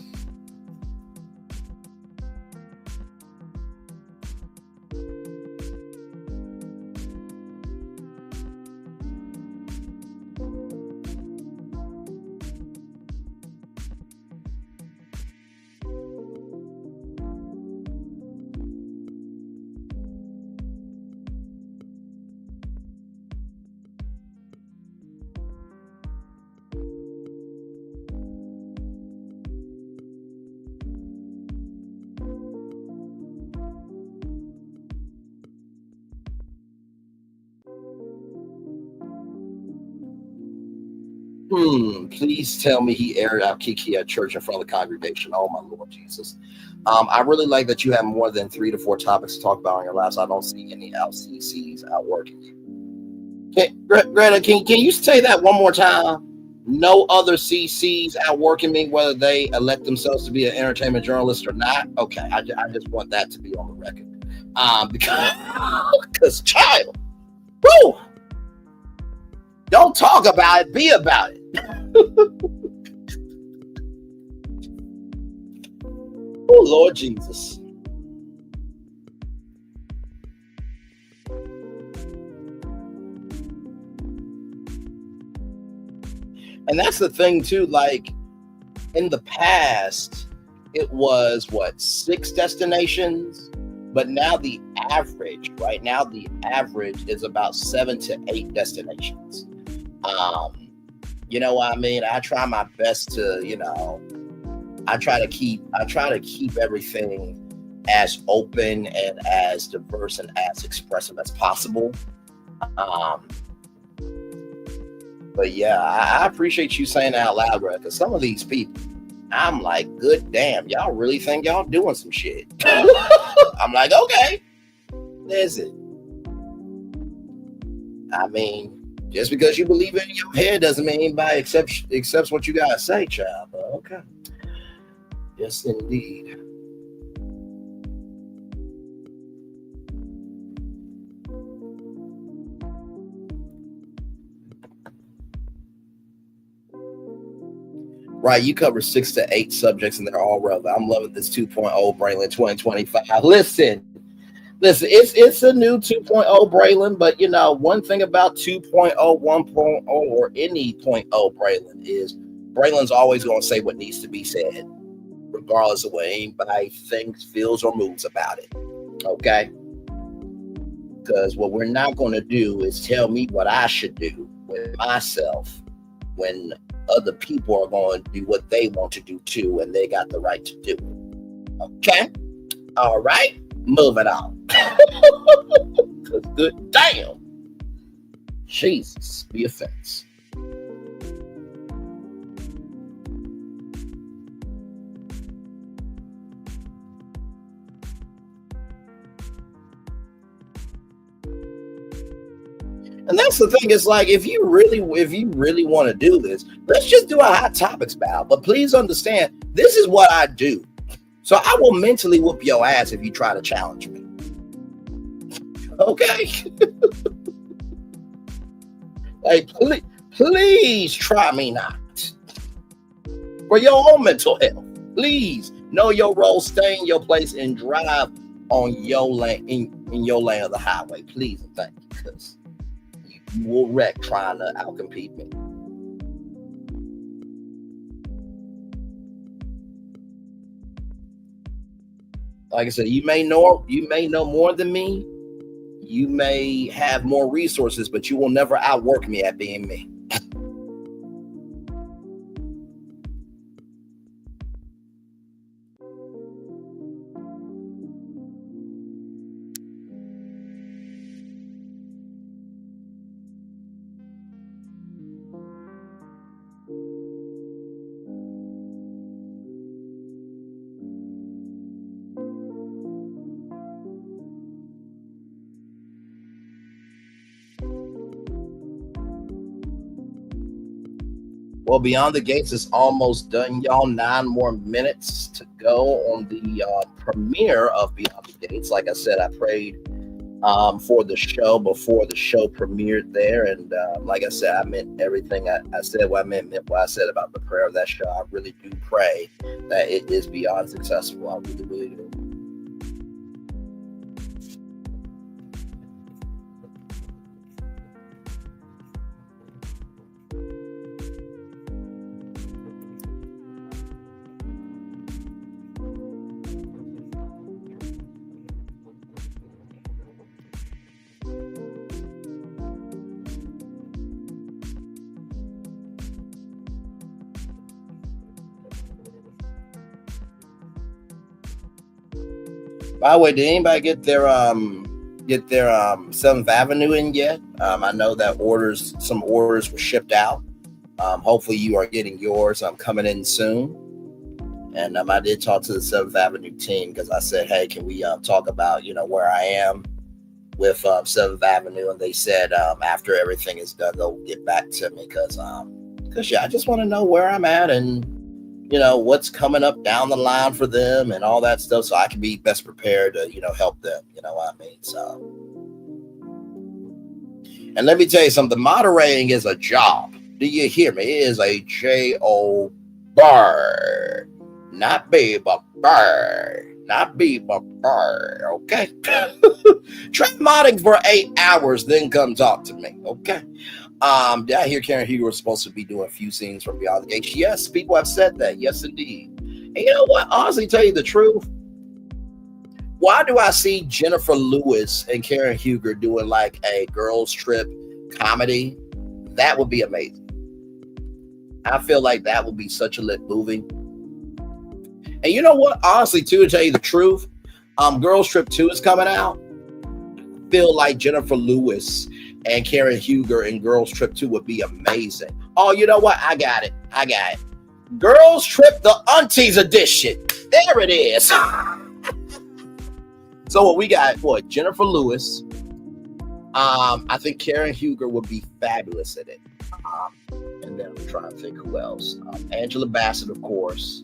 [SPEAKER 6] Please tell me he aired out Kiki at church in front of the congregation. Oh, my Lord Jesus. I really like that you have more than 3 to 4 topics to talk about on your lives. I don't see any LCCs outworking you. Greta, can you say that one more time? No other CCs outworking me, whether they elect themselves to be an entertainment journalist or not? Okay, I just want that to be on the record. Because child, woo! Don't talk about it, be about it. Oh, Lord Jesus. And that's the thing too, like in the past, it was what, 6 destinations? But now the average, right now, the average is about 7 to 8 destinations. You know what I mean? I try my best to, you know, I try to keep everything as open and as diverse and as expressive as possible. But yeah, I appreciate you saying that out loud, bro, because some of these people, I'm like, good damn, y'all really think y'all doing some shit. I'm like, okay, listen. I mean, just because you believe it in your head doesn't mean anybody accepts what you gotta say, child. But okay. Yes, indeed. Right, you cover 6 to 8 subjects and they're all relevant. I'm loving this 2.0 Braylon 2025. Listen, it's a new 2.0 Braylon, but you know, one thing about 2.0, 1.0, or any 0.0 Braylon is Braylon's always going to say what needs to be said, regardless of what anybody thinks, feels, or moves about it. Okay? Because what we're not going to do is tell me what I should do with myself when other people are going to do what they want to do too, and they got the right to do it. Okay? All right? Moving on. Because good damn. Jesus, be offense. And that's the thing, is like, if you really want to do this, let's just do a hot topics battle. But please understand, this is what I do. So I will mentally whoop your ass if you try to challenge me. Okay? Like, please try me not. For your own mental health. Please know your role, stay in your place, and drive on your lane, in your lane of the highway. Please and thank you, because you will wreck trying to outcompete me. Like I said, you may know more than me. You may have more resources, but you will never outwork me at being me. Well, Beyond the Gates is almost done, y'all. 9 more minutes to go on the premiere of Beyond the Gates. Like I said, I prayed for the show before the show premiered there. And like I said, I meant everything I said. What I meant what I said about the prayer of that show. I really do pray that it is beyond successful. I really, really do. By the way, did anybody get their 7th Avenue in yet? I know that some orders were shipped out. Hopefully you are getting yours. I'm coming in soon. And I did talk to the 7th Avenue team because I said, hey, can we talk about, where I am with 7th Avenue? And they said after everything is done, they'll get back to me because I just want to know where I'm at and what's coming up down the line for them and all that stuff, so I can be best prepared to, help them. You know what I mean? So, and let me tell you something, moderating is a job. Do you hear me? It is a job. Not Baby Bird. Not Baby Bird. Okay. Try modding for 8 hours, then come talk to me. Okay. Did I hear Karen Huger was supposed to be doing a few scenes from Beyond the Gates? Yes, people have said that. Yes, indeed. And you know what? Honestly, tell you the truth. Why do I see Jennifer Lewis and Karen Huger doing like a girls trip comedy? That would be amazing. I feel like that would be such a lit movie. And you know what? Honestly, too, to tell you the truth, Girls Trip 2 is coming out. I feel like Jennifer Lewis and Karen Huger in Girls Trip 2 would be amazing. Oh, you know what? I got it. Girls Trip, the Aunties Edition. There it is. So what we got, Jennifer Lewis. I think Karen Huger would be fabulous in it. And then I'm trying to think who else. Angela Bassett, of course.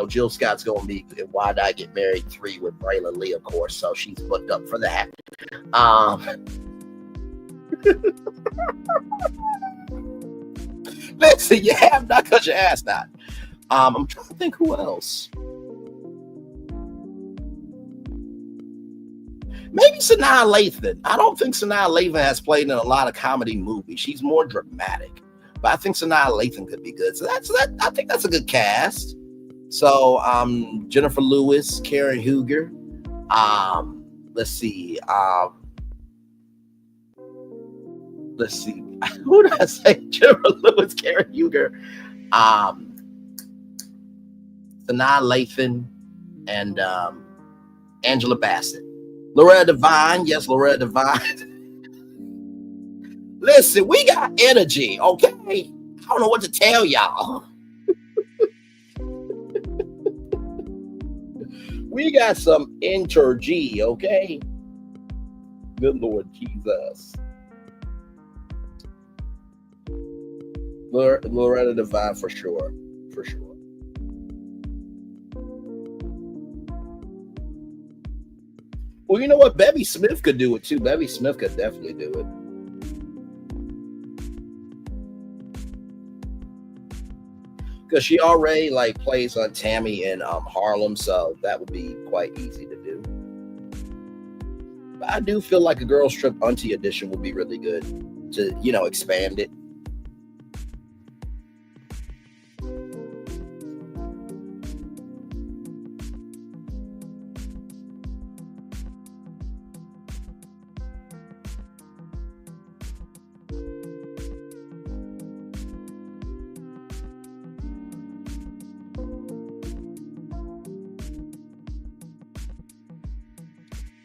[SPEAKER 6] Jill Scott's going to be in Why Did I Get Married 3 with Braylon Lee, of course. So she's booked up for that. Listen, you have not because you asked not. I'm trying to think who else. Maybe Sanaa Lathan. I don't think Sanaa Lathan has played in a lot of comedy movies. She's more dramatic. But I think Sanaa Lathan could be good. So I think that's a good cast. So Jennifer Lewis, Karen Huger. Let's see. Who did I say? Jennifer Lewis, Karen Huger, Sanaa Lathan, and Angela Bassett. Loretta Devine. Yes, Loretta Devine. Listen, we got energy, okay? I don't know what to tell y'all. We got some energy, okay? Good Lord Jesus. Loretta Devine for sure. For sure. Well, you know what? Bevy Smith could do it too. Bevy Smith could definitely do it. Because she already plays on Tammy in Harlem, so that would be quite easy to do. But I do feel like a Girls Trip Auntie edition would be really good to, expand it.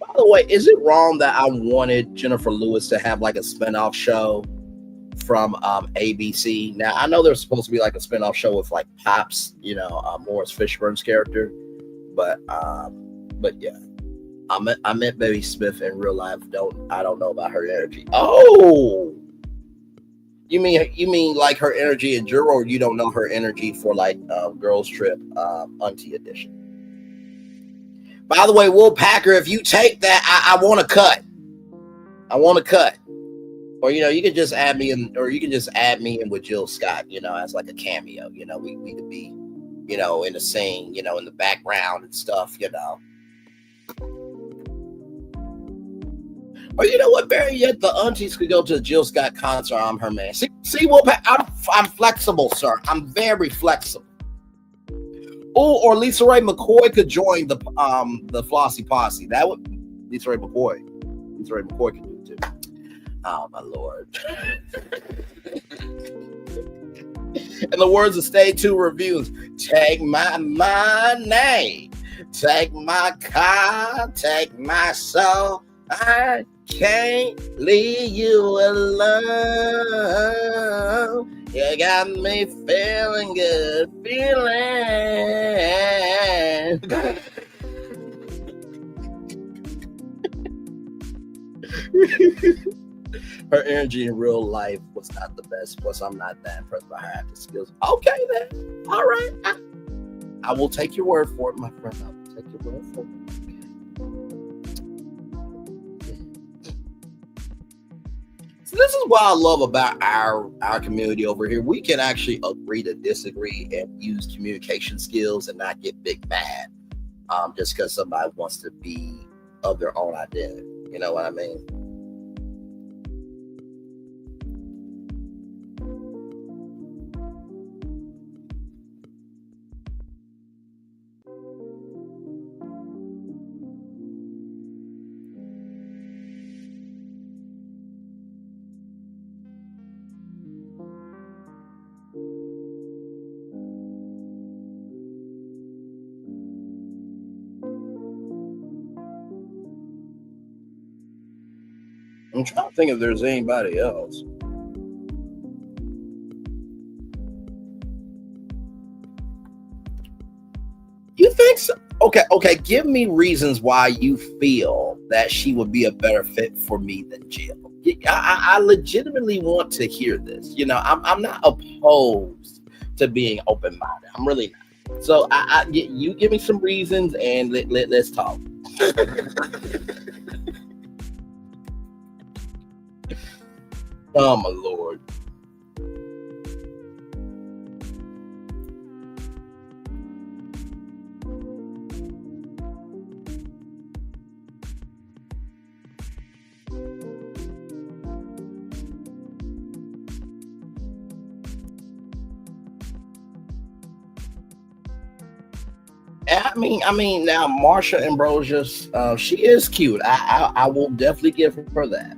[SPEAKER 6] By the way, is it wrong that I wanted Jennifer Lewis to have a spinoff show from ABC? Now, I know there's supposed to be a spinoff show with Pops, Morris Fishburne's character, but yeah, I meant Bevy Smith in real life. I don't know about her energy. Oh, you mean her energy in Juror, or you don't know her energy for Girls Trip Auntie Edition? By the way, Will Packer, if you take that, I want to cut. I want to cut. Or, you can just add me in, or you can just add me in with Jill Scott, as a cameo. We could be, in the scene, in the background and stuff, Or you know what, Barry? Yet the aunties could go to the Jill Scott concert. I'm her man. See, Will Packer, I'm flexible, sir. I'm very flexible. Oh, or Lisa Ray McCoy could join the Flossie Posse. That would Lisa Ray McCoy could do it too. Oh my Lord! In the words of Stay Tuned Reviews, take my money, take my car, take my soul. I can't leave you alone. You got me feeling good, Her energy in real life was not the best. Plus, I'm not that impressed by her acting skills. Okay, then. All right. I will take your word for it, my friend. I will take your word for it. So this is what I love about our community over here. We can actually agree to disagree and use communication skills and not get big mad just because somebody wants to be of their own identity. You know what I mean? I'm trying to think if there's anybody else. You think so? Okay. Give me reasons why you feel that she would be a better fit for me than Jill. I legitimately want to hear this. You know, I'm not opposed to being open-minded. I'm really not. So you give me some reasons and let's talk. Oh my Lord. I mean, now Marsha Ambrosius, she is cute. I will definitely give her that.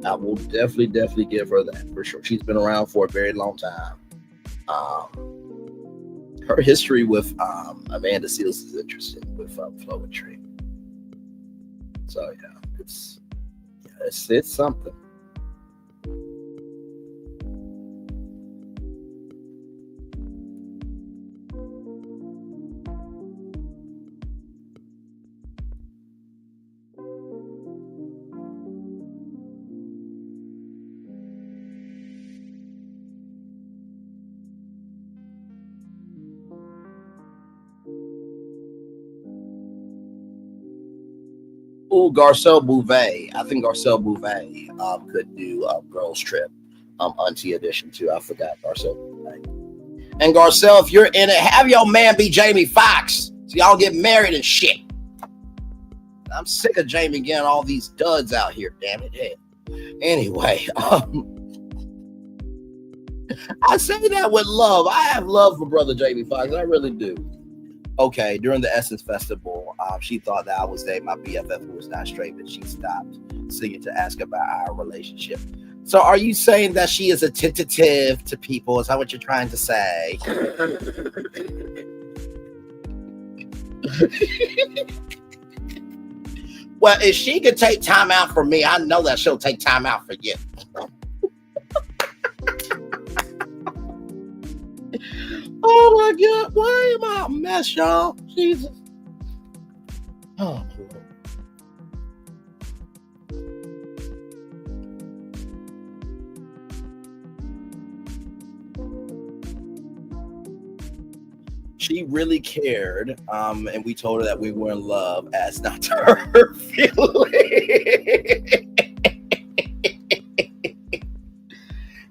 [SPEAKER 6] I will definitely give her that for sure. She's been around for a very long time. Her history with Amanda Seales is interesting with poetry. So yeah, it's something. Ooh, Garcelle Bouvet. I think Garcelle Bouvet could do a girls trip Auntie edition too. I forgot Garcelle Bouvet. And Garcelle, if you're in it, have your man be Jamie Foxx so y'all get married and shit. I'm sick of Jamie getting all these duds out here. Damn it. Hey. Anyway, I say that with love. I have love for brother Jamie Foxx. I really do. Okay, during the Essence Festival, she thought that I was dating my BFF who was not straight, but she stopped singing to ask about our relationship. So are you saying that she is attentive to people? Is that what you're trying to say? Well, if she could take time out for me, I know that she'll take time out for you. Oh my God, why am I a mess, y'all? Jesus. Oh, Lord. She really cared, and we told her that we were in love as not to hurt her feelings.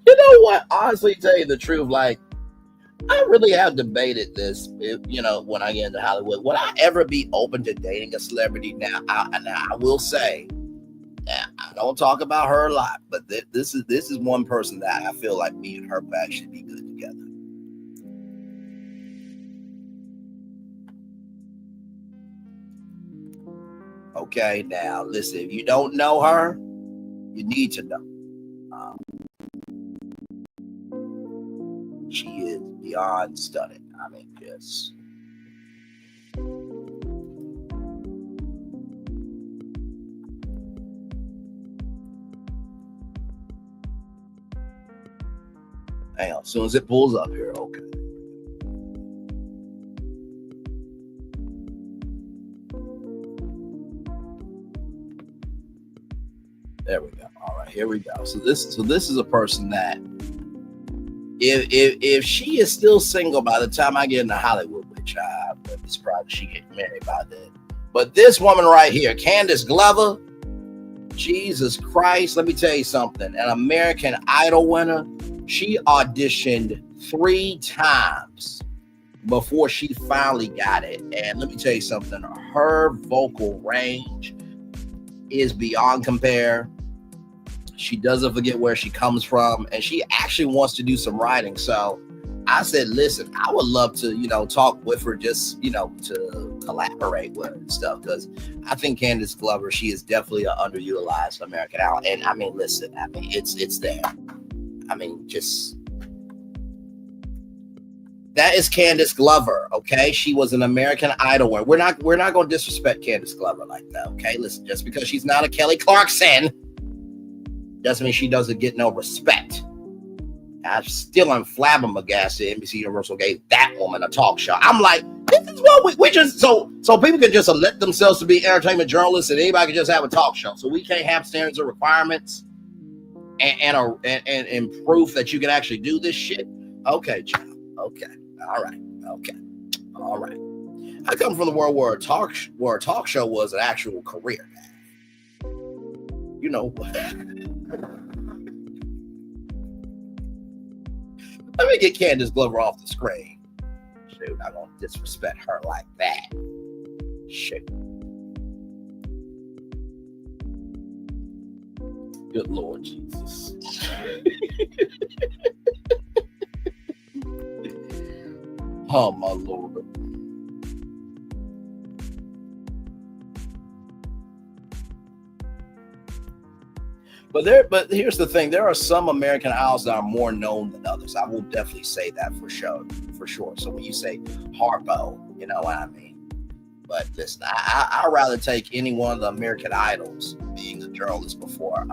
[SPEAKER 6] You know what? Honestly, tell you the truth, like, I really have debated this, when I get into Hollywood. Would I ever be open to dating a celebrity? Now, I will say, I don't talk about her a lot, but this is one person that I feel like me and her would actually be good together. Okay, now listen, if you don't know her, you need to know. She is beyond stunning. I mean, just hang on, as soon as it pulls up here, okay. There we go. All right, here we go. So this is a person that if she is still single by the time I get into Hollywood, which it's probably she get married by then. But this woman right here, Candace Glover, Jesus Christ. Let me tell you something. An American Idol winner, she auditioned 3 times before she finally got it. And let me tell you something. Her vocal range is beyond compare. She doesn't forget where she comes from, and she actually wants to do some writing. So I said, listen, I would love to, talk with her, just, to collaborate with her and stuff. Because I think Candace Glover, she is definitely an underutilized American Idol. And I mean, listen, I mean, it's there. I mean, that is Candace Glover, okay? She was an American Idol winner. We're not going to disrespect Candace Glover like that, okay? Listen, just because she's not a Kelly Clarkson doesn't mean she doesn't get no respect. I'm still flabbergasted. NBC Universal gave that woman a talk show. I'm like, this is what we just so people can just elect themselves to be entertainment journalists, and anybody can just have a talk show. So we can't have standards or requirements and proof that you can actually do this shit. Okay, child. Okay. All right. Okay. All right. I come from the world where a talk show was an actual career. You know. Let me get Candace Glover off the screen. Shoot, I'm gonna disrespect her like that. Shoot. Good Lord Jesus. Oh my Lord. But here's the thing: there are some American Idols that are more known than others. I will definitely say that for sure. So when you say Harpo, you know what I mean. But listen, I'd rather take any one of the American Idols being a journalist before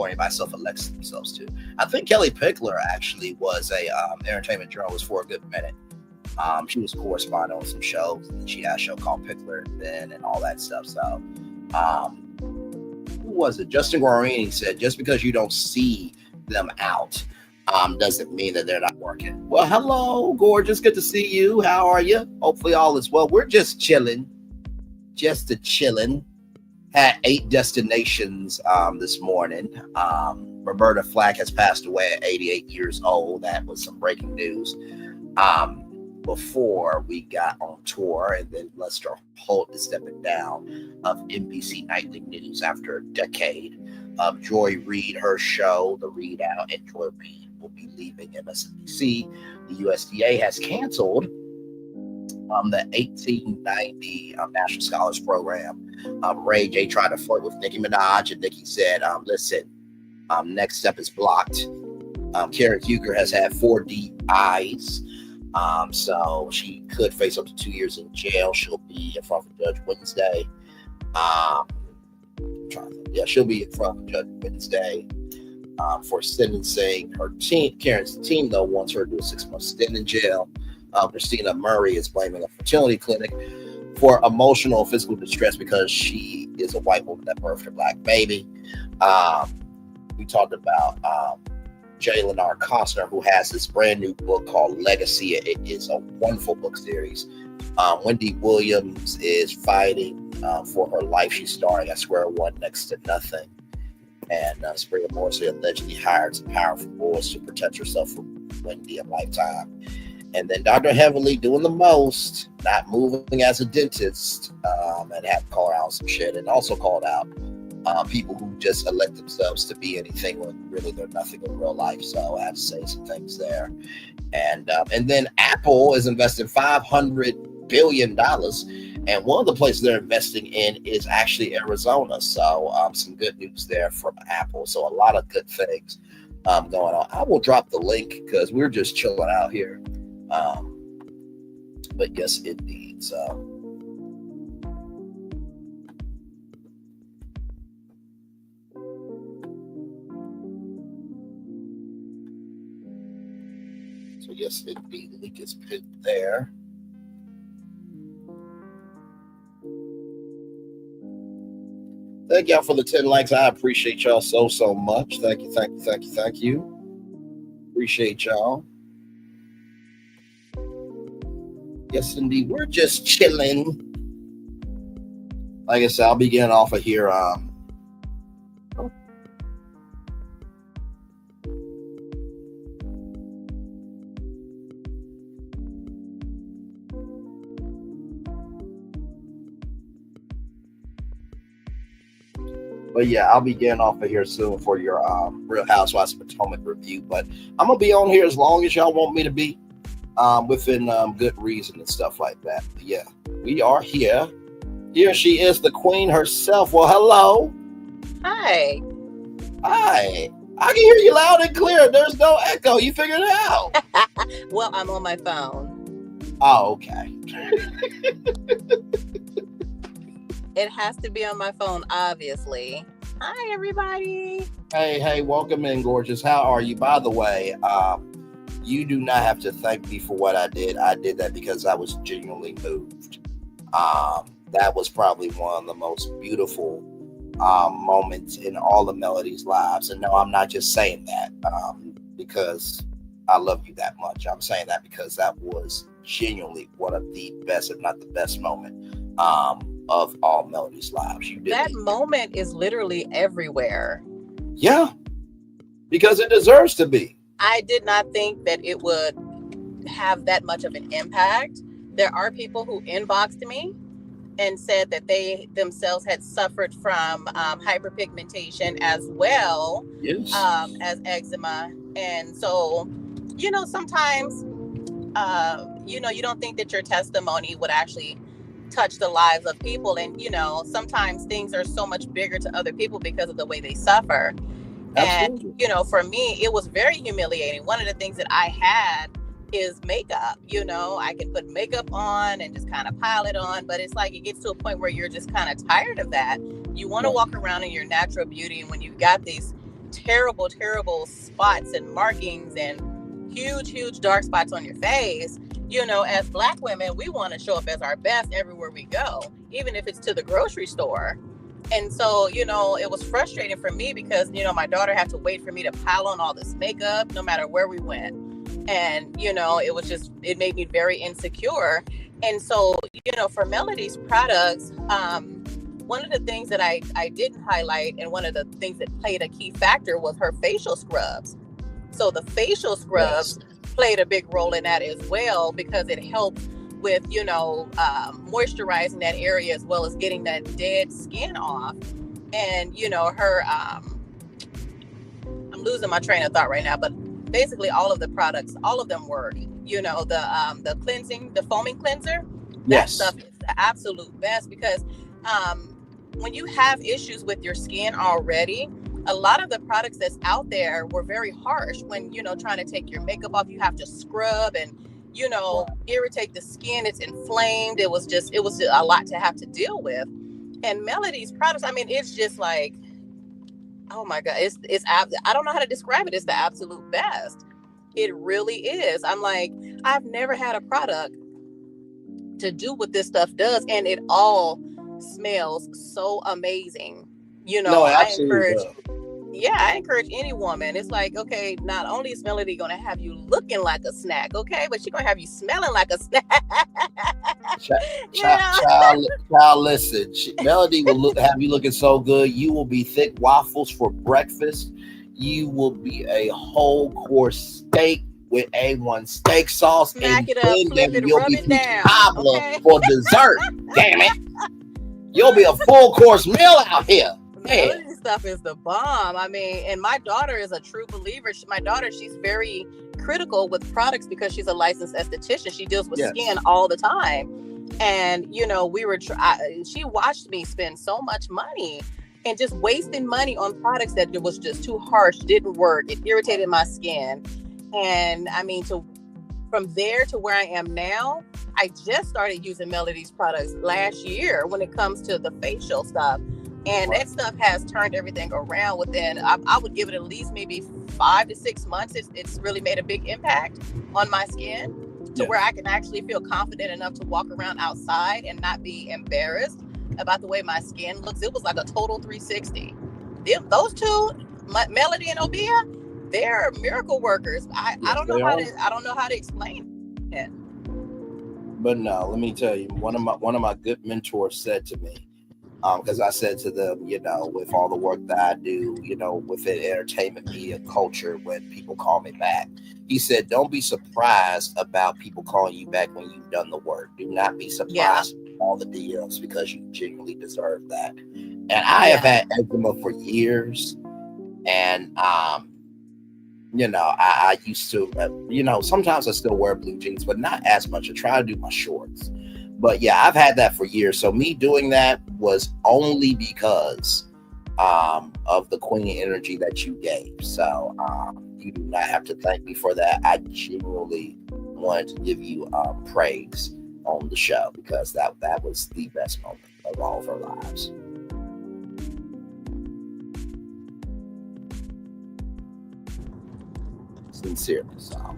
[SPEAKER 6] anybody self-elects themselves to. I think Kelly Pickler actually was a entertainment journalist for a good minute. She was a correspondent on some shows, and she had a show called Pickler then and all that stuff. So who was it? Justin Guarini said, just because you don't see them out doesn't mean that they're not working. Well, hello, gorgeous. Good to see you. How are you? Hopefully all is well. We're just chilling. Had 8 destinations this morning. Roberta Flack has passed away at 88 years old. That was some breaking news before we got on tour, and then Lester Holt is stepping down of NBC Nightly News after a decade. Joy Reid, her show, The Read Out, and Joy Reid will be leaving MSNBC. The USDA has canceled the 1890 National Scholars Program. Ray J tried to flirt with Nicki Minaj, and Nicki said, listen, next step is blocked. Karen Huger has had 4 DIs, so she could face up to 2 years in jail. She'll be in front of Judge Wednesday. She'll be in front of Judge Wednesday for sentencing. Her team, Karen's team, though, wants her to do a 6-month stint in jail. Krystena Murray is blaming a fertility clinic for emotional and physical distress because she is a white woman that birthed a black baby. We talked about Leonard Costner, who has this brand new book called Legacy. It is a wonderful book series. Wendy Williams is fighting for her life. She's starring at Square One, Next to Nothing. And Springer Morrissey allegedly hired some powerful boys to protect herself from Wendy and Lifetime. And then Dr. Heavenly doing the most, not moving as a dentist, and have called out some shit, and also called out people who just elect themselves to be anything when really they're nothing in real life. So I have to say some things there. And then Apple is investing $500 billion. And one of the places they're investing in is actually Arizona. So some good news there from Apple. So a lot of good things going on. I will drop the link because we're just chilling out here. But yes, indeed. So yes, indeed. The link is pinned there. Thank y'all for the 10 likes. I appreciate y'all so much. Thank you. Appreciate y'all. Yes, indeed. We're just chilling. Like I said, I'll be getting off of here
[SPEAKER 1] welcome.
[SPEAKER 6] But yeah, I'll be getting off of here soon for your Real Housewives of Potomac review. But I'm gonna be on here as long as y'all want me to be, within good reason and stuff like that. But yeah, we are here. Here she is, the queen herself. Well, hello.
[SPEAKER 5] Hi.
[SPEAKER 6] Hi. I can hear you loud and clear. There's no echo. You figured it out.
[SPEAKER 5] Well, I'm on my phone.
[SPEAKER 6] Oh, okay.
[SPEAKER 5] It has to be on my phone, obviously. Hi, everybody.
[SPEAKER 6] Hey, welcome in, gorgeous. How are you? By the way, you do not have to thank me for what I did. I did that because I was genuinely moved. That was probably one of the most beautiful moments in all of Melody's lives. And no, I'm not just saying that because I love you that much. I'm saying that because that was genuinely one of the best, if not the best moment of all Melody's lives. You did
[SPEAKER 5] that moment is literally everywhere.
[SPEAKER 6] Yeah, because it deserves to be.
[SPEAKER 5] I did not think that it would have that much of an impact. There are people who inboxed me and said that they themselves had suffered from hyperpigmentation as well as eczema. And so, sometimes, you don't think that your testimony would actually touch the lives of people. And, sometimes things are so much bigger to other people because of the way they suffer. Absolutely. And, for me, it was very humiliating. One of the things that I had is makeup. I can put makeup on and just kind of pile it on, but it's like it gets to a point where you're just kind of tired of that. You want to walk around in your natural beauty, and when you've got these terrible spots and markings and huge dark spots on your face, as Black women, we want to show up as our best everywhere we go, even if it's to the grocery store. And so, it was frustrating for me because, my daughter had to wait for me to pile on all this makeup no matter where we went. And, it made me very insecure. And so, for Melody's products, one of the things that I didn't highlight, and one of the things that played a key factor, was her facial scrubs. So the facial scrubs played a big role in that as well, because it helped with, moisturizing that area as well as getting that dead skin off. And, her, I'm losing my train of thought right now, but basically all of the products, all of them work. The cleansing, the foaming cleanser, that stuff is the absolute best, because when you have issues with your skin already, a lot of the products that's out there were very harsh. When, trying to take your makeup off, you have to scrub and, irritate the skin. It's inflamed. It was a lot to have to deal with. And Melody's products, it's just like, oh my God, I don't know how to describe it. It's the absolute best. It really is. I'm like, I've never had a product to do what this stuff does, and it all smells so amazing. I encourage any woman. It's like, okay, not only is Melody going to have you looking like a snack, okay, but she's going to have you smelling like a snack.
[SPEAKER 6] Child, listen. Melody will have you looking so good. You will be thick waffles for breakfast. You will be a whole course steak with A1 steak sauce.
[SPEAKER 5] Smack it up, flip it, rub it down.
[SPEAKER 6] Okay? For dessert. Damn it. You'll be a full course meal out here.
[SPEAKER 5] Melody stuff is the bomb. And my daughter is a true believer. She's very critical with products because she's a licensed esthetician. She deals with skin all the time. And, she watched me spend so much money and just wasting money on products that was just too harsh, didn't work. It irritated my skin. And from there to where I am now, I just started using Melody's products last year when it comes to the facial stuff. And that stuff has turned everything around within, I would give it at least maybe 5 to 6 months. It's really made a big impact on my skin to where I can actually feel confident enough to walk around outside and not be embarrassed about the way my skin looks. It was like a total 360. Those two, Melody and Obia, they're miracle workers. I don't know how to explain it.
[SPEAKER 6] But no, let me tell you, one of my good mentors said to me, Because I said to them, with all the work that I do, within entertainment, media, culture, when people call me back, he said, don't be surprised about people calling you back when you've done the work. Do not be surprised with all the DMs, because you genuinely deserve that. And I have had eczema for years. And, I used to, sometimes I still wear blue jeans, but not as much. I try to do my shorts. But yeah, I've had that for years. So me doing that was only because of the queen energy that you gave. So you do not have to thank me for that. I genuinely wanted to give you praise on the show, because that was the best moment of all of our lives. Sincerely. So.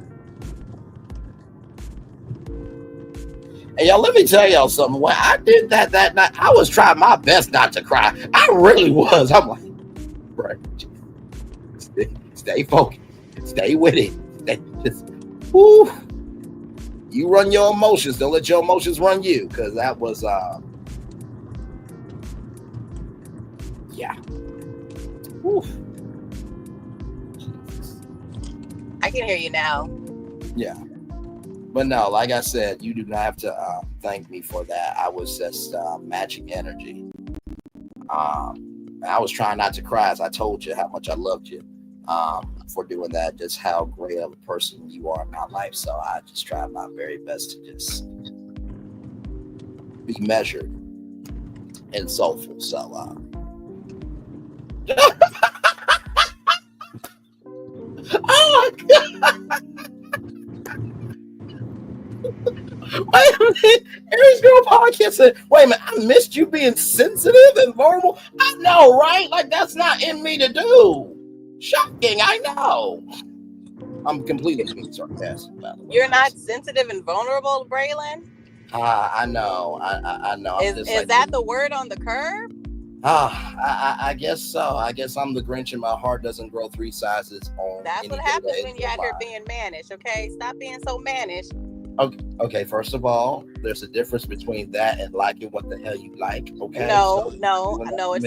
[SPEAKER 6] And y'all, let me tell y'all something. When I did that night, I was trying my best not to cry. I really was. I'm like, right, stay focused, stay with it. You run your emotions. Don't let your emotions run you, because that was, Woo.
[SPEAKER 5] I can hear you now.
[SPEAKER 6] Yeah. But no, like I said, you do not have to thank me for that. I was just matching energy. I was trying not to cry, as I told you how much I loved you for doing that, just how great of a person you are in my life. So I just tried my very best to just be measured and soulful. So oh my God. Wait a minute. Aries Girl Podcast said, wait a minute, I missed you being sensitive and vulnerable. I know, right? Like, that's not in me to do. Shocking, I know. I'm completely being sarcastic.
[SPEAKER 5] You're not sensitive and vulnerable, Braylon?
[SPEAKER 6] I know. I know.
[SPEAKER 5] Is that the word on the curb?
[SPEAKER 6] I guess so. I guess I'm the Grinch and my heart doesn't grow 3 sizes on.
[SPEAKER 5] That's what happens when you're out here being mannish, okay? Stop being so mannish.
[SPEAKER 6] Okay, first of all, there's a difference between that and liking what the hell you like, okay?
[SPEAKER 5] No, it's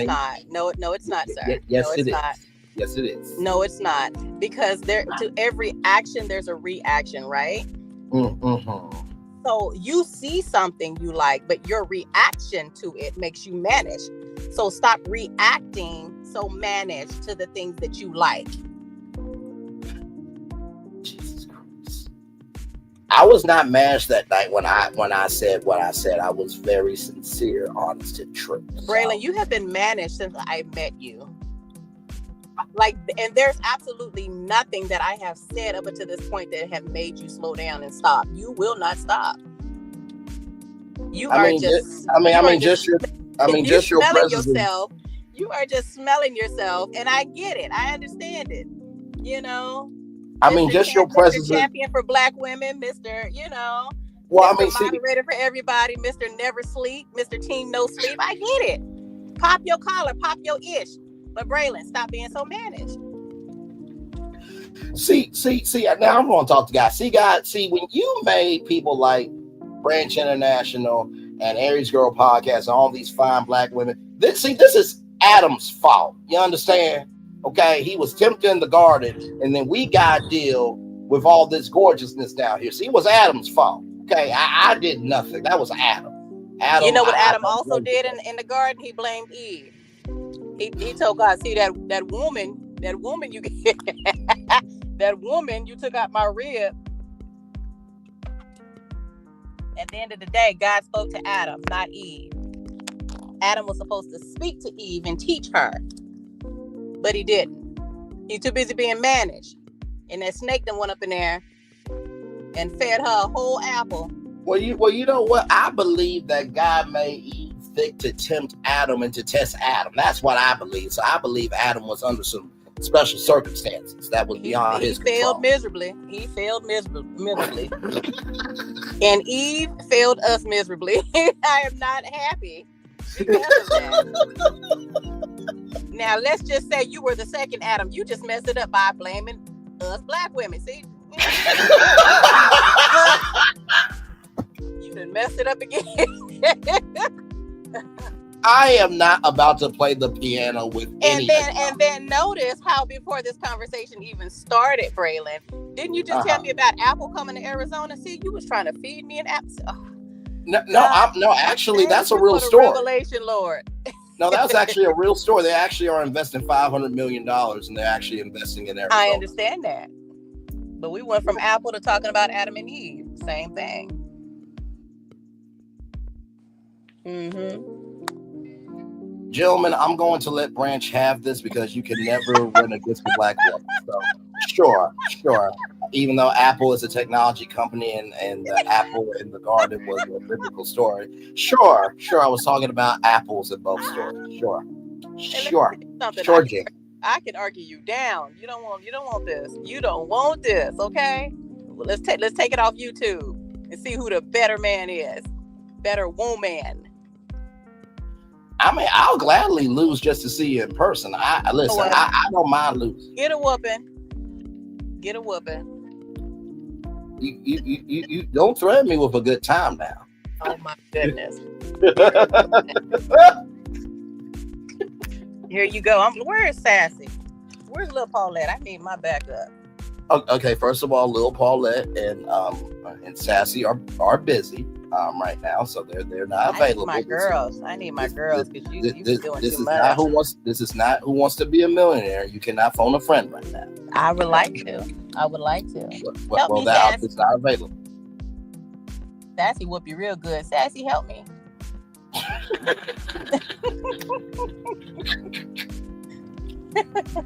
[SPEAKER 5] not. No, it's not, sir.
[SPEAKER 6] Yes,
[SPEAKER 5] no,
[SPEAKER 6] it is.
[SPEAKER 5] Not.
[SPEAKER 6] Yes, it is.
[SPEAKER 5] No, it's not. Because to every action, there's a reaction, right?
[SPEAKER 6] Mm-hmm.
[SPEAKER 5] So you see something you like, but your reaction to it makes you mannish. So stop reacting so mannish to the things that you like.
[SPEAKER 6] Jesus Christ. I was not mannish that night when I said what I said. I was very sincere, honest, and true.
[SPEAKER 5] Braylon, you have been mannish since I met you. And there's absolutely nothing that I have said up until this point that have made you slow down and stop. You will not stop. You are just your presence. You are just smelling yourself, and I get it. I understand it.
[SPEAKER 6] Just your presence.
[SPEAKER 5] Mr. Champion for Black women, Mr.
[SPEAKER 6] Well,
[SPEAKER 5] Mr. Moderator for everybody, Mr. Never Sleep, Mr. Team No Sleep. I get it. Pop your collar, pop your ish. But Braylon, stop being so mannish.
[SPEAKER 6] See, now I'm going to talk to guys. See, when you made people like Branch International and Aries Girl Podcast and all these fine Black women, this is Adam's fault. You understand? Okay, he was tempted in the garden, and then we got to deal with all this gorgeousness down here. See, it was Adam's fault. Okay, I did nothing. That was Adam.
[SPEAKER 5] You know what Adam also did in the garden? He blamed Eve. He told God, see that woman you that woman you took out my rib. At the end of the day, God spoke to Adam, not Eve. Adam was supposed to speak to Eve and teach her, but he didn't. He's too busy being managed. And that snake then went up in there and fed her a whole apple.
[SPEAKER 6] Well, you know what? I believe that God made Eve thick to tempt Adam and to test Adam. That's what I believe. So I believe Adam was under some special circumstances that was beyond his control.
[SPEAKER 5] He failed miserably. And Eve failed us miserably. I am not happy because of that. Now, let's just say you were the second Adam. You just messed it up by blaming us Black women. See? You done messed it up again.
[SPEAKER 6] I am not about to play the piano with any.
[SPEAKER 5] And then notice how before this conversation even started, Braylon, didn't you just tell me about Apple coming to Arizona? See, you was trying to feed me an apple. Oh.
[SPEAKER 6] No, actually, that's a real story.
[SPEAKER 5] Revelation, Lord.
[SPEAKER 6] No, that's actually a real story. They actually are investing $500 million, and they're actually investing in Arizona.
[SPEAKER 5] I understand that, but we went from Apple to talking about Adam and Eve. Same thing.
[SPEAKER 6] Gentlemen, I'm going to let Branch have this because you can never win against the black woman. So, sure. Even though Apple is a technology company and the apple in the garden was a biblical story. Sure. I was talking about apples in both stories. Sure, Jim.
[SPEAKER 5] I can argue you down. You don't want this. You don't want this. Okay. Well, let's take it off YouTube and see who the better man is. Better woman.
[SPEAKER 6] I mean, I'll gladly lose just to see you in person. I don't mind losing.
[SPEAKER 5] Get a whooping.
[SPEAKER 6] You don't threaten me with a good time now.
[SPEAKER 5] Oh my goodness. Here you go. Where is Sassy? Where's Lil Paulette? I need my backup.
[SPEAKER 6] Okay, first of all, Lil Paulette and Sassy are busy right now, so they're not available.
[SPEAKER 5] I need my girls because you doing
[SPEAKER 6] this
[SPEAKER 5] too
[SPEAKER 6] is
[SPEAKER 5] much.
[SPEAKER 6] This is not Who Wants to Be a Millionaire. You cannot phone a friend right now.
[SPEAKER 5] I would like to. Help me, Sassy.
[SPEAKER 6] It's not available.
[SPEAKER 5] Sassy whoop you real good. Sassy, help me.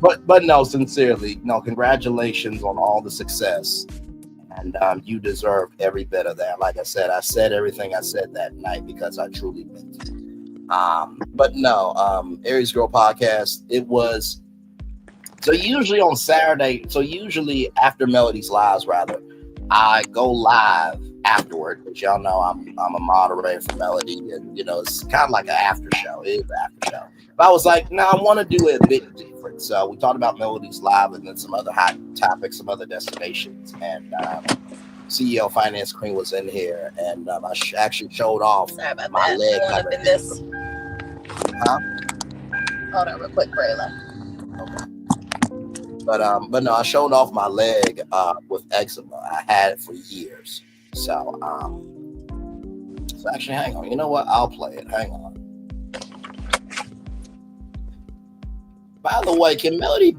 [SPEAKER 6] but no, sincerely, no, congratulations on all the success, and you deserve every bit of that. Like I said everything I said that night because I truly meant it. But no, Aries Girl podcast, it was so usually on Saturday, after Melody's lives, rather, I go live afterward, because y'all know I'm a moderator for Melody, and it's kind of like an after show. It is an after show. But I was like, no, I want to do it a bit different. So we talked about Melody's live and then some other hot topics, some other destinations. And CEO Finance Queen was in here, and I actually showed off my leg.
[SPEAKER 5] Hold on real quick, Braylon.
[SPEAKER 6] Okay. But no, I showed off my leg with eczema. I had it for years. So actually, hang on. You know what? I'll play it. Hang on. By the way, can Melody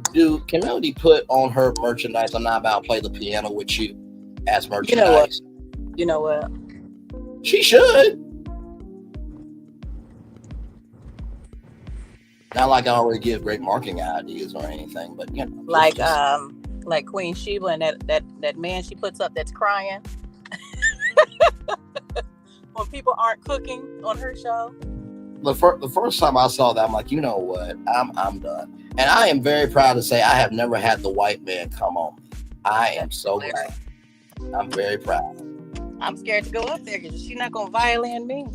[SPEAKER 6] put on her merchandise? I'm not about to play the piano with you as merchandise.
[SPEAKER 5] You know what?
[SPEAKER 6] She should. Not like I already give great marketing ideas or anything, but
[SPEAKER 5] like Queen Sheba and that man she puts up that's crying when people aren't cooking on her show.
[SPEAKER 6] The first time I saw that, I'm like, you know what? I'm done. And I am very proud to say I have never had the white man come on me. I am so glad. I'm very proud.
[SPEAKER 5] I'm scared to go up there because she's not gonna violate me.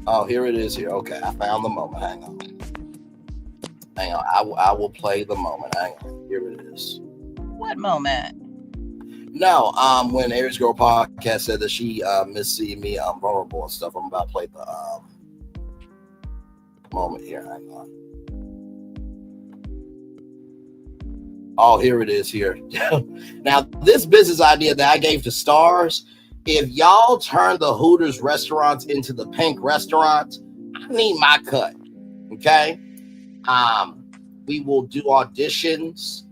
[SPEAKER 6] Oh, here it is. Here, okay. I found the moment. Hang on. I will play the moment. Hang on. Here it is.
[SPEAKER 5] What moment?
[SPEAKER 6] No, when Aries Girl podcast said that she missed seeing me vulnerable and stuff. I'm about to play the moment here. Hang on. Oh, here it is here. Now, this business idea that I gave to Stars, if y'all turn the Hooters restaurants into the Pink restaurants, I need my cut. Okay? We will do auditions.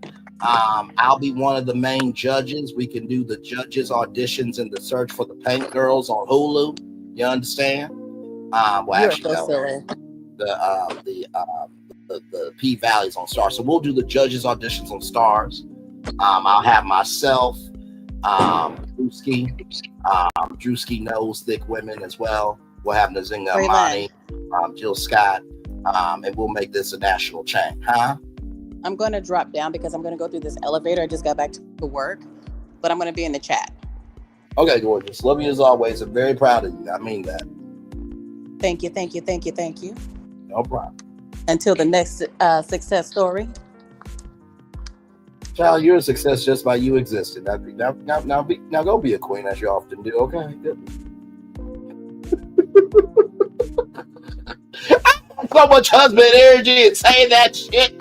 [SPEAKER 6] I'll be one of the main judges. We can do the judges auditions in the Search for the Pink Girls on Hulu. You understand? Well, actually, no. The P Valley's on Stars. So we'll do the judges auditions on Stars. I'll have myself, Drewski knows thick women as well. We'll have Nazinga Amani, Jill Scott, and we'll make this a national chain.
[SPEAKER 5] I'm going to drop down because I'm going to go through this elevator. I just got back to work, but I'm going to be in the chat.
[SPEAKER 6] Okay, gorgeous. Love you as always. I'm very proud of you. I mean that.
[SPEAKER 5] Thank you.
[SPEAKER 6] No problem.
[SPEAKER 5] Until the next success story.
[SPEAKER 6] Child, you're a success just by you existing. Now go be a queen as you often do, okay? So much husband energy and saying that shit.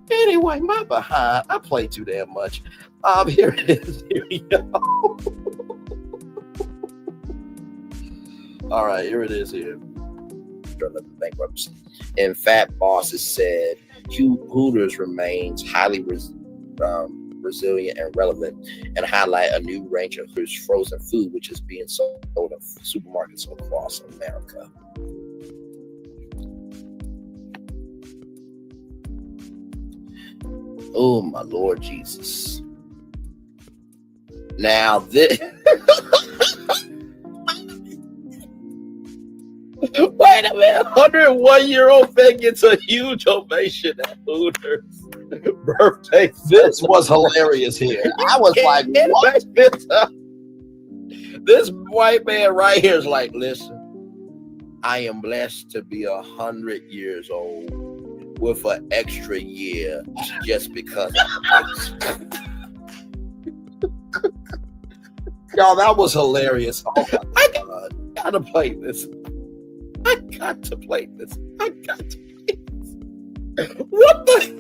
[SPEAKER 6] Anyway, my behind. I play too damn much. Here it is. Here we go. All right, here it is. Here. Bankruptcy. In fact, bosses said Hooters remains highly resilient and relevant, and highlight a new range of Hooters frozen food, which is being sold in supermarkets across America. Oh my Lord Jesus! Now this. Wait a minute, 101-year-old fan gets a huge ovation at Hooters birthday. This was hilarious here. I was like, what? This white man right here is like, listen, I am blessed to be 100 years old with an extra year just because y'all, that was hilarious. Oh my God. I gotta play this. I got to play this. What the?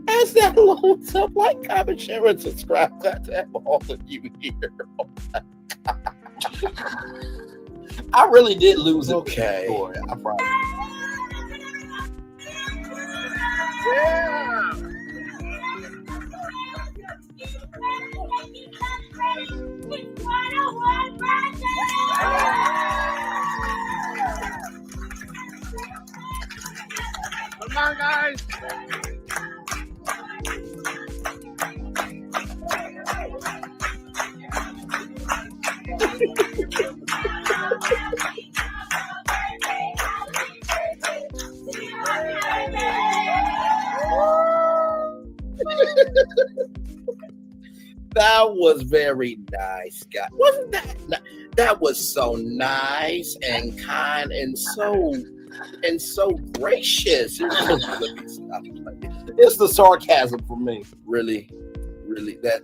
[SPEAKER 6] As that loads up, like, comment, share, and subscribe. Got to have all of you here. Oh my God. I really did lose it. Okay. I promise. Yeah. Come on, guys. That was very nice, guys. Wasn't that? That was so nice and kind and so gracious. It's the sarcasm for me. Really. That's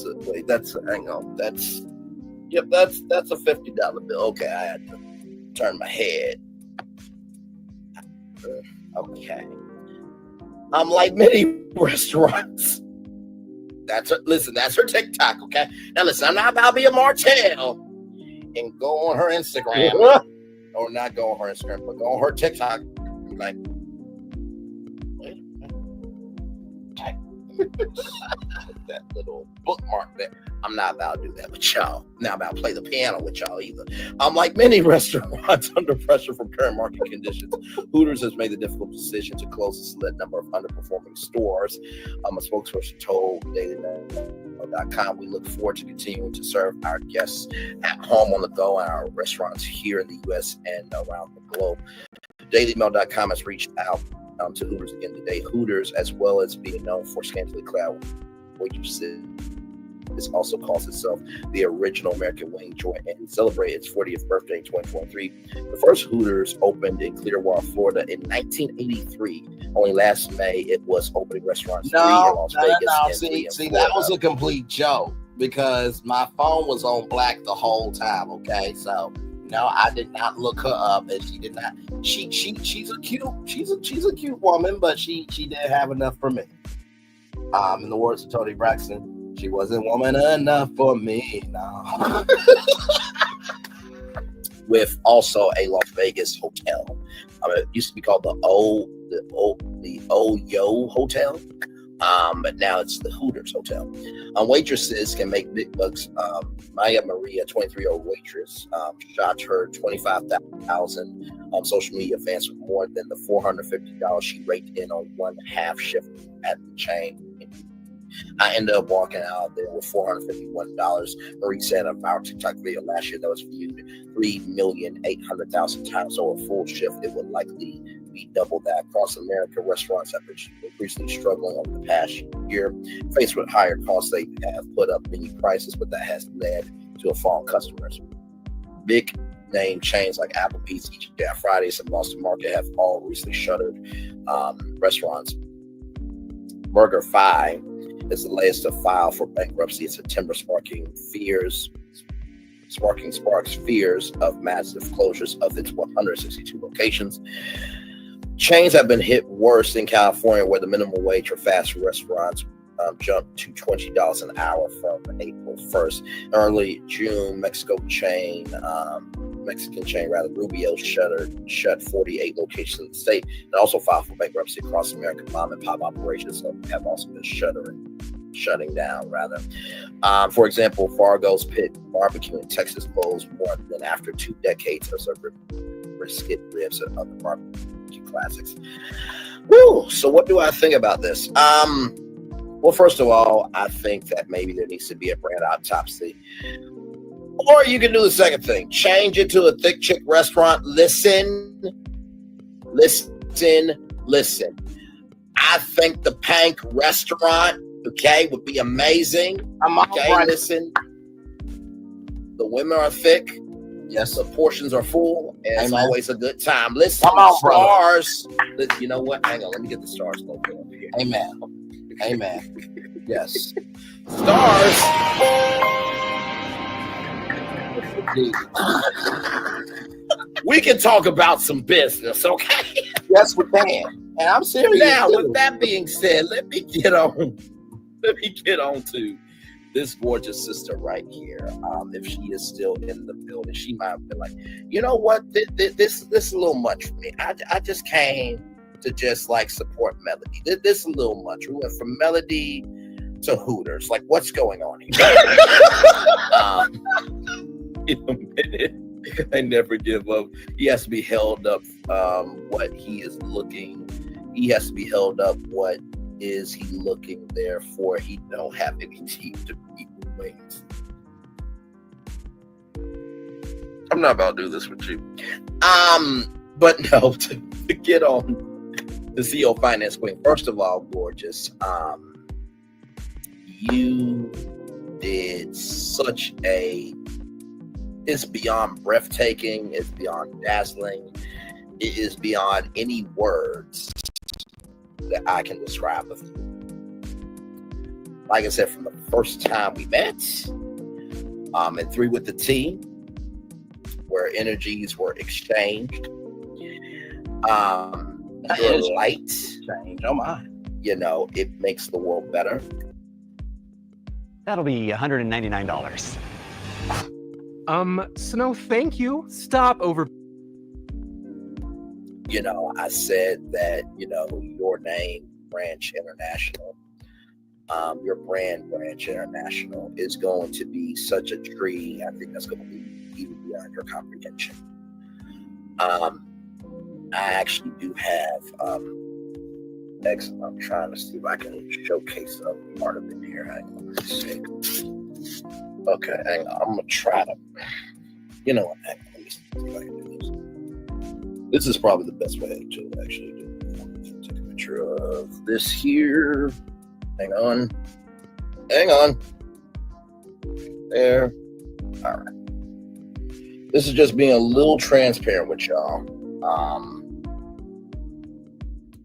[SPEAKER 6] a $50 bill. Okay, I had to turn my head. Okay. I'm like many restaurants. That's her TikTok, okay? Now listen, I'm not about to be a Martell and go on her Instagram. Or not go on her Instagram, but go on her TikTok. Like, wait a minute. That little bookmark there. I'm not about to do that with y'all. Not about to play the piano with y'all either. Like many restaurants under pressure from current market conditions, Hooters has made the difficult decision to close a select number of underperforming stores. A spokesperson told DailyMail.com, we look forward to continuing to serve our guests at home, on the go, and our restaurants here in the U.S. and around the globe. DailyMail.com has reached out to Hooters again today. Hooters, as well as being known for scantily clad waitresses, this also calls itself the original American wing joint and celebrated its 40th birthday in 2023. The first Hooters opened in Clearwater, Florida in 1983. Only last May it was opening restaurants in Las Vegas. See, that was a complete joke because my phone was on black the whole time. Okay, so no, I did not look her up, and she did not. She's a cute woman, but she didn't have enough for me. In the words of Tony Braxton, she wasn't woman enough for me. No. With also a Las Vegas hotel. It used to be called the Yo Hotel. But now it's the Hooters Hotel. Waitresses can make big bucks. Maya Maria, 23-year-old waitress, shot her $25,000 social media fans with more than the $450 she raked in on one half shift at the chain. I ended up walking out there with $451. Marie said of our TikTok video last year that was viewed 3,800,000 times. So a full shift, it would likely be double that. Across America, restaurants have been increasingly struggling over the past year. Faced with higher costs, they have put up menu prices, but that has led to a fall in customers. Big name chains like Applebee's, TGI Fridays, and Boston Market have all recently shuttered restaurants. BurgerFi is the latest to file for bankruptcy in September, sparks fears of massive closures of its 162 locations. Chains have been hit worse in California, where the minimum wage for fast food restaurants jumped to $20 an hour from April 1st. Early June, Mexican chain Rubio shut 48 locations in the state, and also filed for bankruptcy across America. Mom and pop operations have also been shutting down. For example, Fargo's Pit Barbecue in Texas closed more than after 2 decades of serving brisket, ribs, and other barbecue classics. Woo! So what do I think about this? Well, first of all, I think that maybe there needs to be a brand autopsy. Or you can do the second thing. Change it to a thick chick restaurant. Listen. I think the Pank restaurant, okay, would be amazing. Listen. The women are thick. Yes, the portions are full. And it's always a good time. Listen, stars. You know what? Hang on. Let me get the stars logo up here. Amen. Yes. Stars. We can talk about some business, okay? Yes, we can. And I'm serious. Now, with that being said, let me get on to this gorgeous sister right here. If she is still in the building, she might have been like, you know what? This is a little much for me. I just came to just like support Melody. This is a little much. We went from Melody to Hooters. Like, what's going on here? In a minute, I never give up. He has to be held up. What he is looking, he has to be held up. What is he looking there for? He don't have any teeth to eat wings. I'm not about to do this with you. But no, to get on the CEO Finance Queen. First of all, gorgeous. You did such a. It's beyond breathtaking. It's beyond dazzling. It is beyond any words that I can describe of you. Like I said, from the first time we met, and 3 with the team, where energies were exchanged, your light change. Oh my! You know, it makes the world better.
[SPEAKER 7] That'll be $199.
[SPEAKER 8] Snow, thank you. Stop over.
[SPEAKER 6] You know, I said that, you know, your name, Branch International, your brand, Branch International, is going to be such a tree. I think that's going to be even beyond your comprehension. I actually do have, excellent. I'm trying to see if I can showcase a part of it here. Hang on, let's see. Okay, hang on. I'm gonna try to. You know what? Hang on, let me see if I can do this. This is probably the best way to actually do it. Take a picture of this here. Hang on. There. All right. This is just being a little transparent with y'all.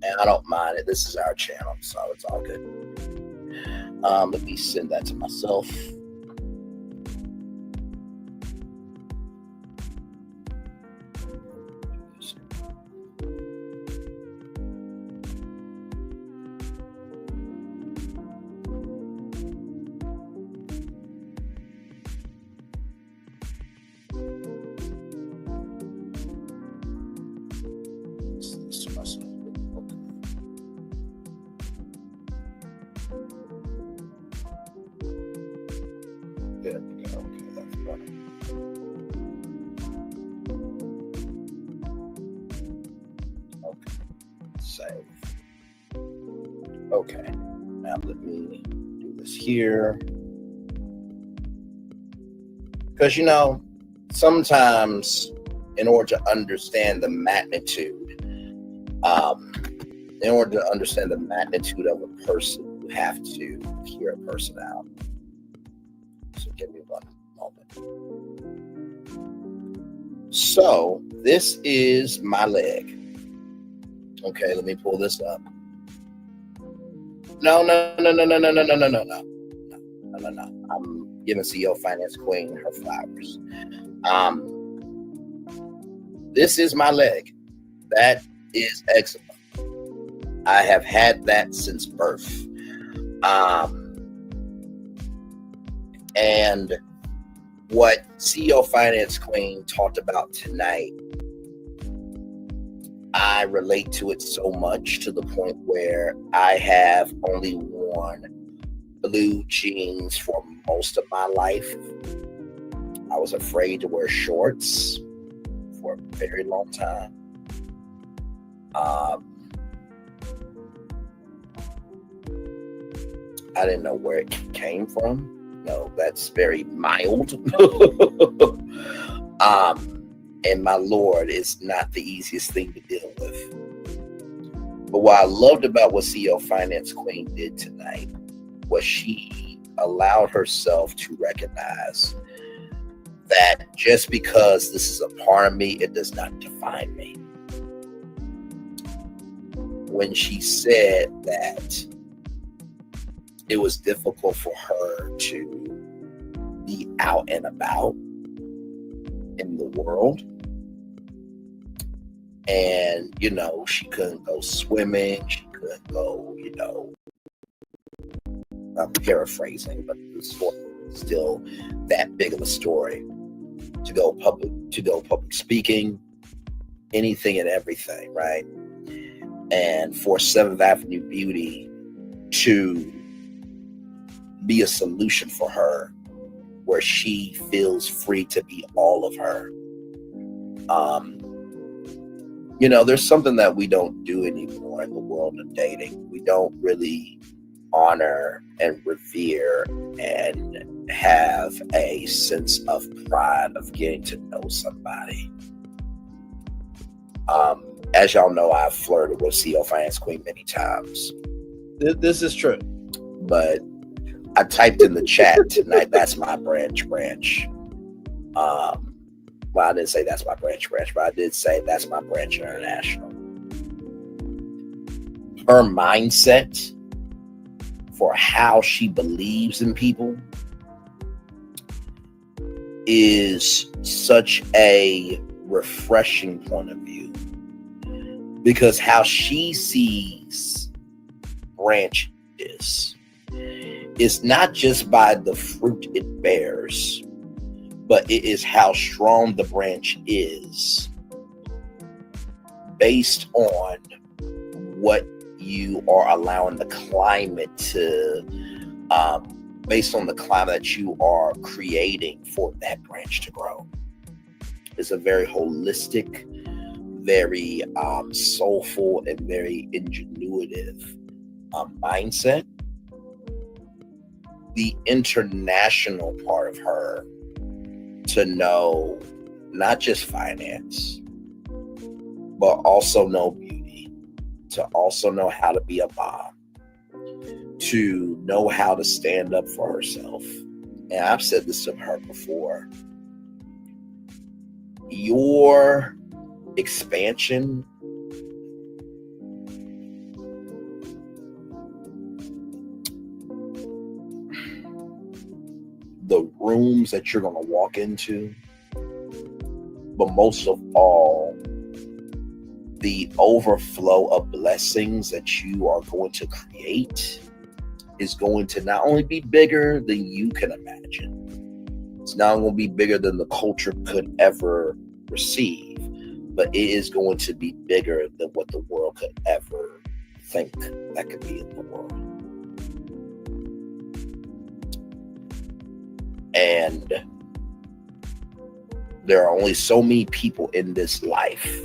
[SPEAKER 6] And I don't mind it. This is our channel, so it's all good. Let me send that to myself. Okay, now let me do this here. Because, you know, sometimes in order to understand the magnitude In order to understand the magnitude of a person, you have to hear a person out. So give me one moment. So this is my leg. Okay, let me pull this up. No. I'm giving CEO Finance Queen her flowers. This is my leg. That is eczema. I have had that since birth. And what CEO Finance Queen talked about tonight, I relate to it so much to the point where I have only worn blue jeans for most of my life. I was afraid to wear shorts for a very long time. I didn't know where it came from. No, that's very mild. And my Lord, it's not the easiest thing to deal with. But what I loved about what CEO Finance Queen did tonight was she allowed herself to recognize that just because this is a part of me, it does not define me. When she said that it was difficult for her to be out and about in the world. And, she couldn't go swimming. She couldn't go, I'm paraphrasing, but the story is still that big of a story. To go public speaking, anything and everything, right? And for 7th Avenue Beauty to be a solution for her where she feels free to be all of her. There's something that we don't do anymore in the world of dating. We don't really honor and revere and have a sense of pride of getting to know somebody. As y'all know, I've flirted with CEO Finance Queen many times. This is true. But I typed in the chat tonight, that's my branch. Well, I didn't say that's my branch, but I did say that's my branch international. Her mindset for how she believes in people is such a refreshing point of view, because how she sees branches is not just by the fruit it bears, but it is how strong the branch is based on what you are allowing the climate to, based on the climate that you are creating for that branch to grow. It's a very holistic, very soulful, and very ingenuitive mindset. The international part of her, to know not just finance, but also know beauty, to also know how to be a mom, to know how to stand up for herself. And I've said this to her before. Your expansion the rooms that you're going to walk into, but most of all, the overflow of blessings that you are going to create is going to not only be bigger than you can imagine, it's not going to be bigger than the culture could ever receive, but it is going to be bigger than what the world could ever think that could be in the world. And there are only so many people in this life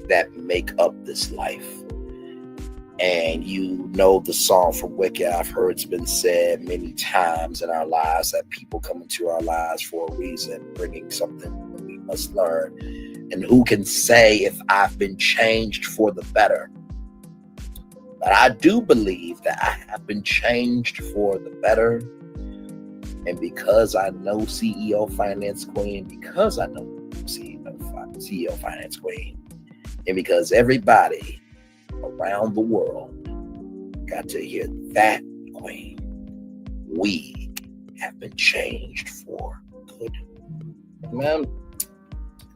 [SPEAKER 6] that make up this life. And you know the song from Wicked. I've heard it's been said many times in our lives that people come into our lives for a reason, bringing something that we must learn. And who can say if I've been changed for the better? But I do believe that I have been changed for the better. And because I know CEO Finance Queen, CEO Finance Queen, and because everybody around the world got to hear that queen, we have been changed for good. Man,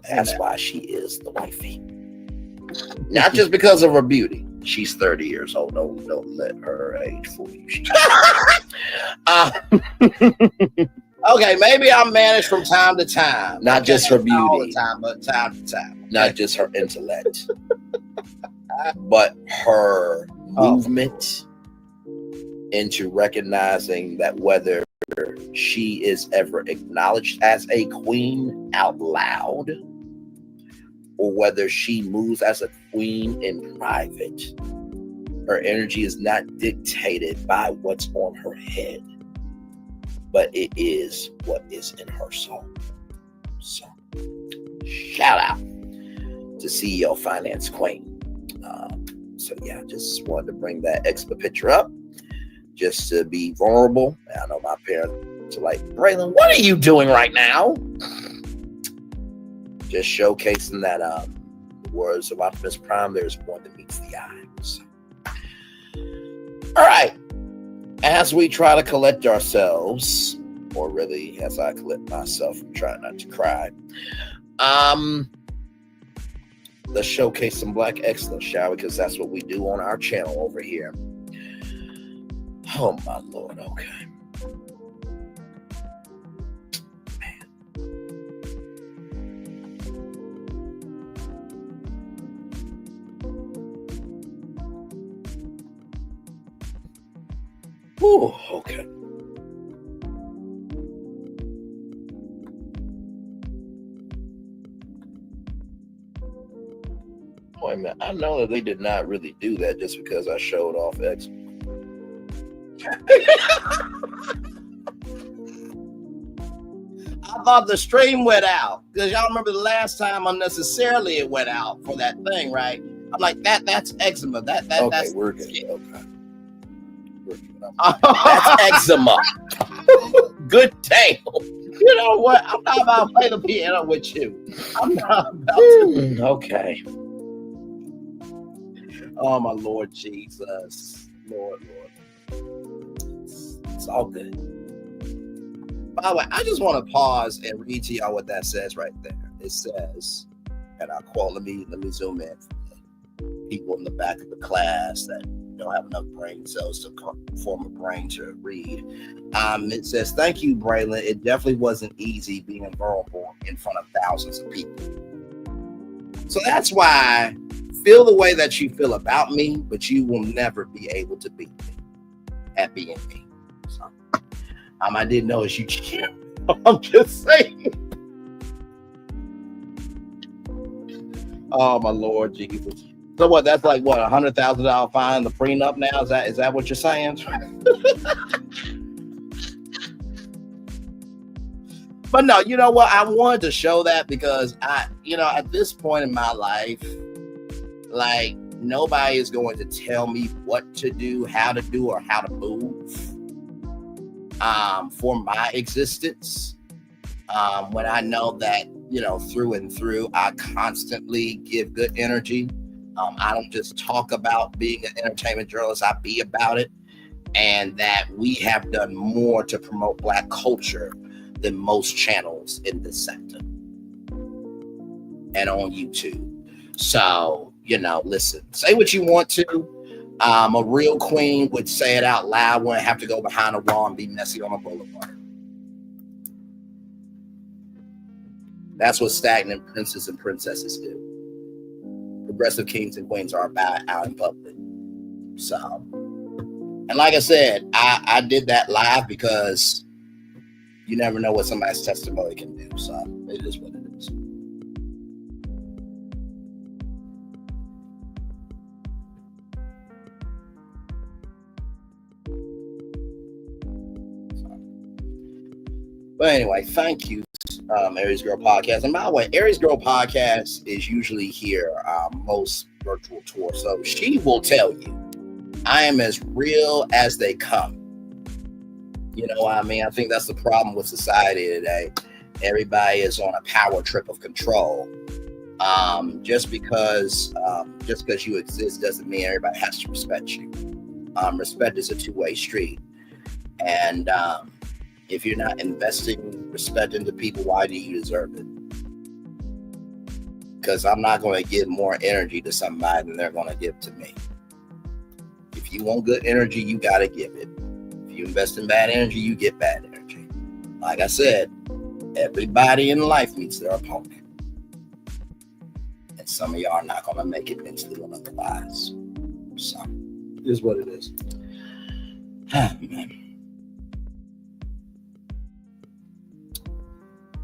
[SPEAKER 6] that's why she is the wifey. Not just because of her beauty. She's 30 years old. Don't let her age fool you. Okay, maybe I'm managed from time to time. Not just her beauty. All the time, but time to time. Not just her intellect. But her movement into recognizing that whether she is ever acknowledged as a queen out loud or whether she moves as a queen in private, her energy is not dictated by what's on her head, but it is what is in her soul. So, shout out to CEO Finance Queen. So yeah, just wanted to bring that extra picture up just to be vulnerable. I know my parents are like, Braylon, what are you doing right now? Just showcasing that the words of Optimus Prime, there's more than meets the eye. So. All right. As we try to collect ourselves, or really as I collect myself and try not to cry, let's showcase some Black excellence, shall we? Because that's what we do on our channel over here. Oh my Lord, okay. Man. Ooh, okay. Wait a minute. I know that they did not really do that just because I showed off X. I thought the stream went out because y'all remember the last time unnecessarily it went out for that thing, right? I'm like, that's eczema. That's we're good. Yeah. Okay. That's eczema. Good day. You know what? I'm not about to play the piano with you. I'm not about to. Okay. Oh my Lord Jesus. Lord. It's all good. By the way, I just want to pause and read to y'all what that says right there. It says, and I'll quote, let me zoom in for the people in the back of the class that don't have enough brain cells to form a brain to read. It says, thank you, Braylon. It definitely wasn't easy being vulnerable in front of thousands of people. So that's why feel the way that you feel about me, but you will never be able to beat me at being me. So, I didn't know it's you. I'm just saying. Oh my Lord Jesus. So what? That's like what, $100,000 fine, the prenup now? Is that what you're saying? But no, you know what? I wanted to show that because at this point in my life, like nobody is going to tell me what to do, how to do, or how to move for my existence. When I know that, through and through, I constantly give good energy. I don't just talk about being an entertainment journalist, I be about it. And that we have done more to promote Black culture than most channels in this sector and on YouTube. So, listen, say what you want to. A real queen would say it out loud, wouldn't have to go behind a wall and be messy on a boulevard. That's what stagnant princes and princesses do. Progressive kings and queens are about out in public. So, and like I said, I did that live because you never know what somebody's testimony can do. So it is what it is. But anyway, thank you, Aries Girl Podcast. And by the way, Aries Girl Podcast is usually here most virtual tour. So she will tell you I am as real as they come. You know what I mean? I think that's the problem with society today. Everybody is on a power trip of control. Just because you exist doesn't mean everybody has to respect you. Respect is a two-way street. And if you're not investing respect into people, why do you deserve it? Because I'm not going to give more energy to somebody than they're going to give to me. If you want good energy, you got to give it. If you invest in bad energy, you get bad energy. Like I said, everybody in life meets their opponent. And some of y'all are not going to make it mentally or otherwise. So, it is what it is. Man.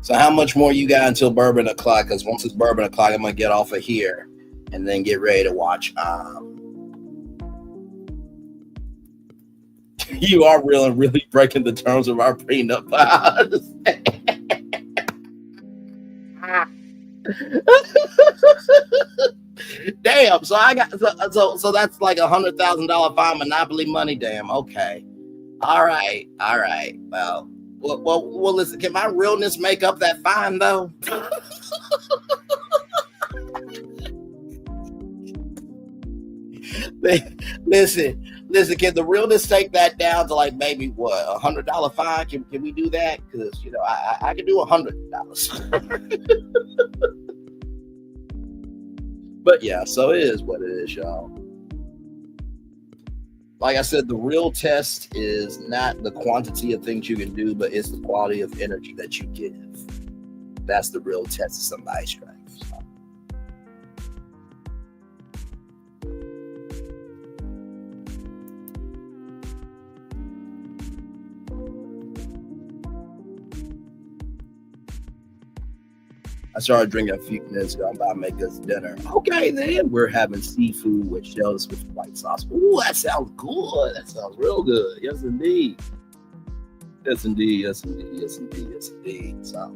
[SPEAKER 6] So how much more you got until bourbon o'clock? Because once it's bourbon o'clock, I'm going to get off of here and then get ready to watch. You are real and really breaking the terms of our prenup. Damn. So I got so that's like $100,000 fine Monopoly money. Damn. Okay. All right. Well, listen. Can my realness make up that fine though? Listen. Can the realness take that down to like maybe what $100 fine? Can we do that? Because I can do $100. But yeah, so it is what it is, y'all. Like I said, the real test is not the quantity of things you can do, but it's the quality of energy that you give. That's the real test of somebody's strength. So. I started drinking a few minutes ago. I'm about to make us dinner. Okay, then we're having seafood with shells with white sauce. Ooh, that sounds good. That sounds real good. Yes, indeed. Yes, indeed. Yes, indeed. Yes, indeed. Yes, indeed. So.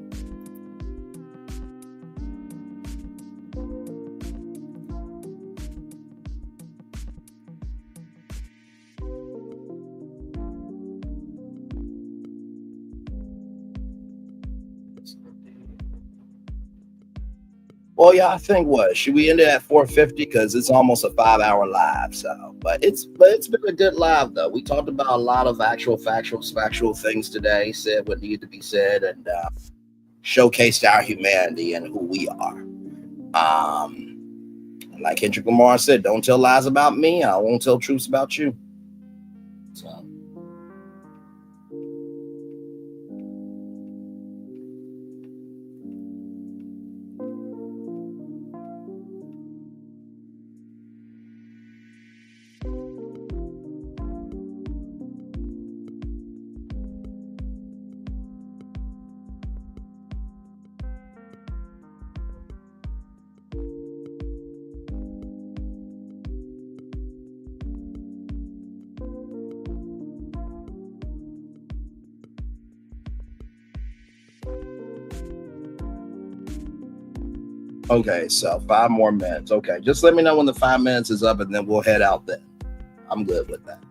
[SPEAKER 6] Well, yeah, I think should we end it at 4:50 because it's almost a 5-hour live. So, but it's been a good live though. We talked about a lot of factual things today. Said what needed to be said and showcased our humanity and who we are. Like Kendrick Lamar said, "Don't tell lies about me. I won't tell truths about you." So. Okay, so 5 more minutes. Okay, just let me know when the 5 minutes is up and then we'll head out then. I'm good with that.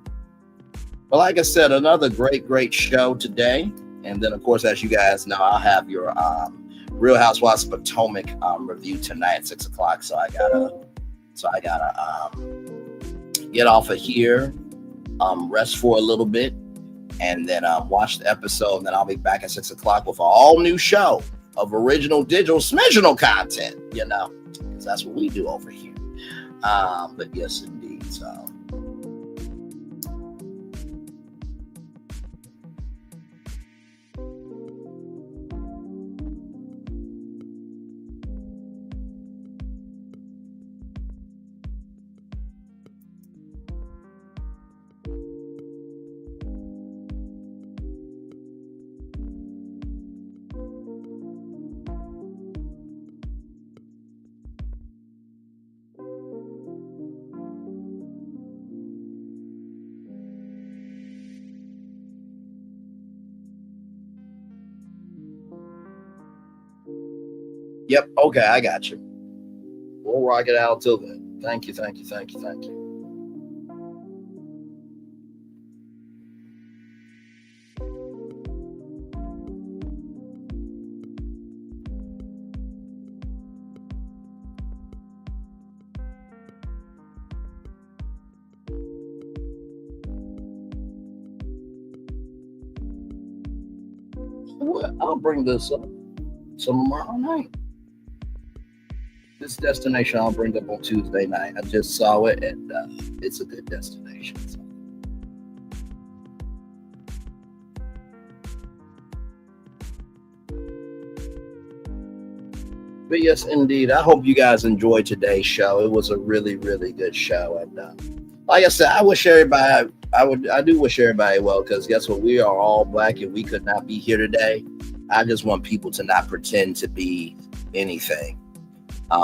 [SPEAKER 6] But like I said, another great show today. And then, of course, as you guys know, I'll have your Real Housewives of Potomac review tonight at 6 o'clock. So I gotta get off of here, rest for a little bit, and then watch the episode. And then I'll be back at 6 o'clock with an all new show of original digital smissional content, because that's what we do over here. But yes, indeed. So. Yep. Okay, I got you. We'll rock it out till then. Thank you. Well, I'll bring this up tomorrow night. This destination I'll bring up on Tuesday night. I just saw it, and it's a good destination. So. But yes, indeed. I hope you guys enjoyed today's show. It was a really, really good show. And like I said, I wish everybody, I do wish everybody well, because guess what? We are all black and we could not be here today. I just want people to not pretend to be anything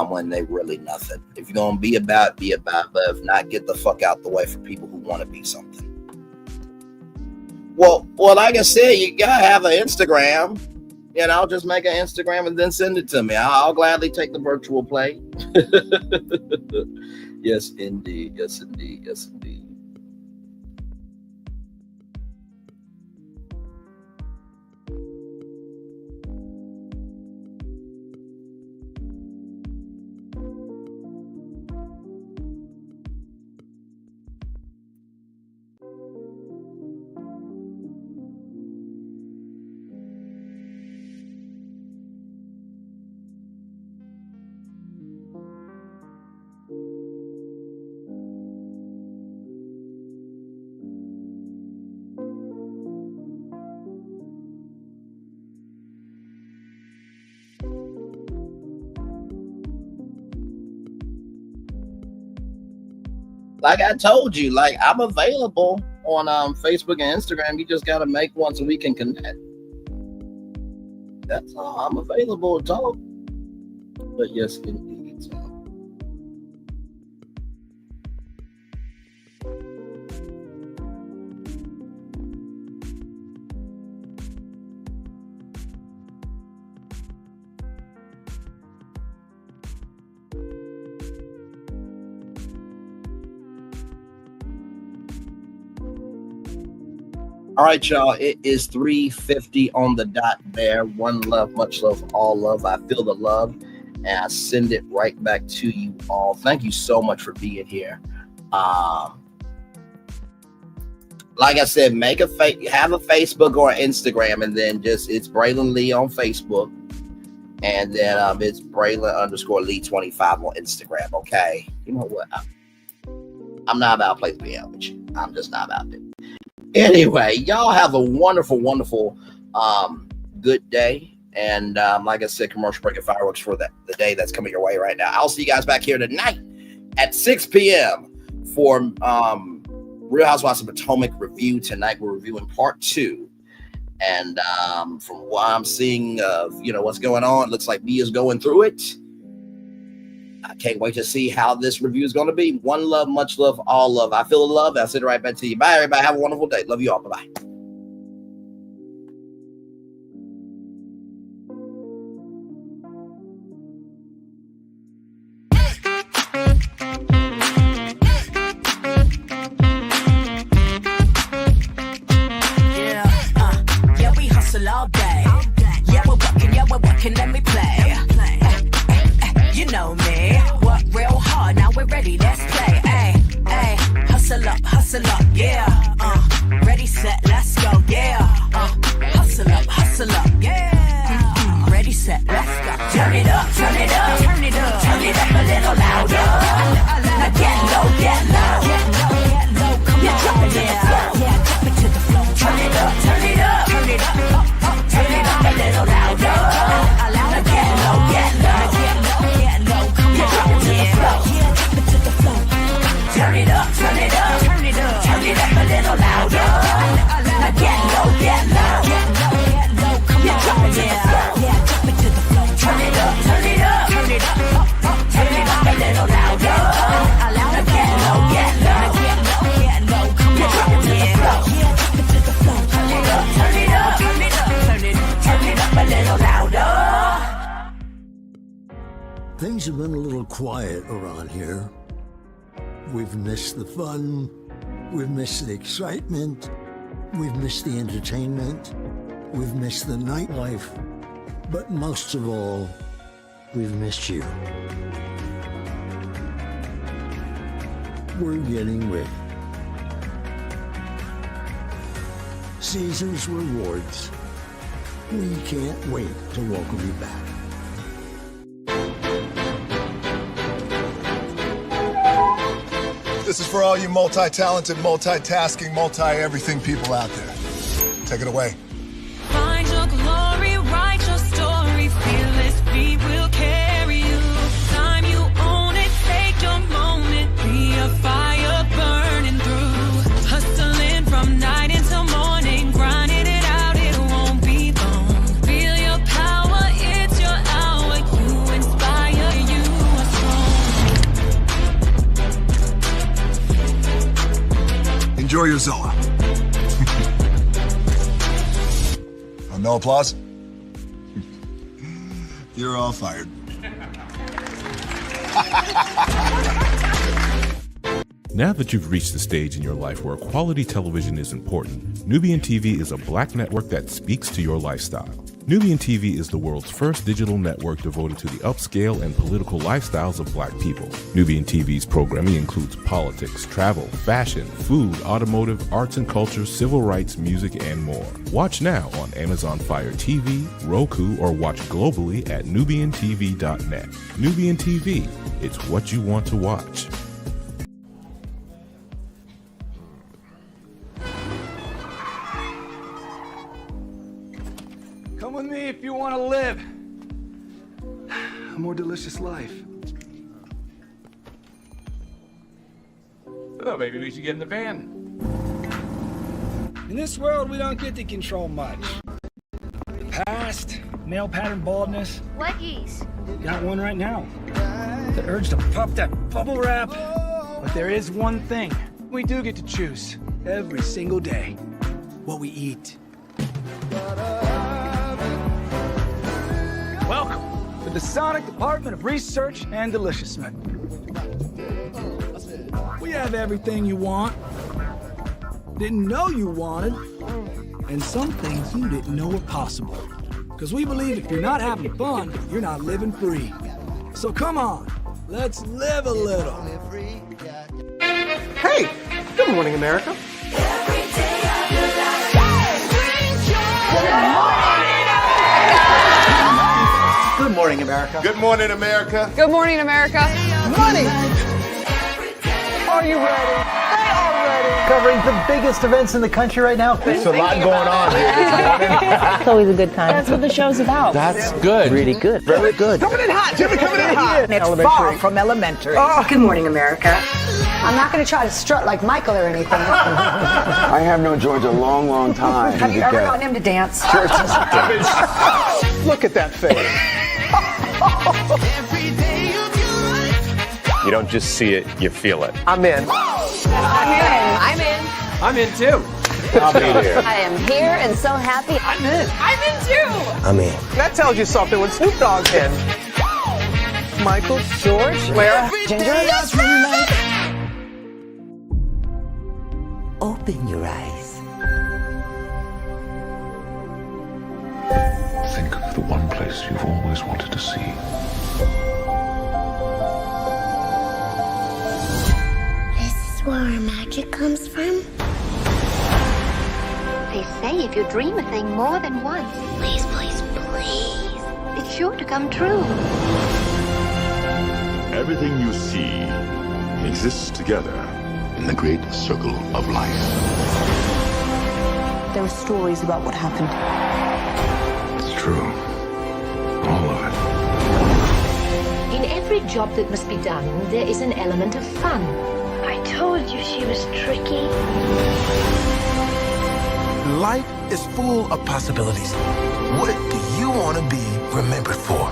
[SPEAKER 6] when they really nothing. If you're going to be about, but if not, get the fuck out the way for people who want to be something. Well, like I said, you got to have an Instagram. And I'll just make an Instagram and then send it to me. I'll gladly take the virtual plate. Yes, indeed. Yes, indeed. Yes, indeed. Like I told you, like I'm available on Facebook and Instagram. You just got to make one so we can connect. That's all. I'm available to talk. But yes, indeed. All right, y'all. It is 3:50 on the dot there. One love, much love, all love. I feel the love, and I send it right back to you all. Thank you so much for being here. Like I said, have a Facebook or Instagram, and then just it's Braylon Lee on Facebook, and then it's Braylon_Lee25 on Instagram. Okay, you know what? I'm not about to play the piano with you. I'm just not about to. Anyway, y'all have a wonderful, wonderful, good day. And like I said, commercial break and fireworks for the day that's coming your way right now. I'll see you guys back here tonight at 6 p.m. for Real Housewives of Potomac review. Tonight we're reviewing part 2. And from what I'm seeing of, what's going on, it looks like Mia's going through it. I can't wait to see how this review is going to be. One love, much love, all love. I feel the love. I'll send it right back to you. Bye, everybody. Have a wonderful day. Love you all. Bye-bye.
[SPEAKER 2] Yeah, we hustle all day. Yeah, we're working, let me play. You know me, work real hard, now we're ready, let's play. Ay, hustle up, yeah. Ready, set, let's go, yeah. Hustle up, yeah. Ready, set, let's go. Turn it up, turn it up, turn it up, turn it up a little louder. Now get low, come on, drop it to the floor, drop it to the floor. Turn it up, turn it up, turn it up, turn it up a little louder. Now get low, come on, drop it to the floor, drop it to the floor. Turn it up, turn it up, turn it up, turn it up a little louder. Now get low, come on, drop it to the floor, drop it to the floor. Turn it up, turn it up, turn it up, turn it up a little louder. Now get low, come on, drop it to the floor, drop it to the floor. Turn it up, turn it up, turn it up, turn it up a little louder.
[SPEAKER 3] Things have been a little quiet around here. We've missed the fun, we've missed the excitement, we've missed the entertainment, we've missed the nightlife, but most of all, we've missed you. We're getting ready. Caesar's Rewards. We can't wait to welcome you back.
[SPEAKER 9] This is for all you multi-talented, multitasking, multi-everything people out there. Take it away.
[SPEAKER 2] Find your glory, write your story, fearless feet will carry you. Time you own it, take your moment, be a fire burning through. Hustling from night until morning, grinding it out, it won't be long. Feel your power, it's your hour, you inspire, you are strong.
[SPEAKER 9] Enjoy your Zoa. No applause? You're all fired.
[SPEAKER 10] Now that you've reached the stage in your life where quality television is important, Nubian TV is a black network that speaks to your lifestyle. Nubian TV is the world's first digital network devoted to the upscale and political lifestyles of black people. Nubian TV's programming includes politics, travel, fashion, food, automotive, arts and culture, civil rights, music, and more. Watch now on Amazon Fire TV, Roku, or watch globally at nubiantv.net. Nubian TV, it's what you want to watch.
[SPEAKER 11] Come with me if you want to live a more delicious life.
[SPEAKER 28] Oh, maybe we should get in the van.
[SPEAKER 11] In this world, we don't get to control much. The past, male pattern baldness.
[SPEAKER 23] Leggies.
[SPEAKER 11] Got one right now. The urge to pop that bubble wrap. But there is one thing we do get to choose every single day: what we eat. Welcome to the Sonic Department of Research and Deliciousment. We have everything you want, didn't know you wanted, and some things you didn't know were possible. Because we believe if you're not having fun, you're not living free. So come on, let's live a little.
[SPEAKER 8] Hey, good morning, America. Good morning, America.
[SPEAKER 12] Good morning, America.
[SPEAKER 13] Good morning, America.
[SPEAKER 8] Money. Are you ready? They are ready. Covering the biggest events in the country right now.
[SPEAKER 12] There's a lot going on here.
[SPEAKER 13] It's always a good time. That's what the show's about.
[SPEAKER 12] That's good.
[SPEAKER 8] Really good. Very good.
[SPEAKER 12] Coming in hot. Jimmy coming in hot.
[SPEAKER 4] It's far from elementary.
[SPEAKER 13] Oh, good morning, America.
[SPEAKER 18] I'm not going to try to strut like Michael or anything.
[SPEAKER 19] I have known George a long, long time.
[SPEAKER 18] Have you ever gotten him to dance?
[SPEAKER 19] Sure.
[SPEAKER 8] Look at that face.
[SPEAKER 20] You don't just see it, you feel it.
[SPEAKER 8] I'm in.
[SPEAKER 13] I'm in.
[SPEAKER 8] I'm in too.
[SPEAKER 20] I'll be here.
[SPEAKER 18] I am here and so happy.
[SPEAKER 8] I'm in.
[SPEAKER 13] I'm in too.
[SPEAKER 19] I'm in.
[SPEAKER 8] That tells you something when Snoop Dogg's in. Michael, George, Lara,
[SPEAKER 18] Ginger.
[SPEAKER 19] Open your eyes.
[SPEAKER 24] Think of the one place you've always wanted to see.
[SPEAKER 22] This is where our magic comes from.
[SPEAKER 23] They say if you dream a thing more than once,
[SPEAKER 22] Please, please, please.
[SPEAKER 23] it's sure to come true.
[SPEAKER 24] Everything you see exists together in the great circle of life.
[SPEAKER 16] There were stories about what happened.
[SPEAKER 24] It's true. All of it.
[SPEAKER 25] In every job that must be done, there is an element of fun.
[SPEAKER 22] I told you she was tricky.
[SPEAKER 26] Life is full of possibilities. What do you want to be remembered for?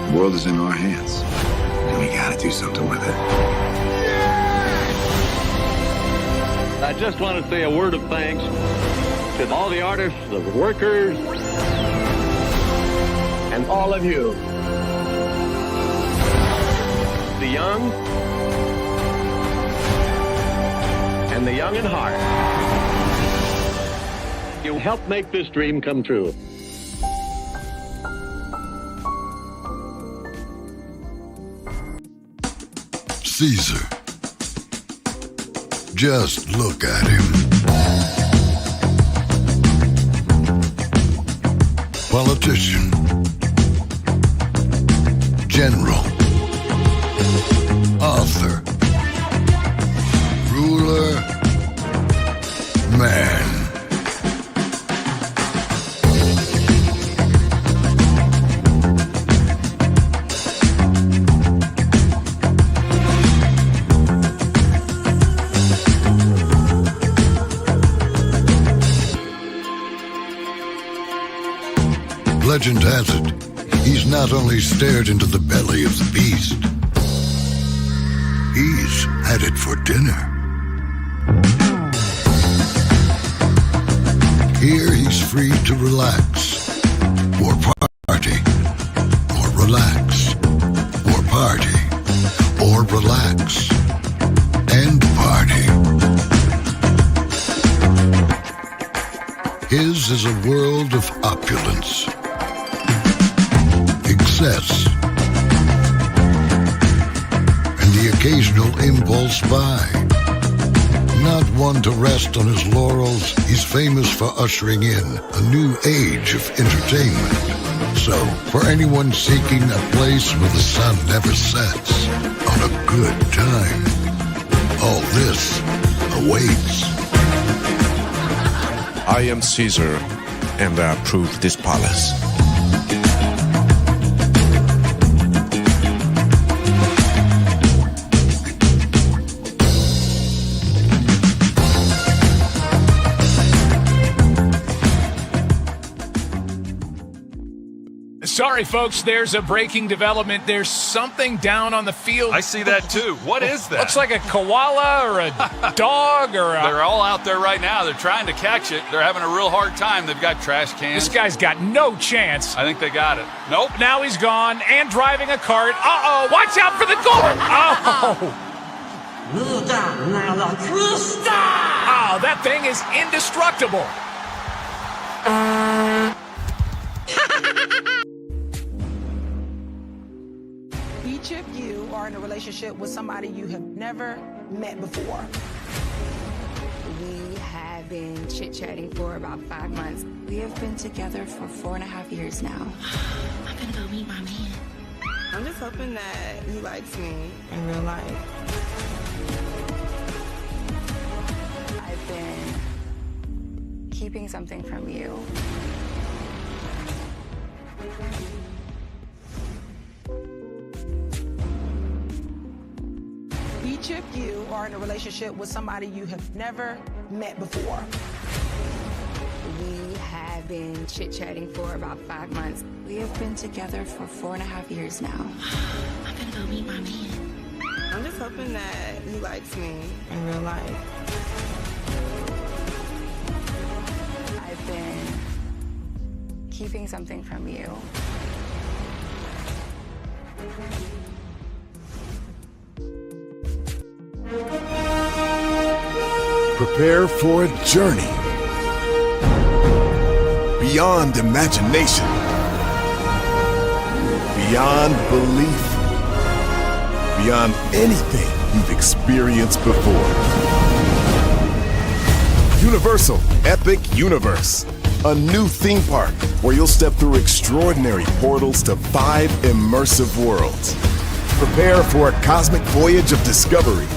[SPEAKER 26] The world is in our hands, and we gotta do something with it.
[SPEAKER 27] I just want to say a word of thanks to all the artists, the workers, and all of you. The young and the young in heart. You help make this dream come true.
[SPEAKER 3] Caesar. Just look at him. politician, general, author, ruler, man. Legend has it, he's not only stared into the belly of the beast, he's had it for dinner. Here he's free to relax, or party, or relax, or party, or relax, and party. His is a world of opulence, excess, and the occasional impulse buy. Not one to rest on his laurels, he's famous for ushering in a new age of entertainment. So, for anyone seeking a place where the sun never sets on a good time, all this awaits.
[SPEAKER 1] I am Caesar, and I approve this palace.
[SPEAKER 28] Sorry, folks, there's a breaking development. There's something down on the field.
[SPEAKER 5] I see that, too. What is that?
[SPEAKER 28] Looks like a koala or a dog or a...
[SPEAKER 5] They're all out there right now. They're trying to catch it. They're having a real hard time. They've got trash cans.
[SPEAKER 28] This guy's got no chance.
[SPEAKER 5] I think they got it. Nope.
[SPEAKER 28] Now he's gone and driving a cart. Uh-oh, watch out for the goal. Oh. Oh, that thing is indestructible.
[SPEAKER 6] Each of you are in a relationship with somebody you have never met before.
[SPEAKER 16] We have been chit-chatting for about 5 months. We have been together for 4.5 years now.
[SPEAKER 23] I'm gonna go meet my man.
[SPEAKER 7] I'm just hoping that he likes me in real life.
[SPEAKER 16] I've been keeping something from you.
[SPEAKER 6] Each of you are in a relationship with somebody you have never met before.
[SPEAKER 16] We have been chit-chatting for about 5 months. We have been together for 4.5 years now.
[SPEAKER 23] I'm gonna go meet my man.
[SPEAKER 7] I'm just hoping that he likes me in real life.
[SPEAKER 16] I've been keeping something from you.
[SPEAKER 14] Prepare for a journey beyond imagination, beyond belief, beyond anything you've experienced before. Universal Epic Universe, a new theme park where you'll step through extraordinary portals to 5 immersive worlds. Prepare for a cosmic voyage of discovery,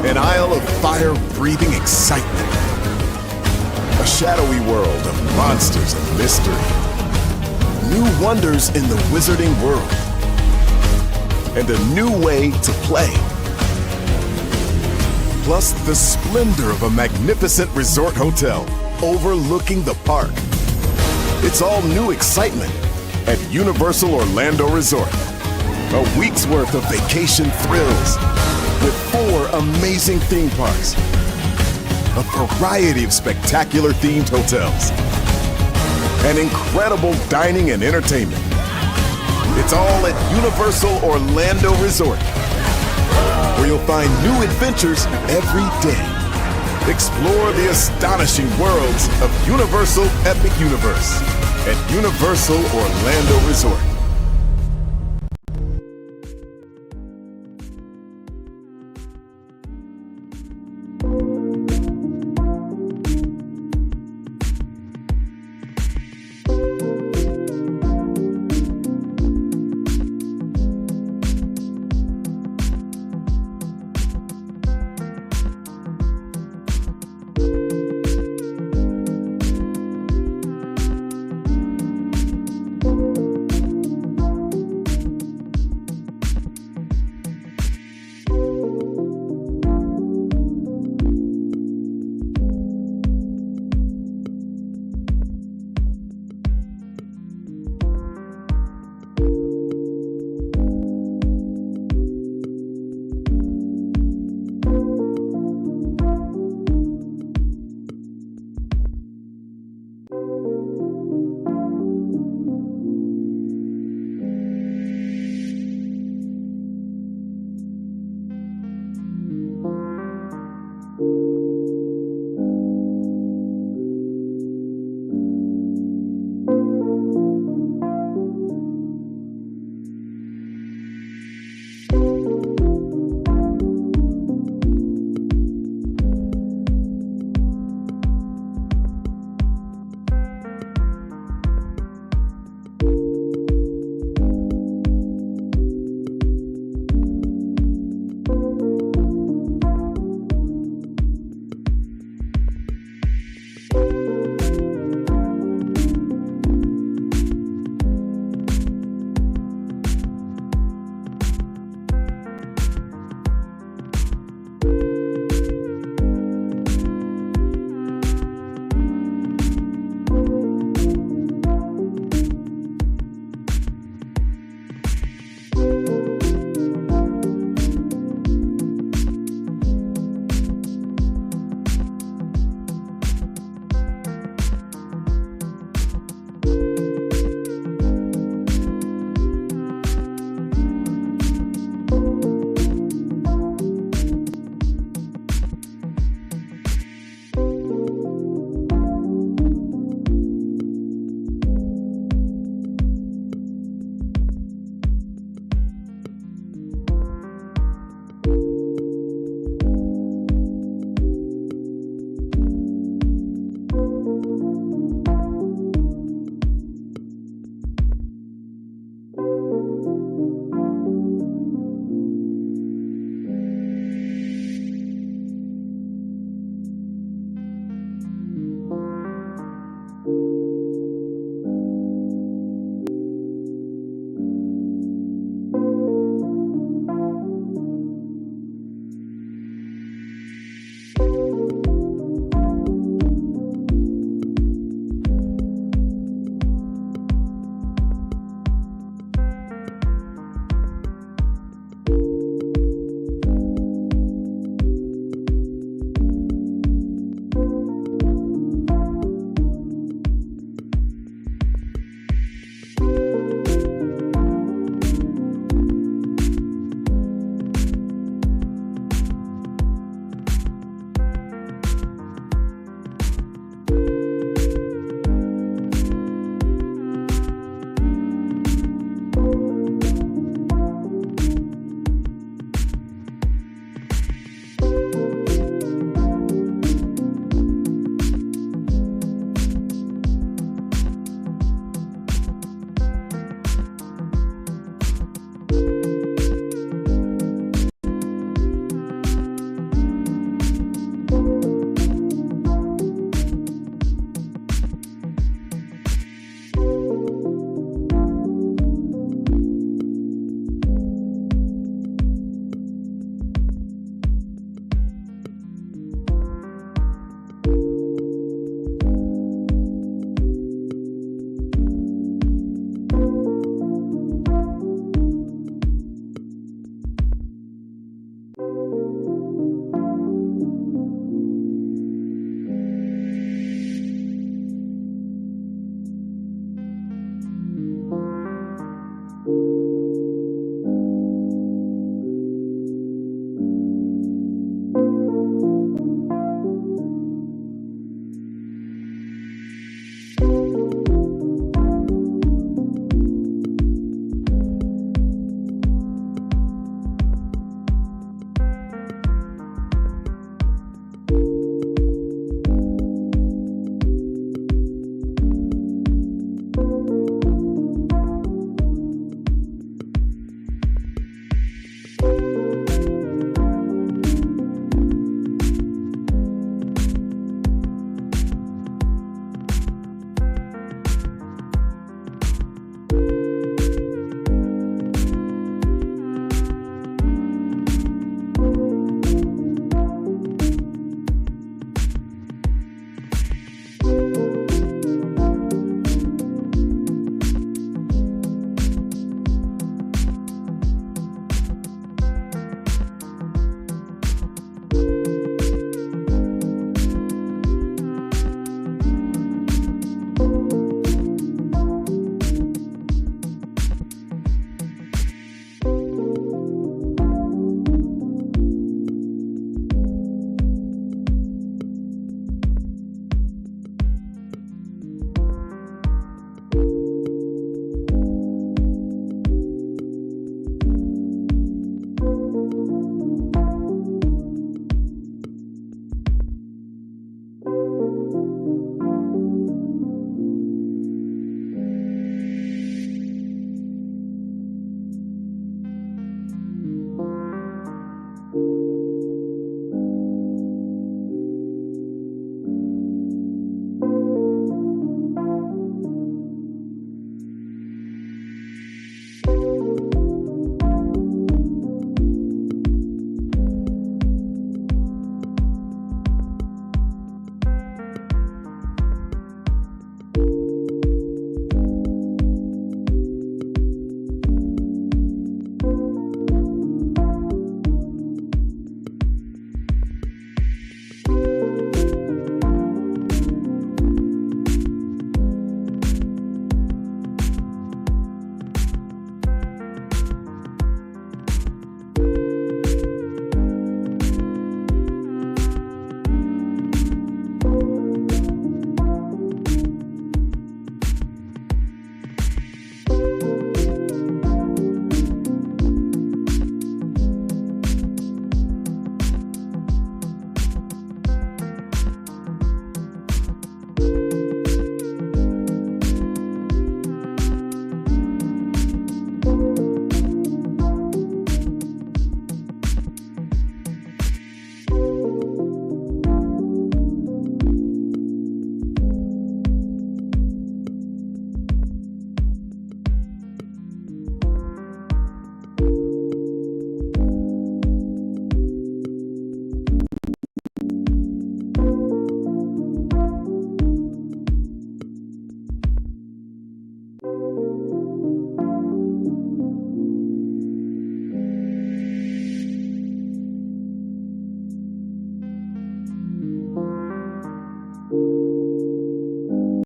[SPEAKER 14] an isle of fire-breathing excitement, a shadowy world of monsters and mystery, new wonders in the wizarding world, and a new way to play. Plus the splendor of a magnificent resort hotel overlooking the park. It's all new excitement at Universal Orlando Resort. A week's worth of vacation thrills with 4 amazing theme parks, a variety of spectacular themed hotels, and incredible dining and entertainment. It's all at Universal Orlando Resort, where you'll find new adventures every day. Explore the astonishing worlds of Universal Epic Universe at Universal Orlando Resort.